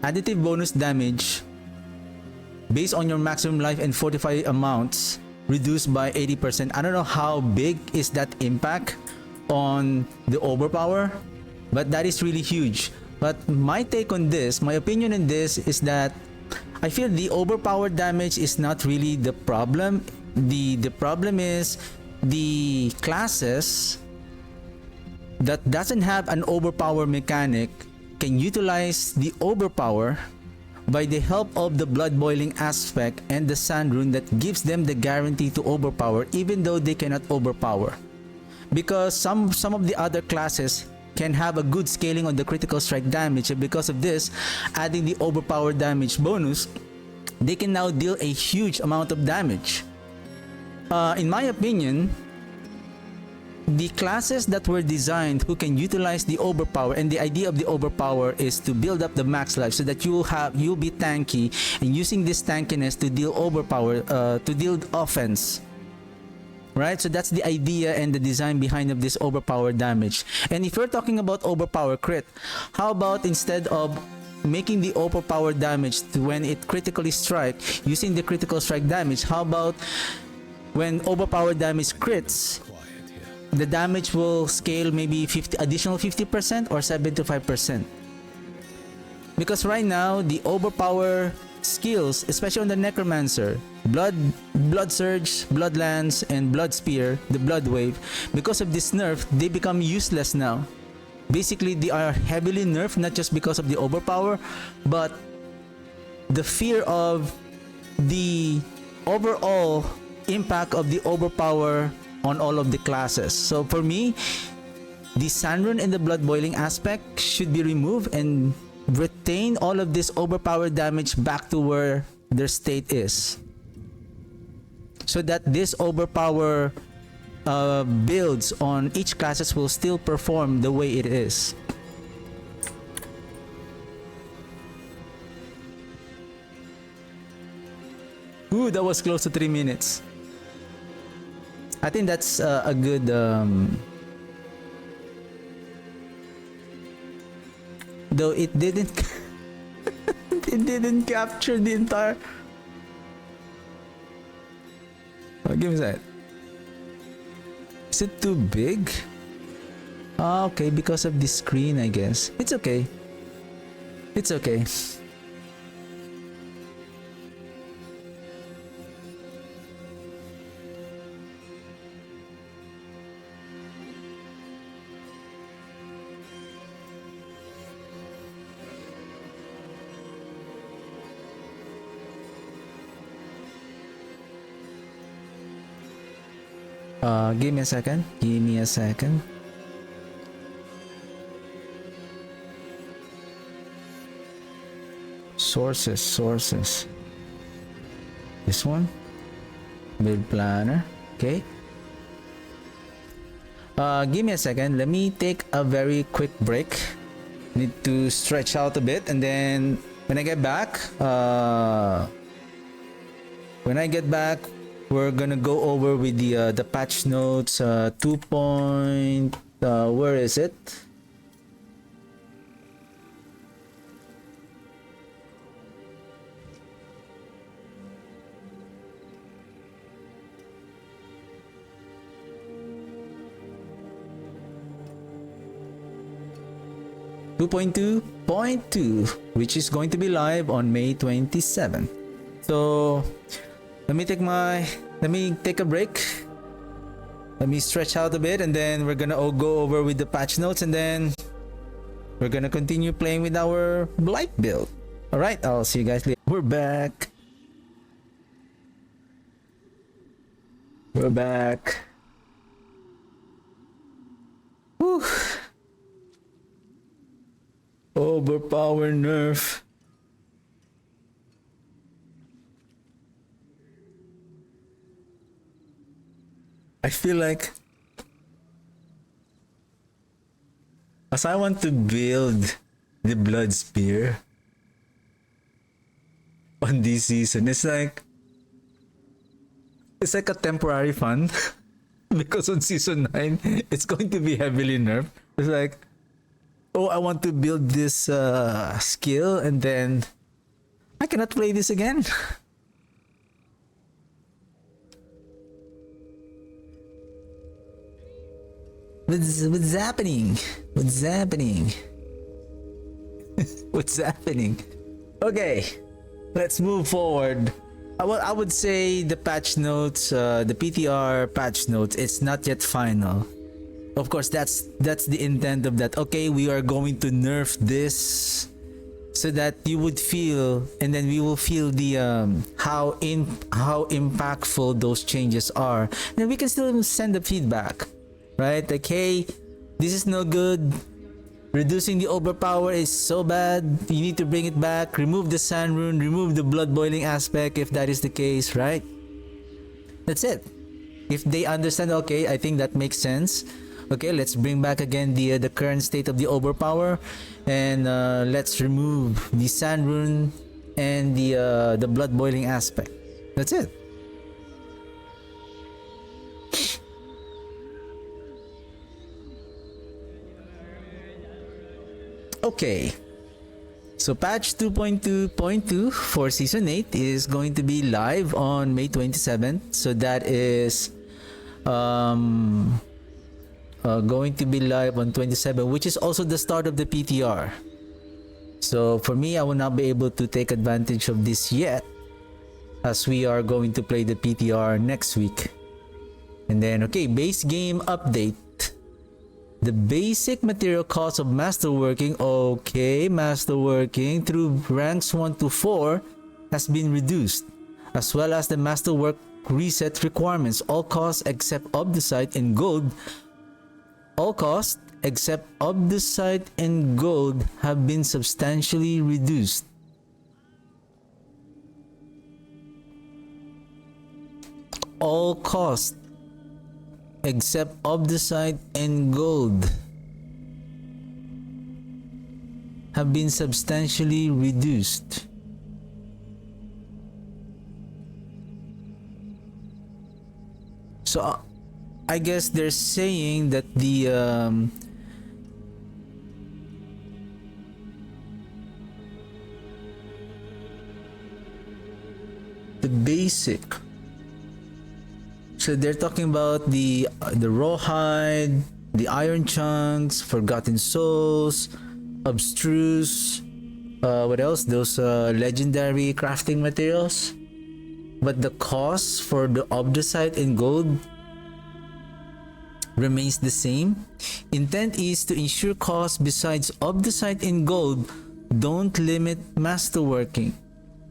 additive bonus damage based on your maximum life and fortify amounts reduced by 80%. I don't know how big is that impact on the overpower, but that is really huge. But my take on this, my opinion on this is that I feel the overpowered damage is not really the problem. The problem is the classes that doesn't have an overpower mechanic can utilize the overpower by the help of the blood boiling aspect and the sand rune that gives them the guarantee to overpower even though they cannot overpower, because some of the other classes can have a good scaling on the critical strike damage, and because of this, adding the overpower damage bonus, they can now deal a huge amount of damage. In my opinion, the classes that were designed who can utilize the overpower, and the idea of the overpower is to build up the max life so that you'll be tanky, and using this tankiness to deal overpower, to deal offense. Right? So that's the idea and the design behind of this overpower damage. And if you're talking about overpower crit, how about instead of making the overpower damage to when it critically strike, using the critical strike damage, how about when overpower damage crits, the damage will scale maybe additional 50% or 75%. Because right now, the overpower skills, especially on the Necromancer, Blood Surge, Bloodlands, and Blood Spear, the Blood Wave, because of this nerf, they become useless now. Basically, they are heavily nerfed, not just because of the overpower, but the fear of the overall impact of the overpower on all of the classes. So for me, the Sand Rune and the Blood Boiling aspect should be removed and retain all of this overpowered damage back to where their state is, so that this overpower builds on each classes will still perform the way it is. Ooh, that was close to 3 minutes. I think that's a good though it didn't it didn't capture the entire. Oh, give me that. Is it too big? Ah, okay, because of the screen, I guess. It's okay. It's okay. Give me a second. Give me a second. Sources. This one. Build planner. Okay. Give me a second. Let me take a very quick break. Need to stretch out a bit, and then when I get back, we're gonna go over with the patch notes 2. Where is it? .2.2, which is going to be live on May 27th. So let me take a break. Let me stretch out a bit, and then we're gonna go over with the patch notes, and then we're gonna continue playing with our Blight build. Alright, I'll see you guys later. We're back. Whew. Overpower nerf. I feel like as I want to build the Blood Spear on this season, it's like a temporary fun because on season 9 it's going to be heavily nerfed. It's like, oh, I want to build this skill, and then I cannot play this again. What's happening? What's happening? What's happening? Okay, let's move forward. I would say the patch notes, the PTR patch notes, it's not yet final. Of course, that's the intent of that. Okay, we are going to nerf this so that you would feel, and then we will feel the how impactful those changes are. And then we can still send the feedback, right? Like, hey, this is no good. Reducing the overpower is so bad. You need to bring it back. Remove the Sand Rune. Remove the blood boiling aspect if that is the case, right? That's it. If they understand, okay, I think that makes sense. Okay, let's bring back again the current state of the overpower, and let's remove the Sand Rune and the blood boiling aspect. That's it. Okay, so patch 2.2.2 for season 8 is going to be live on May 27th. So that is going to be live on 27, which is also the start of the PTR. So for me, I will not be able to take advantage of this yet, as we are going to play the PTR next week. And then, okay, base game update. The basic material cost of masterworking, okay, masterworking through ranks 1 to 4 has been reduced, as well as the masterwork reset requirements. All costs except Obdusite and gold. All costs except Obdusite and gold have been substantially reduced. All costs except Obdusite and gold have been substantially reduced. So I guess they're saying that the basic. So they're talking about the rawhide, the iron chunks, forgotten souls, abstruse, what else? Those legendary crafting materials. But the cost for the Obdusite and gold remains the same. Intent is to ensure costs besides Obdusite and gold don't limit masterworking,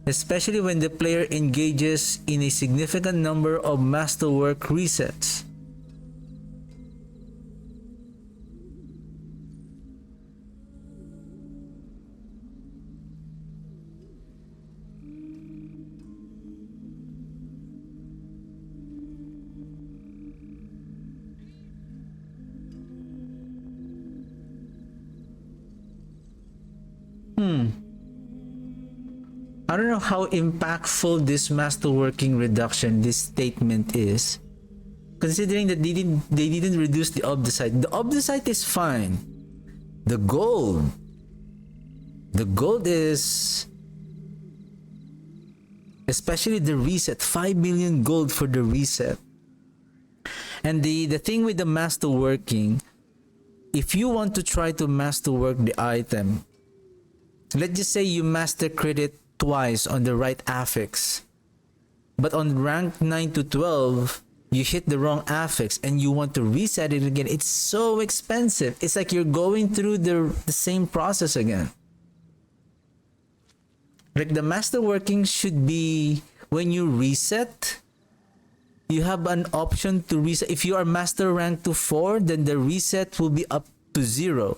especially when the player engages in a significant number of masterwork resets. I don't know how impactful this masterworking reduction, this statement is, considering that they didn't reduce the Obdusite. The Obdusite is fine. The gold is, especially the reset, 5 million gold for the reset. And the thing with the masterworking, if you want to try to masterwork the item, let's just say you master crit it twice on the right affix, but on rank 9 to 12 you hit the wrong affix and you want to reset it again. It's so expensive. It's like you're going through the same process again. Like the masterworking should be, when you reset, you have an option to reset. If you are master rank to 4, then the reset will be up to 0.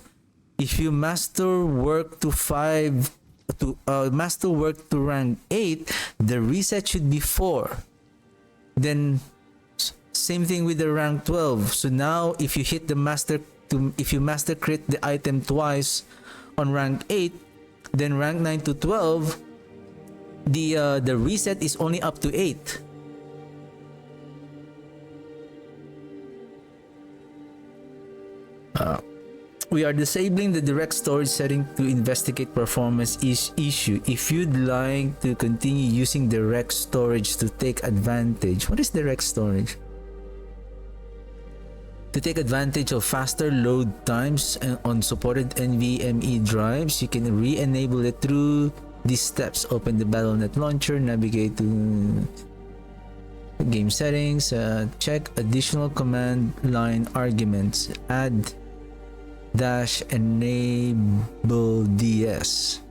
If you master work to 5, to master work to rank 8, the reset should be 4. Then same thing with the rank 12. So now if you hit the if you master crit the item twice on rank 8, then rank 9 to 12, the reset is only up to 8. We are disabling the direct storage setting to investigate performance issue. If you'd like to continue using direct storage to take advantage, what is direct storage? To take advantage of faster load times on supported NVMe drives, you can re-enable it through these steps. Open the Battle.net launcher, navigate to game settings, check additional command line arguments, add -enable DS.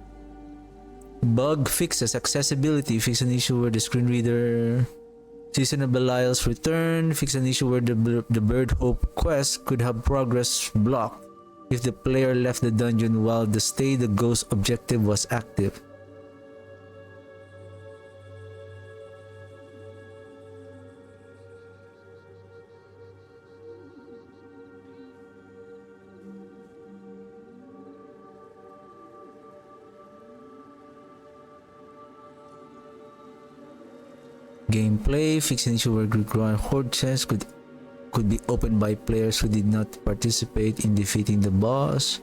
Bug fixes accessibility. Fix an issue where the screen reader Season of Belial's return. Fix an issue where the Bird Hope quest could have progress blocked if the player left the dungeon while the Stay the Ghost objective was active. Gameplay. Fix an issue where required horde chests could be opened by players who did not participate in defeating the boss.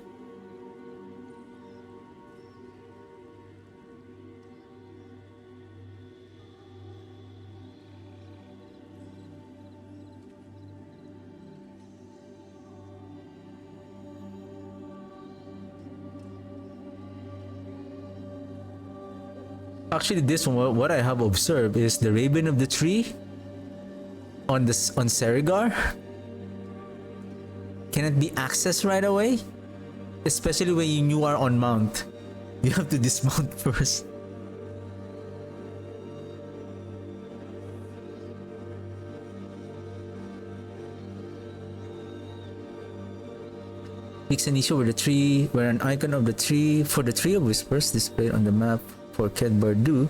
Actually, this one, what I have observed is the Raven of the Tree on Serigar cannot be accessed right away, especially when you are on mount. You have to dismount first. Fix an issue where an icon of the tree for the Tree of Whispers displayed on the map for Kedbardu.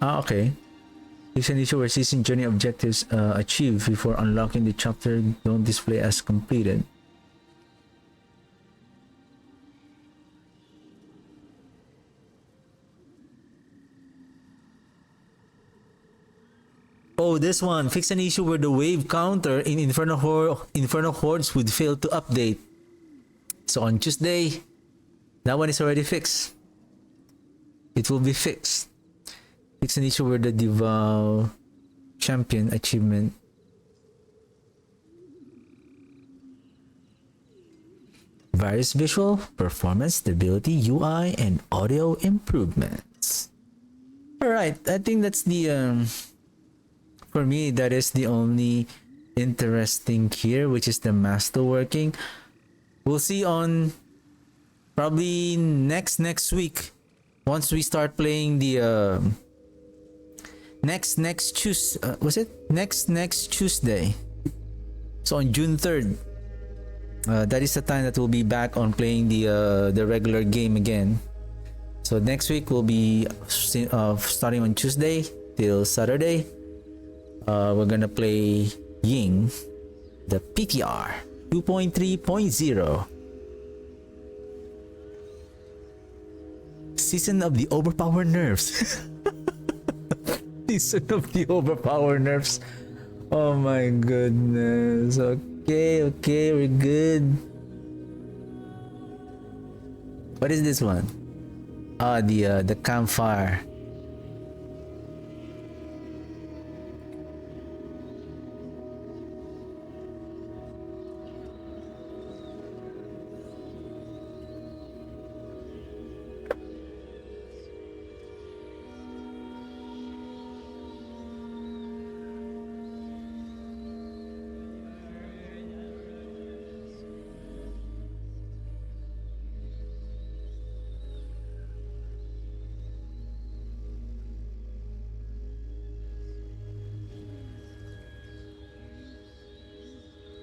Okay. Fix an issue where season journey objectives achieved before unlocking the chapter don't display as completed. Oh, this one. Fix an issue where the wave counter in Inferno Hordes would fail to update. So on Tuesday, that one is already fixed. It will be fixed. Fix an issue where the Devout Champion achievement. Various visual, performance, stability, UI, and audio improvements. Alright, I think that's the... for me, that is the only interesting here, which is the masterworking. We'll see on probably next week once we start playing the next Tuesday. So on June 3rd, that is the time that we'll be back on playing the regular game again. So next week will be starting on Tuesday till Saturday. We're gonna play Ying, the PTR 2.3.0. Season of the Overpower Nerfs. Season of the Overpower Nerfs. Oh my goodness. Okay, we're good. What is this one? The Campfire.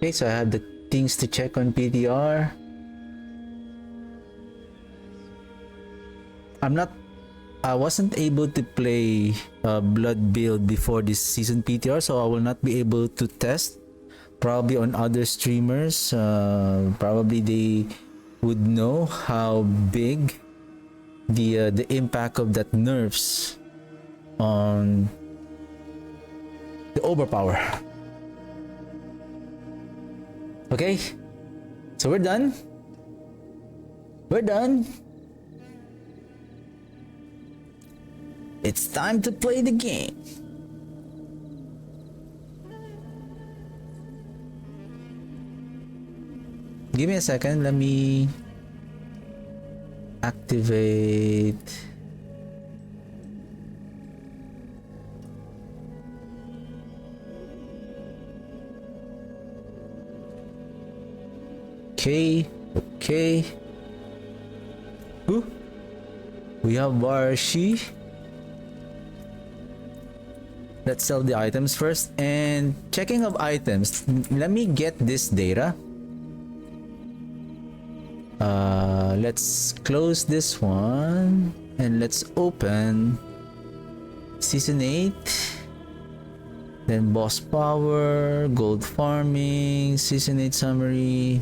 Okay, so I have the things to check on PTR. I wasn't able to play Blood build before this season PTR, so I will not be able to test. Probably on other streamers, probably they would know how big the impact of that nerfs on the overpower. Okay, so we're done. It's time to play the game. Give me a second, let me activate. Okay. Ooh. We have Barshi. Let's sell the items first. And checking of items. Let me get this data. Let's close this one. And let's open Season 8. Then boss power, gold farming, season 8 summary.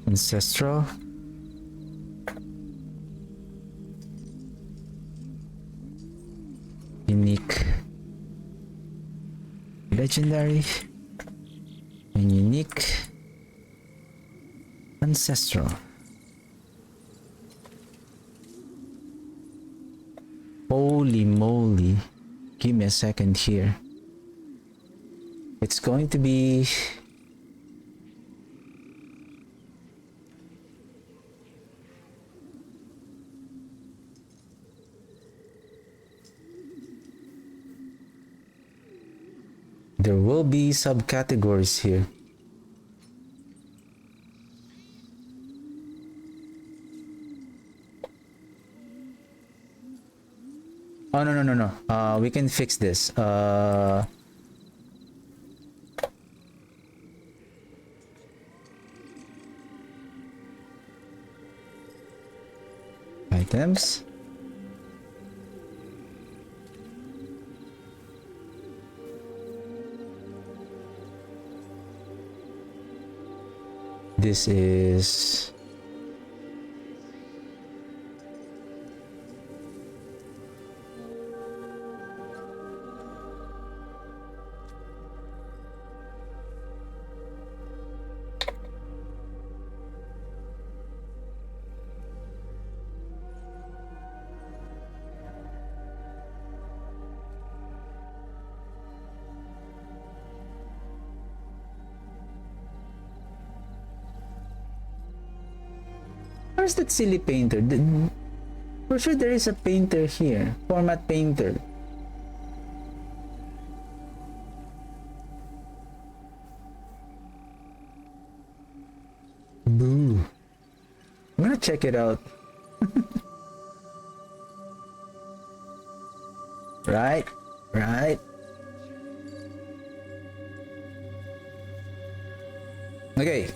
Ancestral. Unique. Legendary. And unique. Ancestral. Holy moly. Give me a second here. It's going to be... There will be subcategories here. Oh, no, no, no, no. We can fix this. Items. This is... Where's that silly painter? For sure there is a painter here. Format painter. Boo. I'm gonna check it out. Right. Right. Okay.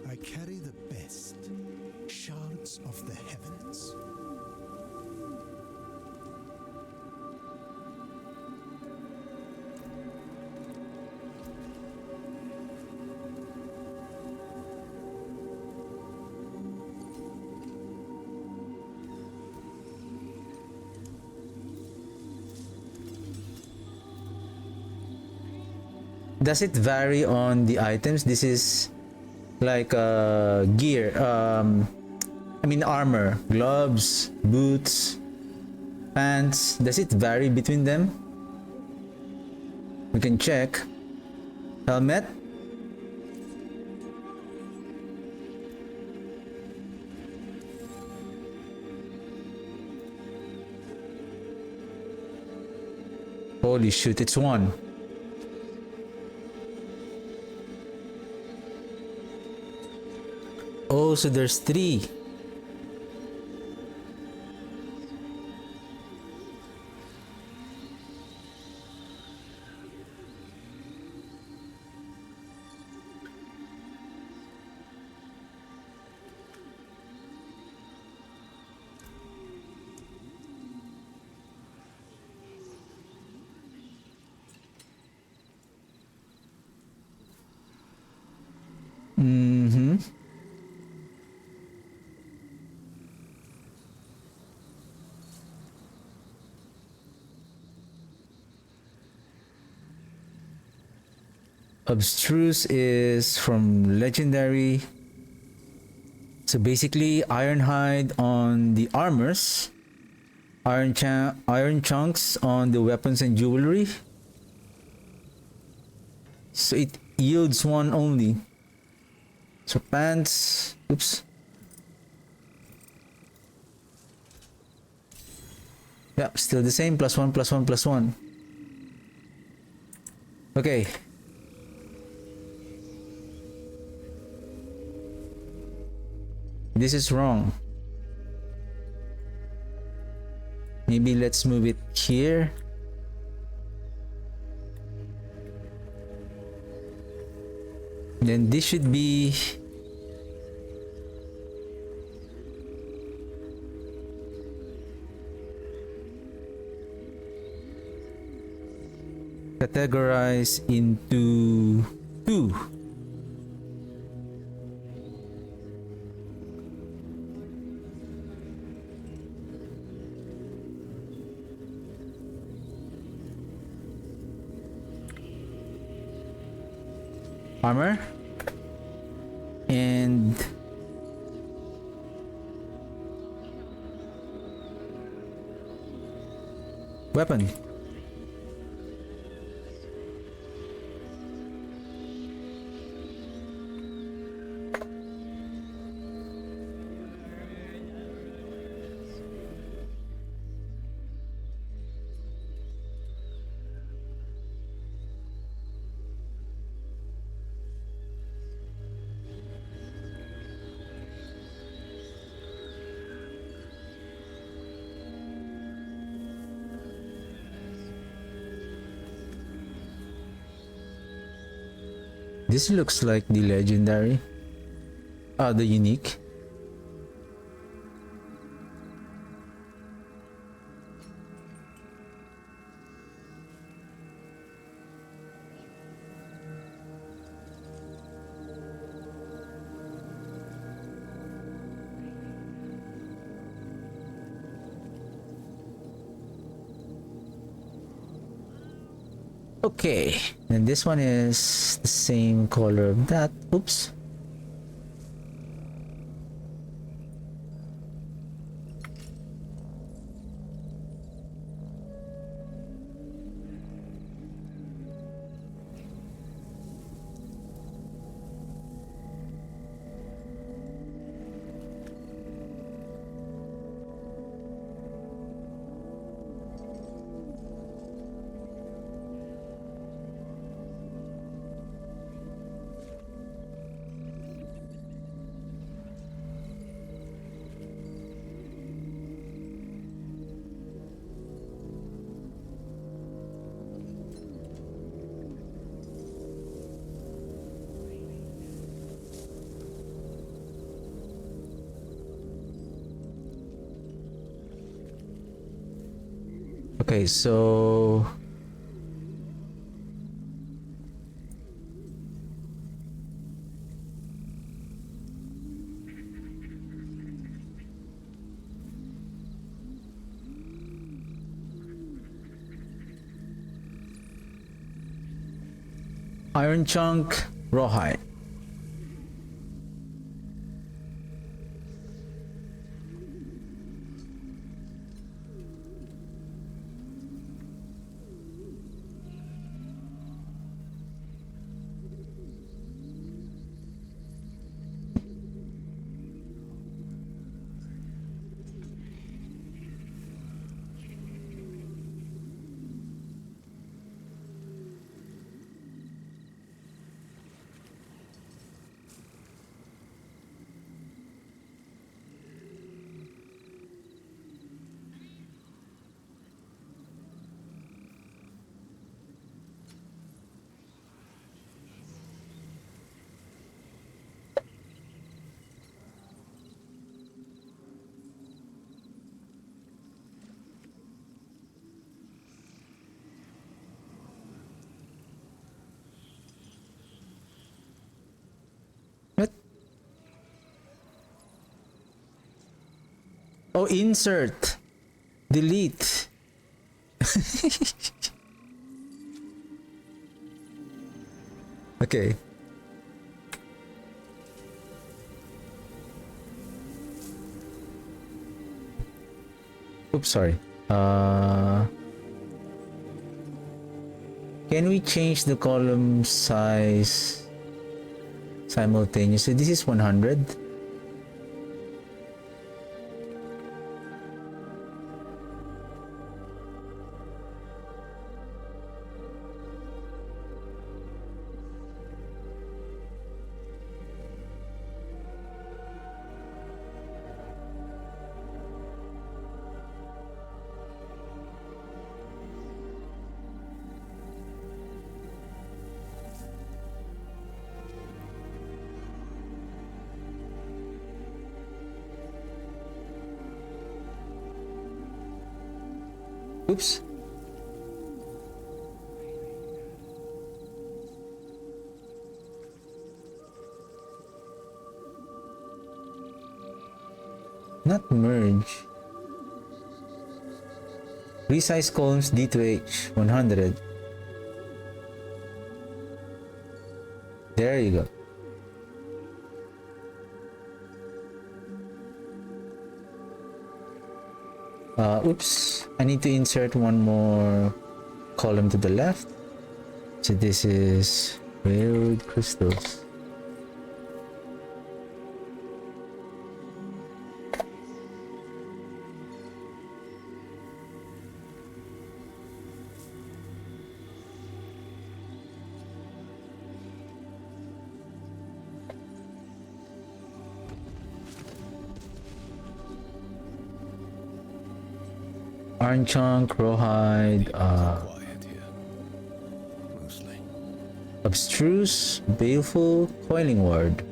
I carry the best shards of the heavens. Does it vary on the items? This is like gear, I mean armor, gloves, boots, pants. Does it vary between them? We can check. Helmet. Holy shoot, it's one. Oh, so there's three. Mm-hmm. Abstruse is from legendary. So basically Ironhide on the armors, iron chunks on the weapons and jewelry. So it yields one only. So pants, oops. Yeah, still the same, +1, +1, +1. Okay. This is wrong. Maybe let's move it here. Then this should be categorized into two. Armor and weapon. This looks like the legendary. The unique. Okay, and this one is the same color of that. Oops. Okay, so Iron Chunk, Rawhide. What? Oh, insert. Delete. Okay. Oops, sorry. Can we change the column size simultaneously? This is 100. Oops. Not merge. Resize columns D to H 100. There you go. Oops, I need to insert one more column to the left. So this is railroad crystals. Iron chunk, rawhide, Quiet here. Mostly. abstruse, baleful, coiling ward.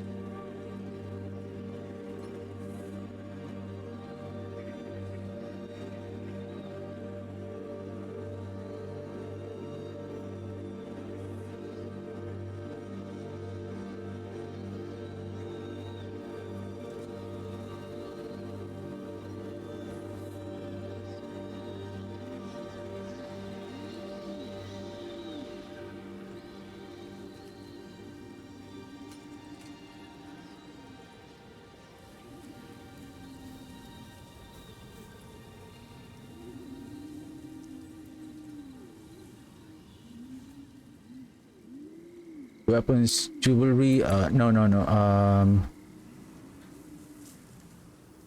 Weapons, jewelry, no.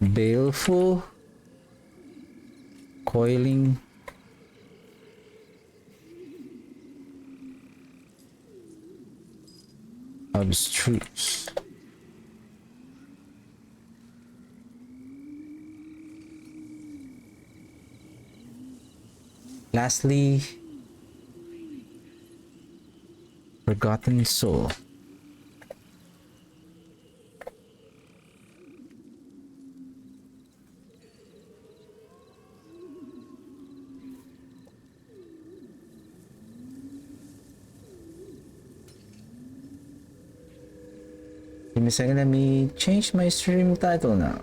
Baleful, coiling, abstruse. Lastly, Forgotten Soul. Give me a second, let me change my stream title now.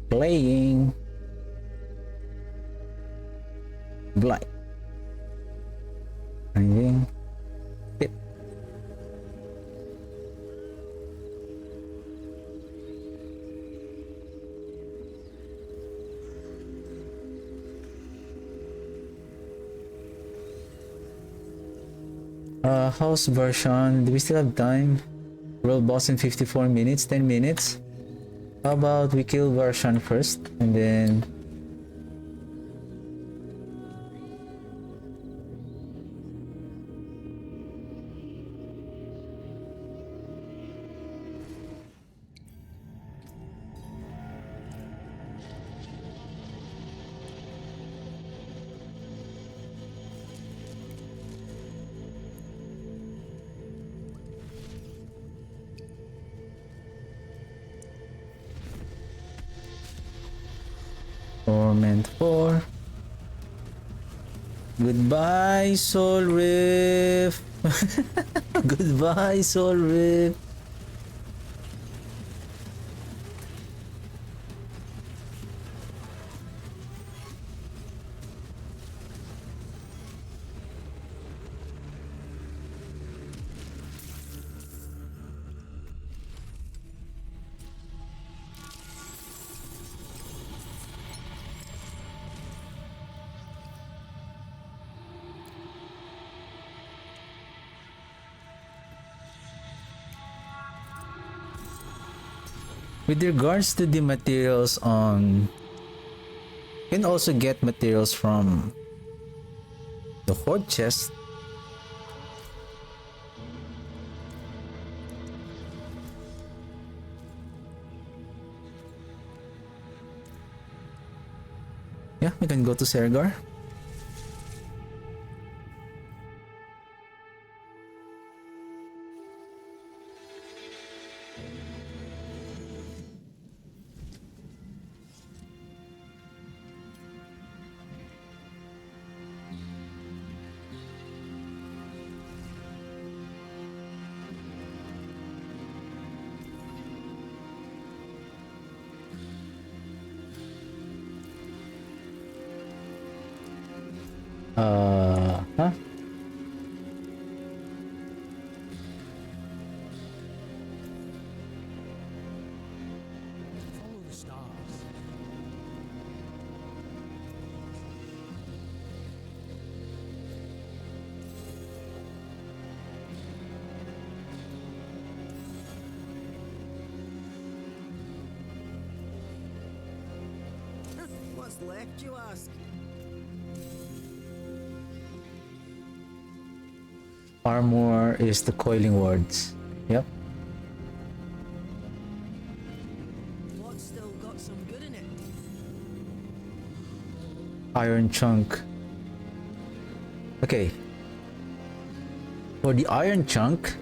Playing Blight. Finding tip. House version. Do we still have time? World boss in 54 minutes, 10 minutes. How about we kill version first and then Torment 4. Goodbye, Soul Rift. Goodbye, Soul Rift. With regards to the materials on, you can also get materials from the horde chest. Yeah, we can go to Sergar. Huh? Follow the stars. What's left, you ask? Armor is the coiling wards. Yep. What's still got some good in it? Iron chunk. Okay. For the iron chunk,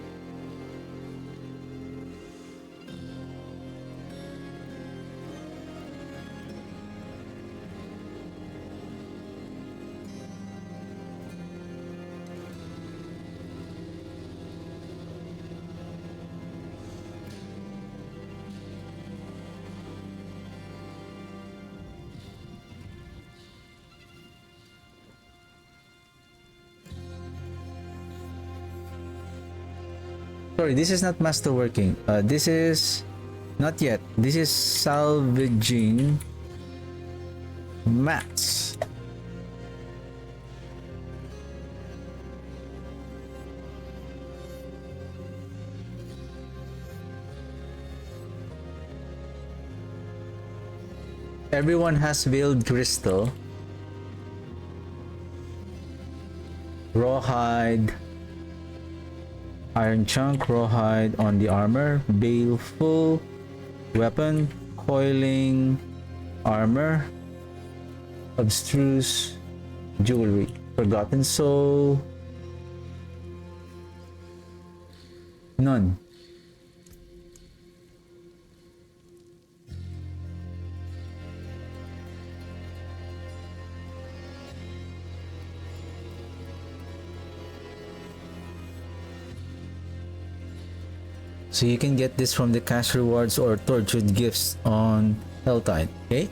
sorry, this is not masterworking. This is not yet. This is salvaging mats. Everyone has veiled crystal, rawhide, iron chunk, rawhide on the armor, baleful weapon, coiling armor, abstruse jewelry, forgotten soul, none. So you can get this from the cash rewards or tortured gifts on Helltide, okay?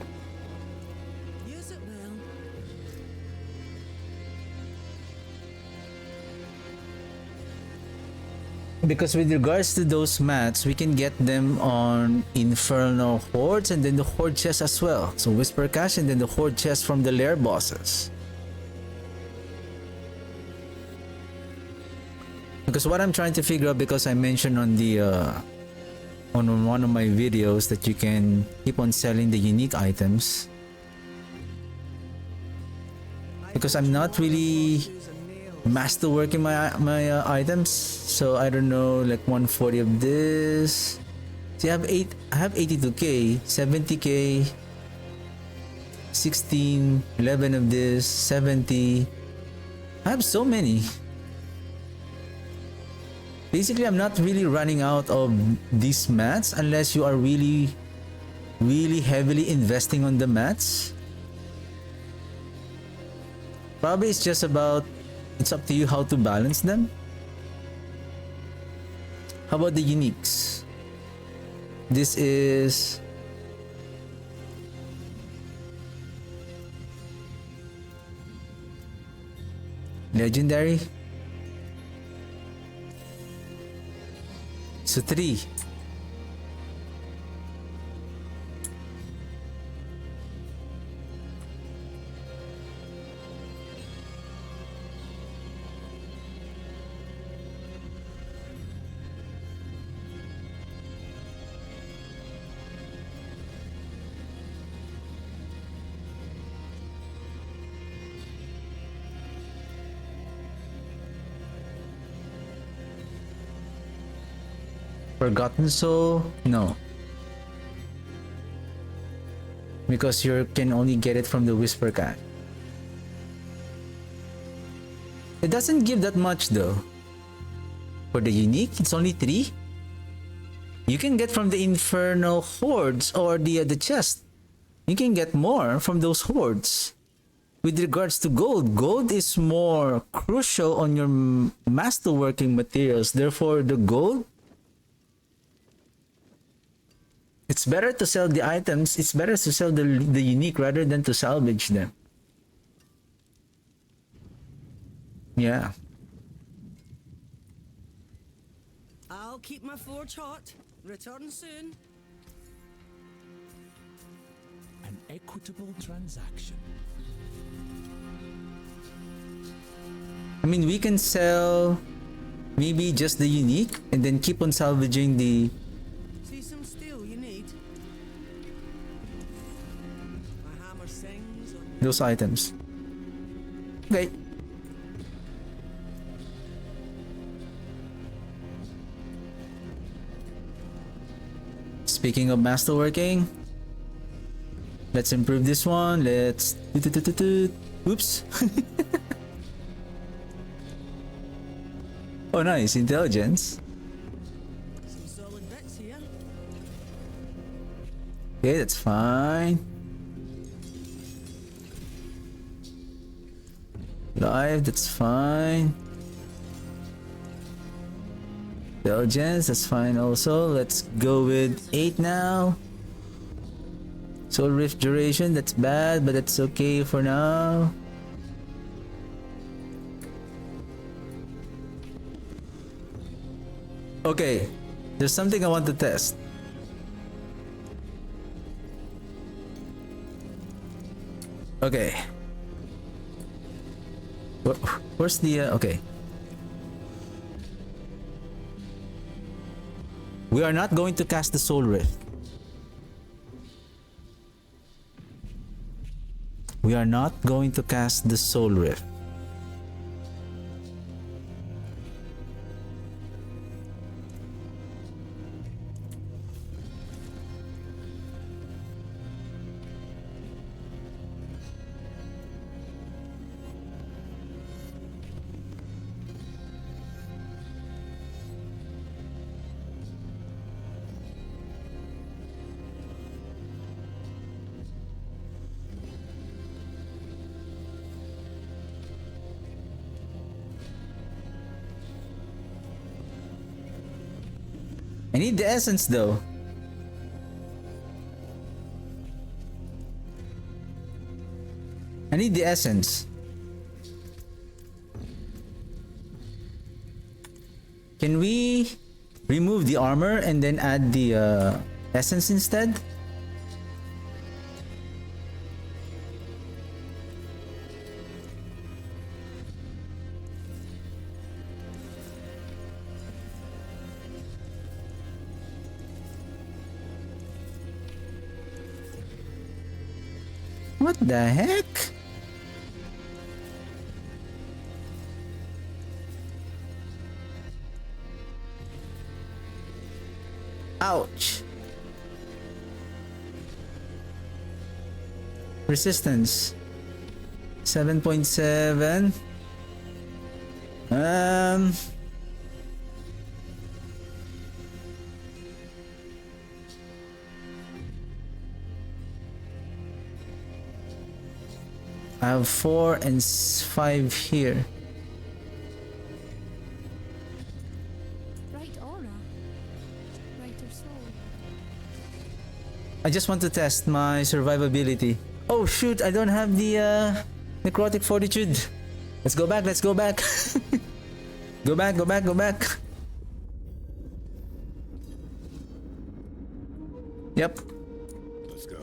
Use it well. Because with regards to those mats, we can get them on Infernal Hordes and then the Horde chest as well. So Whisper Cache and then the Horde chest from the lair bosses. Because what I'm trying to figure out, because I mentioned on the on one of my videos that you can keep on selling the unique items. Because I'm not really masterworking my items, so I don't know, like 140 of this. See, I have 82k, 70k, 16, 11 of this, 70. I have so many. Basically, I'm not really running out of these mats unless you are really heavily investing on the mats. Probably it's just about, it's up to you how to balance them. How about the uniques? This is legendary. So 3. Forgotten Soul? No. Because you can only get it from the Whisper Cache. It doesn't give that much though. For the unique, it's only 3. You can get from the Infernal Hordes or the chest. You can get more from those hordes. With regards to gold, gold is more crucial on your masterworking materials. Therefore, the gold, it's better to sell the items. It's better to sell the unique rather than to salvage them. Yeah. I'll keep my forge hot. Return soon. An equitable transaction. I mean, we can sell maybe just the unique and then keep on salvaging the... See some steel you need? My hammer sings. those items. Okay. Speaking of masterworking, let's improve this one. Let's... Oops. Oh, nice. Intelligence. Some solid bits here. Okay, that's fine. Live, that's fine. Intelligence, that's fine also. Let's go with 8 now. Soul Rift duration, that's bad, but that's okay for now. Okay, there's something I want to test. Okay. Where's the okay. We are not going to cast the Soul Rift. We are not going to cast the Soul Rift. I need the essence though. I need the essence. Can we remove the armor and then add the essence instead? What the heck? Ouch. Resistance 7.7. I have 4 and 5 here. Bright aura. Brighter soul. I just want to test my survivability. Oh shoot, I don't have the necrotic fortitude. Let's go back, let's go back. Go back, go back, go back. Yep. Let's go.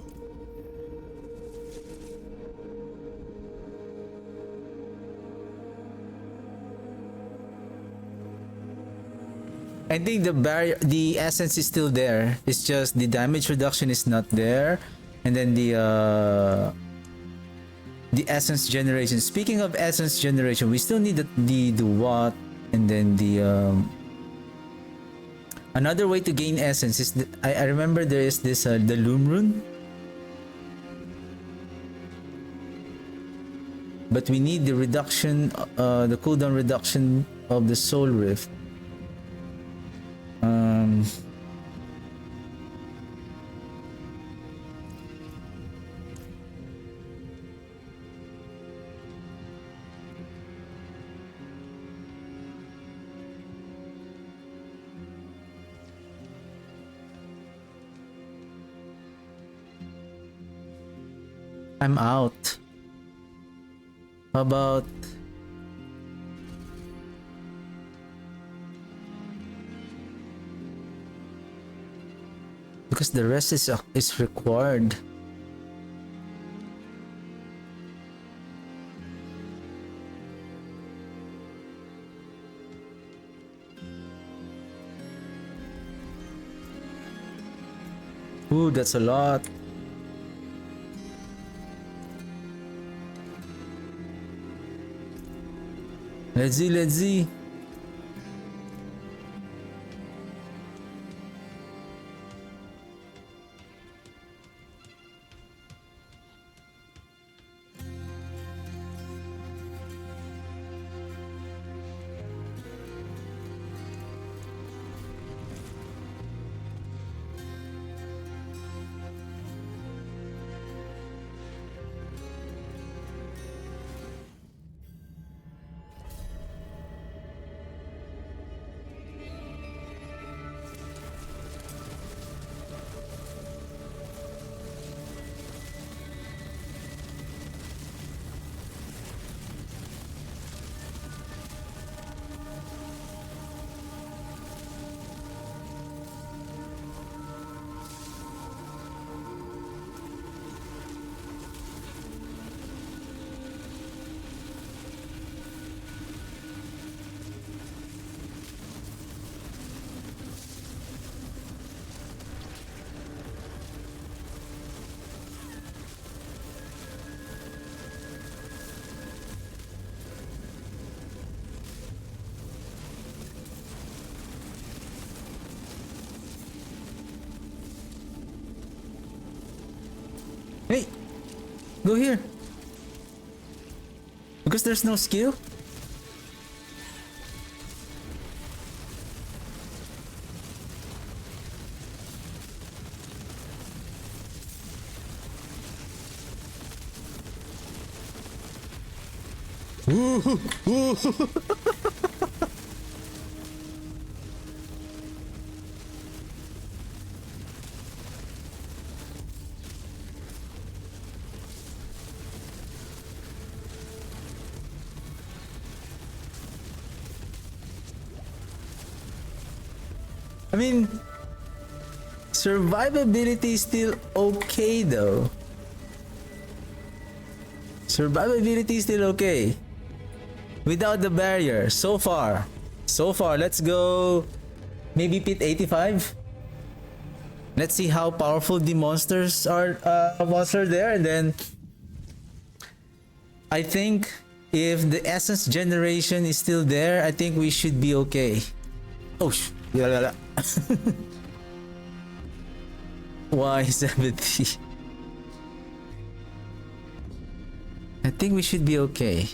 I think the barrier, the essence is still there. It's just the damage reduction is not there, and then the essence generation. Speaking of essence generation, we still need the what, and then the another way to gain essence is I remember there is this the Loom Rune, but we need the reduction, the cooldown reduction of the Soul Rift. I'm out. How about because the rest is required. Ooh, that's a lot. Let's see, let's see. Hey, go here. Because there's no skill. I mean, survivability is still okay though. Survivability is still okay. Without the barrier, so far. So far, let's go maybe pit 85. Let's see how powerful the monsters are there, and then I think if the essence generation is still there, I think we should be okay. Oh yeah. Why 70? I think we should be okay.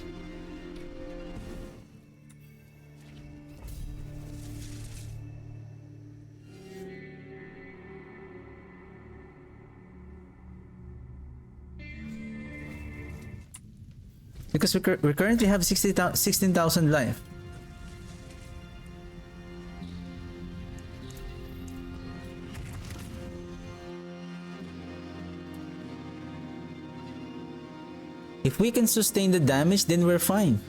Because we currently have 16,000 life. If we can sustain the damage, then we're fine.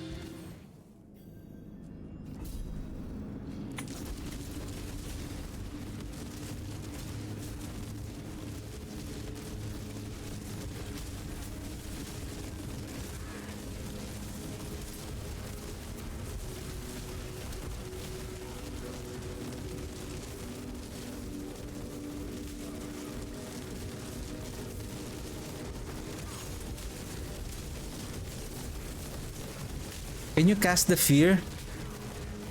Can you cast the fear?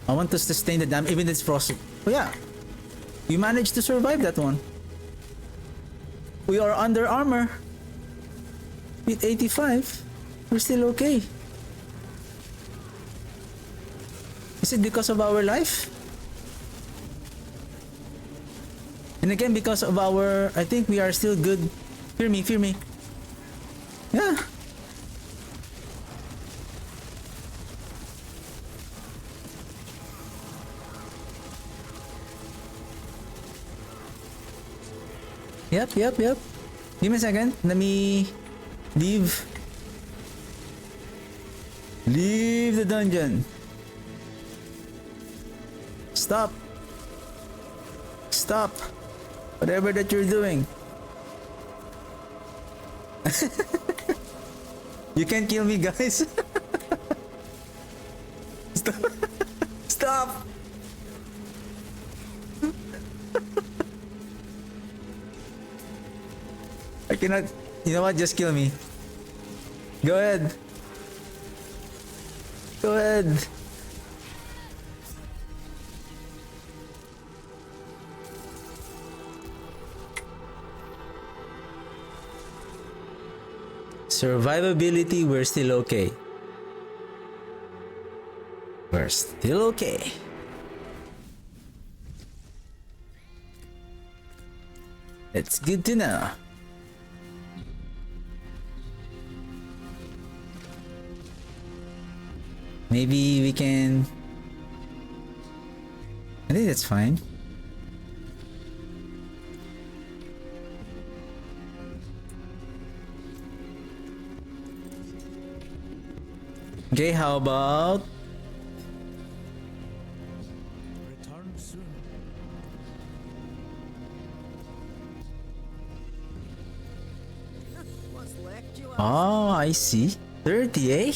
I want to sustain the damage, even if it's frost. Oh yeah, we managed to survive that one. We are under armor. With 85, we're still okay. Is it because of our life? And again, because of our, I think we are still good. Fear me, fear me. Yeah. Yep. Give me a second. Let me leave the dungeon. Stop. Whatever that you're doing. You can't kill me, guys. Stop. I cannot. You know what? Just kill me. Go ahead. Survivability, we're still okay. We're still okay. It's good to know. Maybe we can... I think that's fine. Okay, how about... Return soon. What's left you? Oh, I see. 30, eh?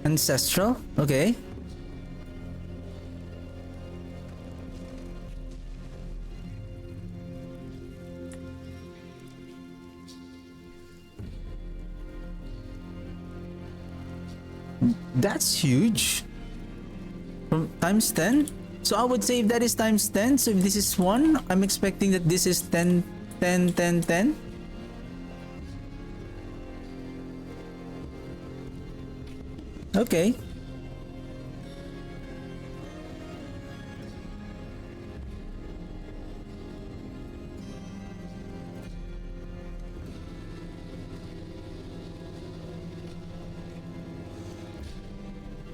Ancestral, okay. That's huge. From times 10? So I would say if that is times 10, so if this is 1, I'm expecting that this is 10, 10, 10, 10. Okay.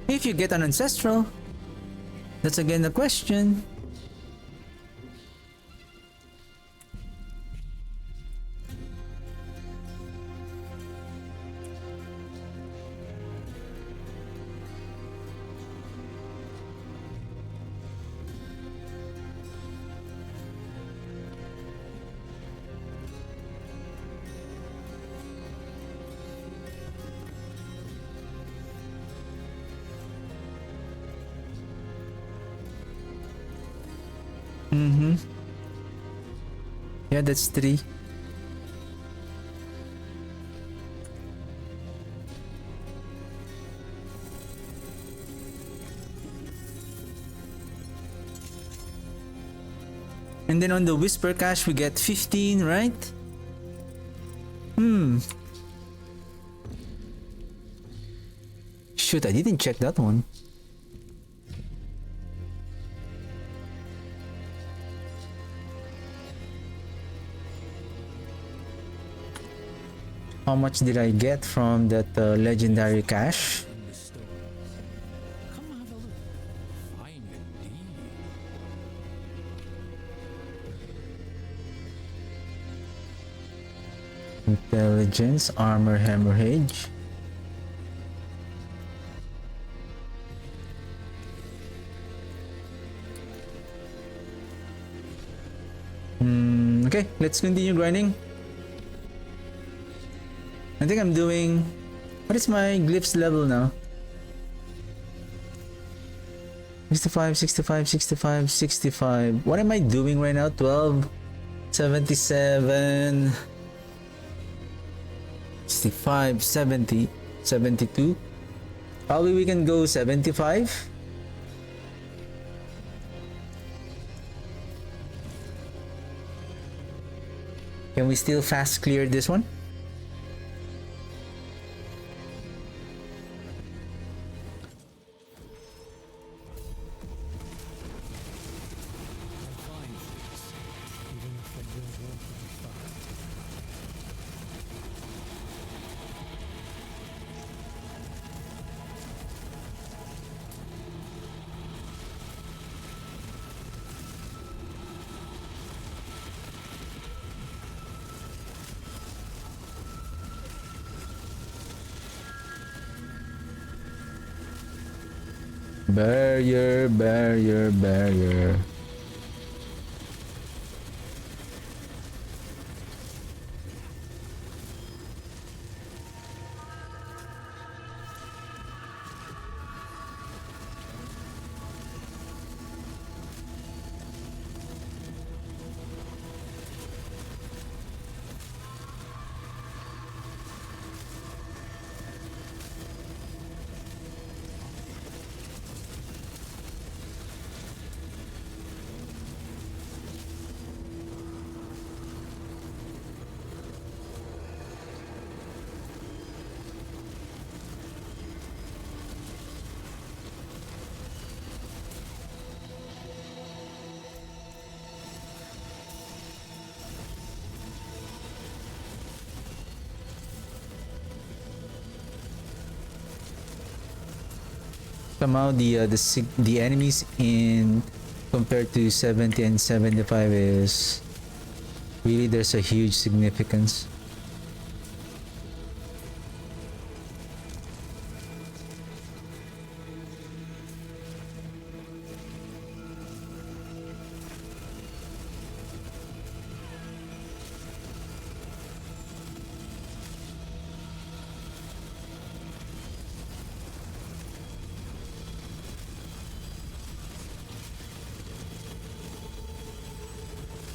If you get an ancestral, that's again the question. Yeah, that's 3. And then on the Whisper Cache we get 15, right? Shoot, I didn't check that one. How much did I get from that legendary cache? In the store. Come have a look. Fine indeed. Intelligence, armor, hemorrhage. Okay, let's continue grinding. I think I'm doing... What is my glyphs level now? 65, 65, 65, 65. What am I doing right now? 12, 77, 65, 70, 72. Probably we can go 75. Can we still fast clear this one? Barrier, barrier, barrier. somehow the enemies in compared to 70 and 75 is really, there's a huge significance.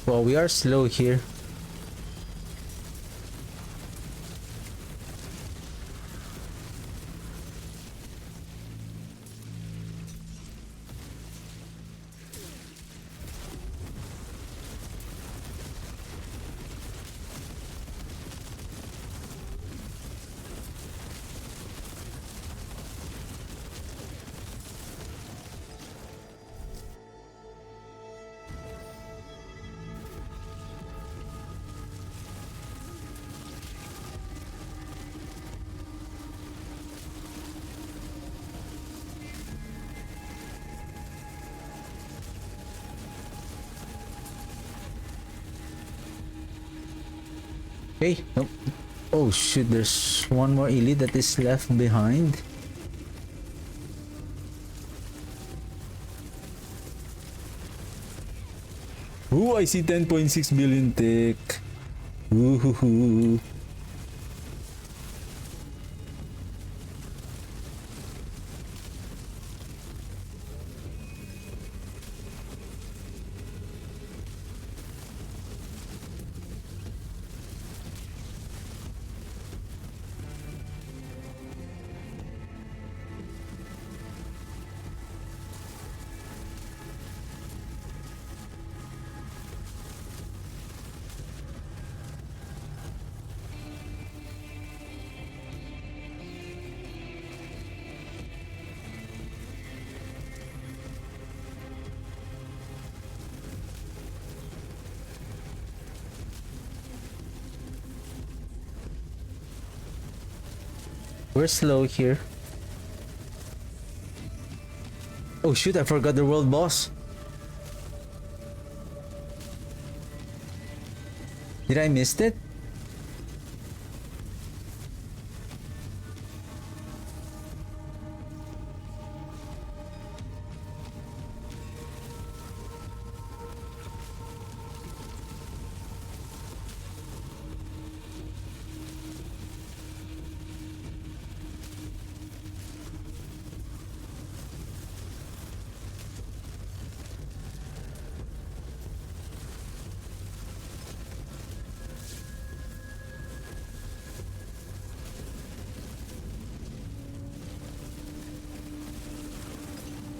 Well, we are slow here. Okay, nope. Oh shoot, there's one more elite that is left behind. Ooh, I see 10.6 billion tick. Ooh. We're slow here. Oh shoot, I forgot the world boss. Did I miss it?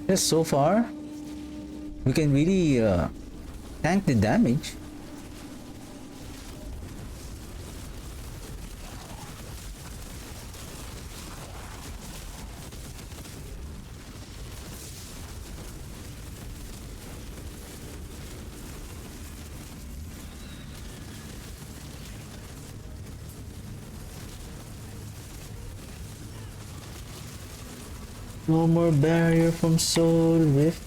Yes, so far we can really tank the damage. No more barrier from Soul Rift.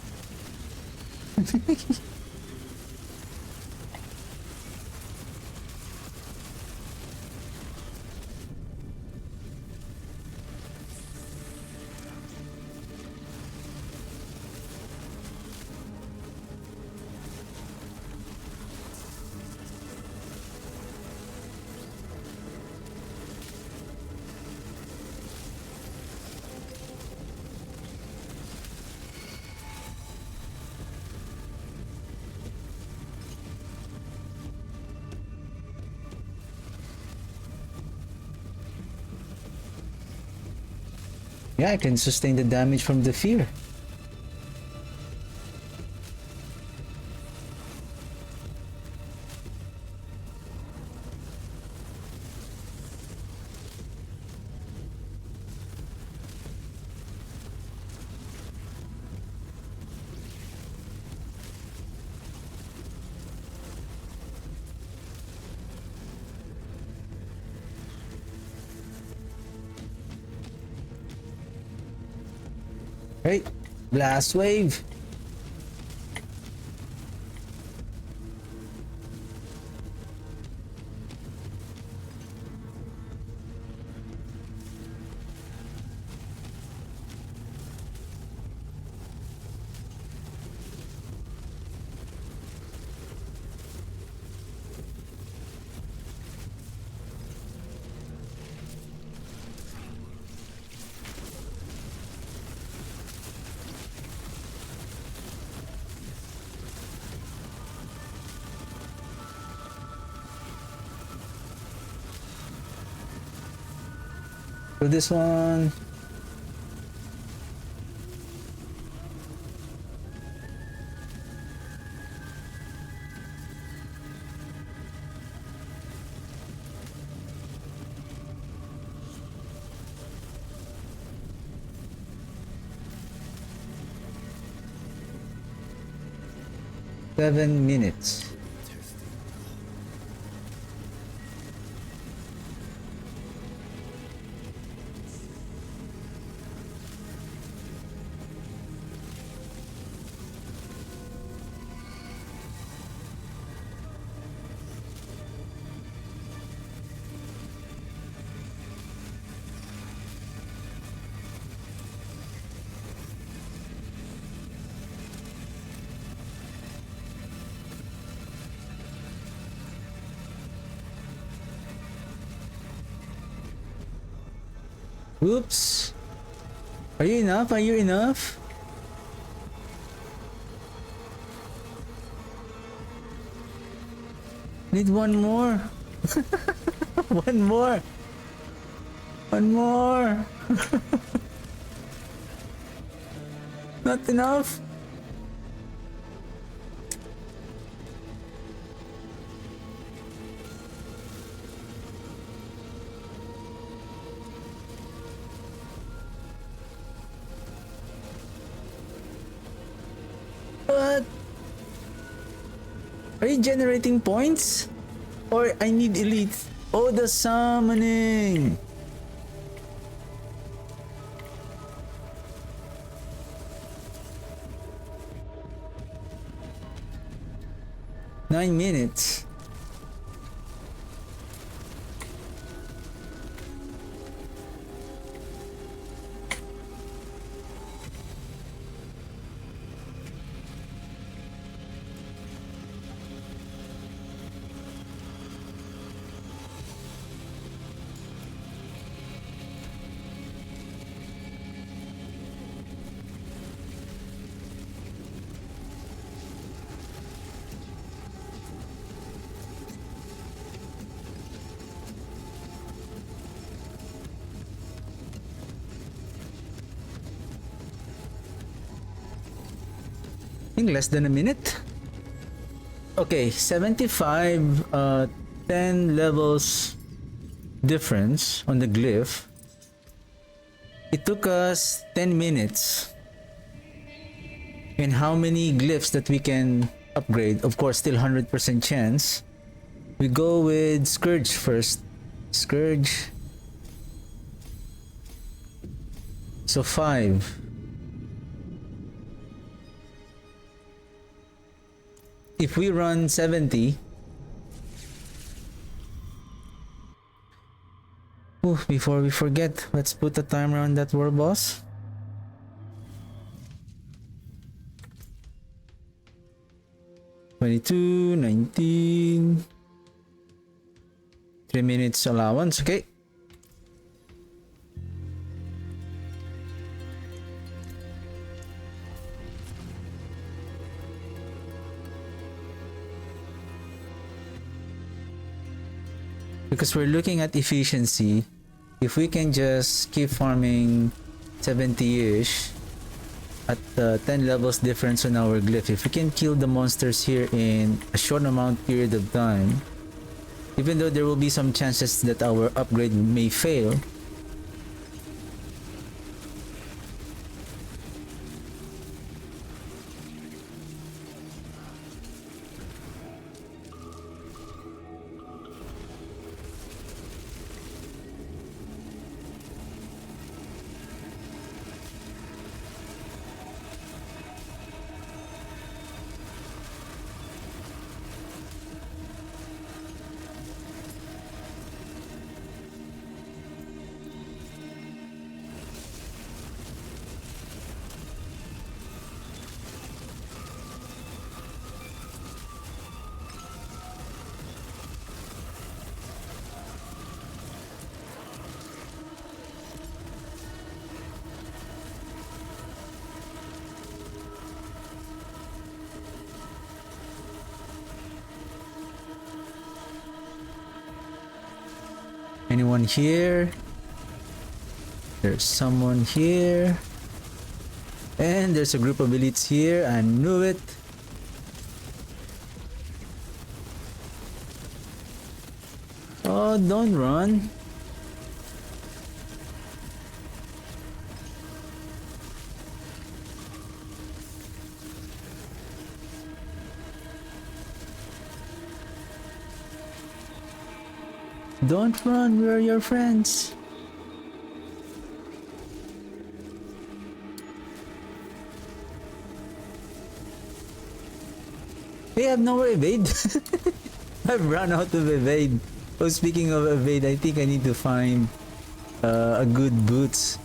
Yeah, I can sustain the damage from the fear. Right, blast wave. Do this one. Seven minutes. Oops. Are you enough? Are you enough? Need one more. One more. One more. Not enough. What? Are you generating points? Or I need elite? Oh, the summoning! Nine minutes. I think less than a minute. Okay, 75 10 levels difference on the glyph. It took us 10 minutes. And how many glyphs that we can upgrade? Of course, still 100% chance. We go with Scourge first. Scourge. So 5. If we run 70, before we forget, let's put a timer on that war boss. $22, 19, 3 minutes allowance, okay. Because we're looking at efficiency, if we can just keep farming 70-ish at 10 levels difference on our glyph, if we can kill the monsters here in a short amount period of time, even though there will be some chances that our upgrade may fail, Anyone here? There's someone here. And there's a group of elites here. I knew it. Oh, don't run. Don't run, we're your friends. Hey, I have nowhere to evade. I've run out of evade. Oh, speaking of evade, I think I need to find a good boots.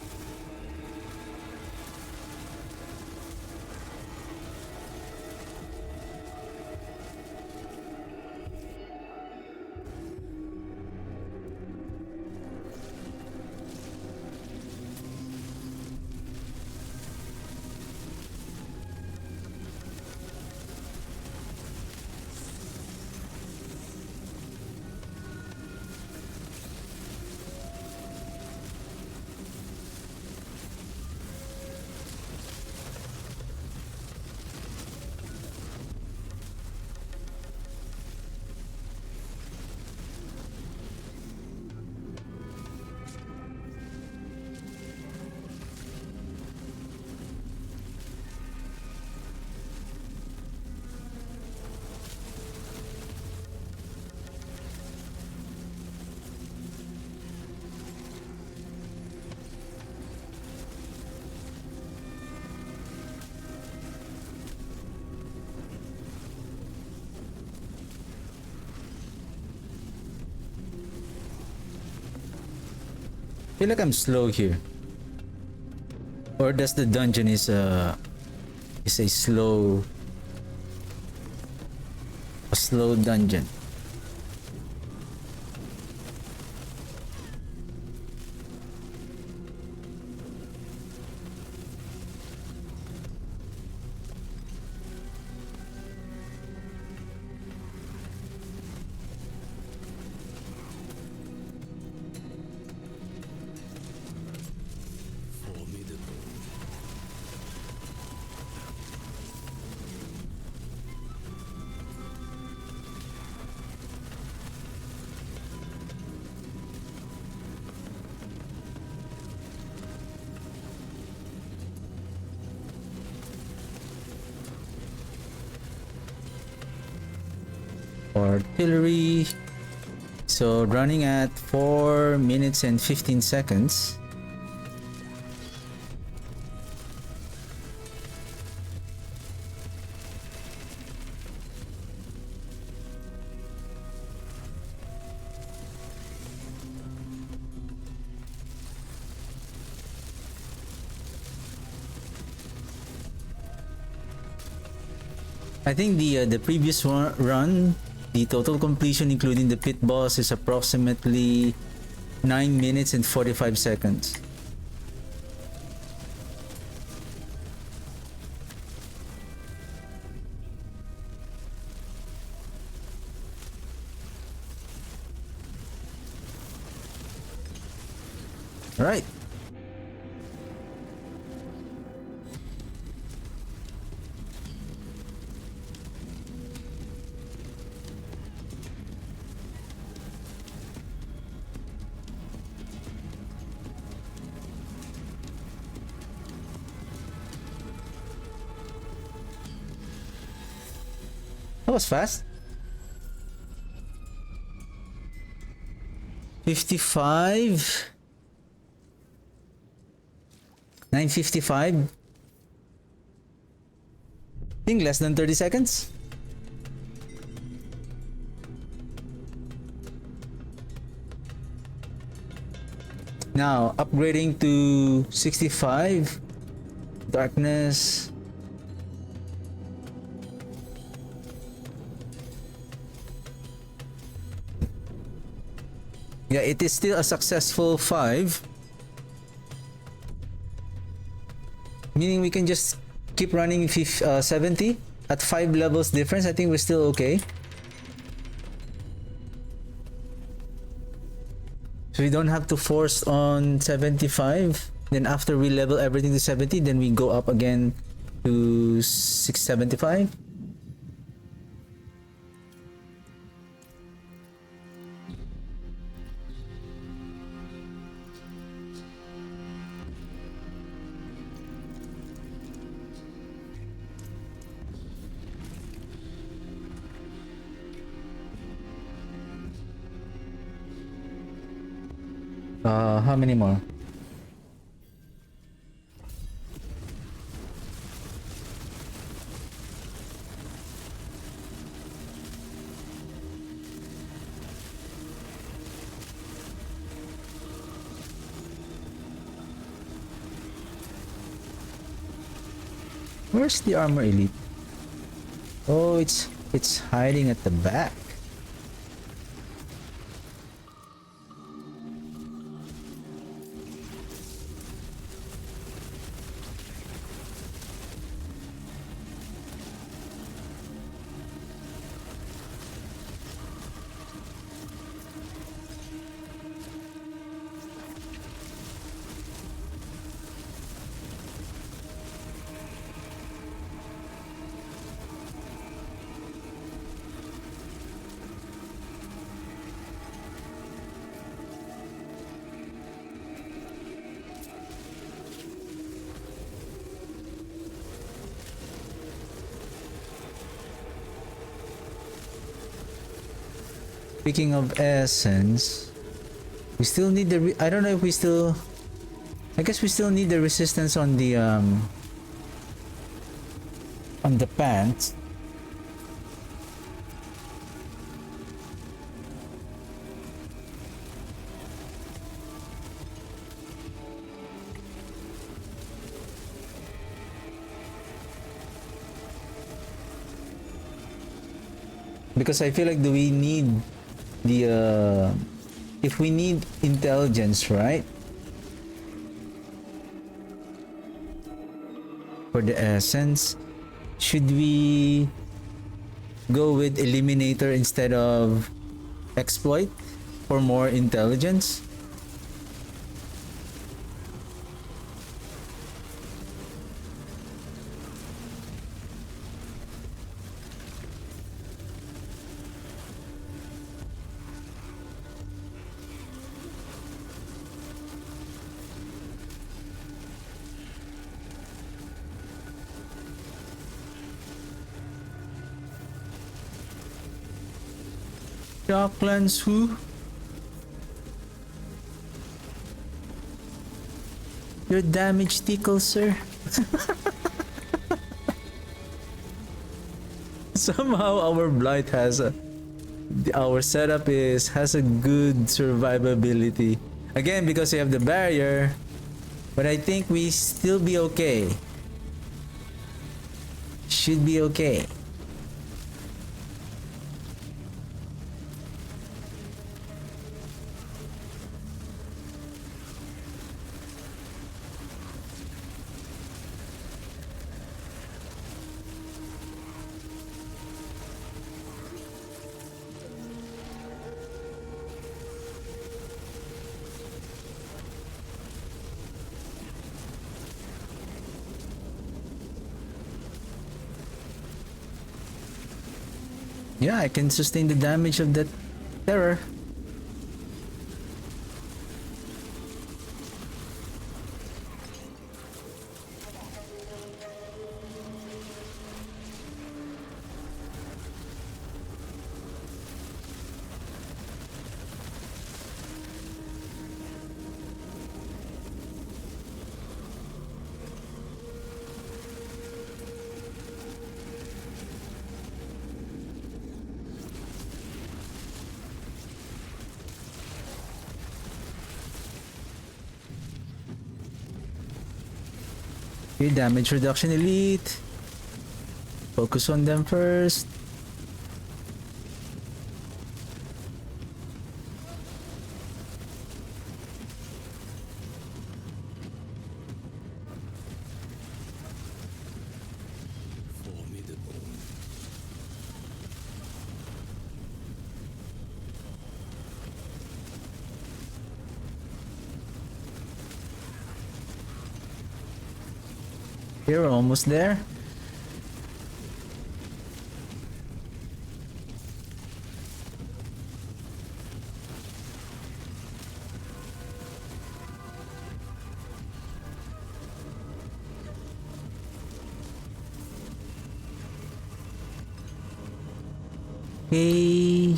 I feel like I'm slow here. Or does the dungeon is a slow dungeon? Artillery. So running at 4 minutes and 15 seconds. I think the previous run, the total completion including the pit boss is approximately 9 minutes and 45 seconds. All right. That was fast. 55. 9:55. I think less than 30 seconds. Now upgrading to 65. Darkness. Yeah, it is still a successful 5. Meaning we can just keep running 70 at 5 levels difference. I think we're still okay. So we don't have to force on 75. Then after we level everything to 70, then we go up again to 675. How many more? Where's the armor elite? Oh, it's hiding at the back. Speaking of essence, we still need the I don't know if we still, I guess we still need the resistance on the pants. Because I feel like do we need the if we need intelligence, right? For the essence, should we go with eliminator instead of exploit for more intelligence? Shocklands who? Your damage tickles, sir. Somehow our Blight has our setup has a good survivability. Again, because we have the barrier, but I think we still be okay. Should be okay. Yeah, I can sustain the damage of that terror. Okay, damage reduction elite. Focus on them first. Here, we're almost there. Okay.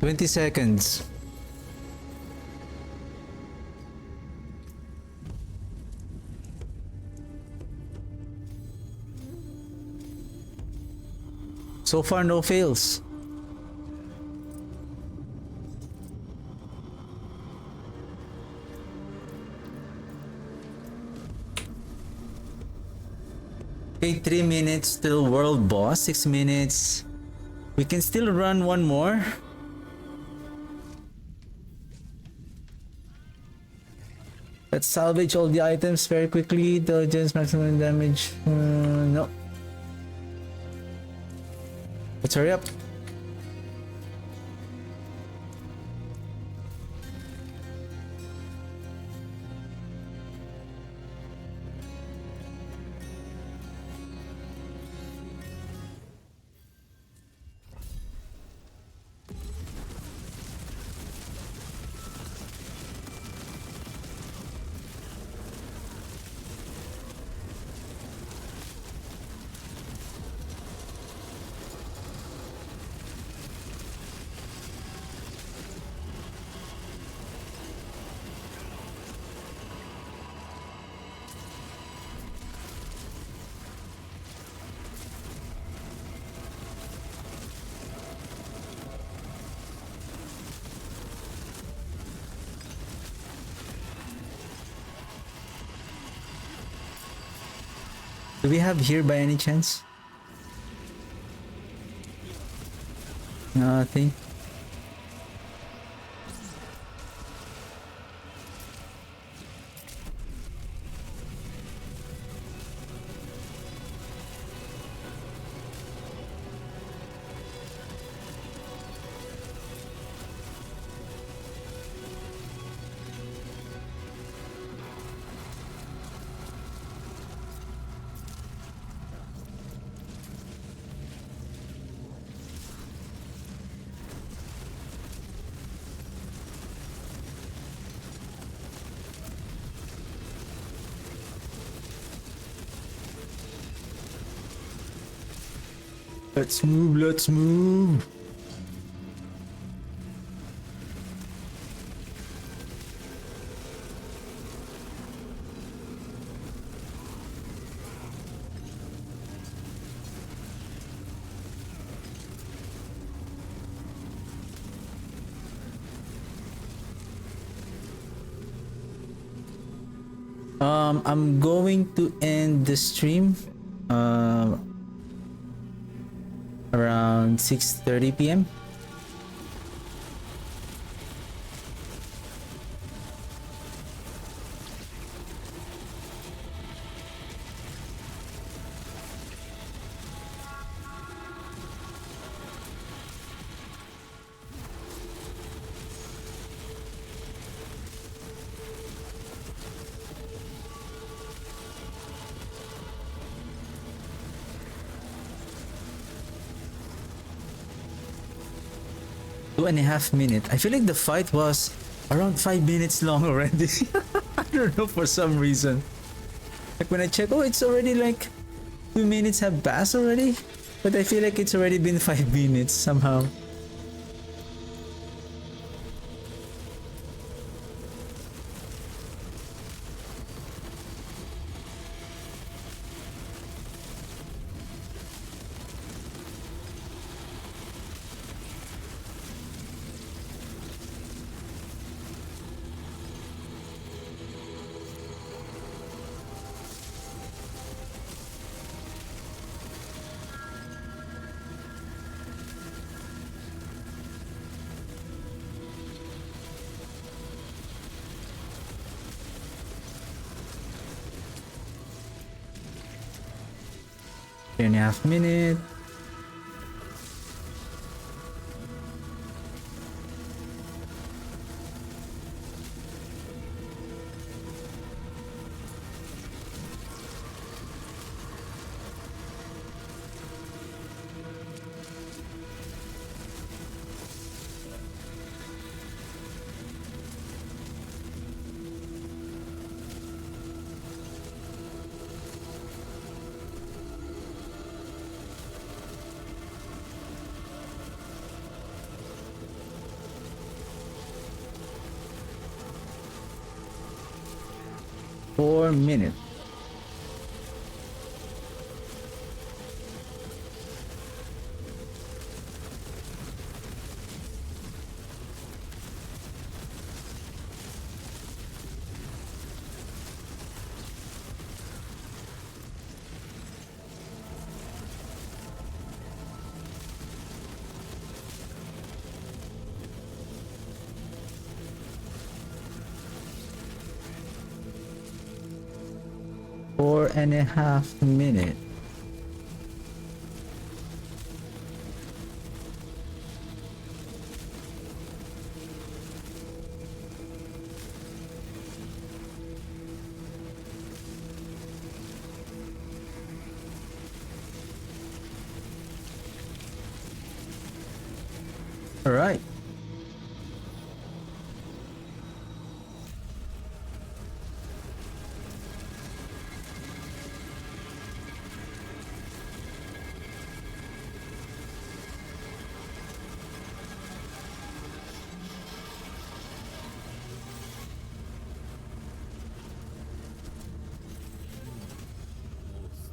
Twenty seconds. So far, no fails. Okay, 3 minutes till world boss. 6 minutes. We can still run one more. Let's salvage all the items very quickly. Intelligence, maximum damage. No. Let's hurry up. Do we have here by any chance? Nothing. Let's move, let's move. I'm going to end the stream around 6:30 p.m. Two and a half minutes. I feel like the fight was around 5 minutes long already. I don't know, for some reason. Like when I check, oh, it's already like 2 minutes have passed already. But I feel like it's already been 5 minutes somehow. 3.5 minutes. Four minutes. Four and a half minutes. All right.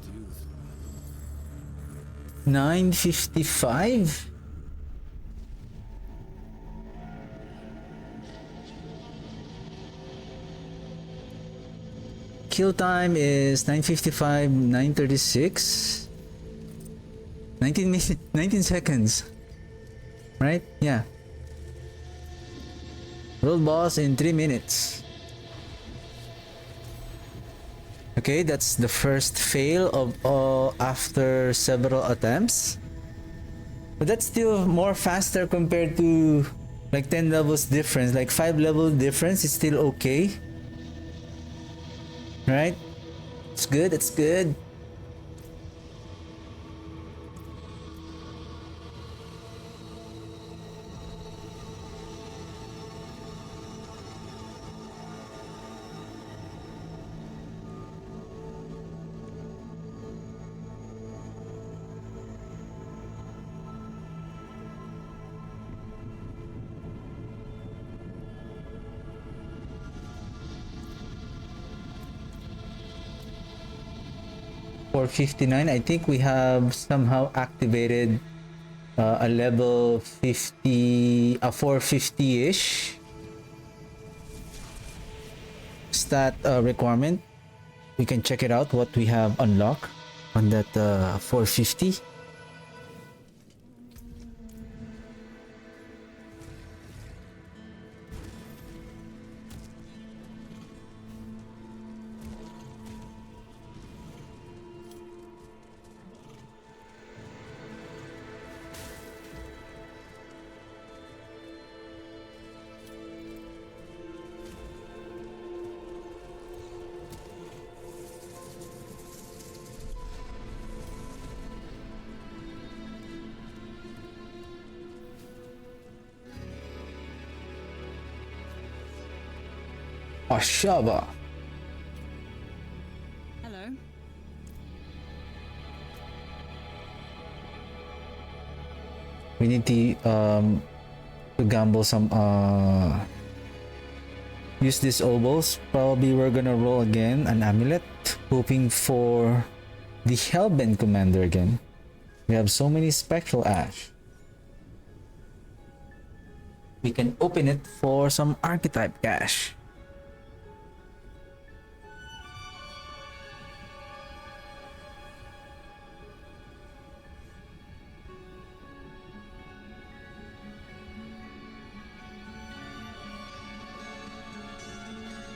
Steals. 9:55. Kill time is 9:55, 9:36. 19 seconds. Right? Yeah. World boss in 3 minutes. Okay, that's the first fail of after several attempts. But that's still more faster compared to like 10 levels difference. Like 5 level difference is still okay. Right? It's good, it's good. For 59, I think we have somehow activated a level 50, a 450-ish stat requirement. We can check it out what we have unlocked on that 450. Ashaba. Hello. We need to gamble some use these obols. Probably we're gonna roll again an amulet, hoping for the Hellbent commander again. We have so many spectral ash. We can open it for some archetype cash.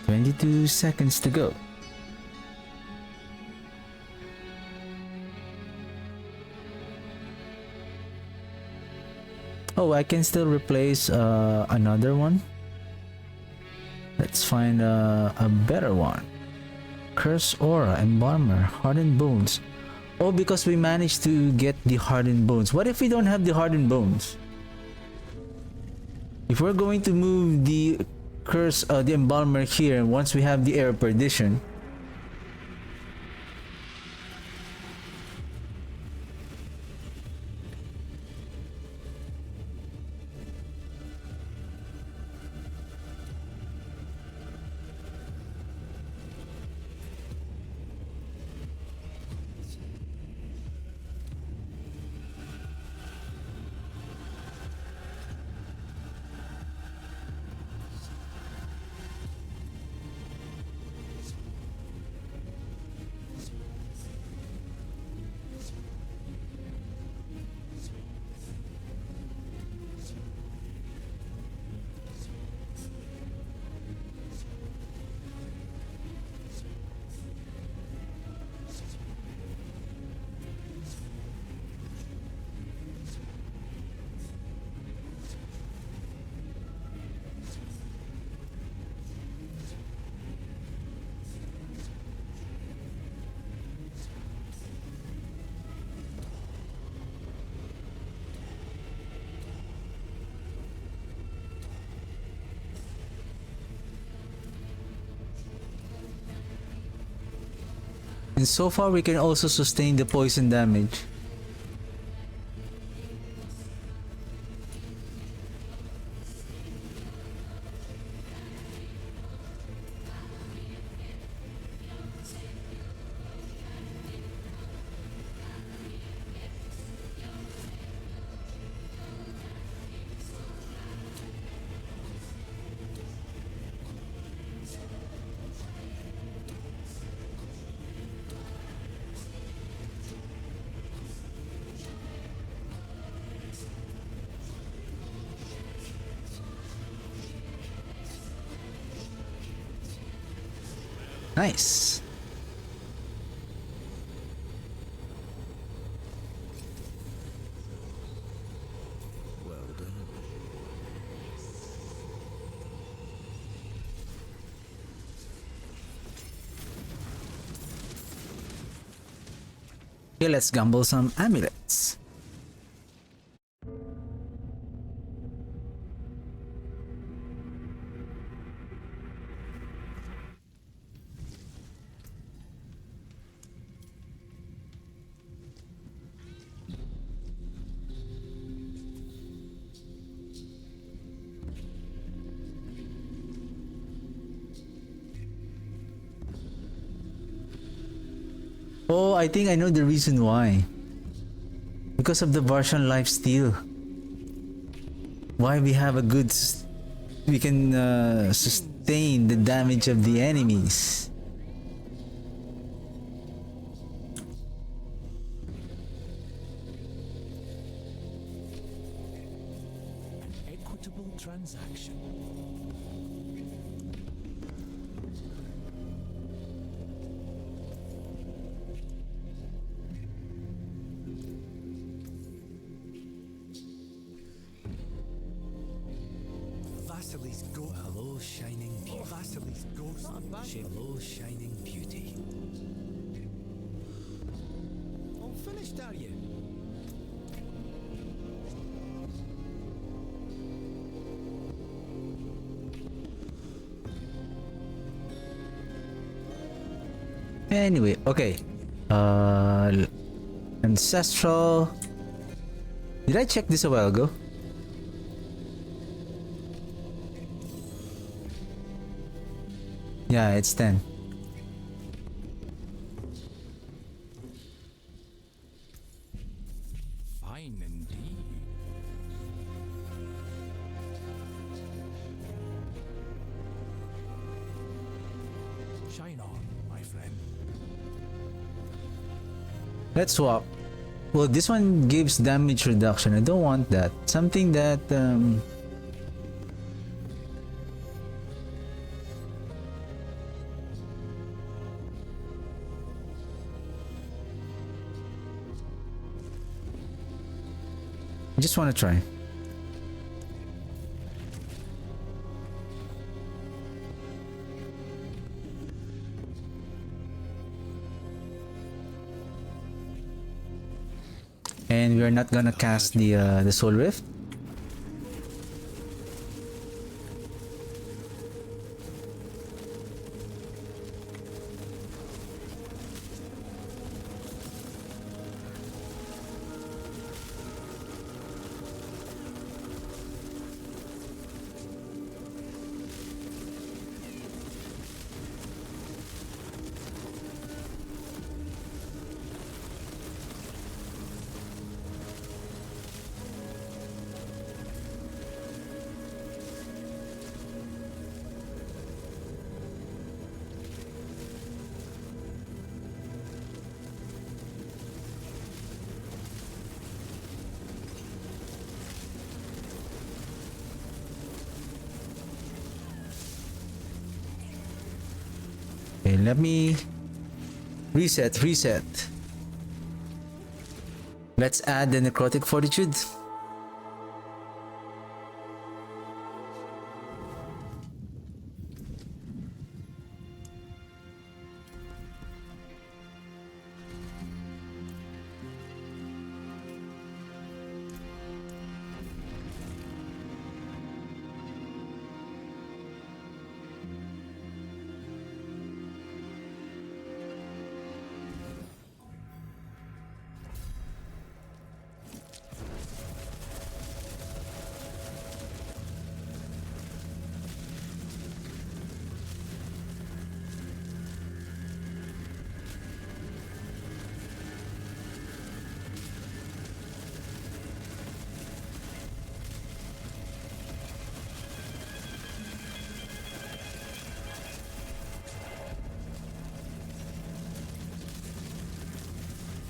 "22 seconds to go." Oh, I can still replace another one. Let's find a better one. Curse Aura, Embalmer, Hardened Bones. Oh, because we managed to get the Hardened Bones. What if we don't have the Hardened Bones? If we're going to move the the Embalmer here, once we have the Air of Perdition, and so far we can also sustain the poison damage. Nice. Well done. Okay, let's gamble some amulets. Oh, I think I know the reason why. Because of the Varshan lifesteal. Why we have a good... we can sustain the damage of the enemies. Equitable transaction. Vasily's ghost. Hello, shining beauty. Vasily's ghost. Hello, shining beauty. All finished, are you? Anyway, okay. Ancestral. Did I check this a while ago? Yeah, it's 10. Fine indeed. Shine on, my friend. Let's swap. Well, this one gives damage reduction. I don't want that. Something that I just want to try. and we're not gonna cast the Soul Rift. Okay, let me reset. Let's add the Necrotic Fortitude.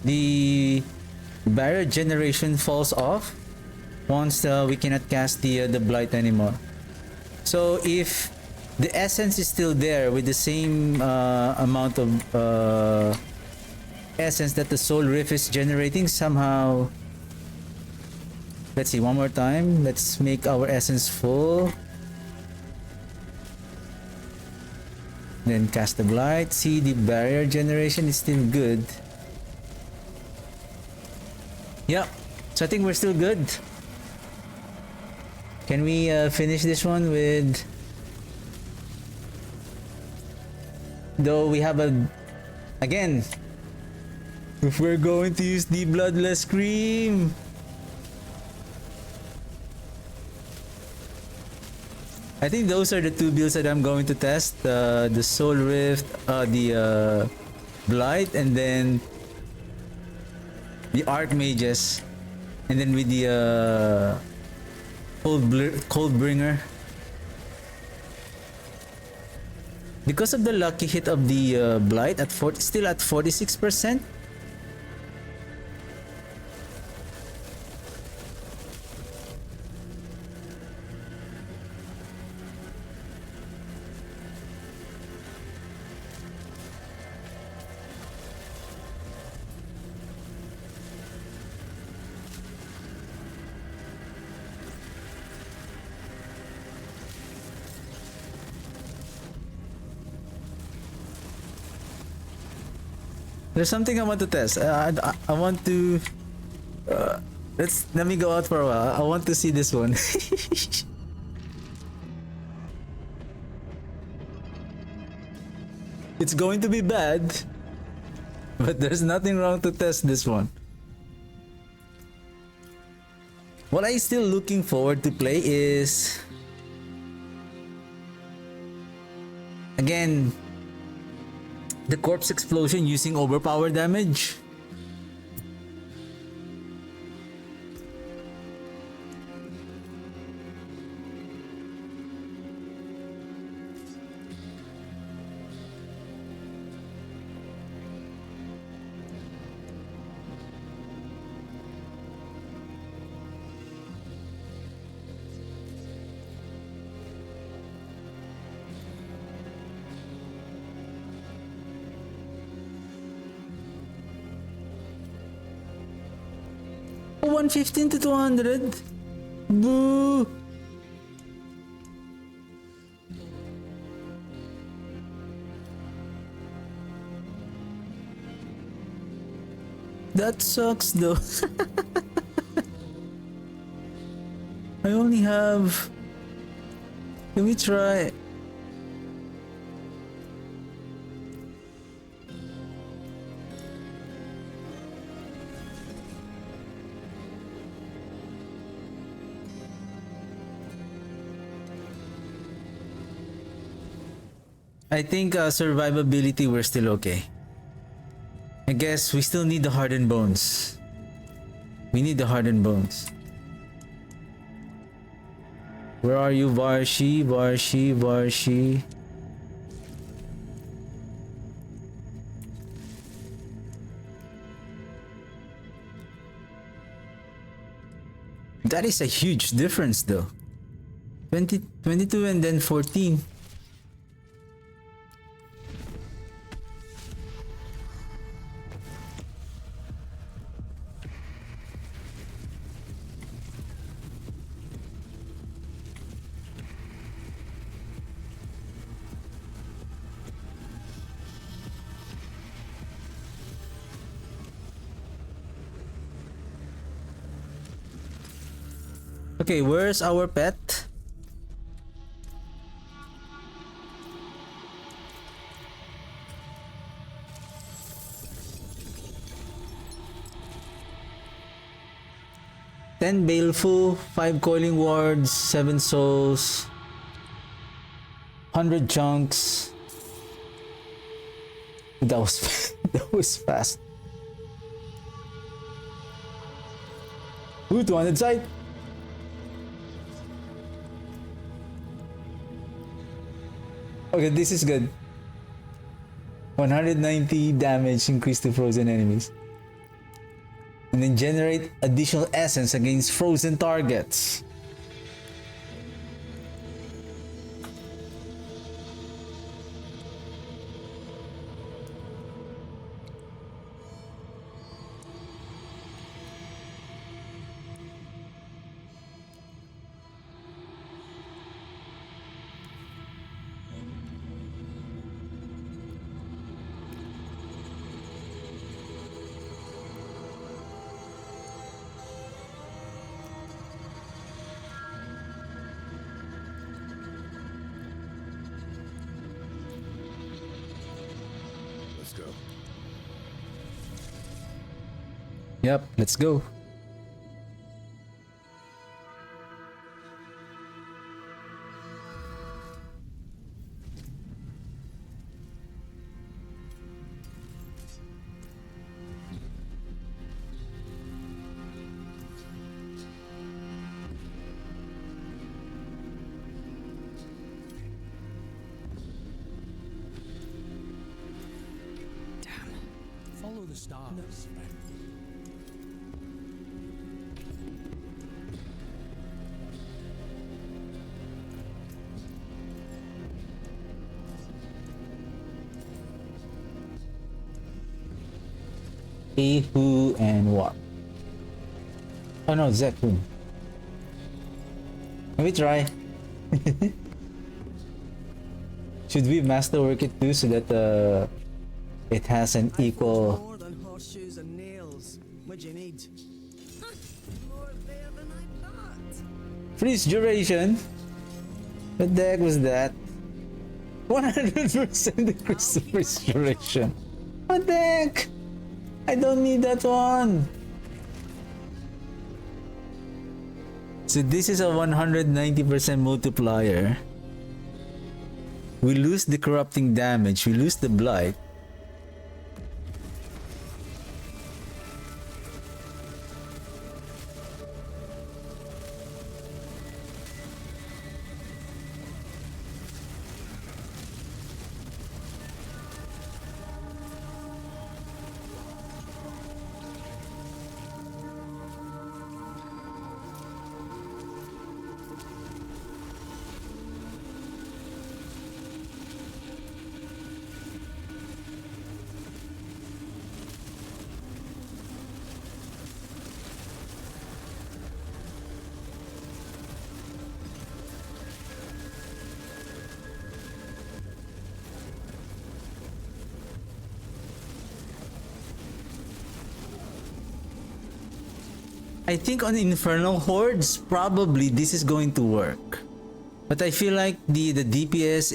The barrier generation falls off once we cannot cast the Blight anymore. So if the essence is still there with the same amount of essence that the Soul Rift is generating, somehow, let's see one more time, let's make our essence full, then cast the Blight. See, the barrier generation is still good. Yeah, so I think we're still good. Can we finish this one with... Though we have a... Again, if we're going to use the Bloodless Scream. I think those are the two builds that I'm going to test. The Soul Rift, the Blight, and then the Archmages, and then with the Coldbringer. Because of the lucky hit of the Blight at still at 46%. There's something I want to test. I want to... let me go out for a while. I want to see this one. It's going to be bad, but there's nothing wrong to test this one. What I'm still looking forward to play is... Again, the Corpse Explosion using overpower damage. Oh, 115 to 200. Boo. That sucks though. have? Can we try? I think survivability, we're still okay. I guess we still need the hardened bones. We need the hardened bones. Where are you, Varshi? Varshi, Varshi. That is a huge difference though. 22 and then 14. Okay, where's our pet? Ten baleful, 5 coiling wards, 7 souls, 100 chunks. That was that was fast. Ooh, 200 sight. Okay, this is good. 190 damage increase to frozen enemies. And then generate additional essence against frozen targets. Yep, let's go. Follow the stars. Who and what? Oh no, Zekun. Let me try. Should we masterwork it too so that it has an equal... More than horseshoes and nails. What do you need? More there than I thought. Freeze duration? What the heck was that? 100% decrease freeze duration. What the heck? I don't need that one. So this is a 190% multiplier. We lose the corrupting damage, we lose the blight. I think on Infernal Hordes, probably this is going to work. But I feel like the DPS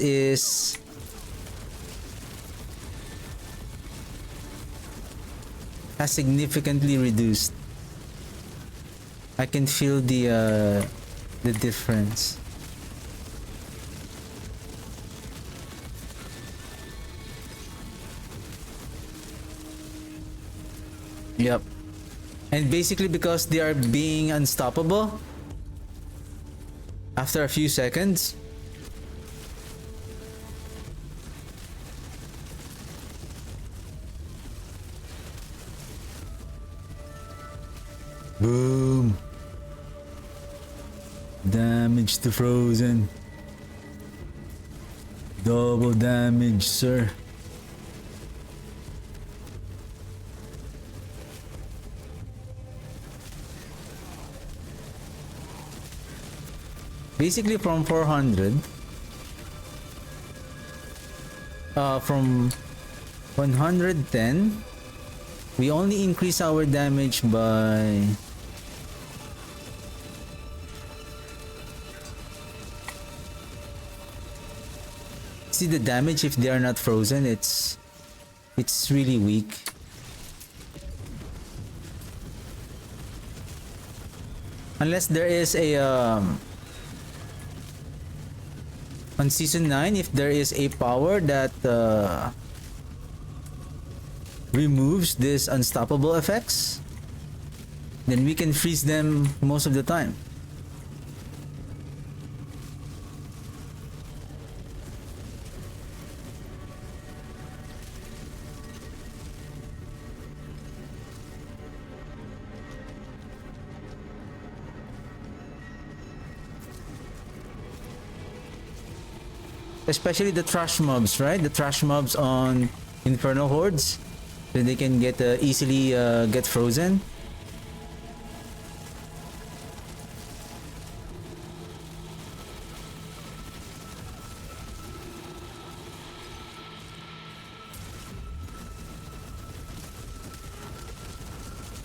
has significantly reduced. I can feel the difference. Yep. And basically because they are being unstoppable after a few seconds. Boom. Damage to Frozen. Double damage, sir. Basically from 400, from 110, we only increase our damage by see the damage if they are not frozen. It's really weak. Unless there is a on season 9, if there is a power that removes this unstoppable effects, then we can freeze them most of the time. Especially the trash mobs, right? The trash mobs on Infernal Hordes, then they can get easily get frozen.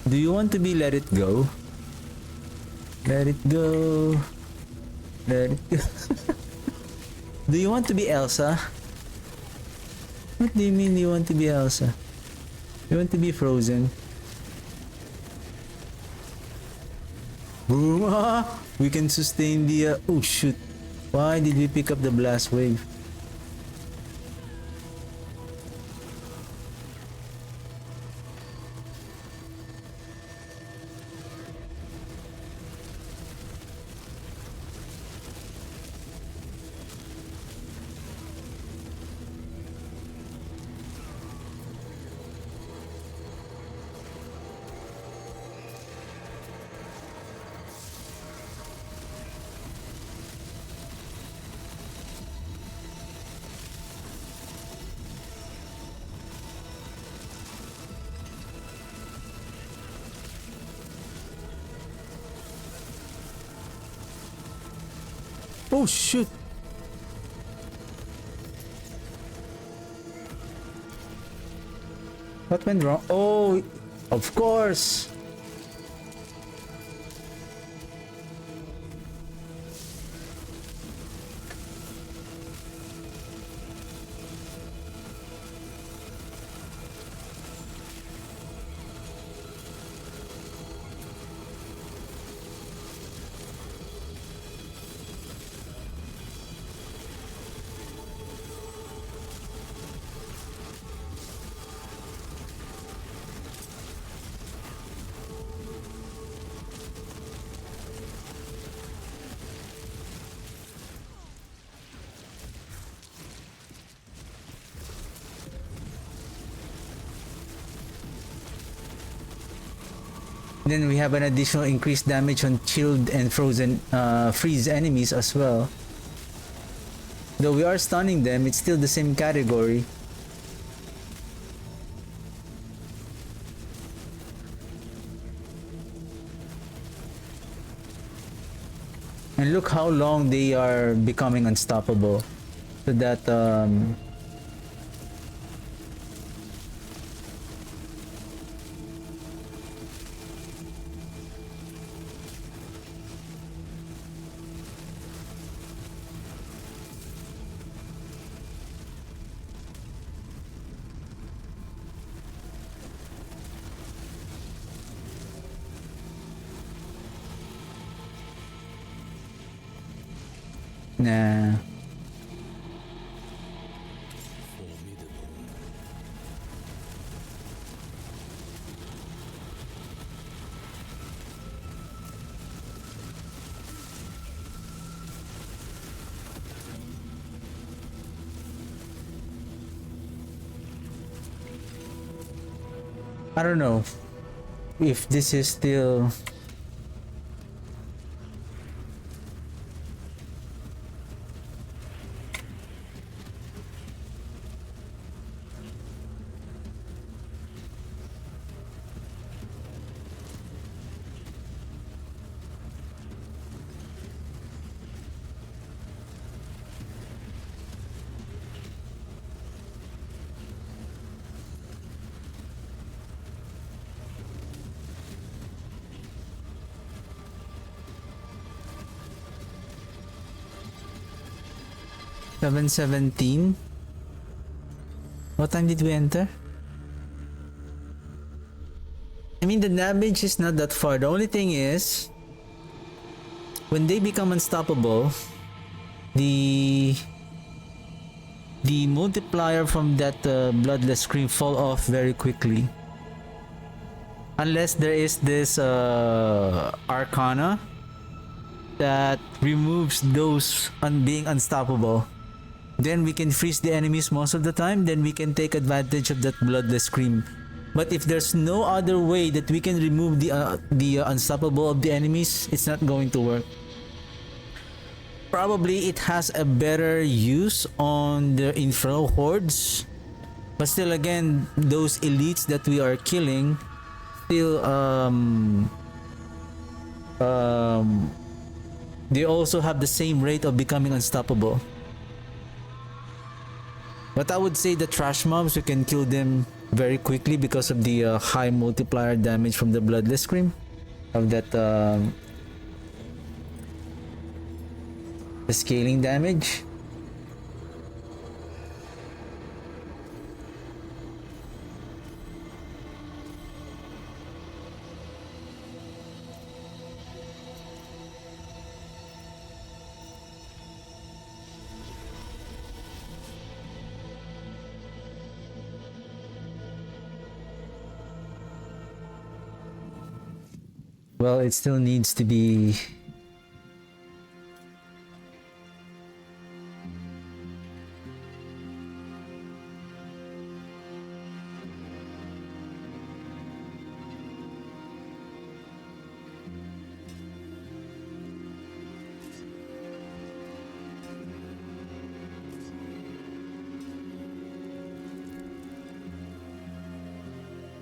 Do you want to be Let It Go? Let it go. Let it go. Do you want to be Elsa? What do you mean you want to be Elsa? You want to be Frozen? Boom! Ah, we can sustain the... oh shoot! Why did we pick up the blast wave? Oh shoot! What went wrong? Oh, of course! Then we have an additional increased damage on chilled and frozen freeze enemies as well. Though we are stunning them, it's still the same category. And look how long they are becoming unstoppable. So that Nah. I don't know if this is still. $7:17. What time did we enter? I mean, the damage is not that far. The only thing is, when they become unstoppable, the multiplier from that bloodless scream fall off very quickly. Unless there is this arcana that removes those being unstoppable. Then we can freeze the enemies most of the time, then we can take advantage of that bloodless scream. But if there's no other way that we can remove the unstoppable of the enemies, it's not going to work. Probably it has a better use on the infernal hordes, but still again, those elites that we are killing still they also have the same rate of becoming unstoppable. But I would say the trash mobs, we can kill them very quickly because of the high multiplier damage from the bloodless scream of that the scaling damage. Well, it still needs to be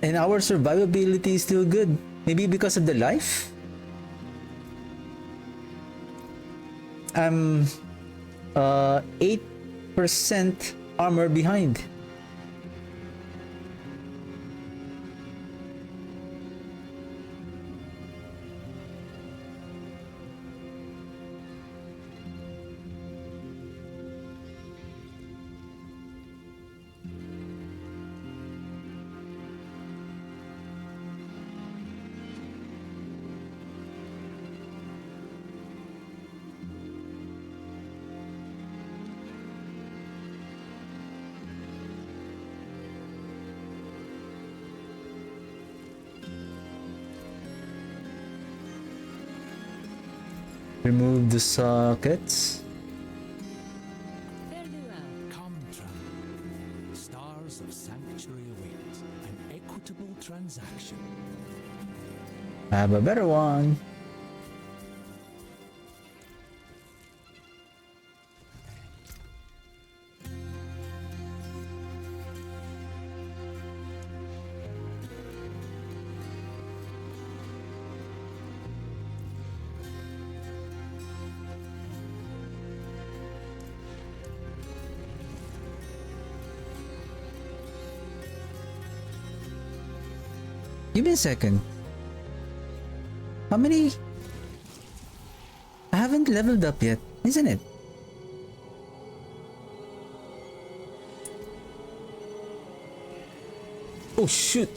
and our survivability is still good. Maybe because of the life? I'm 8% armor behind. Remove the sockets. Come, traveler. Stars of sanctuary await an equitable transaction. I have a better one. Give me a second. How many? I haven't leveled up yet, isn't it? Oh shoot.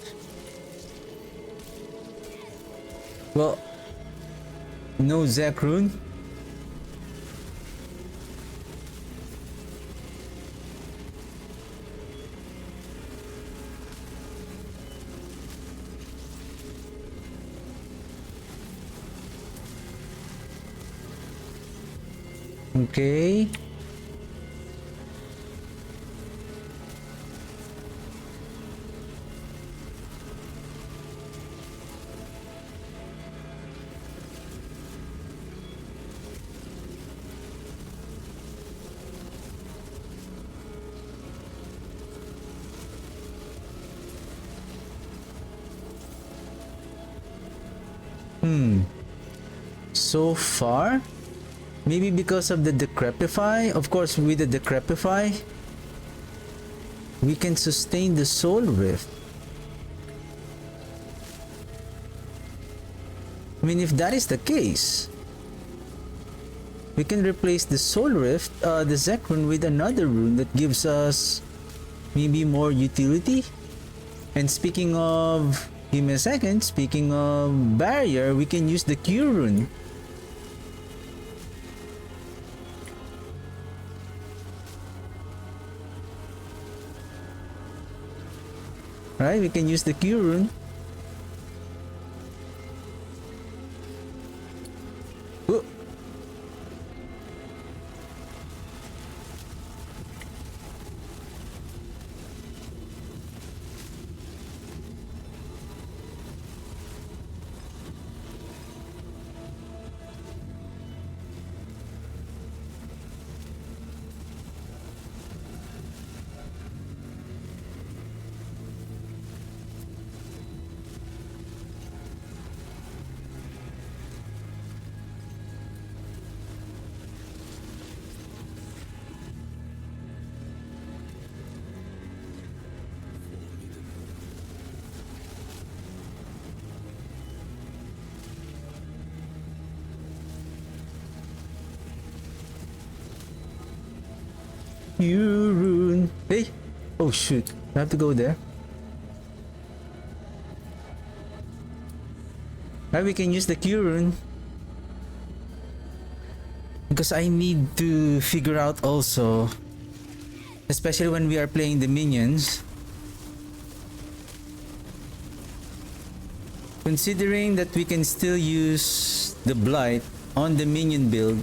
Well, no Zac rune. Okay. So far, maybe because of the Decrepify. Of course, with the Decrepify, we can sustain the Soul Rift. I mean, if that is the case, we can replace the Soul Rift, the Zek rune, with another rune that gives us maybe more utility. And speaking of, give me a second, speaking of barrier, we can use the Q rune. Right, we can use the Q rune. Whoa. Q rune. Hey! Oh shoot, I have to go there. Right, we can use the Q rune. Because I need to figure out also, especially when we are playing the minions, considering that we can still use the Blight on the minion build.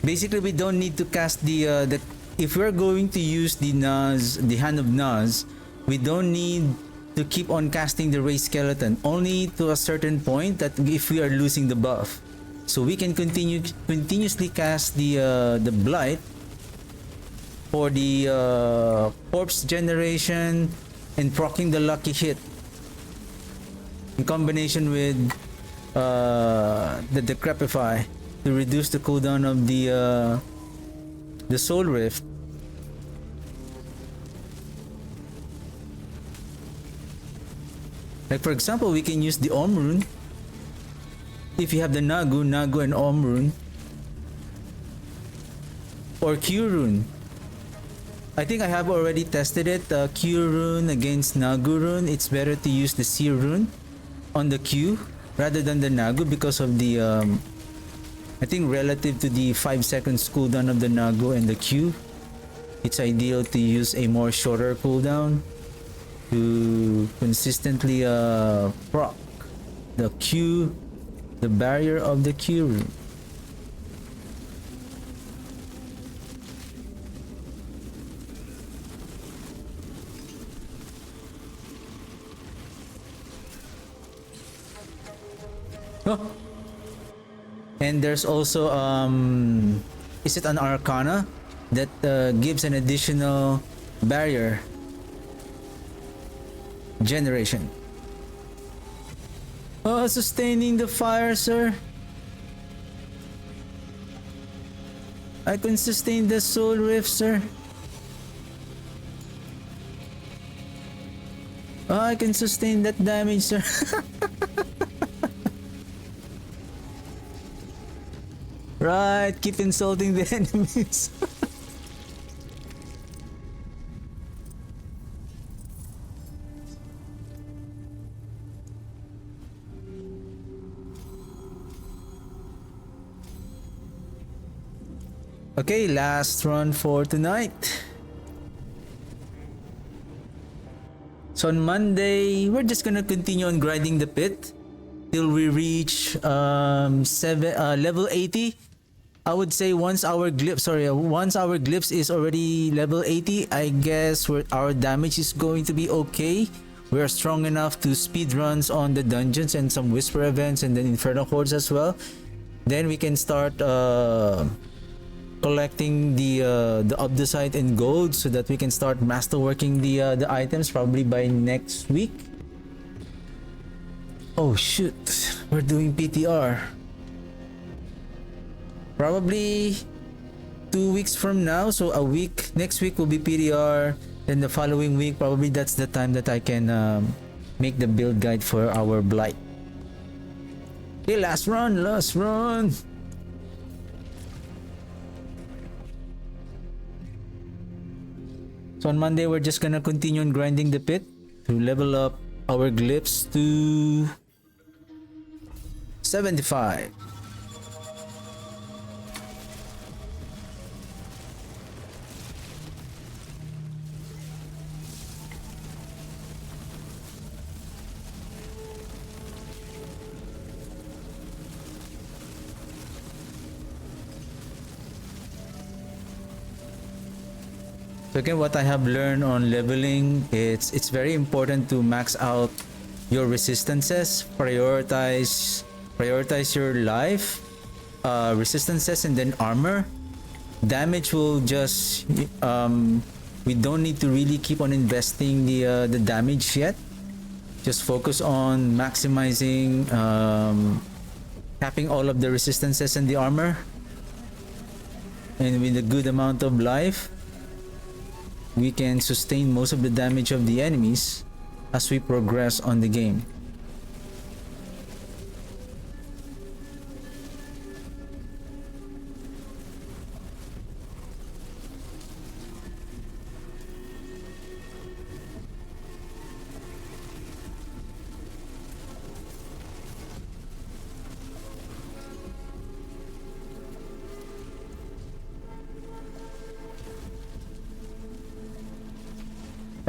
Basically, we don't need to cast the if we're going to use the Naz, the Hand of Naz, we don't need to keep on casting the Ray Skeleton, only to a certain point that if we are losing the buff. So we can continuously cast the Blight for the corpse generation and proccing the lucky hit in combination with the Decrepify to reduce the cooldown of the Soul Rift. Like for example, we can use the Om rune. If you have the Nagu and Om rune, or Q rune. I think I have already tested it. Q rune against Nagu rune. It's better to use the C rune on the Q rather than the Nagu because of the I think relative to the 5 seconds cooldown of the Nagu and the Q, it's ideal to use a more shorter cooldown to consistently proc the Q, the barrier of the Q rune. Oh. And there's also is it an Arcana that gives an additional barrier generation? Oh, sustaining the fire, sir. I can sustain the Soul Rift, sir. Oh, I can sustain that damage, sir. Right, keep insulting the enemies. Okay, last run for tonight. So on Monday, we're just gonna continue on grinding the pit. till we reach level 80. I would say once our glyphs is already level 80, I guess our damage is going to be okay. We are strong enough to speed runs on the dungeons and some whisper events and then inferno hordes as well. Then we can start collecting the Obdusite and gold so that we can start masterworking the items probably by next week. Oh shoot, we're doing PTR. Probably 2 weeks from now, so a week. Next week will be PTR. Then the following week, probably that's the time that I can make the build guide for our Blight. Okay, last run. So on Monday, we're just gonna continue on grinding the pit to level up our glyphs to 75. So again, what I have learned on leveling, it's very important to max out your resistances, prioritize your life, resistances, and then armor. Damage will just we don't need to really keep on investing the damage yet. Just focus on maximizing capping all of the resistances and the armor, and with a good amount of life we can sustain most of the damage of the enemies as we progress on the game.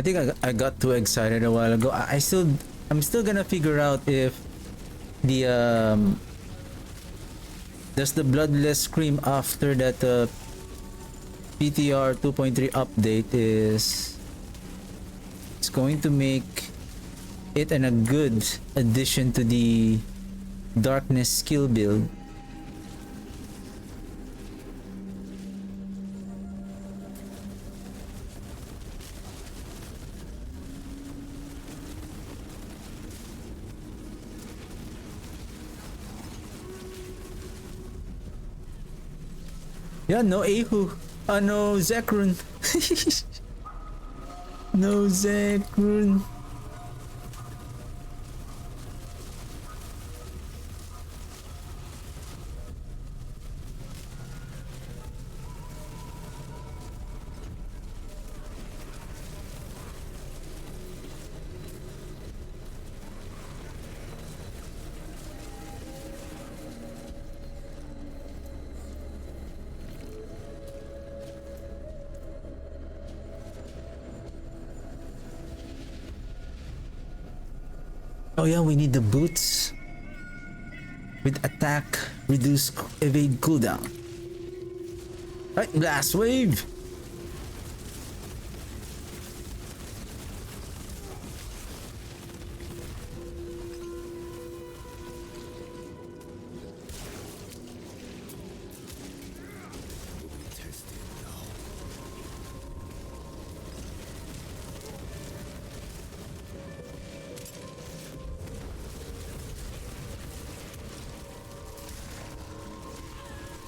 I think I got too excited a while ago. I'm still gonna figure out if the does the Bloodless Scream after that PTR 2.3 update is it's going to make it a good addition to the Darkness skill build. Yeah, no Ahu. No Zekrun. No Zekrun. Oh yeah, we need the boots with attack, reduce, evade cooldown. Right, blast wave.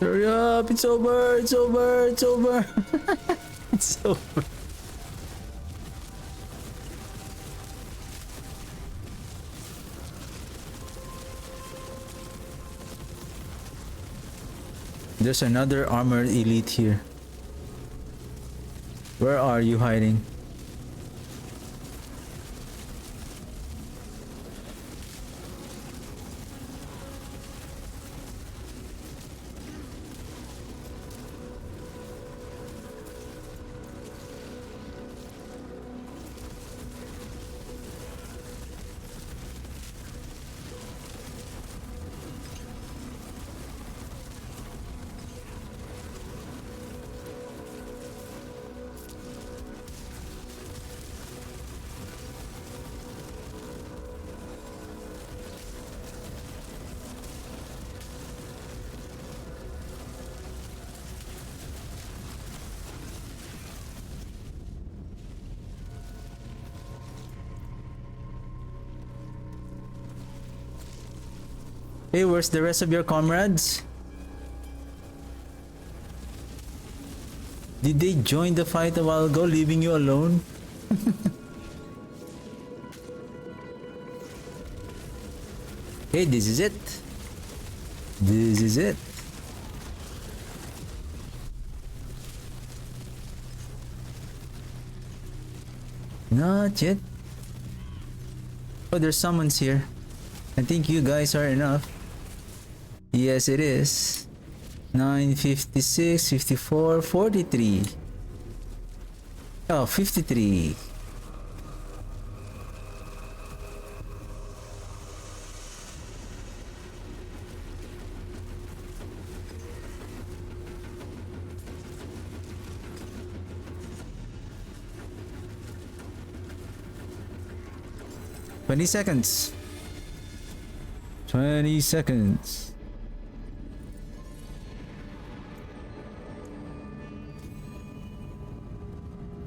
Hurry up, it's over, it's over, it's over. It's over. There's another armored elite here. Where are you hiding? Hey, where's the rest of your comrades? Did they join the fight a while ago, leaving you alone? Hey, this is it. This is it. Not yet. Oh, there's summons here. I think you guys are enough. Yes, it is. 956, 54, 43. Oh, 53. Twenty seconds. 20 seconds.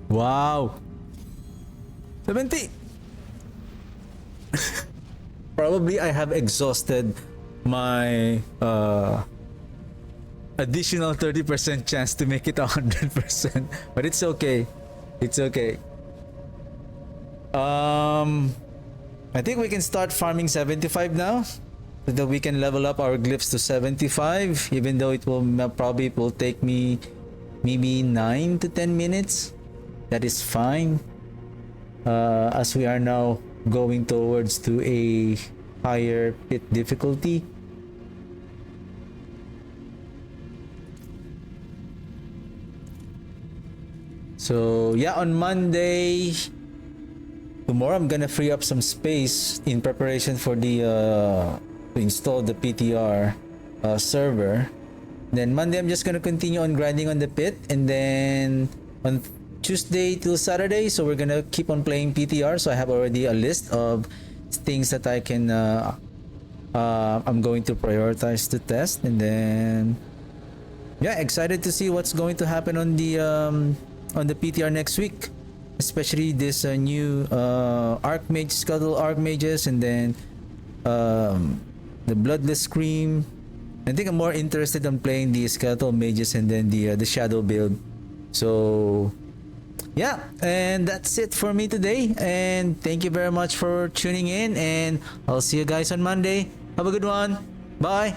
Wow. 70. Probably I have exhausted my additional 30% chance to make it 100%, but it's okay. It's okay. I think we can start farming 75 now, so that we can level up our glyphs to 75, even though it will probably will take me maybe 9 to 10 minutes. That is fine, as we are now going towards to a higher pit difficulty. So yeah, on Monday, tomorrow I'm gonna free up some space in preparation for the to install the PTR server. Then Monday I'm just gonna continue on grinding on the pit, and then on Tuesday till Saturday, so we're gonna keep on playing PTR. So I have already a list of things that I can I'm going to prioritize to test, and then yeah, excited to see what's going to happen on the PTR next week, especially this new Archmage, Scuttle Archmages, and then the Bloodless Scream. I think I'm more interested in playing the Skeletal Mages and then the Shadow build. So yeah, and that's it for me today, and thank you very much for tuning in, and I'll see you guys on Monday. Have a good one. Bye.